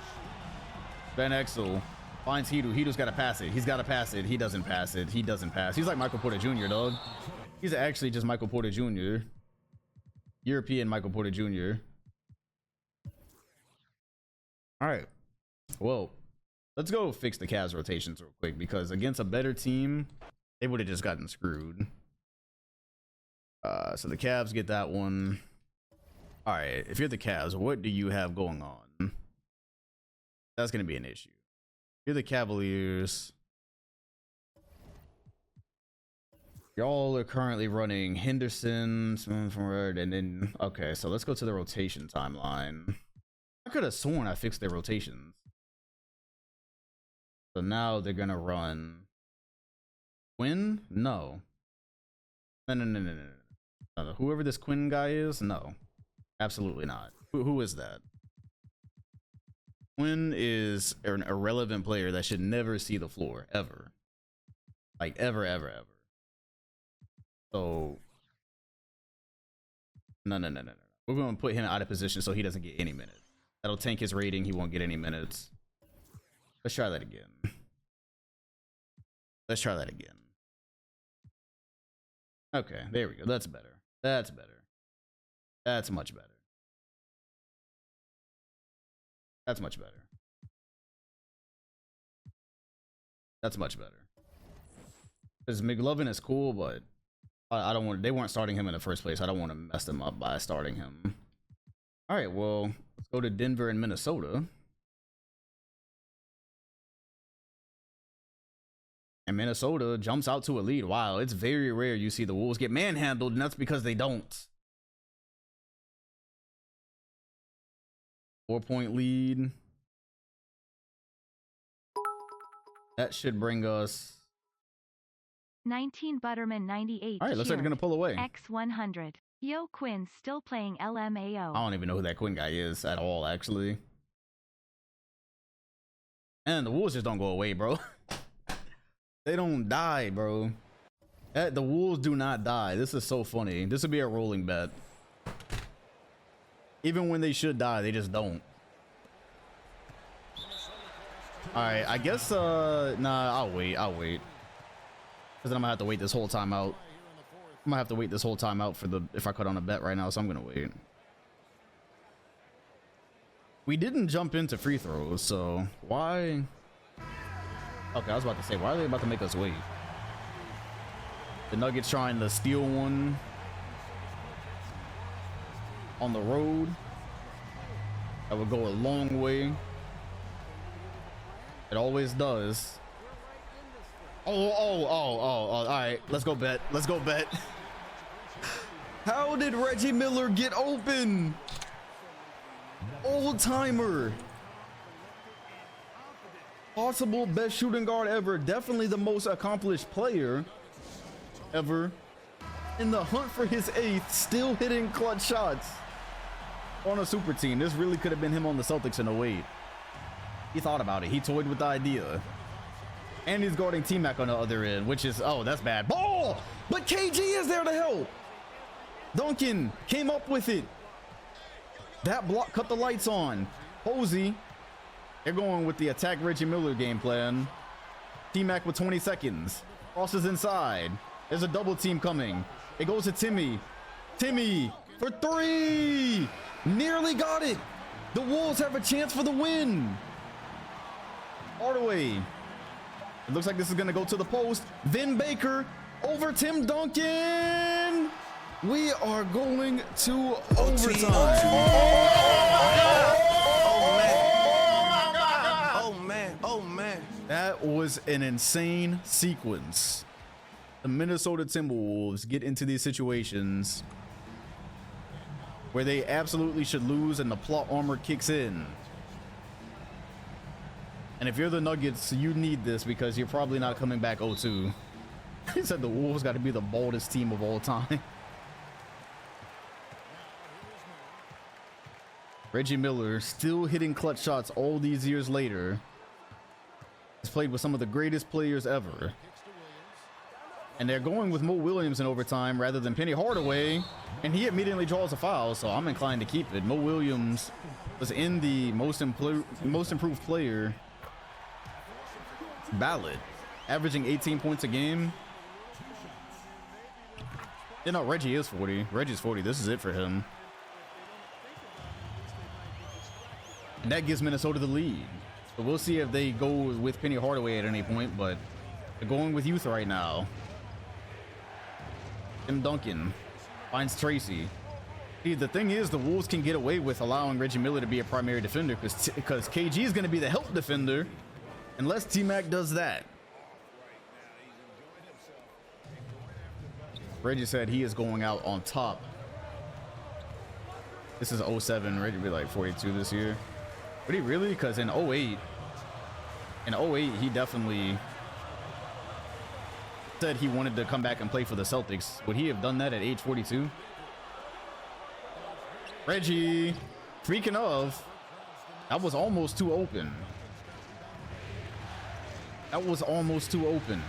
Van Exel finds Hito. Hito's got to pass it. He's got to pass it. He doesn't pass it. He doesn't pass. He's like Michael Porter Jr., dog. He's actually just Michael Porter Jr. European Michael Porter Jr. All right. Well, let's go fix the Cavs rotations real quick, because against a better team, they would have just gotten screwed. So the Cavs get that one. All right. If you're the Cavs, what do you have going on? That's going to be an issue. If you're the Cavaliers, y'all are currently running Henderson, Smith, and then, okay, so let's go to the rotation timeline. I could have sworn I fixed their rotations. So now they're gonna run Quinn? No. No. Whoever this Quinn guy is, no. Absolutely not. Who is that? Quinn is an irrelevant player that should never see the floor, ever. Like, ever. So, no. We're going to put him out of position so he doesn't get any minutes. That'll tank his rating. He won't get any minutes. Let's try that again. Okay, there we go. That's better. That's much better. That's much better. Because McLovin is cool, but I don't want. They weren't starting him in the first place. I don't want to mess them up by starting him. All right, well, let's go to Denver and Minnesota. And Minnesota jumps out to a lead. Wow, it's very rare you see the Wolves get manhandled, and that's because they don't. 4-point lead. That should bring us 19 Butterman 98. All right, looks like they're gonna pull away. X100. Yo, Quinn's still playing LMAO. I don't even know who that Quinn guy is at all, actually. And the Wolves just don't go away, bro. They don't die, bro. The Wolves do not die. This is so funny. This would be a rolling bet. Even when they should die, they just don't. All right, I guess, nah, I'll wait. Because then I'm gonna have to wait this whole time out. I'm gonna have to wait this whole time out for if I cut on a bet right now, so I'm gonna wait. We didn't jump into free throws, so why? Okay, I was about to say, why are they about to make us wait? The Nuggets trying to steal one on the road. That would go a long way. It always does. Oh, all right, let's go bet. How did Reggie Miller get open? Old timer. Possible best shooting guard ever. Definitely the most accomplished player ever. In the hunt for his 8th, still hitting clutch shots on a super team. This really could have been him on the Celtics in 08. He thought about it. He toyed with the idea. And he's guarding T-Mac on the other end, which is, oh, that's bad. Ball! But KG is there to help. Duncan came up with it. That block cut the lights on. Posey, they're going with the attack Reggie Miller game plan. T-Mac with 20 seconds. Crosses inside. There's a double team coming. It goes to Timmy. Timmy for 3. Nearly got it. The Wolves have a chance for the win. Hardaway. It looks like this is going to go to the post. Vin Baker over Tim Duncan. We are going to overtime. Oh man. That was an insane sequence. The Minnesota Timberwolves get into these situations where they absolutely should lose and the plot armor kicks in. And if you're the Nuggets, you need this because you're probably not coming back 0-2. He said the Wolves got to be the boldest team of all time. Reggie Miller still hitting clutch shots all these years later. He's played with some of the greatest players ever. And they're going with Mo Williams in overtime rather than Penny Hardaway. And he immediately draws a foul, so I'm inclined to keep it. Mo Williams was in the most improved player ballot, averaging 18 points a game. You know, Reggie is 40. Reggie's 40. This is it for him. And that gives Minnesota the lead. So we'll see if they go with Penny Hardaway at any point, but they're going with youth right now. Tim Duncan finds Tracy. See, the thing is, the Wolves can get away with allowing Reggie Miller to be a primary defender because KG is going to be the help defender unless T-Mac does that. Reggie said he is going out on top. This is 07. Reggie will be like 42 this year. Would he really? Because in 08, he definitely said he wanted to come back and play for the Celtics. Would he have done that at age 42? Reggie, speaking of, that was almost too open. That was almost too open.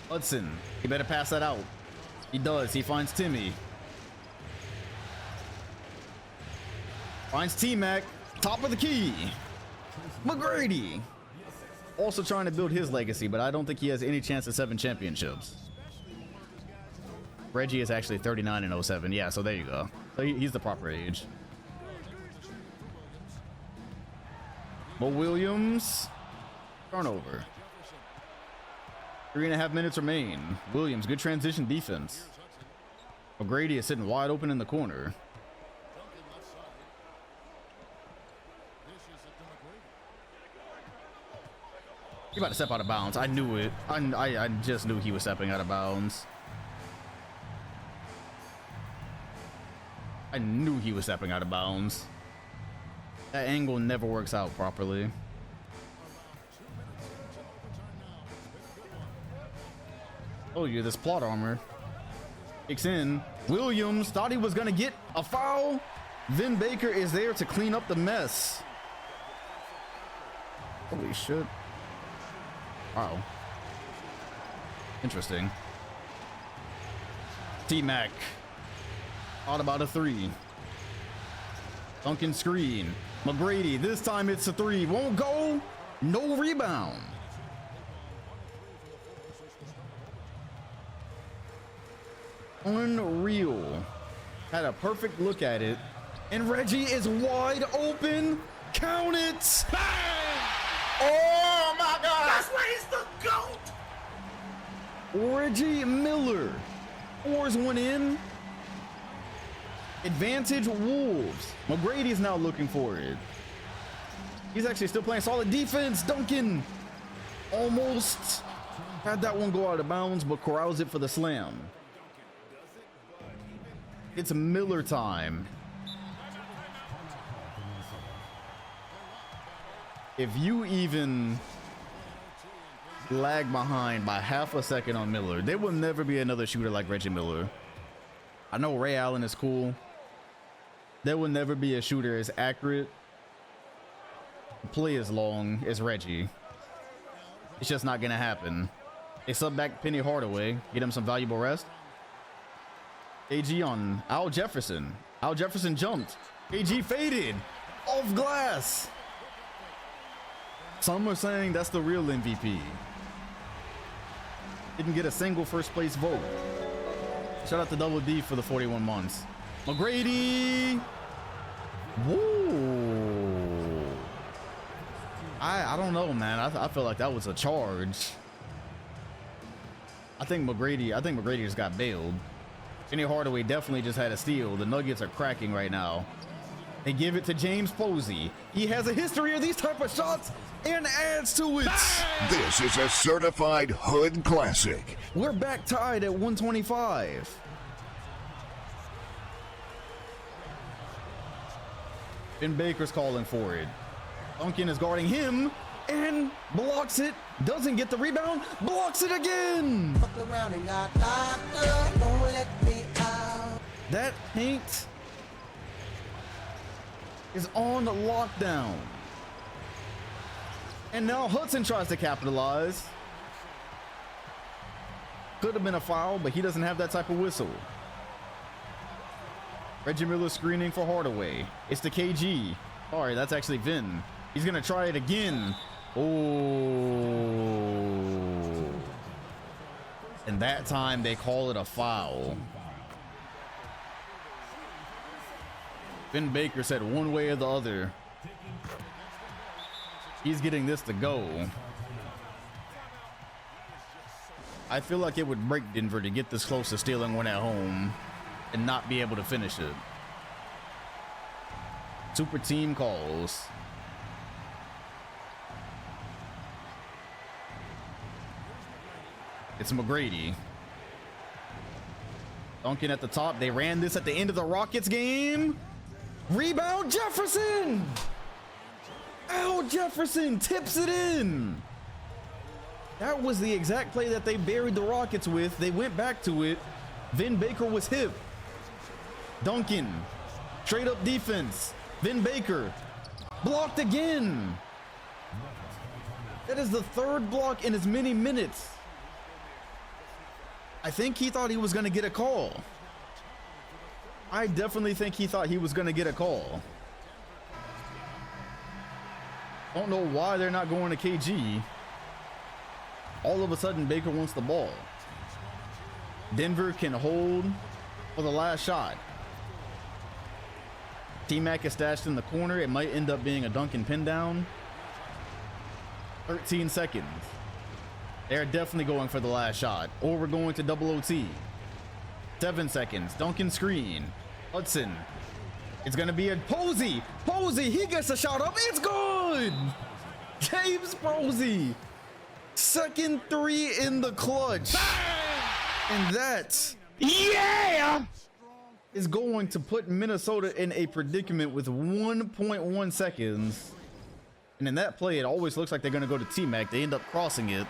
Hudson, he better pass that out. He does. He finds Timmy. Finds T-Mac. Top of the key. McGrady. Also trying to build his legacy, but I don't think he has any chance at 7 championships. Reggie is actually 39 in 07. Yeah, so there you go. So he's the proper age. Mo Williams. Turnover. 3.5 minutes remain. Williams, good transition defense. McGrady is sitting wide open in the corner. He about to step out of bounds. I knew it. I just knew he was stepping out of bounds. I knew he was stepping out of bounds. That angle never works out properly. Oh, you're this plot armor. Kicks in. Williams thought he was gonna get a foul. Vin Baker is there to clean up the mess. Holy shit. Wow. Interesting. T-Mac. Thought about a 3. Duncan screen. McGrady, this time it's a 3. Won't go. No rebound. Unreal. Had a perfect look at it. And Reggie is wide open. Count it. Bang! Oh my God. That's why he's the GOAT. Reggie Miller pours one in. Advantage Wolves. McGrady's now looking for it. He's actually still playing solid defense. Duncan almost had that one go out of bounds, but corrals it for the slam. It's Miller time. If you even lag behind by half a second on Miller, there will never be another shooter like Reggie Miller. I know Ray Allen is cool. There will never be a shooter as accurate, play as long as Reggie. It's just not gonna happen. They sub back Penny Hardaway, get him some valuable rest. AG on Al Jefferson. Al Jefferson jumped. AG faded off glass. Some are saying that's the real MVP. Didn't get a single first place vote. Shout out to Double D for the 41 months. McGrady. Woo. I don't know, man. I feel like that was a charge. I think McGrady just got bailed. Penny Hardaway definitely just had a steal. The Nuggets are cracking right now. They give it to James Posey. He has a history of these type of shots and adds to it. This is a certified hood classic. We're back tied at 125. Vin Baker's calling for it. Duncan is guarding him and blocks it. Doesn't get the rebound. Blocks it again. That paint is on lockdown. And now Hudson tries to capitalize. Could have been a foul, but he doesn't have that type of whistle. Reggie Miller screening for Hardaway. It's the KG. Sorry, that's actually Vin. He's gonna try it again. Oh. And that time they call it a foul. Vin Baker said one way or the other, he's getting this to go. I feel like it would break Denver to get this close to stealing one at home and not be able to finish it. Super team calls. It's McGrady. Duncan at the top. They ran this at the end of the Rockets game. Rebound, Jefferson. Al Jefferson tips it in. That was the exact play that they buried the Rockets with. They went back to it. Vin Baker was hip. Duncan, straight up defense. Vin Baker blocked again. That is the third block in as many minutes. I think he thought he was going to get a call. I definitely think he thought he was going to get a call. Don't know why they're not going to KG. All of a sudden, Baker wants the ball. Denver can hold for the last shot. T-Mac is stashed in the corner. It might end up being a Duncan pin down. 13 seconds. They're definitely going for the last shot. Or we're going to double OT. 7 seconds. Duncan screen. Hudson. It's going to be a Posey. Posey, he gets a shot up. It's good. James Posey. Second three in the clutch. And that, yeah, is going to put Minnesota in a predicament with 1.1 seconds. And in that play, it always looks like they're going to go to T-Mac. They end up crossing it.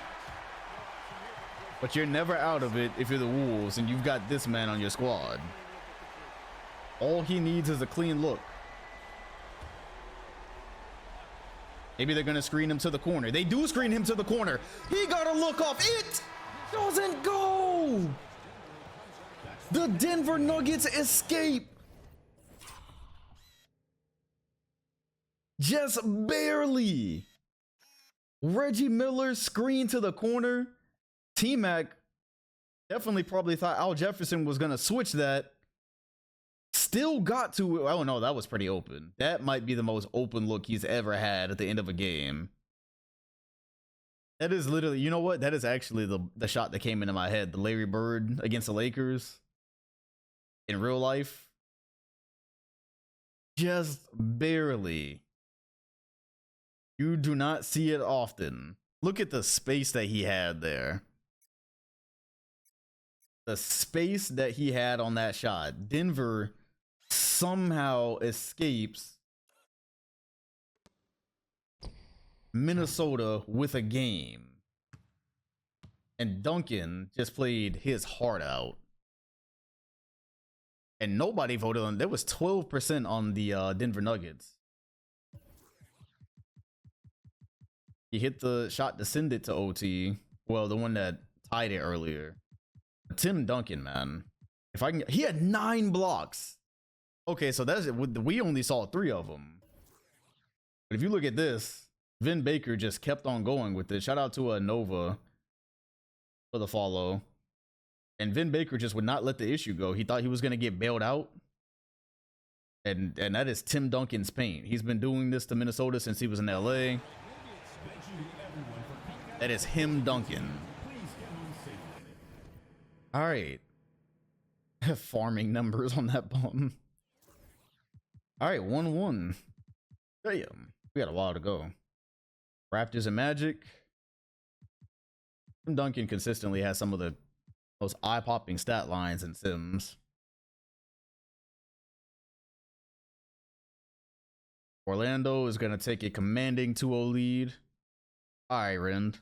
But you're never out of it if you're the Wolves and you've got this man on your squad. All he needs is a clean look. Maybe they're going to screen him to the corner. They do screen him to the corner. He got a look off. It doesn't go. The Denver Nuggets escape. Just barely. Reggie Miller screen to the corner. T-Mac definitely probably thought Al Jefferson was going to switch that. Still got to, oh no, that was pretty open. That might be the most open look he's ever had at the end of a game. That is literally, you know what? That is actually the shot that came into my head. The Larry Bird against the Lakers in real life. Just barely. You do not see it often. Look at the space that he had there. The space that he had on that shot. Denver somehow escapes Minnesota with a game. And Duncan just played his heart out. And nobody voted on. There was 12% on the Denver Nuggets. He hit the shot to send it to OT. Well, the one that tied it earlier. Tim Duncan, man. If I can, he had 9 blocks. Okay, so that's it. We only saw 3 of them. But if you look at this, Vin Baker just kept on going with it. Shout out to Nova for the follow. And Vin Baker just would not let the issue go. He thought he was going to get bailed out. And that is Tim Duncan's paint. He's been doing this to Minnesota since he was in LA. That is him, Duncan. All right. Farming numbers on that bum. All right, 1-1. Damn. We got a while to go. Raptors and Magic. Tim Duncan consistently has some of the most eye-popping stat lines in Sims. Orlando is going to take a commanding 2-0 lead. All right, Rend.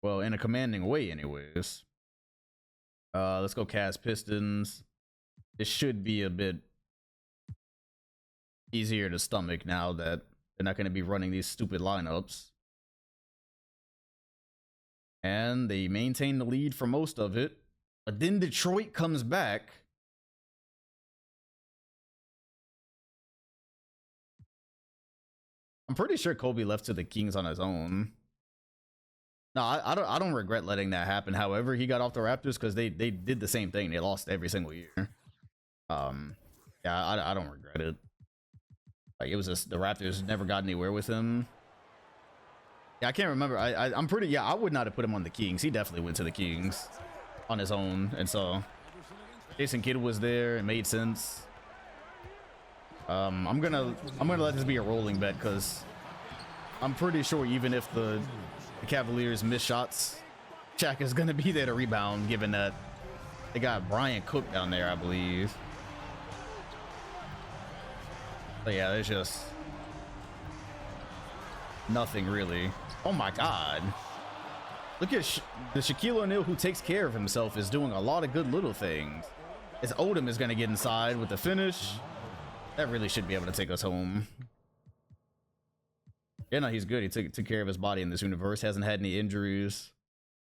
Well, in a commanding way, anyways. Let's go Cast Pistons. It should be a bit easier to stomach now that they're not going to be running these stupid lineups. And they maintain the lead for most of it. But then Detroit comes back. I'm pretty sure Kobe left to the Kings on his own. No, I don't regret letting that happen. However, he got off the Raptors because they did the same thing. They lost every single year. Yeah, I don't regret it. Like, it was just the Raptors never got anywhere with him. Yeah, I can't remember. I'm pretty. Yeah, I would not have put him on the Kings. He definitely went to the Kings on his own, and so Jason Kidd was there. It made sense. I'm gonna let this be a rolling bet because I'm pretty sure even if the Cavaliers miss shots, Shaq is gonna be there to rebound, given that they got Brian Cook down there, I believe. But yeah, there's just nothing really. Oh my God. Look at the Shaquille O'Neal who takes care of himself is doing a lot of good little things. As Odom is going to get inside with the finish. That really should be able to take us home. Yeah, no, he's good. He took care of his body in this universe. Hasn't had any injuries.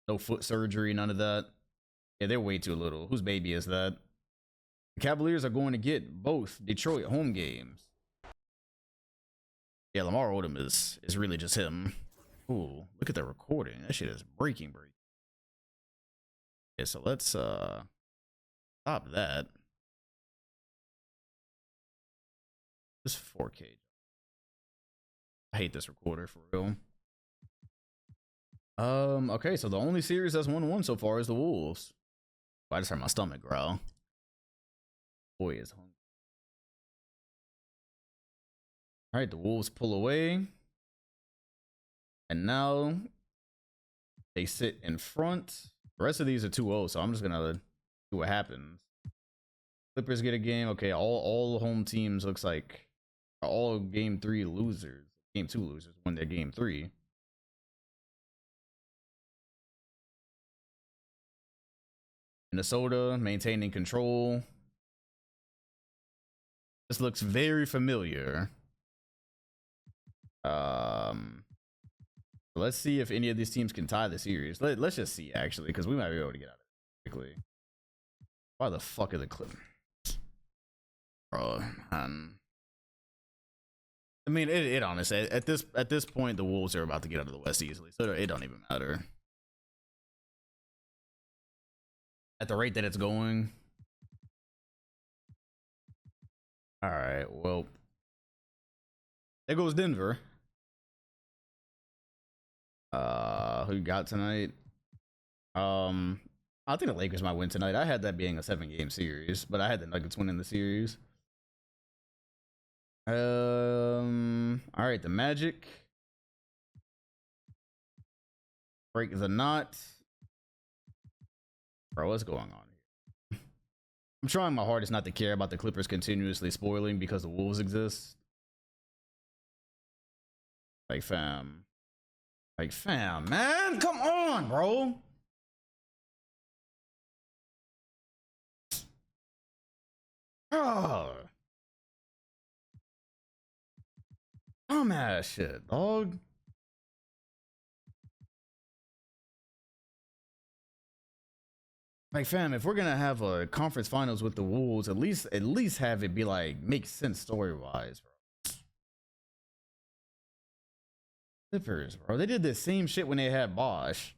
No foot surgery, none of that. Yeah, they're way too little. Whose baby is that? The Cavaliers are going to get both Detroit home games. Yeah, Lamar Odom is really just him. Ooh, look at the recording. That shit is breaking. Yeah, so let's stop that. This 4K. I hate this recorder for real. Okay, so the only series that's 1-1 so far is the Wolves. I just heard my stomach growl. Boy is hungry. All right, the Wolves pull away. And now they sit in front. The rest of these are 2-0, so I'm just going to see what happens. Clippers get a game. Okay, all home teams looks like are all game 3 losers. Game 2 losers win their game 3. Minnesota maintaining control. This looks very familiar. Let's see if any of these teams can tie the series. Let's just see, actually, because we might be able to get out of it quickly. Why the fuck are the Clippers? Bro, man. I mean, it honestly, at this point, the Wolves are about to get out of the West easily, so it don't even matter. At the rate that it's going. All right, well, there goes Denver. Who you got tonight? I think the Lakers might win tonight. I had that being a 7-game series, but I had the Nuggets winning the series. All right, the Magic break the knot. Bro, what's going on here? I'm trying my hardest not to care about the Clippers continuously spoiling because the Wolves exist. Like, fam, man, come on, bro. Oh, dumbass shit, dog. Like, fam, if we're gonna have a conference finals with the Wolves, at least have it be like make sense story wise, bro. Clippers, bro. They did the same shit when they had Bosch.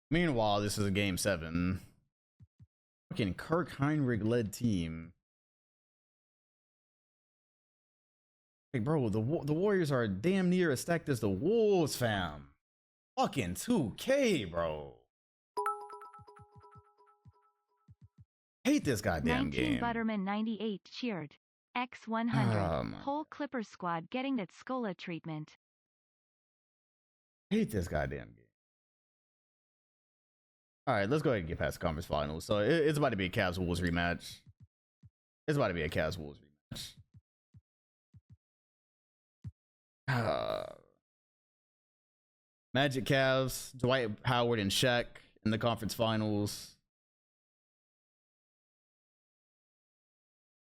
Meanwhile, this is a game 7. Fucking Kirk Heinrich led team. Like, bro, the Warriors are damn near as stacked as the Wolves, fam. Fucking 2K, bro. Hate this goddamn 19 game. Butterman 98 cheered. X100. Whole Clippers squad getting that Scola treatment. Hate this goddamn game. All right, let's go ahead and get past the conference finals. So it's about to be a Cavs Wolves rematch. It's about to be a Cavs Wolves rematch. Magic Cavs, Dwight Howard and Shaq in the conference finals.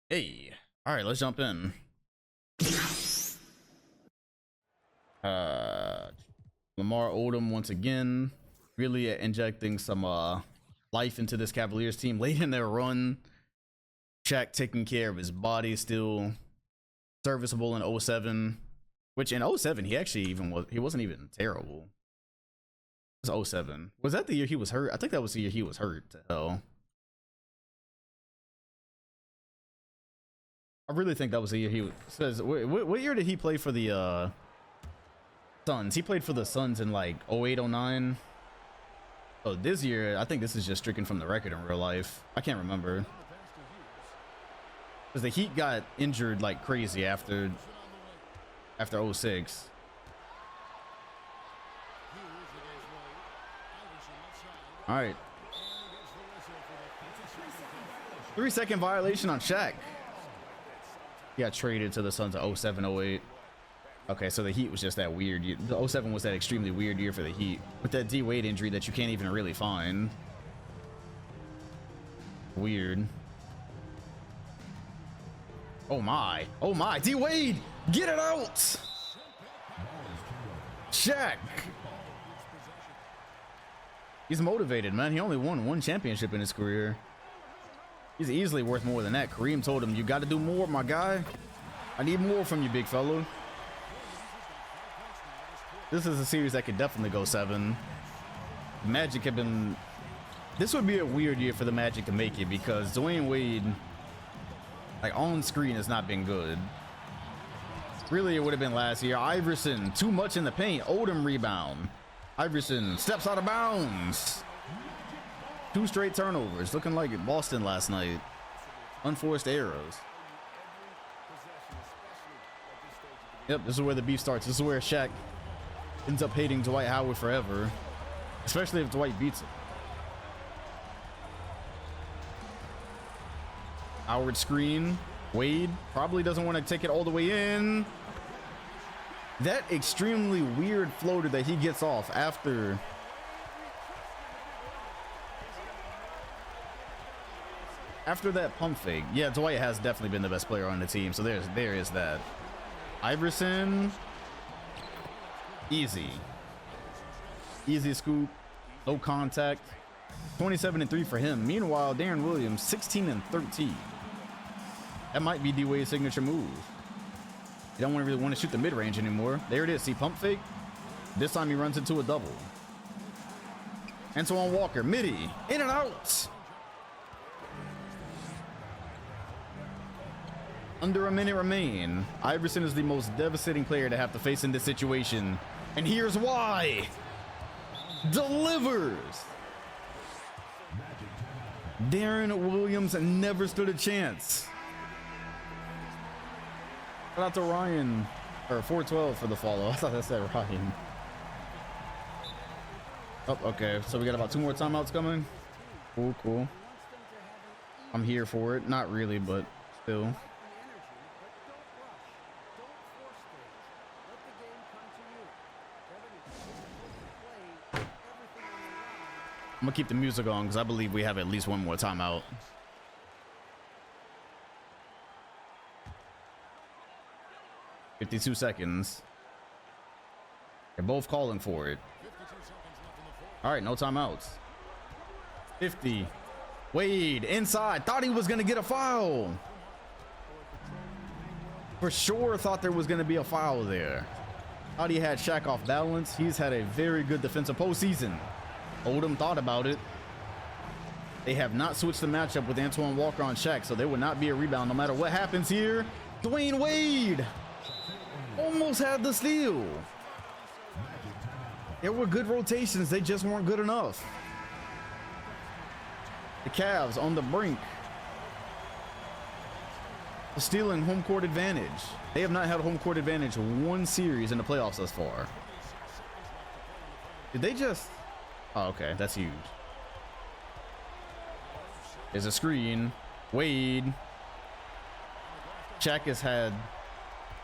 Hey, all right, let's jump in. Lamar Odom once again, really injecting some life into this Cavaliers team late in their run. Shaq taking care of his body, still serviceable in 07, which in 07 he wasn't even terrible. It was 07. Was that the year he was hurt? I think that was the year he was hurt to hell. I really think that was the year he says. What year did he play for the Suns? He played for the Suns in like 08, 09. Oh, this year, I think this is just stricken from the record in real life. I can't remember. Because the Heat got injured like crazy after 06. All right. 3-second violation on Shaq. He got traded to the Suns of 07, 08. Okay, so the Heat was just that weird year. The 07 was that extremely weird year for the Heat with that D Wade injury that you can't even really find. Weird. Oh my, D Wade, get it out. Shaq. He's motivated, man. He only won one championship in his career. He's easily worth more than that. Kareem told him, you got to do more, my guy. I need more from you, big fella. This is a series that could definitely go 7. Magic have been... This would be a weird year for the Magic to make it because Dwayne Wade, like, on screen has not been good. Really, it would have been last year. Iverson, too much in the paint. Odom rebound. Iverson steps out of bounds. 2 straight turnovers, looking like Boston last night. Unforced errors. Yep, this is where the beef starts. This is where Shaq ends up hating Dwight Howard forever, especially if Dwight beats him. Howard screen. Wade probably doesn't want to take it all the way in. That extremely weird floater that he gets off after that pump fake. Yeah, Dwight has definitely been the best player on the team, so there is that. Iverson, easy scoop, no contact. 27-3 for him. Meanwhile, Darren Williams 16-13. That might be D-Wade's signature move. You don't really want to shoot the mid-range anymore. There it is. See, pump fake. This time he runs into a double. Antoine Walker, midi, in and out. Under a minute remain. Iverson is the most devastating player to have to face in this situation. And here's why. Delivers. Darren Williams never stood a chance. Shout out to Ryan, or 412 for the follow. I thought that said Ryan. Oh, okay. So we got about 2 more timeouts coming. Cool. I'm here for it. Not really, but still. I'm gonna keep the music on because I believe we have at least 1 more timeout. $52 seconds. They're both calling for it. All right, no timeouts. 50. Wade inside. Thought he was gonna get a foul. For sure thought there was gonna be a foul there. Thought he had Shaq off balance. He's had a very good defensive postseason. Odom thought about it. They have not switched the matchup with Antoine Walker on Shaq, so there would not be a rebound no matter what happens here. Dwayne Wade almost had the steal. There were good rotations. They just weren't good enough. The Cavs on the brink of stealing home court advantage. They have not had home court advantage 1 series in the playoffs thus far. Did they just... Oh, okay, that's huge. There's a screen. Wade. Shaq has had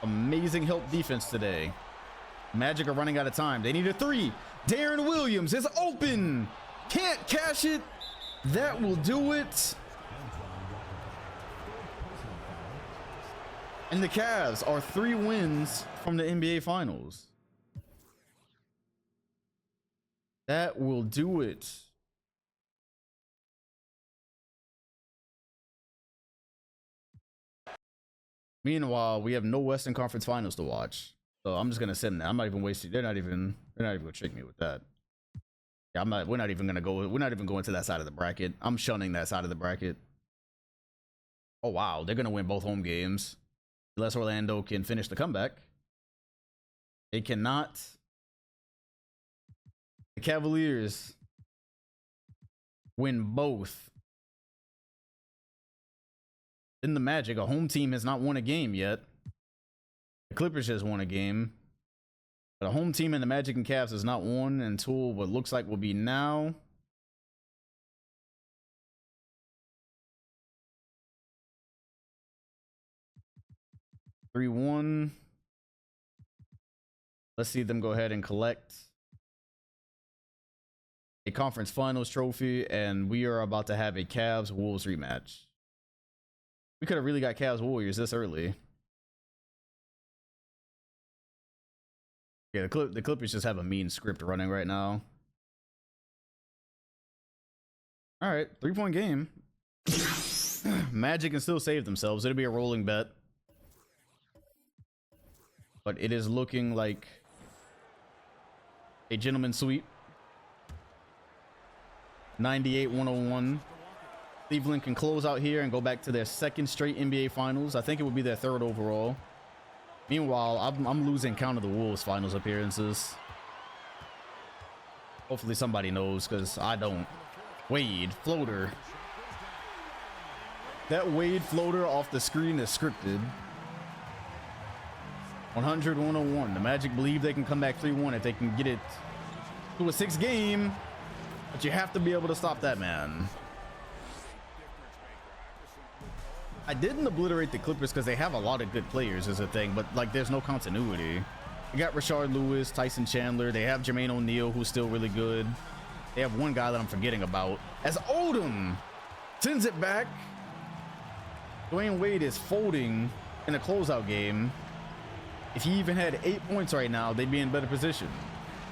amazing help defense today. Magic are running out of time. They need a three. Darren Williams is open. Can't cash it. That will do it. And the Cavs are 3 wins from the NBA Finals. That will do it. Meanwhile, we have no Western Conference Finals to watch. So I'm just gonna send that. I'm not even wasting. They're not even gonna trick me with that. Yeah, we're not even going to that side of the bracket. I'm shunning that side of the bracket. Oh wow, they're gonna win both home games. Unless Orlando can finish the comeback. They cannot. The Cavaliers win both. In the Magic, a home team has not won a game yet. The Clippers just won a game. But a home team in the Magic and Cavs has not won until what looks like will be now. Three 3-1. Let's see them go ahead and collect a conference finals trophy, and we are about to have a Cavs Wolves rematch. We could have really got Cavs Warriors this early. Yeah, the Clippers just have a mean script running right now. All right, 3-point game. Magic can still save themselves. It'll be a rolling bet. But it is looking like a gentleman's sweep. 98-101. Cleveland can close out here and go back to their second straight NBA Finals. I think it would be their third overall. Meanwhile, I'm losing count of the Wolves Finals appearances. Hopefully somebody knows, because I don't. Wade, floater. That Wade floater off the screen is scripted. 100-101. The Magic believe they can come back 3-1 if they can get it to a 6 game. But you have to be able to stop that man. I didn't obliterate the Clippers because they have a lot of good players is a thing, but like there's no continuity. You got Rashard Lewis, Tyson Chandler. They have Jermaine O'Neal, who's still really good. They have one guy that I'm forgetting about. As Odom sends it back. Dwayne Wade is folding in a closeout game. If he even had 8 points right now, they'd be in better position.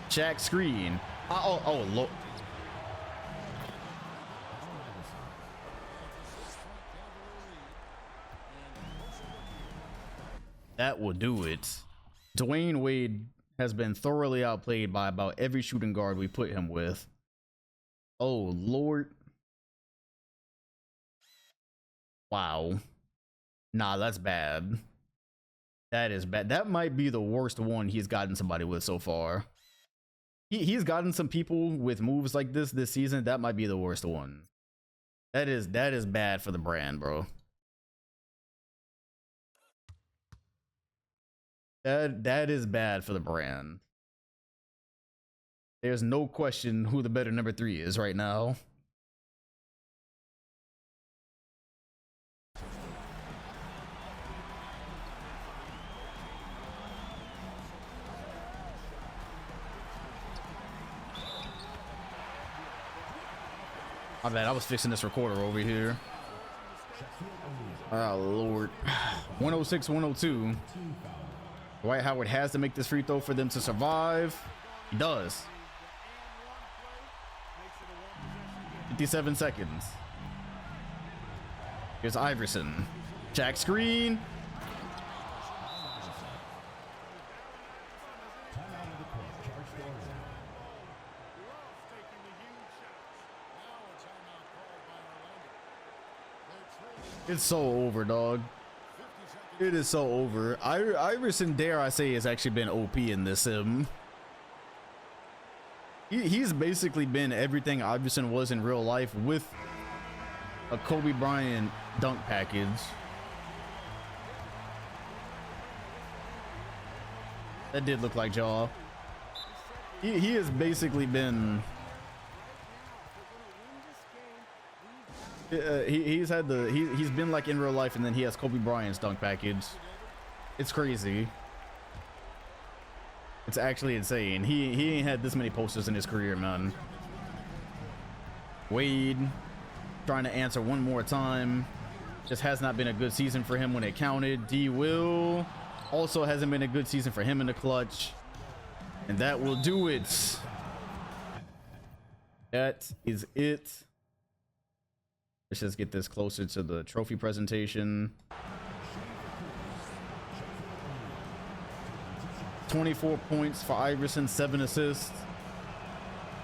Shaq screen. Oh, look. That will do it. Dwayne Wade has been thoroughly outplayed by about every shooting guard we put him with. Oh, Lord. Wow. Nah, that's bad. That is bad. That might be the worst one he's gotten somebody with so far. He's gotten some people with moves like this season. That might be the worst one. That is bad for the brand, bro. That is bad for the brand. There's no question who the better number 3 is right now. My bad, I was fixing this recorder over here. Oh, Lord. 106-102. Dwight Howard has to make this free throw for them to survive. He does. 57 seconds. Here's Iverson. Jack screen. It's so over, dog. It is so over. Iverson, dare I say, has actually been OP in this sim. He's basically been everything Iverson was in real life with a Kobe Bryant dunk package. That did look like Jaw. He has basically been He's been like in real life, and then he has Kobe Bryant's dunk package. It's crazy. It's actually insane. He ain't had this many posters in his career, man. Wade trying to answer one more time. Just has not been a good season for him when it counted. D Will also hasn't been a good season for him in the clutch. And that will do it. That is it. Let's just get this closer to the trophy presentation. 24 points for Iverson, 7 assists.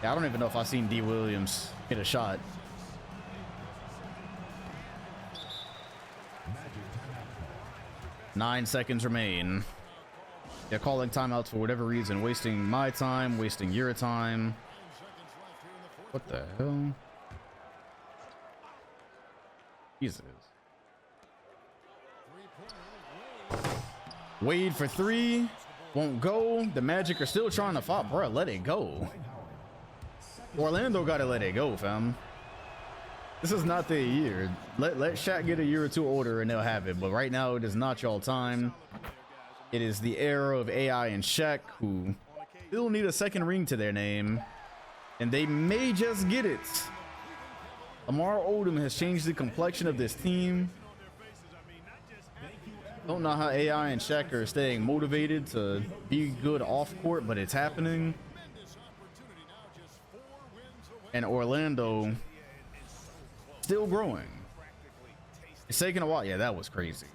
Yeah, I don't even know if I've seen D. Williams hit a shot. Nine seconds remain. They're calling timeouts for whatever reason, wasting my time, wasting your time. What the hell? Jesus. Wade for 3. Won't go. The Magic are still trying to fight. Bro, let it go. Orlando got to let it go, fam. This is not their year. Let Shaq get a year or two older and they'll have it. But right now, it is not y'all time. It is the era of AI and Shaq, who still need a second ring to their name. And they may just get it. Lamar Odom has changed the complexion of this team. Don't know how AI and Shaq are staying motivated to be good off court, but it's happening. And Orlando still growing. It's taking a while. Yeah, that was crazy.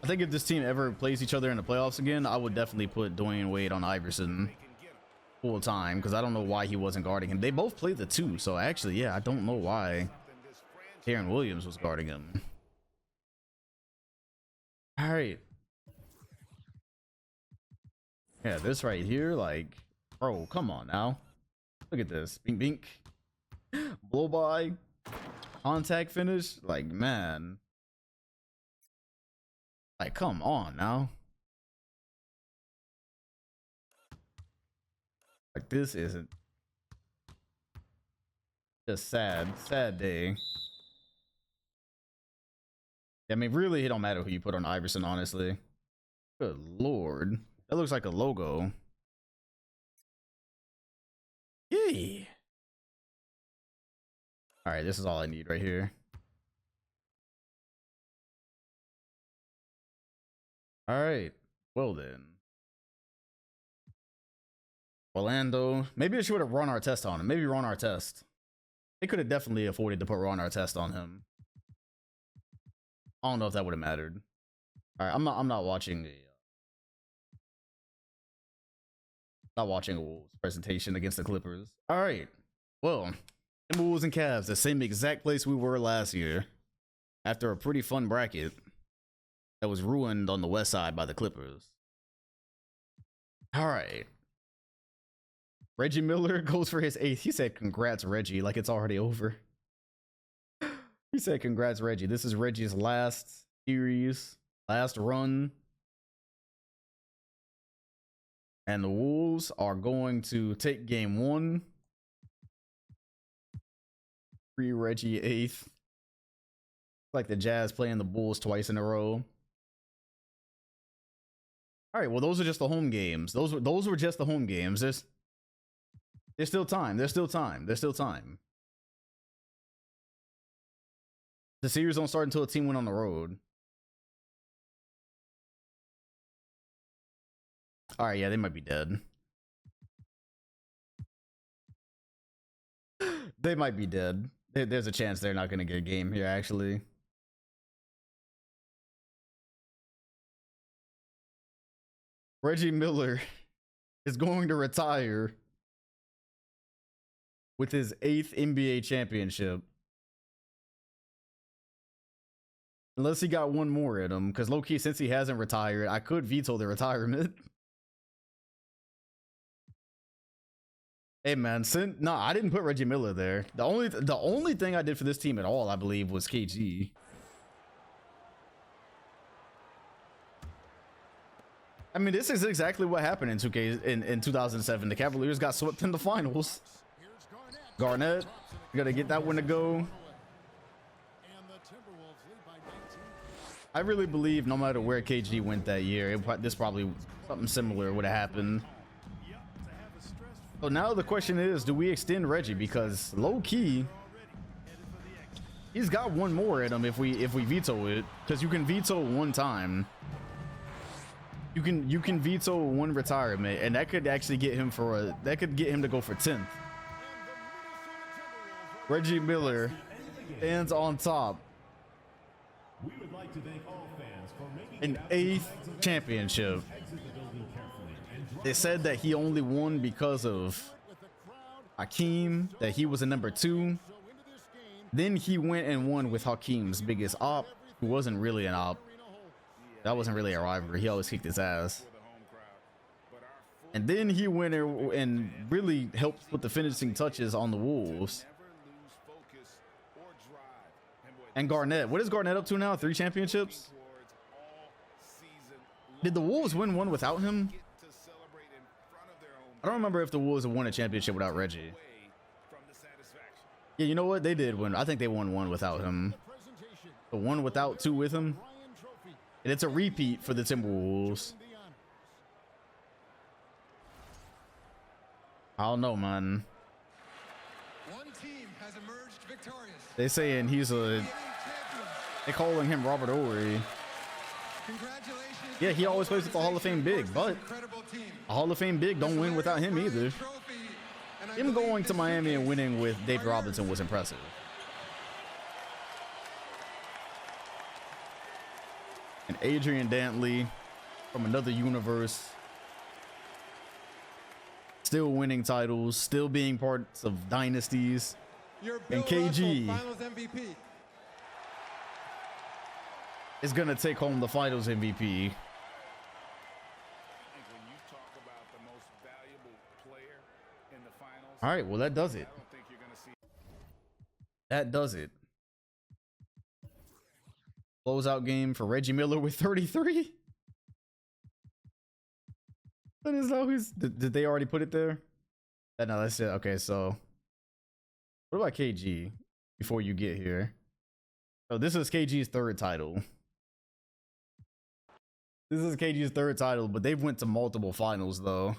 I think if this team ever plays each other in the playoffs again, I would definitely put Dwayne Wade on Iverson full time, because I don't know why he wasn't guarding him. They both played the 2, so actually, yeah, I don't know why Aaron Williams was guarding him. All right. Yeah, this right here, like, bro, come on now. Look at this. Bink, bink. Blow by. Contact finish. Like, man. Like, come on now. Like, this isn't. Just sad. Sad day. I mean, really, it don't matter who you put on Iverson, honestly. Good lord. That looks like a logo. Yay. All right, this is all I need right here. All right. Well, then. Orlando. Maybe I should have run our test on him. Maybe run our test. They could have definitely afforded to put run our test on him. I don't know if that would have mattered. All right, I'm not watching a Wolves presentation against the Clippers. All right. Well, Wolves and Cavs, the same exact place we were last year, after a pretty fun bracket that was ruined on the west side by the Clippers. All right. Reggie Miller goes for his 8th. He said, "Congrats, Reggie," like it's already over. He said, "Congrats, Reggie. This is Reggie's last series, last run." And the Wolves are going to take game 1. Free Reggie 8th. Like the Jazz playing the Bulls twice in a row. All right, well, those are just the home games. Those were just the home games. There's still time. There's still time. There's still time. The series don't start until a team went on the road. All right, yeah, they might be dead. They might be dead. There's a chance they're not going to get a game here, actually. Reggie Miller is going to retire with his 8th NBA championship. Unless he got one more in him, because low-key, since he hasn't retired, I could veto the retirement. Hey man, no, I didn't put Reggie Miller there. The only thing I did for this team at all, I believe, was KG. I mean, this is exactly what happened in 2K in 2007. The Cavaliers got swept in the finals. Garnett, gotta get that one to go. I really believe no matter where KG went that year, this probably something similar would have happened. So now the question is, do we extend Reggie? Because low key, he's got one more in him if we veto it, because you can veto one time. You can veto one retirement, and that could actually get him to go for 10th. Reggie Miller stands on top. An 8th championship. They said that he only won because of Hakeem, that he was a number 2. Then he went and won with Hakeem's biggest op, who wasn't really an op. That wasn't really a rivalry. He always kicked his ass. And then he went and really helped put the finishing touches on the Wolves. And Garnett. What is Garnett up to now? 3 championships? Did the Wolves win one without him? I don't remember if the Wolves won a championship without Reggie. Yeah, you know what? They did win. I think they won one without him. The one without 2 with him. And it's a repeat for the Timberwolves. I don't know, man. One team has emerged victorious. They saying they calling him Robert Ory. Congratulations. Yeah, he always plays with the Hall of Fame big, but a Hall of Fame big don't win without him either. Him going to Miami and winning with Dave Robinson was impressive. And Adrian Dantley from another universe, still winning titles, still being parts of dynasties. And KG is gonna take home the Finals MVP. All right, well that does it. That does it. Closeout game for Reggie Miller with 33. That is always. Did they already put it there? No, that's it. Okay, so what about KG before you get here? So this is KG's 3rd title. This is KG's 3rd title, but they've went to multiple finals though.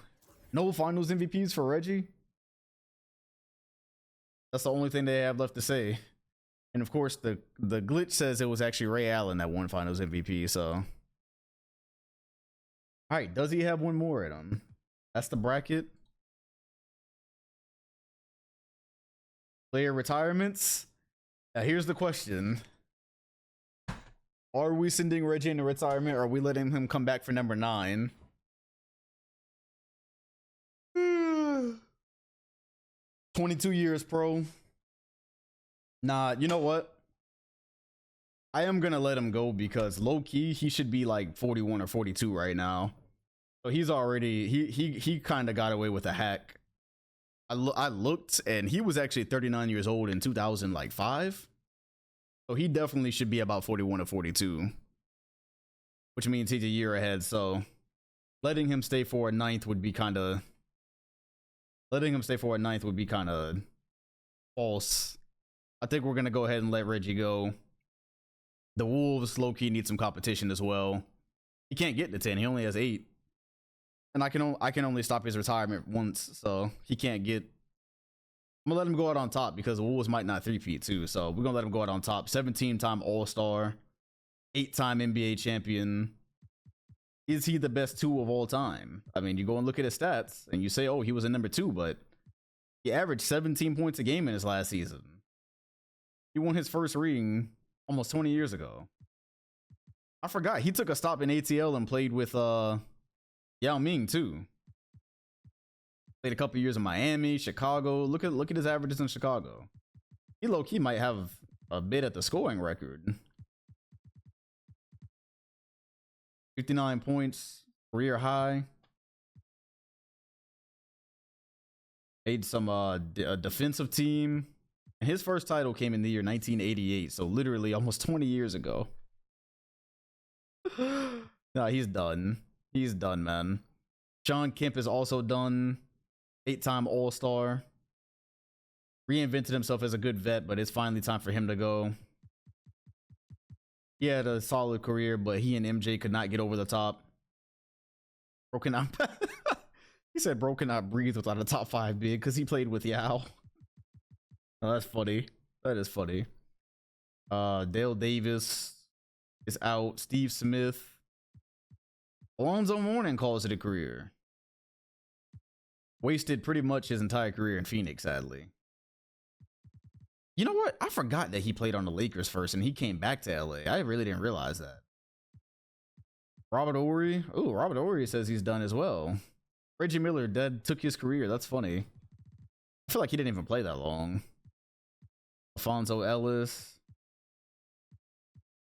No finals MVPs for Reggie. That's the only thing they have left to say. And of course, the glitch says it was actually Ray Allen that won Finals MVP. So, all right, does he have one more in him? That's the bracket. Player retirements. Now here's the question: are we sending Reggie into retirement, or are we letting him come back for number 9? 22 years pro. Nah, you know what? I am gonna let him go because low key he should be like 41 or 42 right now. So he's already he kind of got away with a hack. I looked and he was actually 39 years old in 2005. So he definitely should be about 41 or 42, which means he's a year ahead. So letting him stay for a 9th would be kind of false. I think we're gonna go ahead and let Reggie go. The Wolves low-key need some competition as well. He can't get to 10. He only has 8, and I can only stop his retirement once, so he can't get. I'm gonna let him go out on top because the Wolves might not 3-peat too. So we're gonna let him go out on top. 17-time All-Star, 8-time NBA champion. Is he the best 2 of all time? I mean, you go and look at his stats, and you say, "Oh, he was a number 2," but he averaged 17 points a game in his last season. He won his first ring almost 20 years ago. I forgot he took a stop in ATL and played with Yao Ming too. Played a couple years in Miami, Chicago. Look at his averages in Chicago. He low-key might have a bit at the scoring record. 59 points, career high. Made some a defensive team. And his first title came in the year 1988, so literally almost 20 years ago. Nah, he's done. He's done, man. Sean Kemp is also done. 8-time All-Star. Reinvented himself as a good vet, but it's finally time for him to go. He had a solid career, but he and MJ could not get over the top. Bro cannot. He said bro cannot breathe without a top 5 big because he played with Yao. Oh, that's funny. That is funny. Dale Davis is out. Steve Smith. Alonzo Mourning calls it a career. Wasted pretty much his entire career in Phoenix, sadly. You know what? I forgot that he played on the Lakers first and he came back to LA. I really didn't realize that. Robert Ory. Oh, Robert Ory says he's done as well. Reggie Miller dead took his career. That's funny. I feel like he didn't even play that long. Alfonso Ellis.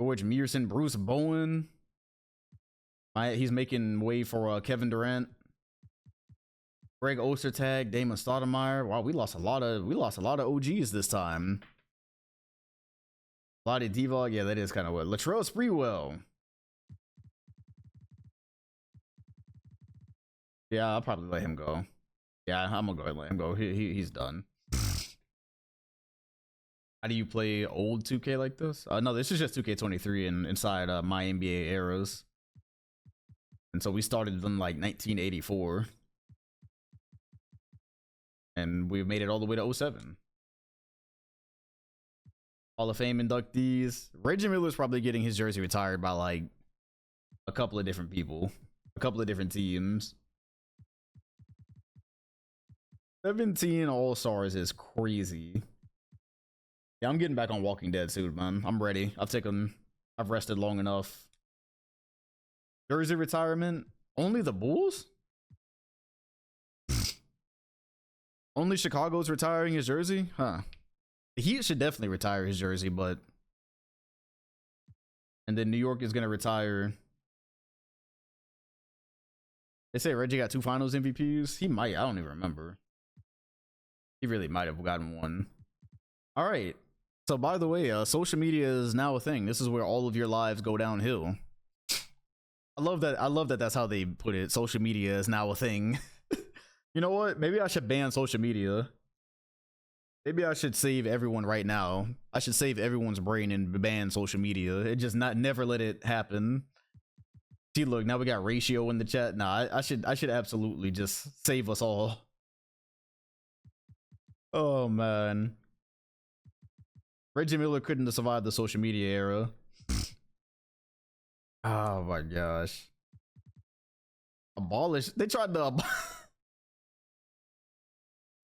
George Mearson. Bruce Bowen. He's making way for Kevin Durant. Greg Ostertag, Damon Stoudemire. Wow, we lost a lot of OGs this time. Lottie Divac, yeah, that is kind of what. Latrell Sprewell. Yeah, I'll probably let him go. Yeah, I'm gonna go ahead and let him go. He's done. How do you play old 2K like this? No, this is just 2K23 and inside my NBA eras. And so we started in like 1984. And we made it all the way to 07. Hall of Fame inductees. Reggie Miller's probably getting his jersey retired by like a couple of different people. A couple of different teams. 17 All-Stars is crazy. Yeah, I'm getting back on Walking Dead soon, man. I'm ready. I've rested long enough. Jersey retirement? Only the Bulls? Only Chicago's retiring his jersey? Huh. The Heat should definitely retire his jersey, but... And then New York is going to retire... They say Reggie got 2 finals MVPs. He might. I don't even remember. He really might have gotten one. All right. So, by the way, social media is now a thing. This is where all of your lives go downhill. I love that that's how they put it. Social media is now a thing. You know what? Maybe I should ban social media. Maybe I should save everyone right now. I should save everyone's brain and ban social media. It just never let it happen. See, look, now we got Ratio in the chat. Nah, I should absolutely just save us all. Oh man. Reggie Miller couldn't have survived the social media era. Oh my gosh. They tried to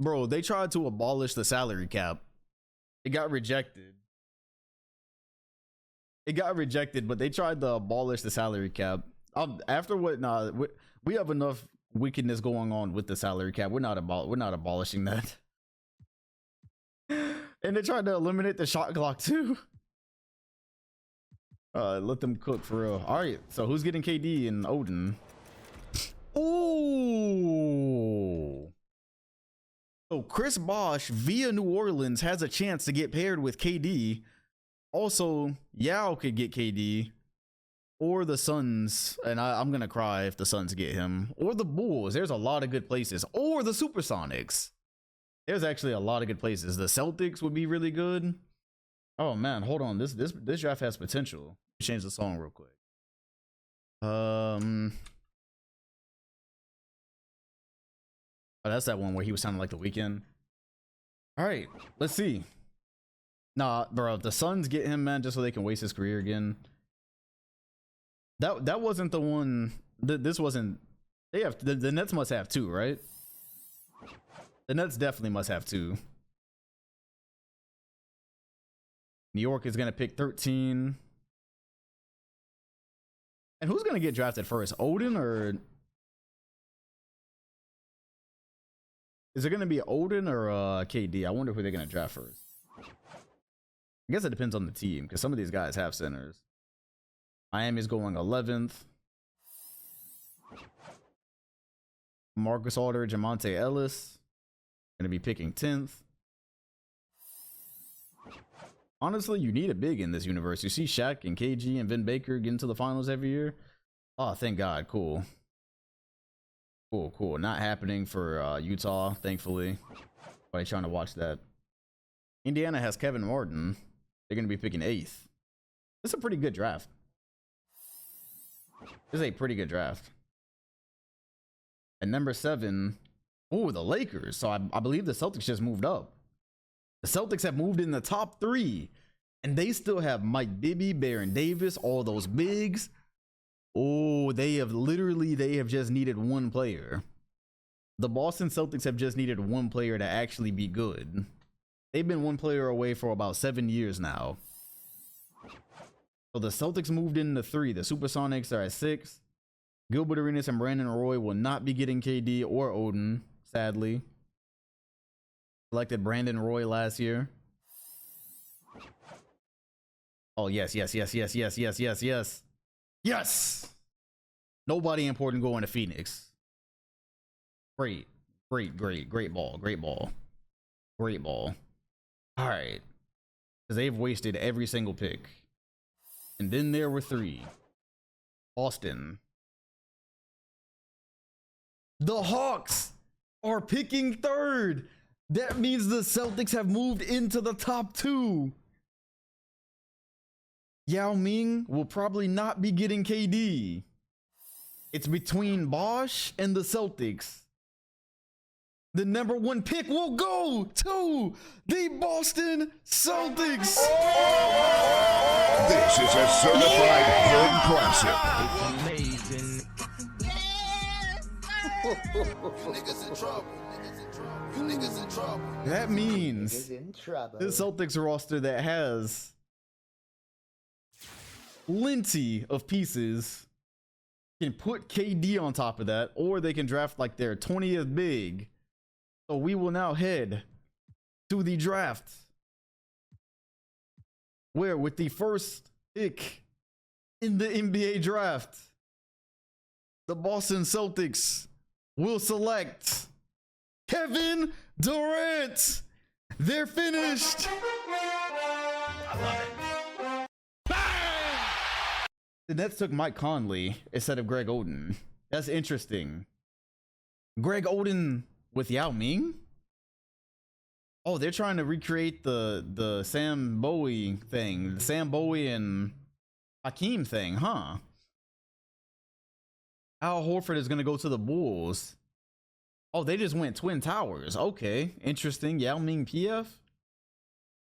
Bro, they tried to abolish the salary cap. It got rejected. But they tried to abolish the salary cap. After what? Nah, we have enough wickedness going on with the salary cap. We're not abolishing that. And they tried to eliminate the shot clock too. Let them cook for real. All right, so who's getting KD and Odin? Ooh. So Chris Bosh via New Orleans has a chance to get paired with KD. Also, Yao could get KD. Or the Suns, and I'm gonna cry if the Suns get him. Or the Bulls. There's a lot of good places. Or the Supersonics. There's actually a lot of good places. The Celtics would be really good. Oh man, hold on. This draft has potential. Change the song real quick. Oh, that's that one where he was sounding like The Weeknd. All right, let's see. Nah, bro, the Suns get him, man, just so they can waste his career again. That wasn't the one. This wasn't. They have the Nets must have 2, right? The Nets definitely must have 2. New York is gonna pick 13. And who's gonna get drafted first? Odin or is it gonna be Odin or KD? I wonder who they're gonna draft first. I guess it depends on the team because some of these guys have centers. Miami's going 11th. Marcus Aldridge, Jamonte Ellis gonna be picking 10th. Honestly, you need a big in this universe. You see Shaq and KG and Vin Baker get into the finals every year. Oh, thank God. Cool. Cool. Not happening for Utah, thankfully. Why trying to watch that? Indiana has Kevin Martin. They're going to be picking 8th. This is a pretty good draft. This is a pretty good draft. At number 7, oh, the Lakers. So I believe the Celtics just moved up. The Celtics have moved in the top 3. And they still have Mike Bibby, Baron Davis, all those bigs. Oh, they have just needed one player. The Boston Celtics have just needed one player to actually be good. They've been one player away for about 7 years now. So the Celtics moved into 3. The Supersonics are at 6. Gilbert Arenas and Brandon Roy will not be getting KD or Odin, sadly. Selected Brandon Roy last year. Oh, yes. Yes! Nobody important going to Phoenix. Great ball. All right. Because they've wasted every single pick. And then there were 3. Boston. The Hawks are picking 3rd. That means the Celtics have moved into the top 2. Yao Ming will probably not be getting KD. It's between Bosch and the Celtics. The number 1 pick will go to the Boston Celtics. This is a certified hood classic. Amazing. That means the Celtics roster that has plenty of pieces can put KD on top of that, or they can draft like their 20th big. So we will now head to the draft, where with the first pick in the NBA draft, the Boston Celtics will select Kevin Durant. They're finished. I love it. The Nets took Mike Conley instead of Greg Oden. That's interesting. Greg Oden with Yao Ming? Oh, they're trying to recreate the Sam Bowie thing. The Sam Bowie and Hakeem thing, huh? Al Horford is going to go to the Bulls. Oh, they just went Twin Towers. Okay, interesting. Yao Ming PF?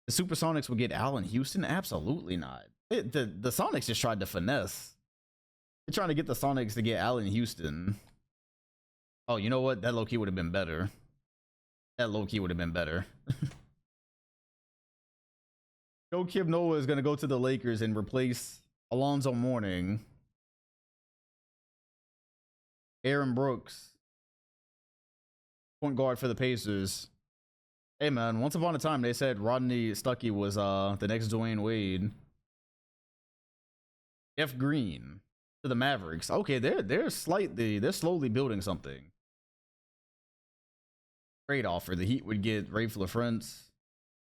The Supersonics would get Allen Houston? Absolutely not. The Sonics just tried to finesse. They're trying to get the Sonics to get Allen Houston. Oh, you know what? That low-key would have been better. Joakim Noah is going to go to the Lakers and replace Alonzo Mourning. Aaron Brooks, point guard for the Pacers. Hey, man, once upon a time, they said Rodney Stuckey was the next Dwayne Wade. Jeff Green to the Mavericks. Okay, they're slowly building something. Great offer. The Heat would get Rafe LaFrance.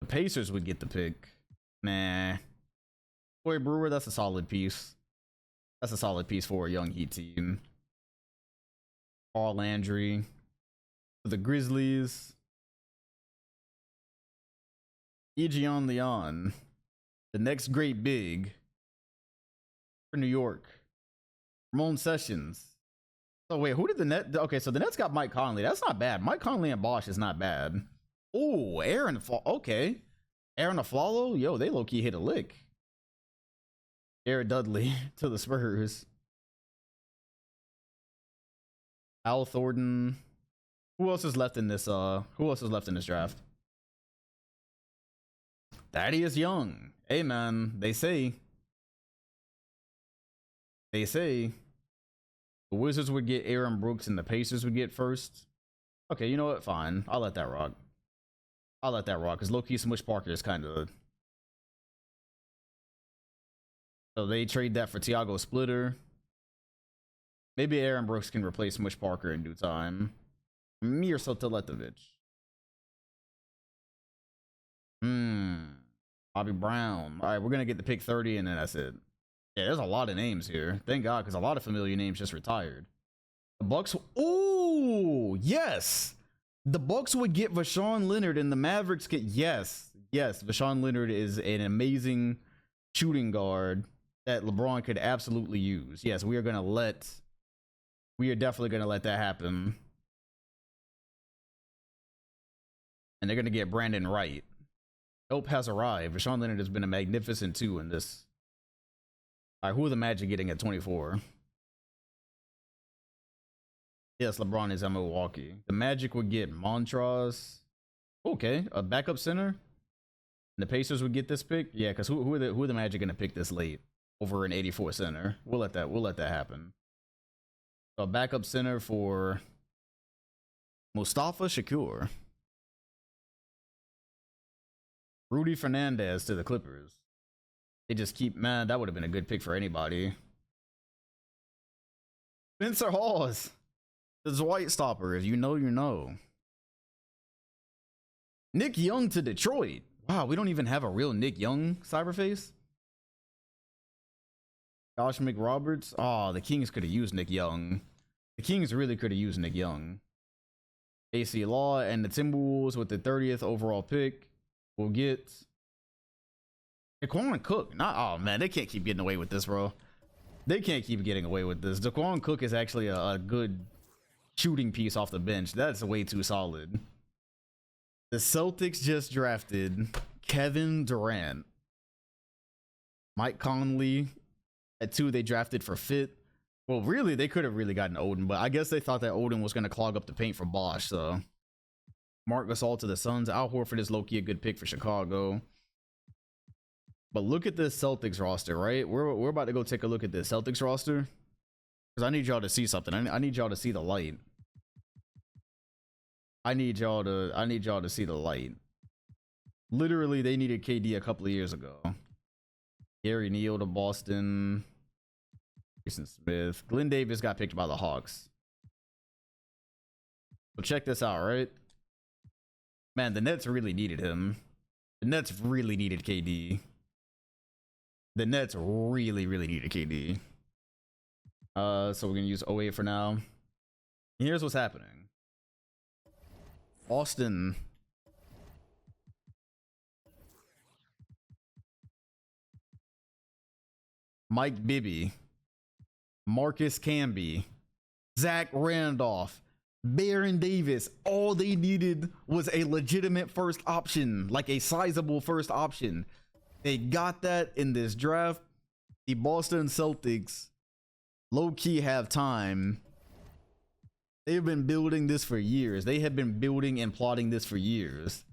The Pacers would get the pick. Nah. Corey Brewer, that's a solid piece. That's a solid piece for a young Heat team. Carl Landry for the Grizzlies. Ejion Leon, the next great big for New York. Ramon Sessions. So wait, who did the Nets? Okay, so the Nets got Mike Conley. That's not bad. Mike Conley and Bosch is not bad. Oh, okay. Aaron Aflalo, yo, they low-key hit a lick. Jared Dudley to the Spurs. Al Thornton. Who else is left in this draft? Thaddeus Young. Hey man, they say the Wizards would get Aaron Brooks and the Pacers would get first. Okay, you know what? Fine. I'll let that rock. Because low-key Smush Parker is kind of... So they trade that for Tiago Splitter. Maybe Aaron Brooks can replace Smush Parker in due time. Mir Soteletovic. Bobby Brown. All right, we're going to get the pick 30 and then that's it. Yeah, there's a lot of names here. Thank God, because a lot of familiar names just retired. The Bucks. Ooh, yes. The Bucks would get Vashawn Leonard and the Mavericks get... Yes. Vashawn Leonard is an amazing shooting guard. that LeBron could absolutely use. Yes, we are definitely gonna let that happen. And they're gonna get Brandon Wright. Help has arrived. Rashawn Leonard has been a magnificent 2 in this. All right, who are the Magic getting at 24? Yes, LeBron is at Milwaukee. The Magic would get Montrose. Okay, a backup center. And the Pacers would get this pick. Yeah, because who are the Magic gonna pick this late over an 84 center? We'll let that happen. So a backup center for Mustafa Shakur. Rudy Fernandez to the Clippers. They just keep, man, that would have been a good pick for anybody. Spencer Hawes. The Dwight stopper. If you know, you know. Nick Young to Detroit. Wow, we don't even have a real Nick Young cyberface. Josh McRoberts. Oh, the Kings could have used Nick Young. The Kings really could have used Nick Young. AC Law and the Timberwolves with the 30th overall pick will get Daquan Cook. Oh man, they can't keep getting away with this, bro. They can't keep getting away with this. Daquan Cook is actually a good shooting piece off the bench. That's way too solid. The Celtics just drafted Kevin Durant. Mike Conley at 2, they drafted for fit. Well, really, they could have really gotten Odin, but I guess they thought that Odin was going to clog up the paint for Bosch, so. Marc Gasol to the Suns. Al Horford is low-key a good pick for Chicago. But look at this Celtics roster, right? We're about to go take a look at this Celtics roster. Because I need y'all to see something. I need y'all to see the light. I need y'all to see the light. Literally, they needed KD a couple of years ago. Gary Neal to Boston. Jason Smith. Glenn Davis got picked by the Hawks. So check this out, right? Man, the Nets really needed him. The Nets really needed KD. The Nets really needed KD. So we're gonna use 08 for now. And here's what's happening. Boston. Mike Bibby. Marcus Camby. Zach Randolph. Baron Davis. All they needed was a legitimate first option, like a sizable first option. They got that in this draft. The Boston Celtics low-key have time. They've been building this for years. They have been building and plotting this for years.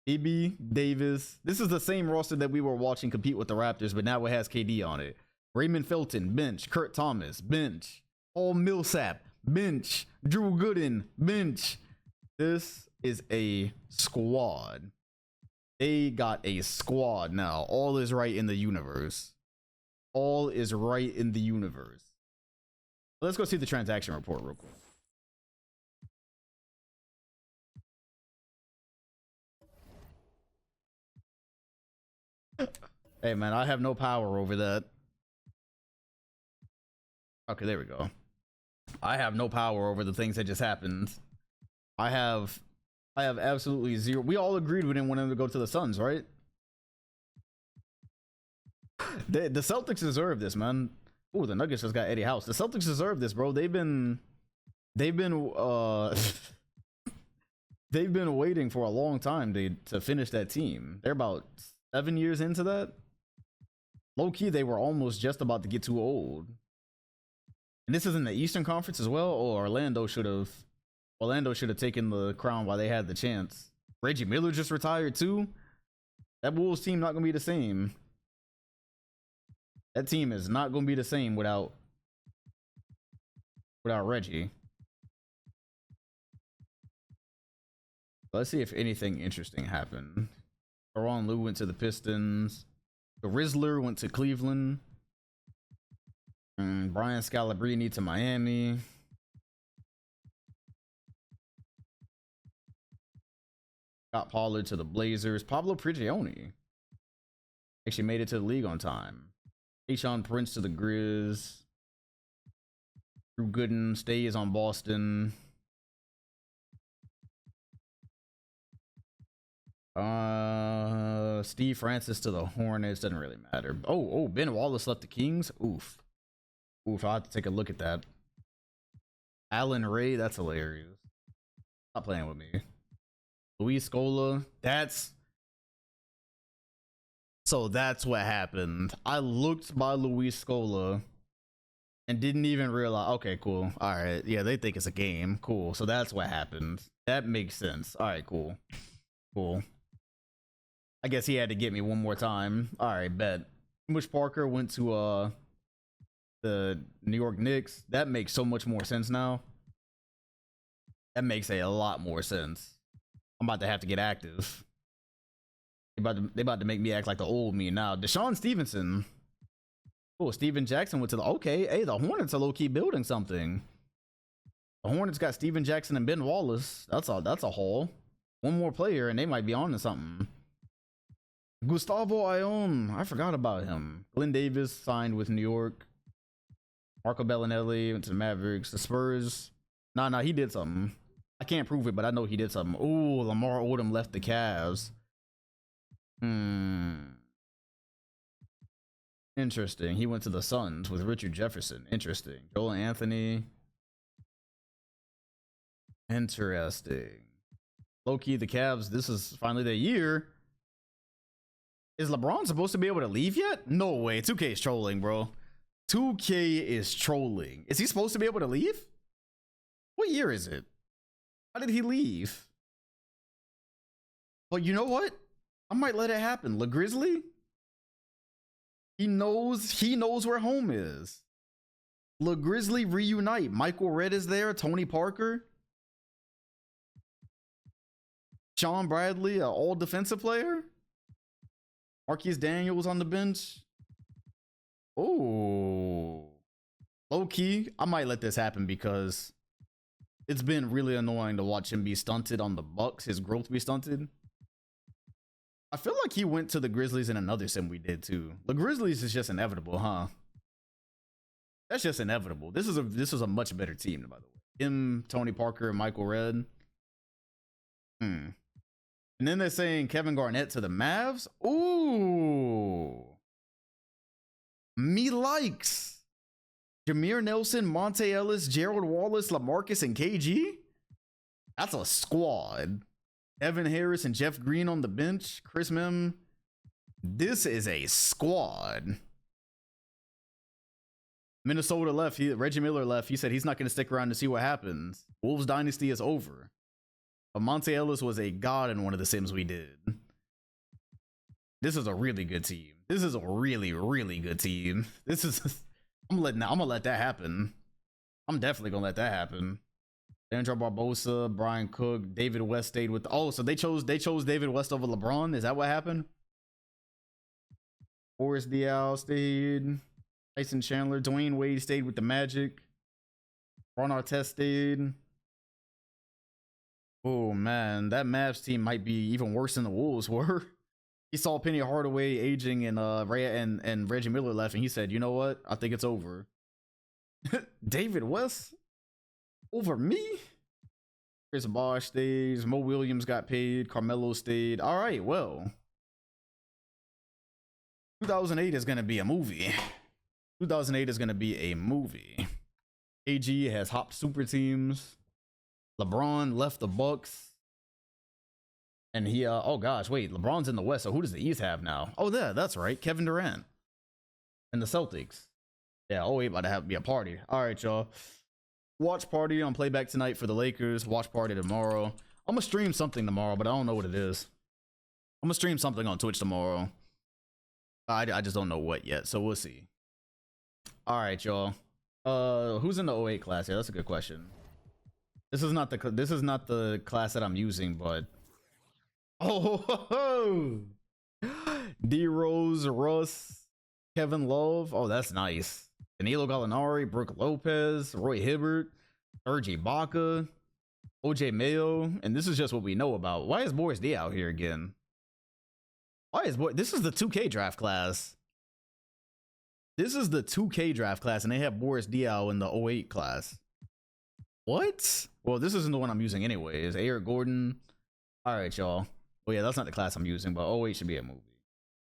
Bibby, Davis. This is the same roster that we were watching compete with the Raptors, but now it has KD on it. Raymond Felton, bench. Kurt Thomas, bench. Paul Millsap, bench. Drew Gooden, bench. This is a squad. They got a squad now. All is right in the universe. All is right in the universe. Let's go see the transaction report real quick. Hey man, I have no power over that. Okay, there we go. I have no power over the things that just happened. I have absolutely zero. We all agreed we didn't want him to go to the Suns, right? The Celtics deserve this, man. Ooh, the Nuggets just got Eddie House. The Celtics deserve this, bro. They've been they've been waiting for a long time to finish that team. They're about 7 years into that. Low key, they were almost just about to get too old. And this is in the Eastern Conference as well. Oh, Orlando should have taken the crown while they had the chance. Reggie Miller just retired too. That Wolves team not gonna be the same. That team is not gonna be the same without Reggie. Let's see if anything interesting happened. Tyronn Lue went to the Pistons. The Rizzler went to Cleveland. Brian Scalabrine to Miami. Scott Pollard to the Blazers. Pablo Prigioni actually made it to the league on time. Tayshaun Prince to the Grizz. Drew Gooden stays on Boston. Steve Francis to the Hornets. Doesn't really matter. Oh, Ben Wallace left the Kings. Oof. I'll have to take a look at that. Alan Ray, that's hilarious. Stop playing with me. Luis Scola, that's what happened. I looked by Luis Scola and didn't even realize. Okay, cool. All right, yeah, they think it's a game. Cool. So that's what happened. That makes sense. All right, cool. I guess he had to get me one more time. All right, bet. Bush Parker went to the New York Knicks. That makes so much more sense now. That makes a lot more sense. I'm about to have to get active. They about to make me act like the old me now. Deshaun Stevenson. Oh, Steven Jackson went to the. Okay, hey, the Hornets are low key building something. The Hornets got Steven Jackson and Ben Wallace. That's a haul. One more player and they might be on to something. Gustavo Ion, I forgot about him. Glenn Davis signed with New York. Marco Bellinelli went to the Mavericks. The Spurs. Nah, he did something. I can't prove it, but I know he did something. Ooh, Lamar Odom left the Cavs. Interesting. He went to the Suns with Richard Jefferson. Interesting. Joel Anthony. Interesting. Low-key, the Cavs, this is finally their year. Is LeBron supposed to be able to leave yet? No way. 2K is trolling, bro. 2K is trolling. Is he supposed to be able to leave? What year is it? How did he leave? But you know what? I might let it happen. LeGrizzly? He knows where home is. LeGrizzly reunite. Michael Redd is there. Tony Parker. Sean Bradley, an all defensive player. Marquise Daniels on the bench. Oh, low key, I might let this happen because it's been really annoying to watch him be stunted on the Bucks, his growth be stunted. I feel like he went to the Grizzlies in another sim we did too. The Grizzlies is just inevitable, huh? That's just inevitable. This is a much better team, by the way. Him, Tony Parker, and Michael Redd. And then they're saying Kevin Garnett to the Mavs. Ooh. Me likes. Jameer Nelson, Monte Ellis, Gerald Wallace, LaMarcus, and KG. That's a squad. Evan Harris and Jeff Green on the bench. Chris Mim. This is a squad. Minnesota left. Reggie Miller left. He said he's not going to stick around to see what happens. Wolves dynasty is over. But Monte Ellis was a god in one of the sims we did. This is a really good team. This is a really, really good team. I'm gonna let that happen. I'm definitely gonna let that happen. Andrew Barbosa, Brian Cook, David West stayed with. So they chose David West over LeBron. Is that what happened? Boris Diaw stayed. Tyson Chandler, Dwayne Wade stayed with the Magic. Ron Artest stayed. Oh man, that Mavs team might be even worse than the Wolves were. He saw Penny Hardaway aging and Reggie Miller left, and he said, "You know what? I think it's over." David West over me. Chris Bosh stays. Mo Williams got paid. Carmelo stayed. All right, well, 2008 is gonna be a movie. 2008 is gonna be a movie. AG has hopped super teams. LeBron left the Bucks. And he, oh gosh, wait, LeBron's in the West, so who does the East have now? Oh, that's right, Kevin Durant. And the Celtics. Yeah, oh, wait, about to be a party. All right, y'all. Watch party on playback tonight for the Lakers. Watch party tomorrow. I'm gonna stream something tomorrow, but I don't know what it is. I'm gonna stream something on Twitch tomorrow. I just don't know what yet, so we'll see. All right, y'all. Who's in the 08 class? Yeah, that's a good question. This is not the class that I'm using, but D Rose, Russ, Kevin Love. Oh, that's nice. Danilo Gallinari, Brooke Lopez, Roy Hibbert, Serge Ibaka, OJ Mayo, and this is just what we know about. Why is Boris D out here again? This is the 2K draft class. This is the 2K draft class, and they have Boris Diaw in the 08 class. What? Well, this isn't the one I'm using anyways. Eric Gordon. All right, y'all. Oh yeah, that's not the class I'm using, but 08 should be a movie.